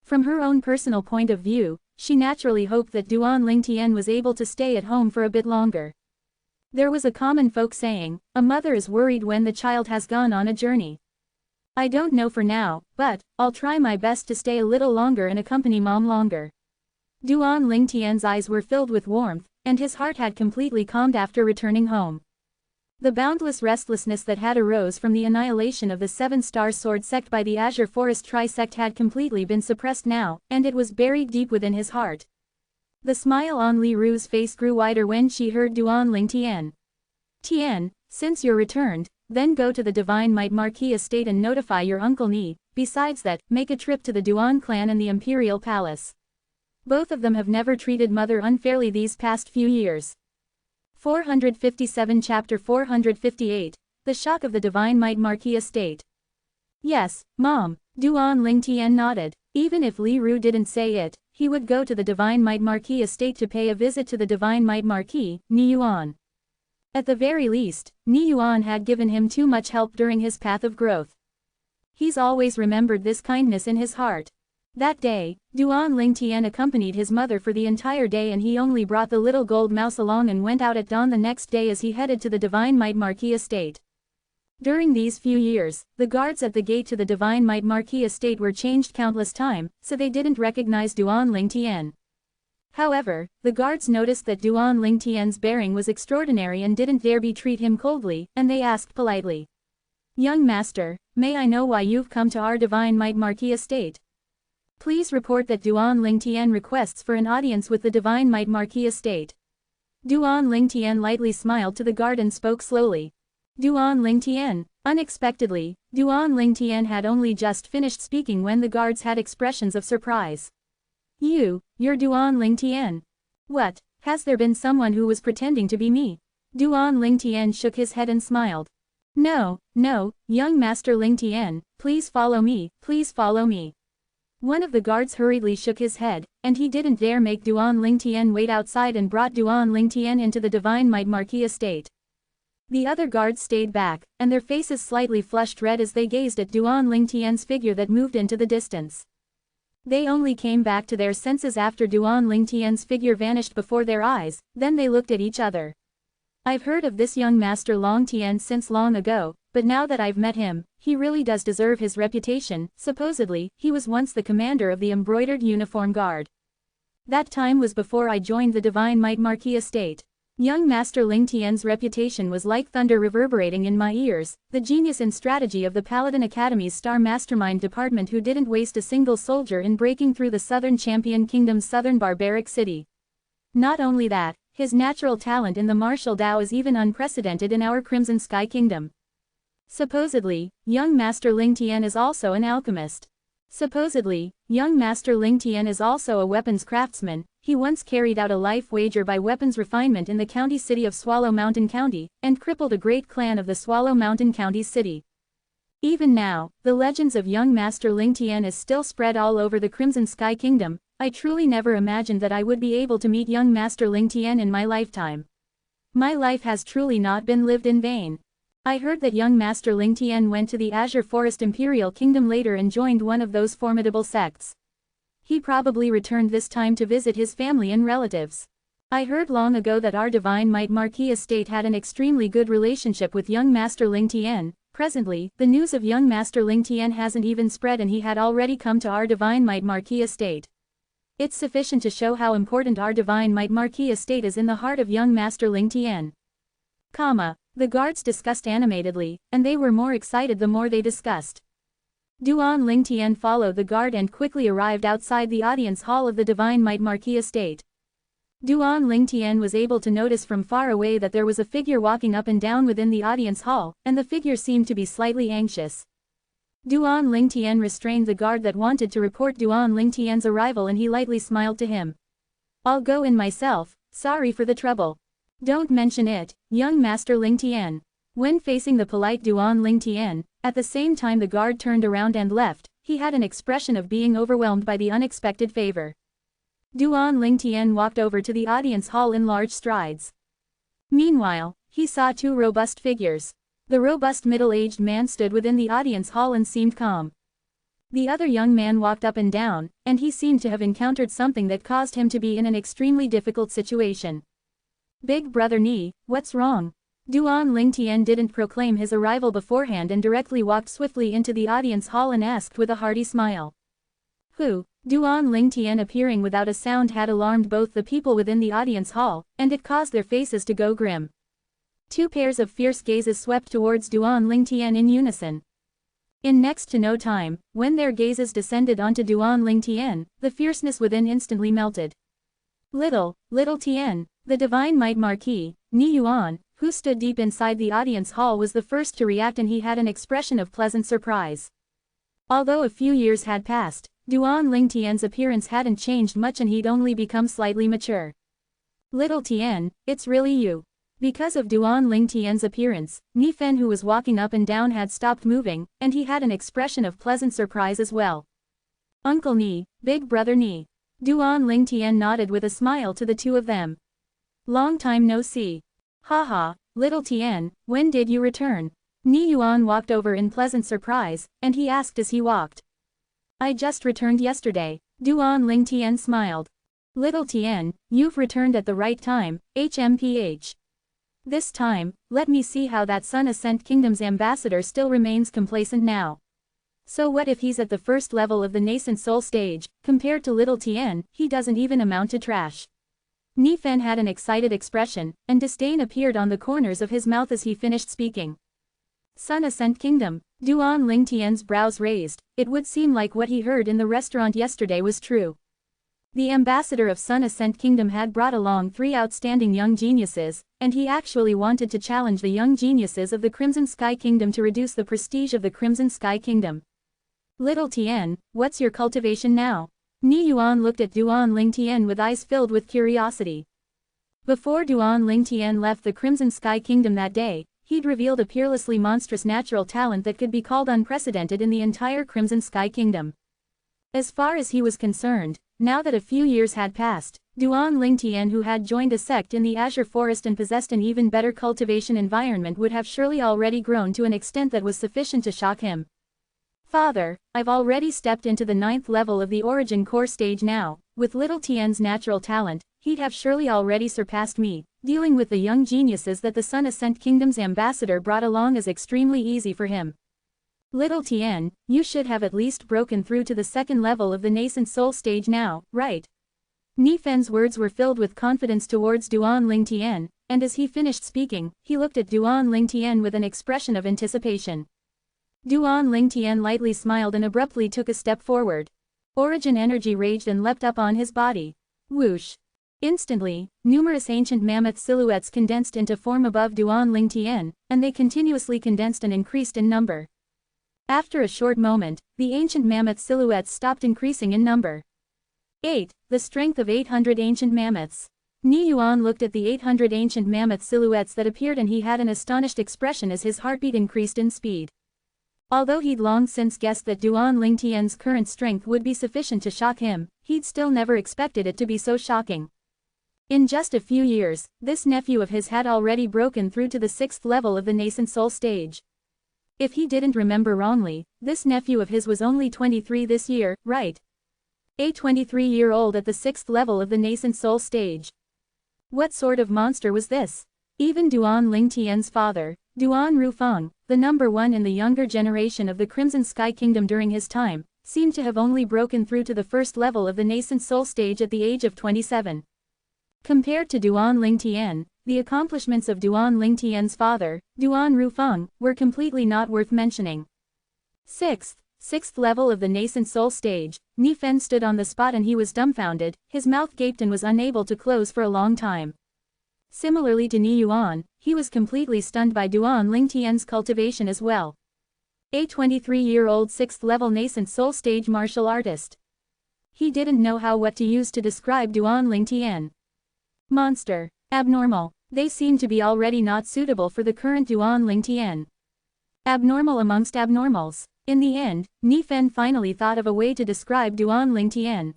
From her own personal point of view, she naturally hoped that Duan Lingtian was able to stay at home for a bit longer. There was a common folk saying, a mother is worried when the child has gone on a journey. I don't know for now, but I'll try my best to stay a little longer and accompany Mom longer. Duan Lingtian's eyes were filled with warmth, and his heart had completely calmed after returning home. The boundless restlessness that had arose from the annihilation of the Seven-Star Sword sect by the Azure Forest Tri-sect had completely been suppressed now, and it was buried deep within his heart. The smile on Li Ru's face grew wider when she heard Duan Lingtian. Tian, since you're returned, then go to the Divine Might Marquis estate and notify your Uncle Ni, besides that, make a trip to the Duan clan and the Imperial Palace. Both of them have never treated Mother unfairly these past few years. 457 Chapter 458, The Shock of the Divine Might Marquis Estate. Yes, Mom, Duan Lingtian nodded. Even if Li Ru didn't say it, he would go to the Divine Might Marquis estate to pay a visit to the Divine Might Marquis, Ni Yuan. At the very least, Ni Yuan had given him too much help during his path of growth. He's always remembered this kindness in his heart. That day, Duan Lingtian accompanied his mother for the entire day and he only brought the little gold mouse along and went out at dawn the next day as he headed to the Divine Might Marquis estate. During these few years, the guards at the gate to the Divine Might Marquis estate were changed countless times, so they didn't recognize Duan Lingtian. However, the guards noticed that Duan Lingtian's bearing was extraordinary and didn't dare treat him coldly, and they asked politely. Young master, may I know why you've come to our Divine Might Marquis estate? Please report that Duan Lingtian requests for an audience with the Divine Might Marquis estate. Duan Lingtian lightly smiled to the guard and spoke slowly. Duan Lingtian. Unexpectedly, Duan Lingtian had only just finished speaking when the guards had expressions of surprise. You're Duan Lingtian. What, has there been someone who was pretending to be me? Duan Lingtian shook his head and smiled. No, young Master Lingtian, please follow me, please follow me. One of the guards hurriedly shook his head, and he didn't dare make Duan Lingtian wait outside and brought Duan Lingtian into the Divine Might Marquis estate. The other guards stayed back, and their faces slightly flushed red as they gazed at Duan Lingtian's figure that moved into the distance. They only came back to their senses after Duan Lingtian's figure vanished before their eyes, then they looked at each other. I've heard of this young Master Longtian since long ago, but now that I've met him, he really does deserve his reputation. Supposedly, he was once the commander of the Embroidered Uniform Guard. That time was before I joined the Divine Might Marquis estate. Young Master Lingtian's reputation was like thunder reverberating in my ears, the genius and strategy of the Paladin Academy's Star Mastermind department who didn't waste a single soldier in breaking through the Southern Champion Kingdom's southern barbaric city. Not only that, his natural talent in the martial Dao is even unprecedented in our Crimson Sky Kingdom. Supposedly, young Master Lingtian is also an alchemist. Supposedly, young Master Lingtian is also a weapons craftsman. He once carried out a life wager by weapons refinement in the county city of Swallow Mountain County, and crippled a great clan of the Swallow Mountain County city. Even now, the legends of young Master Lingtian is still spread all over the Crimson Sky Kingdom. I truly never imagined that I would be able to meet young Master Lingtian in my lifetime. My life has truly not been lived in vain. I heard that young Master Ling Tian went to the Azure Forest Imperial Kingdom later and joined one of those formidable sects. He probably returned this time to visit his family and relatives. I heard long ago that our Divine Might Marquis estate had an extremely good relationship with young Master Ling Tian. Presently, the news of young Master Ling Tian hasn't even spread and he had already come to our Divine Might Marquis estate. It's sufficient to show how important our Divine Might Marquis estate is in the heart of young Master Ling Tian. The guards discussed animatedly, and they were more excited the more they discussed. Duan Ling Tian followed the guard and quickly arrived outside the audience hall of the Divine Might Marquis estate. Duan Ling Tian was able to notice from far away that there was a figure walking up and down within the audience hall, and the figure seemed to be slightly anxious. Duan Ling Tian restrained the guard that wanted to report Duan Ling Tian's arrival and he lightly smiled to him. "I'll go in myself, sorry for the trouble." "Don't mention it, young Master Ling Tian." When facing the polite Duan Ling Tian, at the same time the guard turned around and left, he had an expression of being overwhelmed by the unexpected favor. Duan Ling Tian walked over to the audience hall in large strides. Meanwhile, he saw two robust figures. The robust middle-aged man stood within the audience hall and seemed calm. The other young man walked up and down, and he seemed to have encountered something that caused him to be in an extremely difficult situation. "Big brother Ni, what's wrong?" Duan Ling Tian didn't proclaim his arrival beforehand and directly walked swiftly into the audience hall and asked with a hearty smile. "Who?" Duan Ling Tian appearing without a sound had alarmed both the people within the audience hall, and it caused their faces to go grim. Two pairs of fierce gazes swept towards Duan Ling Tian in unison. In next to no time, when their gazes descended onto Duan Ling Tian, the fierceness within instantly melted. Little Tian, the Divine Might Marquis, Ni Yuan, who stood deep inside the audience hall was the first to react and he had an expression of pleasant surprise. Although a few years had passed, Duan Ling Tian's appearance hadn't changed much and he'd only become slightly mature. "Little Tian, it's really you." Because of Duan Ling Tian's appearance, Ni Fen who was walking up and down had stopped moving, and he had an expression of pleasant surprise as well. "Uncle Ni, big brother Ni." Duan Ling Tian nodded with a smile to the two of them. "Long time no see." "Haha, little Tian, when did you return?" Ni Yuan walked over in pleasant surprise, and he asked as he walked. "I just returned yesterday." Duan Ling Tian smiled. "Little Tian, you've returned at the right time, HMPH. This time, let me see how that Sun Ascent Kingdom's ambassador still remains complacent now. So what if he's at the first level of the nascent soul stage, compared to little Tian, he doesn't even amount to trash." Ni Fen had an excited expression, and disdain appeared on the corners of his mouth as he finished speaking. Sun Ascent Kingdom. Duan Ling Tian's brows raised. It would seem like what he heard in the restaurant yesterday was true. The ambassador of Sun Ascent Kingdom had brought along 3 outstanding young geniuses, and he actually wanted to challenge the young geniuses of the Crimson Sky Kingdom to reduce the prestige of the Crimson Sky Kingdom. "Little Tian, what's your cultivation now?" Ni Yuan looked at Duan Ling Tian with eyes filled with curiosity. Before Duan Ling Tian left the Crimson Sky Kingdom that day, he'd revealed a peerlessly monstrous natural talent that could be called unprecedented in the entire Crimson Sky Kingdom. As far as he was concerned, now that a few years had passed, Duan Ling Tian who had joined a sect in the Azure Forest and possessed an even better cultivation environment would have surely already grown to an extent that was sufficient to shock him. "Father, I've already stepped into the 9th level of the Origin Core stage now. With little Tian's natural talent, he'd have surely already surpassed me. Dealing with the young geniuses that the Sun Ascent Kingdom's ambassador brought along is extremely easy for him. Little Tian, you should have at least broken through to the 2nd level of the nascent soul stage now, right?" Ni Fen's words were filled with confidence towards Duan Ling Tian, and as he finished speaking, he looked at Duan Ling Tian with an expression of anticipation. Duan Ling Tian lightly smiled and abruptly took a step forward. Origin energy raged and leapt up on his body. Whoosh! Instantly, numerous ancient mammoth silhouettes condensed into form above Duan Ling Tian, and they continuously condensed and increased in number. After a short moment, the ancient mammoth silhouettes stopped increasing in number. 8. The strength of 800 ancient mammoths. Ni Yuan looked at the 800 ancient mammoth silhouettes that appeared and he had an astonished expression as his heartbeat increased in speed. Although he'd long since guessed that Duan Ling Tian's current strength would be sufficient to shock him, he'd still never expected it to be so shocking. In just a few years, this nephew of his had already broken through to the 6th level of the nascent soul stage. If he didn't remember wrongly, this nephew of his was only 23 this year, right? A 23-year-old at the 6th level of the nascent soul stage. What sort of monster was this? Even Duan Ling Tian's father, Duan Rufeng, the number one in the younger generation of the Crimson Sky Kingdom during his time, seemed to have only broken through to the 1st level of the nascent soul stage at the age of 27. Compared to Duan Ling Tian, the accomplishments of Duan Ling Tian's father, Duan Rufeng, were completely not worth mentioning. 6th level of the nascent soul stage, Ni Fen stood on the spot and he was dumbfounded, his mouth gaped and was unable to close for a long time. Similarly to Ni Yuan, he was completely stunned by Duan Ling Tian's cultivation as well. A 23-year-old 6th level nascent soul stage martial artist. He didn't know what to use to describe Duan Ling Tian. Monster. Abnormal. They seem to be already not suitable for the current Duan Ling Tian. Abnormal amongst abnormals. In the end, Ni Fen finally thought of a way to describe Duan Ling Tian.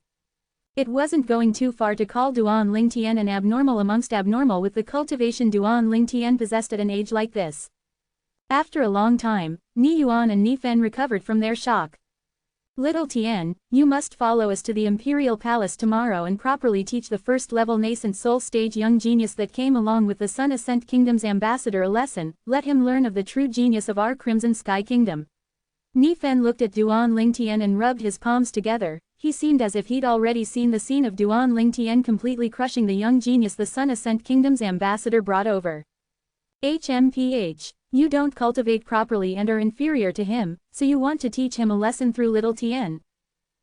It wasn't going too far to call Duan Ling Tian an abnormal amongst abnormal with the cultivation Duan Ling Tian possessed at an age like this. After a long time, Ni Yuan and Ni Fen recovered from their shock. Little Tian, you must follow us to the Imperial Palace tomorrow and properly teach the 1st level nascent soul stage young genius that came along with the Sun Ascent Kingdom's ambassador a lesson. Let him learn of the true genius of our Crimson Sky Kingdom. Ni Fen looked at Duan Ling Tian and rubbed his palms together. He seemed as if he'd already seen the scene of Duan Ling Tian completely crushing the young genius the Sun Ascent Kingdom's ambassador brought over. HMPH. You don't cultivate properly and are inferior to him, so you want to teach him a lesson through little Tian.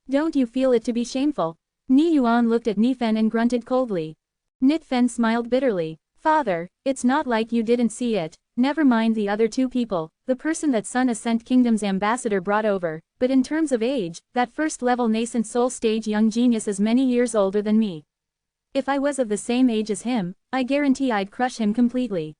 Don't you feel it to be shameful? Ni Yuan looked at Ni Fen and grunted coldly. Ni Fen smiled bitterly. Father, it's not like you didn't see it, never mind the other two people, the person that Sun Ascent Kingdom's ambassador brought over, but in terms of age, that 1st level nascent soul stage young genius is many years older than me. If I was of the same age as him, I guarantee I'd crush him completely.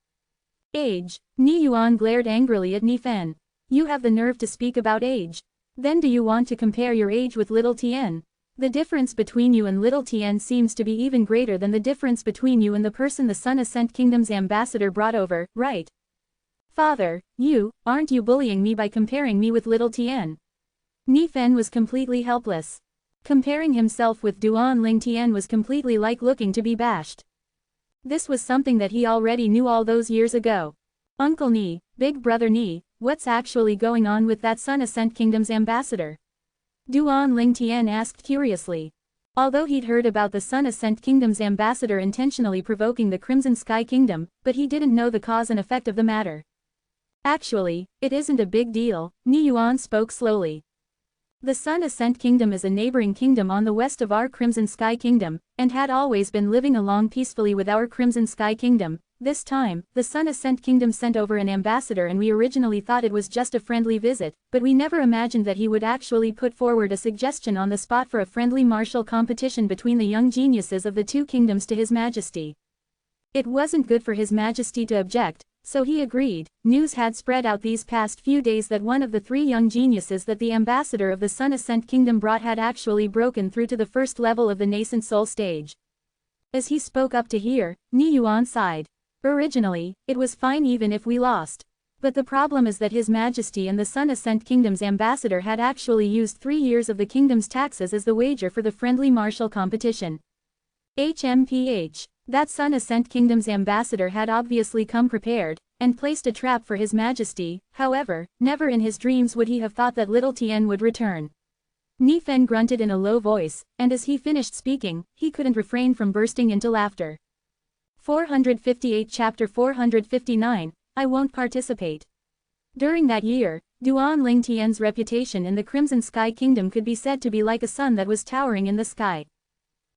Age. Ni Yuan glared angrily at Ni Fen. You have the nerve to speak about age. Then do you want to compare your age with little Tian? The difference between you and little Tian seems to be even greater than the difference between you and the person the Sun Ascent Kingdom's ambassador brought over, right? Father, aren't you bullying me by comparing me with little Tian? Ni Fen was completely helpless. Comparing himself with Duan Ling Tian was completely like looking to be bashed. This was something that he already knew all those years ago. Uncle Ni, Big Brother Ni, what's actually going on with that Sun Ascent Kingdom's ambassador? Duan Ling Tian asked curiously. Although he'd heard about the Sun Ascent Kingdom's ambassador intentionally provoking the Crimson Sky Kingdom, but he didn't know the cause and effect of the matter. Actually, it isn't a big deal, Ni Yuan spoke slowly. The Sun Ascent Kingdom is a neighboring kingdom on the west of our Crimson Sky Kingdom, and had always been living along peacefully with our Crimson Sky Kingdom. This time, the Sun Ascent Kingdom sent over an ambassador and we originally thought it was just a friendly visit, but we never imagined that he would actually put forward a suggestion on the spot for a friendly martial competition between the young geniuses of the two kingdoms to His Majesty. It wasn't good for His Majesty to object, so he agreed. News had spread out these past few days that one of the 3 young geniuses that the ambassador of the Sun Ascent Kingdom brought had actually broken through to the 1st level of the nascent soul stage. As he spoke up to hear, Ni Yuan sighed. Originally, it was fine even if we lost. But the problem is that His Majesty and the Sun Ascent Kingdom's ambassador had actually used 3 years of the kingdom's taxes as the wager for the friendly martial competition. HMPH. That Sun Ascent Kingdom's ambassador had obviously come prepared, and placed a trap for His Majesty. However, never in his dreams would he have thought that little Tian would return. Ni Fen grunted in a low voice, and as he finished speaking, he couldn't refrain from bursting into laughter. 458 Chapter 459, I won't participate. During that year, Duan Ling Tian's reputation in the Crimson Sky Kingdom could be said to be like a sun that was towering in the sky.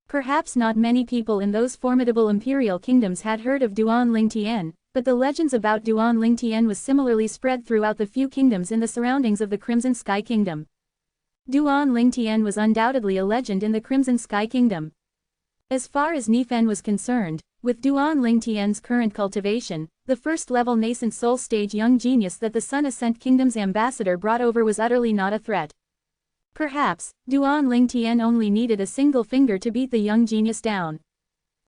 Perhaps not many people in those formidable imperial kingdoms had heard of Duan Ling Tian, but the legends about Duan Ling Tian was similarly spread throughout the few kingdoms in the surroundings of the Crimson Sky Kingdom. Duan Ling Tian was undoubtedly a legend in the Crimson Sky Kingdom. As far as Ni Fen was concerned, with Duan Ling Tian's current cultivation, the 1st level nascent soul stage young genius that the Sun Ascent Kingdom's ambassador brought over was utterly not a threat. Perhaps, Duan Ling Tian only needed a single finger to beat the young genius down.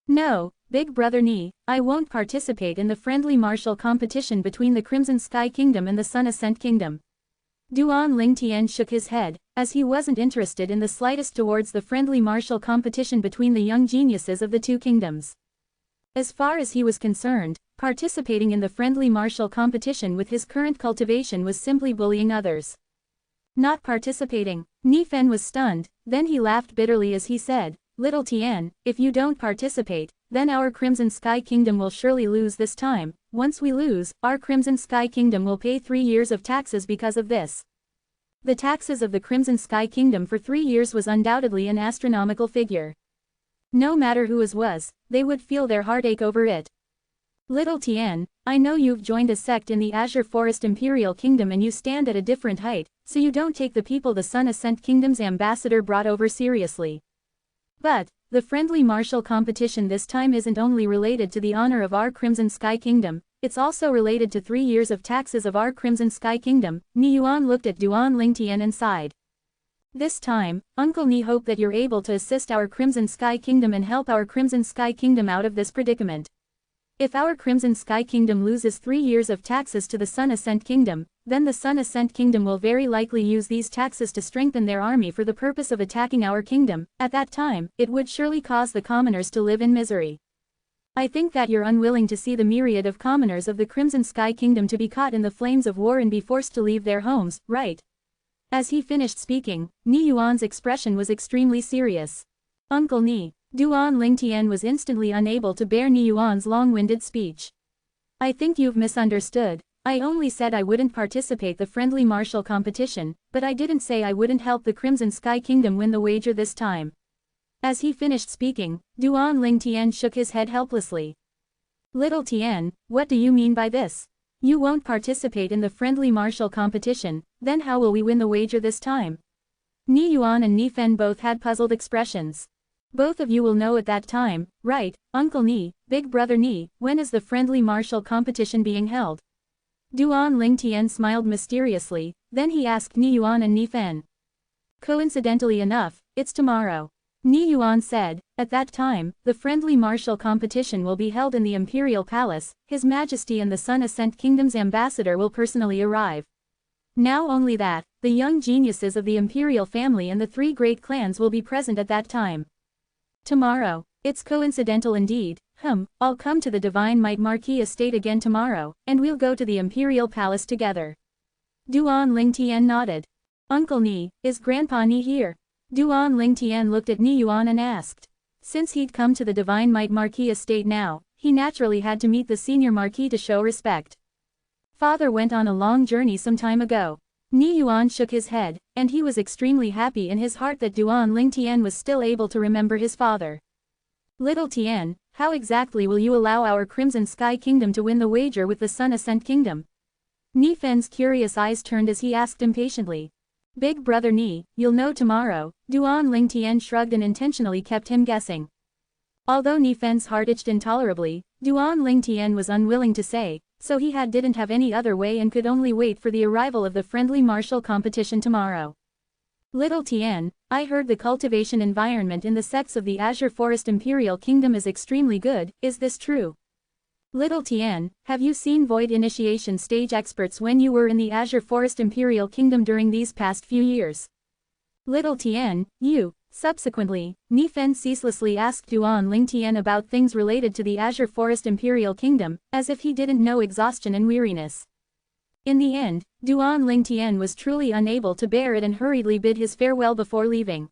No, Big Brother Ni, I won't participate in the friendly martial competition between the Crimson Sky Kingdom and the Sun Ascent Kingdom. Duan Lingtian shook his head, as he wasn't interested in the slightest towards the friendly martial competition between the young geniuses of the two kingdoms. As far as he was concerned, participating in the friendly martial competition with his current cultivation was simply bullying others. Not participating. Ni Fen was stunned, then he laughed bitterly as he said, Little Tian, if you don't participate, then our Crimson Sky Kingdom will surely lose this time. Once we lose, our Crimson Sky Kingdom will pay 3 years of taxes because of this. The taxes of the Crimson Sky Kingdom for 3 years was undoubtedly an astronomical figure. No matter who was, they would feel their heartache over it. Little Tian, I know you've joined a sect in the Azure Forest Imperial Kingdom and you stand at a different height, so you don't take the people the Sun Ascent Kingdom's ambassador brought over seriously. But, the friendly martial competition this time isn't only related to the honor of our Crimson Sky Kingdom, it's also related to 3 years of taxes of our Crimson Sky Kingdom. Ni Yuan looked at Duan Lingtian and sighed. This time, Uncle Ni hope that you're able to assist our Crimson Sky Kingdom and help our Crimson Sky Kingdom out of this predicament. If our Crimson Sky Kingdom loses 3 years of taxes to the Sun Ascent Kingdom, then the Sun Ascent Kingdom will very likely use these taxes to strengthen their army for the purpose of attacking our kingdom. At that time, it would surely cause the commoners to live in misery. I think that you're unwilling to see the myriad of commoners of the Crimson Sky Kingdom to be caught in the flames of war and be forced to leave their homes, right? As he finished speaking, Ni Yuan's expression was extremely serious. Uncle Ni. Duan Lingtian was instantly unable to bear Ni Yuan's long-winded speech. I think you've misunderstood. I only said I wouldn't participate the friendly martial competition, but I didn't say I wouldn't help the Crimson Sky Kingdom win the wager this time. As he finished speaking, Duan Lingtian shook his head helplessly. Little Tian, what do you mean by this? You won't participate in the friendly martial competition, then how will we win the wager this time? Ni Yuan and Ni Fen both had puzzled expressions. Both of you will know at that time, right, Uncle Ni, Big Brother Ni, when is the friendly martial competition being held? Duan Lingtian smiled mysteriously, then he asked Ni Yuan and Ni Fen. Coincidentally enough, it's tomorrow. Ni Yuan said, at that time, the friendly martial competition will be held in the Imperial Palace, His Majesty and the Sun Ascent Kingdom's ambassador will personally arrive. Now only that, the young geniuses of the Imperial family and the 3 great clans will be present at that time. Tomorrow. It's coincidental indeed. I'll come to the Divine Might Marquis estate again tomorrow, and we'll go to the Imperial Palace together. Duan Lingtian nodded. Uncle Ni, is Grandpa Ni here? Duan Lingtian looked at Ni Yuan and asked. Since he'd come to the Divine Might Marquis estate now, he naturally had to meet the senior marquis to show respect. Father went on a long journey some time ago. Ni Yuan shook his head, and he was extremely happy in his heart that Duan Lingtian was still able to remember his father. Little Tian, how exactly will you allow our Crimson Sky Kingdom to win the wager with the Sun Ascent Kingdom? Ni Fen's curious eyes turned as he asked impatiently. Big Brother Ni, you'll know tomorrow. Duan Lingtian shrugged and intentionally kept him guessing. Although Ni Fen's heart itched intolerably, Duan Lingtian was unwilling to say, so he didn't have any other way and could only wait for the arrival of the friendly martial competition tomorrow. Little Tian, I heard the cultivation environment in the sects of the Azure Forest Imperial Kingdom is extremely good, is this true? Little Tian, have you seen Void Initiation stage experts when you were in the Azure Forest Imperial Kingdom during these past few years? Little Tian, you. Subsequently, Ni Fen ceaselessly asked Duan Lingtian about things related to the Azure Forest Imperial Kingdom, as if he didn't know exhaustion and weariness. In the end, Duan Lingtian was truly unable to bear it and hurriedly bid his farewell before leaving.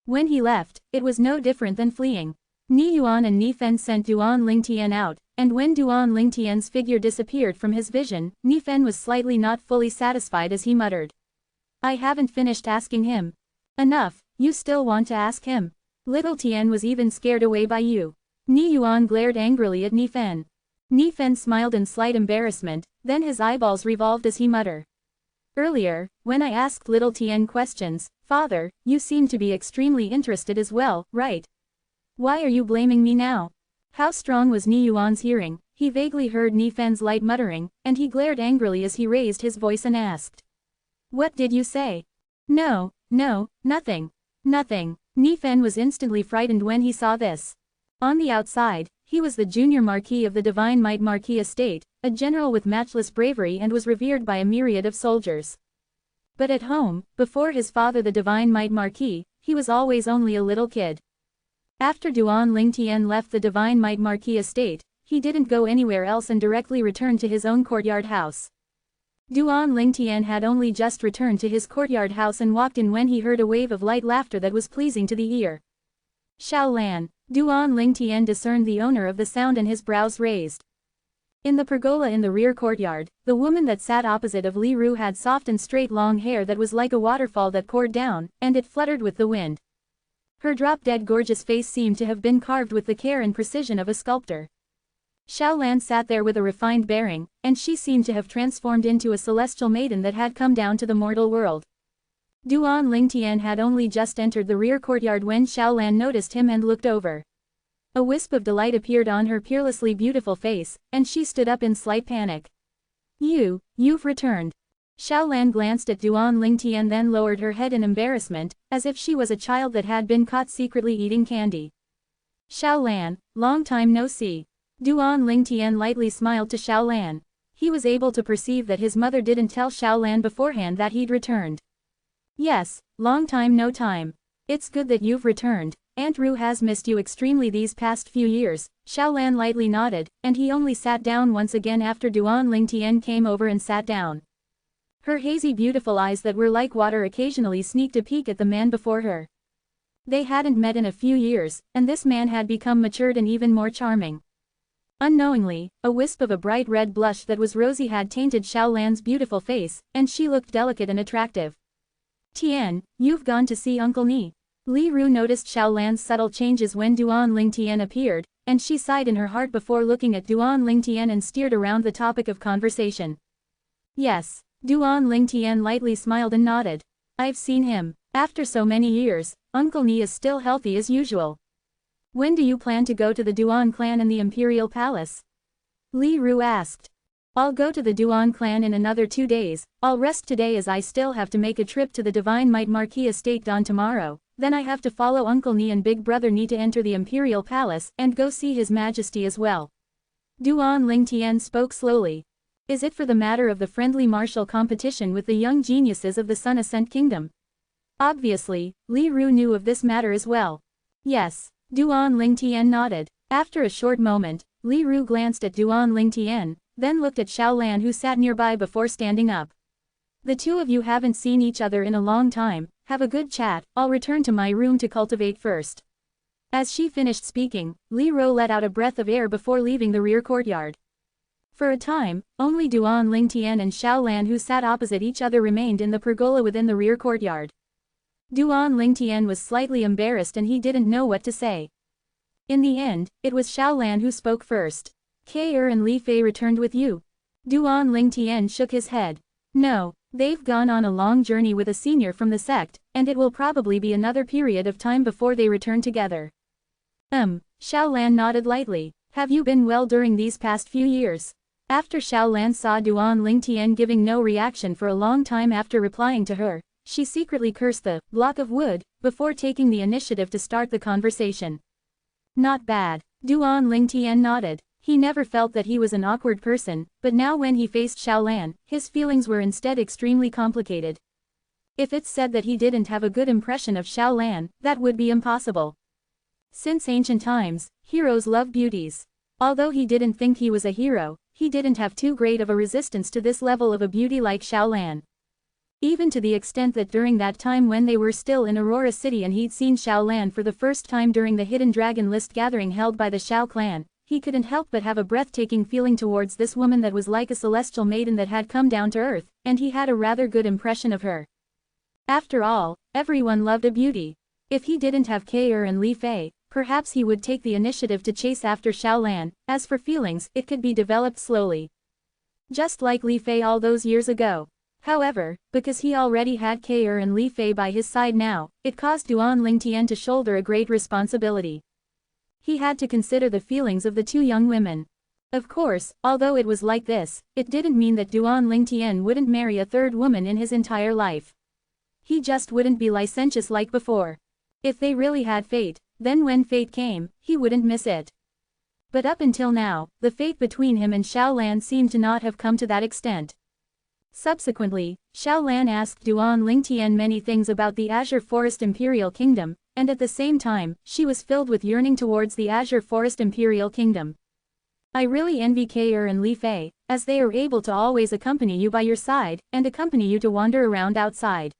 When he left, it was no different than fleeing. Ni Yuan and Ni Fen sent Duan Lingtian out, and when Duan Lingtian's figure disappeared from his vision, Ni Fen was slightly not fully satisfied as he muttered. I haven't finished asking him. Enough. You still want to ask him? Little Tian was even scared away by you. Ni Yuan glared angrily at Ni Fen. Ni Fen smiled in slight embarrassment, then his eyeballs revolved as he muttered. Earlier, when I asked Little Tian questions, Father, you seemed to be extremely interested as well, right? Why are you blaming me now? How strong was Ni Yuan's hearing? He vaguely heard Ni Fen's light muttering, and he glared angrily as he raised his voice and asked. What did you say? No, nothing. Nothing. Ni Fen was instantly frightened when he saw this. On the outside, he was the junior marquis of the Divine Might Marquis estate, a general with matchless bravery and was revered by a myriad of soldiers. But at home, before his father the Divine Might Marquis, he was always only a little kid. After Duan Lingtian left the Divine Might Marquis estate, he didn't go anywhere else and directly returned to his own courtyard house. Duan Lingtian had only just returned to his courtyard house and walked in when he heard a wave of light laughter that was pleasing to the ear. Xiaolan. Duan Lingtian discerned the owner of the sound and his brows raised. In the pergola in the rear courtyard, the woman that sat opposite of Li Ru had soft and straight long hair that was like a waterfall that poured down, and it fluttered with the wind. Her drop-dead gorgeous face seemed to have been carved with the care and precision of a sculptor. Xiaolan sat there with a refined bearing, and she seemed to have transformed into a celestial maiden that had come down to the mortal world. Duan Lingtian had only just entered the rear courtyard when Xiaolan noticed him and looked over. A wisp of delight appeared on her peerlessly beautiful face, and she stood up in slight panic. You've returned. Xiaolan glanced at Duan Lingtian then lowered her head in embarrassment, as if she was a child that had been caught secretly eating candy. Xiaolan, long time no see. Duan Lingtian lightly smiled to Xiaolan. He was able to perceive that his mother didn't tell Xiaolan beforehand that he'd returned. Yes, long time no time. It's good that you've returned. Aunt Ru has missed you extremely these past few years. Xiaolan lightly nodded, and he only sat down once again after Duan Lingtian came over and sat down. Her hazy beautiful eyes that were like water occasionally sneaked a peek at the man before her. They hadn't met in a few years, and this man had become matured and even more charming. Unknowingly, a wisp of a bright red blush that was rosy had tainted Xiaolan's beautiful face, and she looked delicate and attractive. Tian, you've gone to see Uncle Ni. Li Ru noticed Xiaolan's subtle changes when Duan Lingtian appeared, and she sighed in her heart before looking at Duan Lingtian and steered around the topic of conversation. Yes. Duan Lingtian lightly smiled and nodded. I've seen him. After so many years, Uncle Ni is still healthy as usual. When do you plan to go to the Duan clan and the Imperial Palace? Li Ru asked. I'll go to the Duan clan in another 2 days. I'll rest today as I still have to make a trip to the Divine Might Marquis estate on tomorrow. Then I have to follow Uncle Ni and Big Brother Ni to enter the Imperial Palace and go see His Majesty as well. Duan Lingtian spoke slowly. Is it for the matter of the friendly martial competition with the young geniuses of the Sun Ascent Kingdom? Obviously, Li Ru knew of this matter as well. Yes, Duan Lingtian nodded. After a short moment, Li Ru glanced at Duan Lingtian, then looked at Xiaolan who sat nearby before standing up. The two of you haven't seen each other in a long time. Have a good chat. I'll return to my room to cultivate first. As she finished speaking, Li Ru let out a breath of air before leaving the rear courtyard. For a time, only Duan Lingtian and Xiaolan who sat opposite each other remained in the pergola within the rear courtyard. Duan Lingtian was slightly embarrassed and he didn't know what to say. In the end, it was Xiaolan who spoke first. Ke and Li Fei returned with you? Duan Lingtian shook his head. No. They've gone on a long journey with a senior from the sect, and it will probably be another period of time before they return together. Xiaolan nodded lightly. Have you been well during these past few years? After Xiaolan saw Duan Lingtian giving no reaction for a long time after replying to her, she secretly cursed the block of wood, before taking the initiative to start the conversation. Not bad. Duan Lingtian nodded. He never felt that he was an awkward person, but now when he faced Xiaolan, his feelings were instead extremely complicated. If it's said that he didn't have a good impression of Xiaolan, that would be impossible. Since ancient times, heroes love beauties. Although he didn't think he was a hero, he didn't have too great of a resistance to this level of a beauty like Xiaolan. Even to the extent that during that time when they were still in Aurora City and he'd seen Xiaolan for the first time during the Hidden Dragon List gathering held by the Xiao clan, he couldn't help but have a breathtaking feeling towards this woman that was like a celestial maiden that had come down to earth, and he had a rather good impression of her. After all, everyone loved a beauty. If he didn't have Ke and Li Fei, perhaps he would take the initiative to chase after Xiaolan. As for feelings, it could be developed slowly. Just like Li Fei all those years ago. However, because he already had Ke and Li Fei by his side now, it caused Duan Lingtian to shoulder a great responsibility. He had to consider the feelings of the two young women. Of course, although it was like this, it didn't mean that Duan Lingtian wouldn't marry a third woman in his entire life. He just wouldn't be licentious like before. If they really had fate, then when fate came, he wouldn't miss it. But up until now, the fate between him and Xiao Lan seemed to not have come to that extent. Subsequently, Xiao Lan asked Duan Lingtian many things about the Azure Forest Imperial Kingdom, and at the same time, she was filled with yearning towards the Azure Forest Imperial Kingdom. I really envy Kair and Li Fei, as they are able to always accompany you by your side, and accompany you to wander around outside.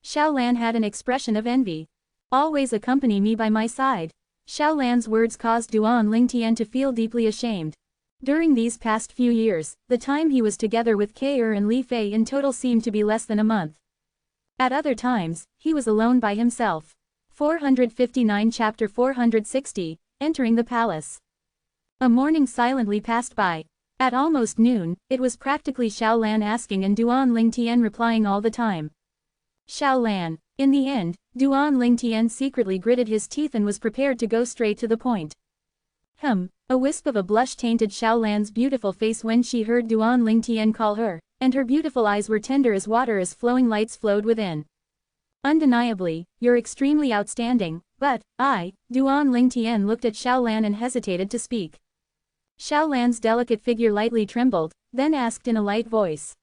Xiao Lan had an expression of envy. Always accompany me by my side. Xiao Lan's words caused Duan Lingtian to feel deeply ashamed. During these past few years, the time he was together with Kair and Li Fei in total seemed to be less than a month. At other times, he was alone by himself. 459 Chapter 460, Entering the Palace. A morning silently passed by. At almost noon, it was practically Xiao Lan asking and Duan Lingtian replying all the time. Xiao Lan. In the end, Duan Lingtian secretly gritted his teeth and was prepared to go straight to the point. A wisp of a blush tainted Xiao Lan's beautiful face when she heard Duan Lingtian call her, and her beautiful eyes were tender as water as flowing lights flowed within. Undeniably, you're extremely outstanding, but, Duan Lingtian looked at Xiao Lan and hesitated to speak. Xiao Lan's delicate figure lightly trembled, then asked in a light voice.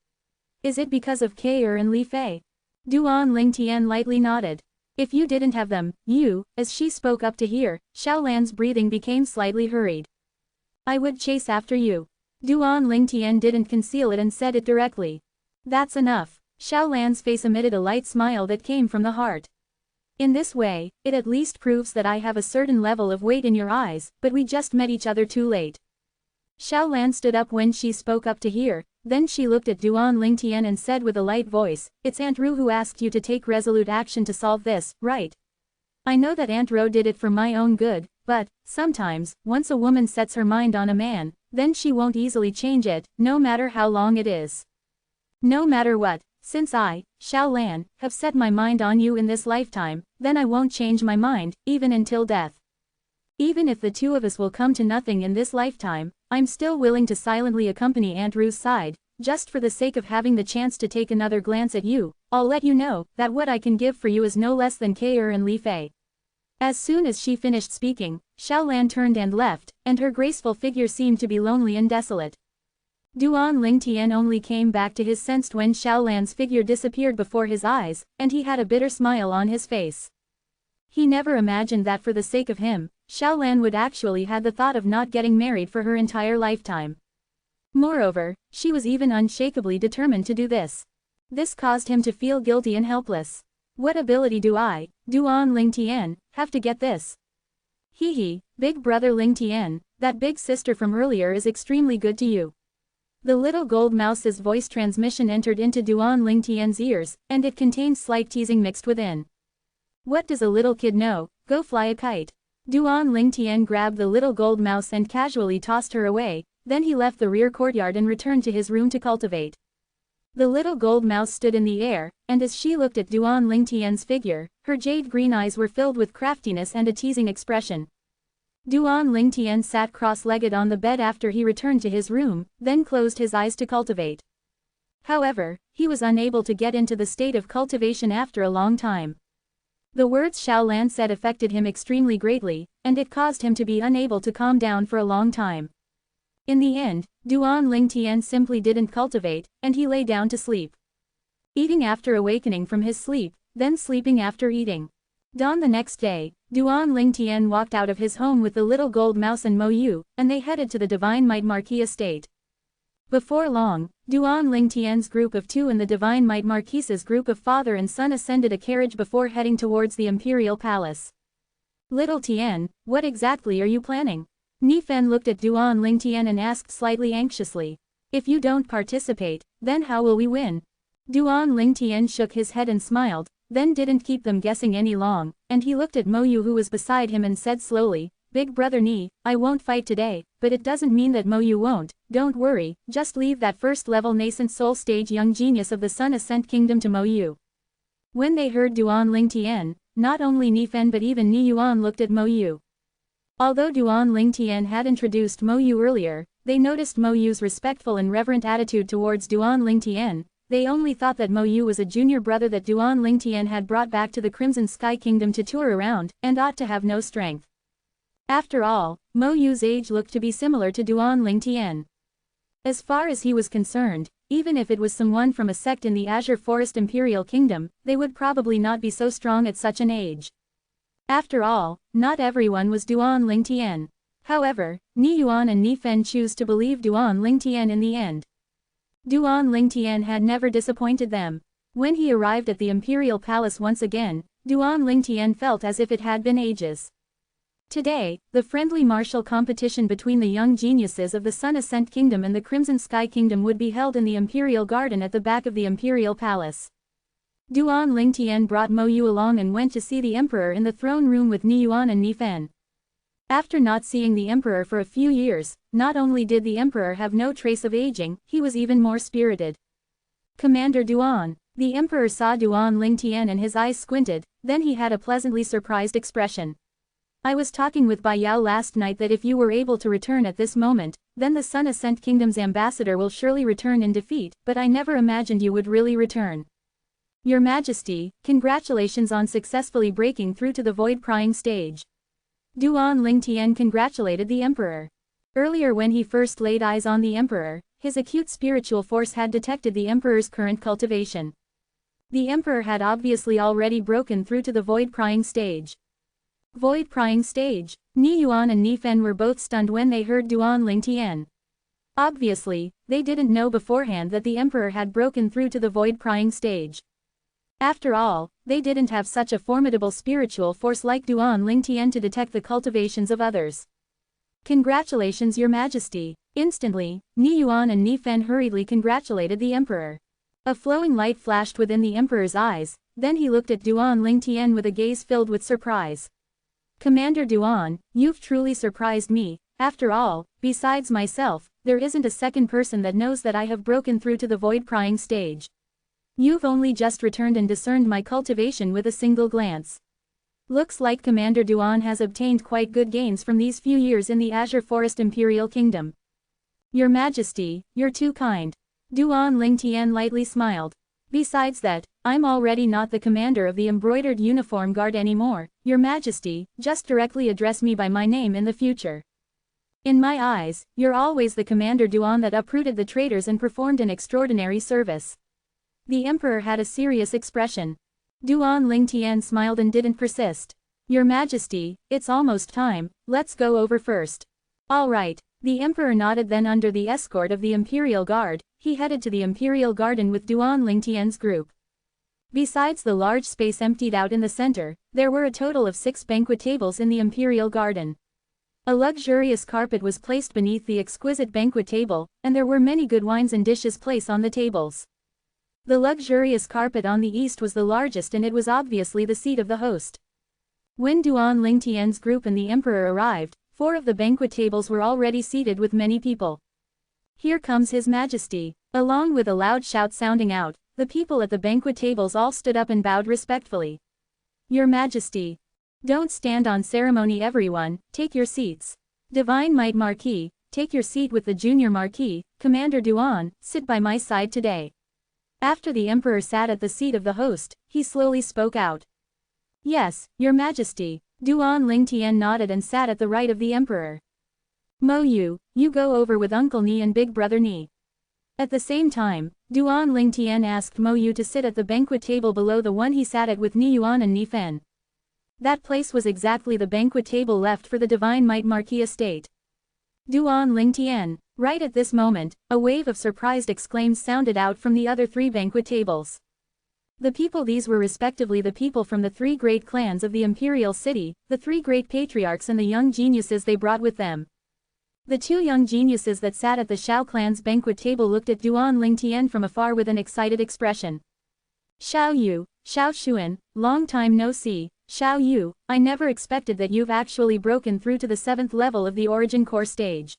Is it because of Kair and Li Fei? Duan Lingtian lightly nodded. If you didn't have them, as she spoke up to hear, Xiao Lan's breathing became slightly hurried. I would chase after you. Duan Lingtian didn't conceal it and said it directly. That's enough. Xiao Lan's face emitted a light smile that came from the heart. In this way, it at least proves that I have a certain level of weight in your eyes, but we just met each other too late. Xiao Lan stood up when she spoke up to hear, then she looked at Duan Lingtian and said with a light voice, it's Aunt Ru who asked you to take resolute action to solve this, right? I know that Aunt Ro did it for my own good, but, sometimes, once a woman sets her mind on a man, then she won't easily change it, no matter how long it is. No matter what, since I, Xiao Lan, have set my mind on you in this lifetime, then I won't change my mind, even until death. Even if the two of us will come to nothing in this lifetime, I'm still willing to silently accompany Aunt Ru's side, just for the sake of having the chance to take another glance at you. I'll let you know that what I can give for you is no less than Kair and Li Fei. As soon as she finished speaking, Xiao Lan turned and left, and her graceful figure seemed to be lonely and desolate. Duan Lingtian only came back to his senses when Xiao Lan's figure disappeared before his eyes, and he had a bitter smile on his face. He never imagined that for the sake of him, Xiao Lan would actually have the thought of not getting married for her entire lifetime. Moreover, she was even unshakably determined to do this. This caused him to feel guilty and helpless. What ability do I, Duan Lingtian, have to get this? Big brother Lingtian, that big sister from earlier is extremely good to you. The little gold mouse's voice transmission entered into Duan Lingtian's ears, and it contained slight teasing mixed within. What does a little kid know? Go fly a kite. Duan Lingtian grabbed the little gold mouse and casually tossed her away, then he left the rear courtyard and returned to his room to cultivate. The little gold mouse stood in the air, and as she looked at Duan Lingtian's figure, her jade green eyes were filled with craftiness and a teasing expression. Duan Lingtian sat cross-legged on the bed after he returned to his room, then closed his eyes to cultivate. However, he was unable to get into the state of cultivation after a long time. The words Xiao Lan said affected him extremely greatly, and it caused him to be unable to calm down for a long time. In the end, Duan Lingtian simply didn't cultivate, and he lay down to sleep. Eating after awakening from his sleep, then sleeping after eating. Dawn the next day, Duan Lingtian walked out of his home with the little gold mouse and Mo Yu, and they headed to the Divine Might Marquis estate. Before long, Duan Lingtian's group of two and the Divine Might Marquis's group of father and son ascended a carriage before heading towards the Imperial Palace. Little Tian, what exactly are you planning? Nifen looked at Duan Lingtian and asked slightly anxiously. If you don't participate, then how will we win? Duan Lingtian shook his head and smiled, then didn't keep them guessing any long, and he looked at Mo Yu who was beside him and said slowly, Big brother Ni, I won't fight today, but it doesn't mean that Mo Yu won't, don't worry, just leave that first-level nascent soul-stage young genius of the Sun Ascent Kingdom to Mo Yu. When they heard Duan Lingtian, not only Nifen but even Ni Yuan looked at Mo Yu. Although Duan Lingtian had introduced Mo Yu earlier, they noticed Mo Yu's respectful and reverent attitude towards Duan Lingtian. They only thought that Mo Yu was a junior brother that Duan Lingtian had brought back to the Crimson Sky Kingdom to tour around, and ought to have no strength. After all, Mo Yu's age looked to be similar to Duan Lingtian. As far as he was concerned, even if it was someone from a sect in the Azure Forest Imperial Kingdom, they would probably not be so strong at such an age. After all, not everyone was Duan Lingtian. However, Ni Yuan and Ni Fen choose to believe Duan Lingtian in the end. Duan Lingtian had never disappointed them. When he arrived at the Imperial Palace once again, Duan Lingtian felt as if it had been ages. Today, the friendly martial competition between the young geniuses of the Sun Ascent Kingdom and the Crimson Sky Kingdom would be held in the Imperial Garden at the back of the Imperial Palace. Duan Lingtian brought Mo Yu along and went to see the Emperor in the throne room with Ni Yuan and Ni Fen. After not seeing the Emperor for a few years, not only did the Emperor have no trace of aging, he was even more spirited. Commander Duan. The Emperor saw Duan Lingtian and his eyes squinted, then he had a pleasantly surprised expression. I was talking with Bai Yao last night that if you were able to return at this moment, then the Sun Ascent Kingdom's ambassador will surely return in defeat, but I never imagined you would really return. Your Majesty, congratulations on successfully breaking through to the void prying stage. Duan Lingtian congratulated the Emperor. Earlier when he first laid eyes on the Emperor, his acute spiritual force had detected the Emperor's current cultivation. The Emperor had obviously already broken through to the void prying stage. Void prying stage. Ni Yuan and Ni Fen were both stunned when they heard Duan Lingtian. Obviously, they didn't know beforehand that the Emperor had broken through to the void prying stage. After all, they didn't have such a formidable spiritual force like Duan Lingtian to detect the cultivations of others. Congratulations, Your Majesty. Instantly, Ni Yuan and Ni Fen hurriedly congratulated the Emperor. A flowing light flashed within the Emperor's eyes, then he looked at Duan Lingtian with a gaze filled with surprise. Commander Duan, you've truly surprised me. After all, besides myself, there isn't a second person that knows that I have broken through to the void prying stage. You've only just returned and discerned my cultivation with a single glance. Looks like Commander Duan has obtained quite good gains from these few years in the Azure Forest Imperial Kingdom. Your Majesty, you're too kind. Duan Lingtian lightly smiled. Besides that, I'm already not the commander of the embroidered uniform guard anymore. Your Majesty, just directly address me by my name in the future. In my eyes, you're always the Commander Duan that uprooted the traitors and performed an extraordinary service. The Emperor had a serious expression. Duan Lingtian smiled and didn't persist. Your Majesty, it's almost time, let's go over first. All right. The Emperor nodded, then under the escort of the Imperial Guard, he headed to the Imperial Garden with Duan Lingtian's group. Besides the large space emptied out in the center, there were a total of 6 banquet tables in the Imperial Garden. A luxurious carpet was placed beneath the exquisite banquet table, and there were many good wines and dishes placed on the tables. The luxurious carpet on the east was the largest and it was obviously the seat of the host. When Duan Lingtian's group and the Emperor arrived, 4 of the banquet tables were already seated with many people. Here comes His Majesty. Along with a loud shout sounding out, the people at the banquet tables all stood up and bowed respectfully. Your Majesty. Don't stand on ceremony, everyone, take your seats. Divine Might Marquis, take your seat with the Junior Marquis. Commander Duan, sit by my side today. After the Emperor sat at the seat of the host, he slowly spoke out. Yes, Your Majesty. Duan Lingtian nodded and sat at the right of the Emperor. Mo Yu, you go over with Uncle Ni and Big Brother Ni. At the same time, Duan Lingtian asked Mo Yu to sit at the banquet table below the one he sat at with Ni Yuan and Ni Fen. That place was exactly the banquet table left for the Divine Might Marquis estate. Duan Lingtian. Right at this moment, a wave of surprised exclaims sounded out from the other 3 banquet tables. The people, these were respectively the people from the 3 great clans of the Imperial City, the 3 great patriarchs and the young geniuses they brought with them. The 2 young geniuses that sat at the Shao clan's banquet table looked at Duan Lingtian from afar with an excited expression. Xiao Yu, Xiao Xuan, long time no see. Xiao Yu, I never expected that you've actually broken through to the 7th level of the Origin Core stage.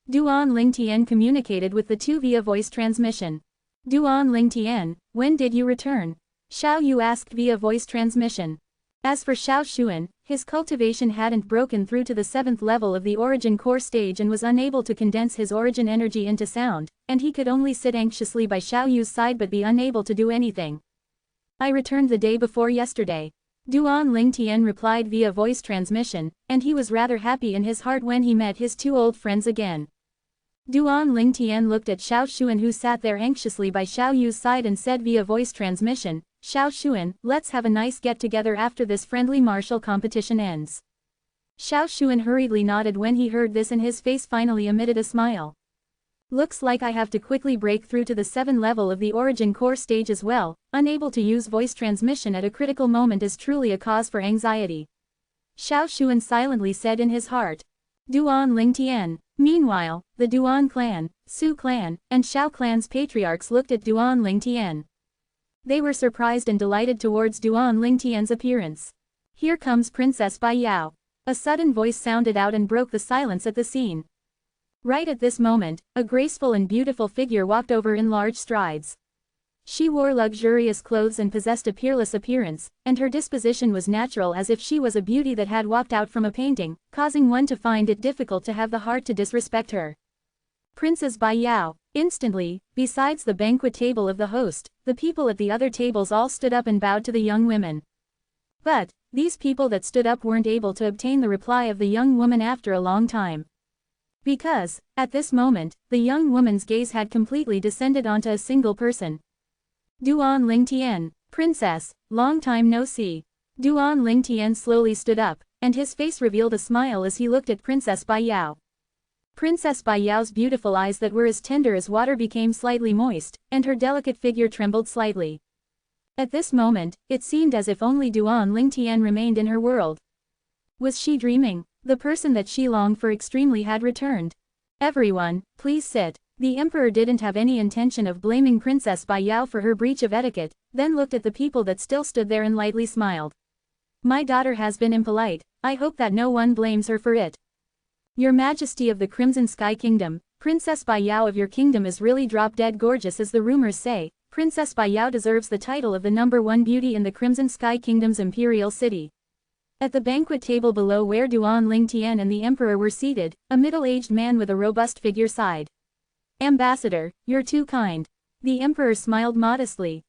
Duan Lingtian communicated with the 2 via voice transmission. Duan Lingtian, when did you return? Xiao Yu asked via voice transmission. As for Xiao Xuan, his cultivation hadn't broken through to the 7th level of the Origin Core stage and was unable to condense his origin energy into sound, and he could only sit anxiously by Xiao Yu's side but be unable to do anything. I returned the day before yesterday. Duan Lingtian replied via voice transmission, and he was rather happy in his heart when he met his two old friends again. Duan Lingtian looked at Xiao Xuan, who sat there anxiously by Xiao Yu's side, and said via voice transmission, "Xiao Xuan, let's have a nice get-together after this friendly martial competition ends." Xiao Xuan hurriedly nodded when he heard this, and his face finally emitted a smile. Looks like I have to quickly break through to the 7th level of the origin core stage as well. Unable to use voice transmission at a critical moment is truly a cause for anxiety. Xiao Xuan silently said in his heart. Duan Lingtian. Meanwhile, the Duan clan, Su clan, and Xiao clan's patriarchs looked at Duan Lingtian. They were surprised and delighted towards Duan Lingtian's appearance. "Here comes Princess Bai Yao." A sudden voice sounded out and broke the silence at the scene. Right at this moment, a graceful and beautiful figure walked over in large strides. She wore luxurious clothes and possessed a peerless appearance, and her disposition was natural, as if she was a beauty that had walked out from a painting, causing one to find it difficult to have the heart to disrespect her. Princess Bai Yao. Instantly, besides the banquet table of the host, the people at the other tables all stood up and bowed to the young women. But, these people that stood up weren't able to obtain the reply of the young woman after a long time. Because, at this moment, the young woman's gaze had completely descended onto a single person. Duan Lingtian. "Princess, long time no see." Duan Lingtian slowly stood up, and his face revealed a smile as he looked at Princess Bai Yao. Princess Bai Yao's beautiful eyes that were as tender as water became slightly moist, and her delicate figure trembled slightly. At this moment, it seemed as if only Duan Lingtian remained in her world. Was she dreaming? The person that she longed for extremely had returned. "Everyone, please sit." The emperor didn't have any intention of blaming Princess Bai Yao for her breach of etiquette, then looked at the people that still stood there and lightly smiled. "My daughter has been impolite. I hope that no one blames her for it. Your Majesty of the Crimson Sky Kingdom, Princess Bai Yao of your kingdom is really drop-dead gorgeous, as the rumors say. Princess Bai Yao deserves the title of the #1 beauty in the Crimson Sky Kingdom's imperial city." At the banquet table below where Duan Lingtian and the emperor were seated, a middle-aged man with a robust figure sighed. "Ambassador, you're too kind." The emperor smiled modestly.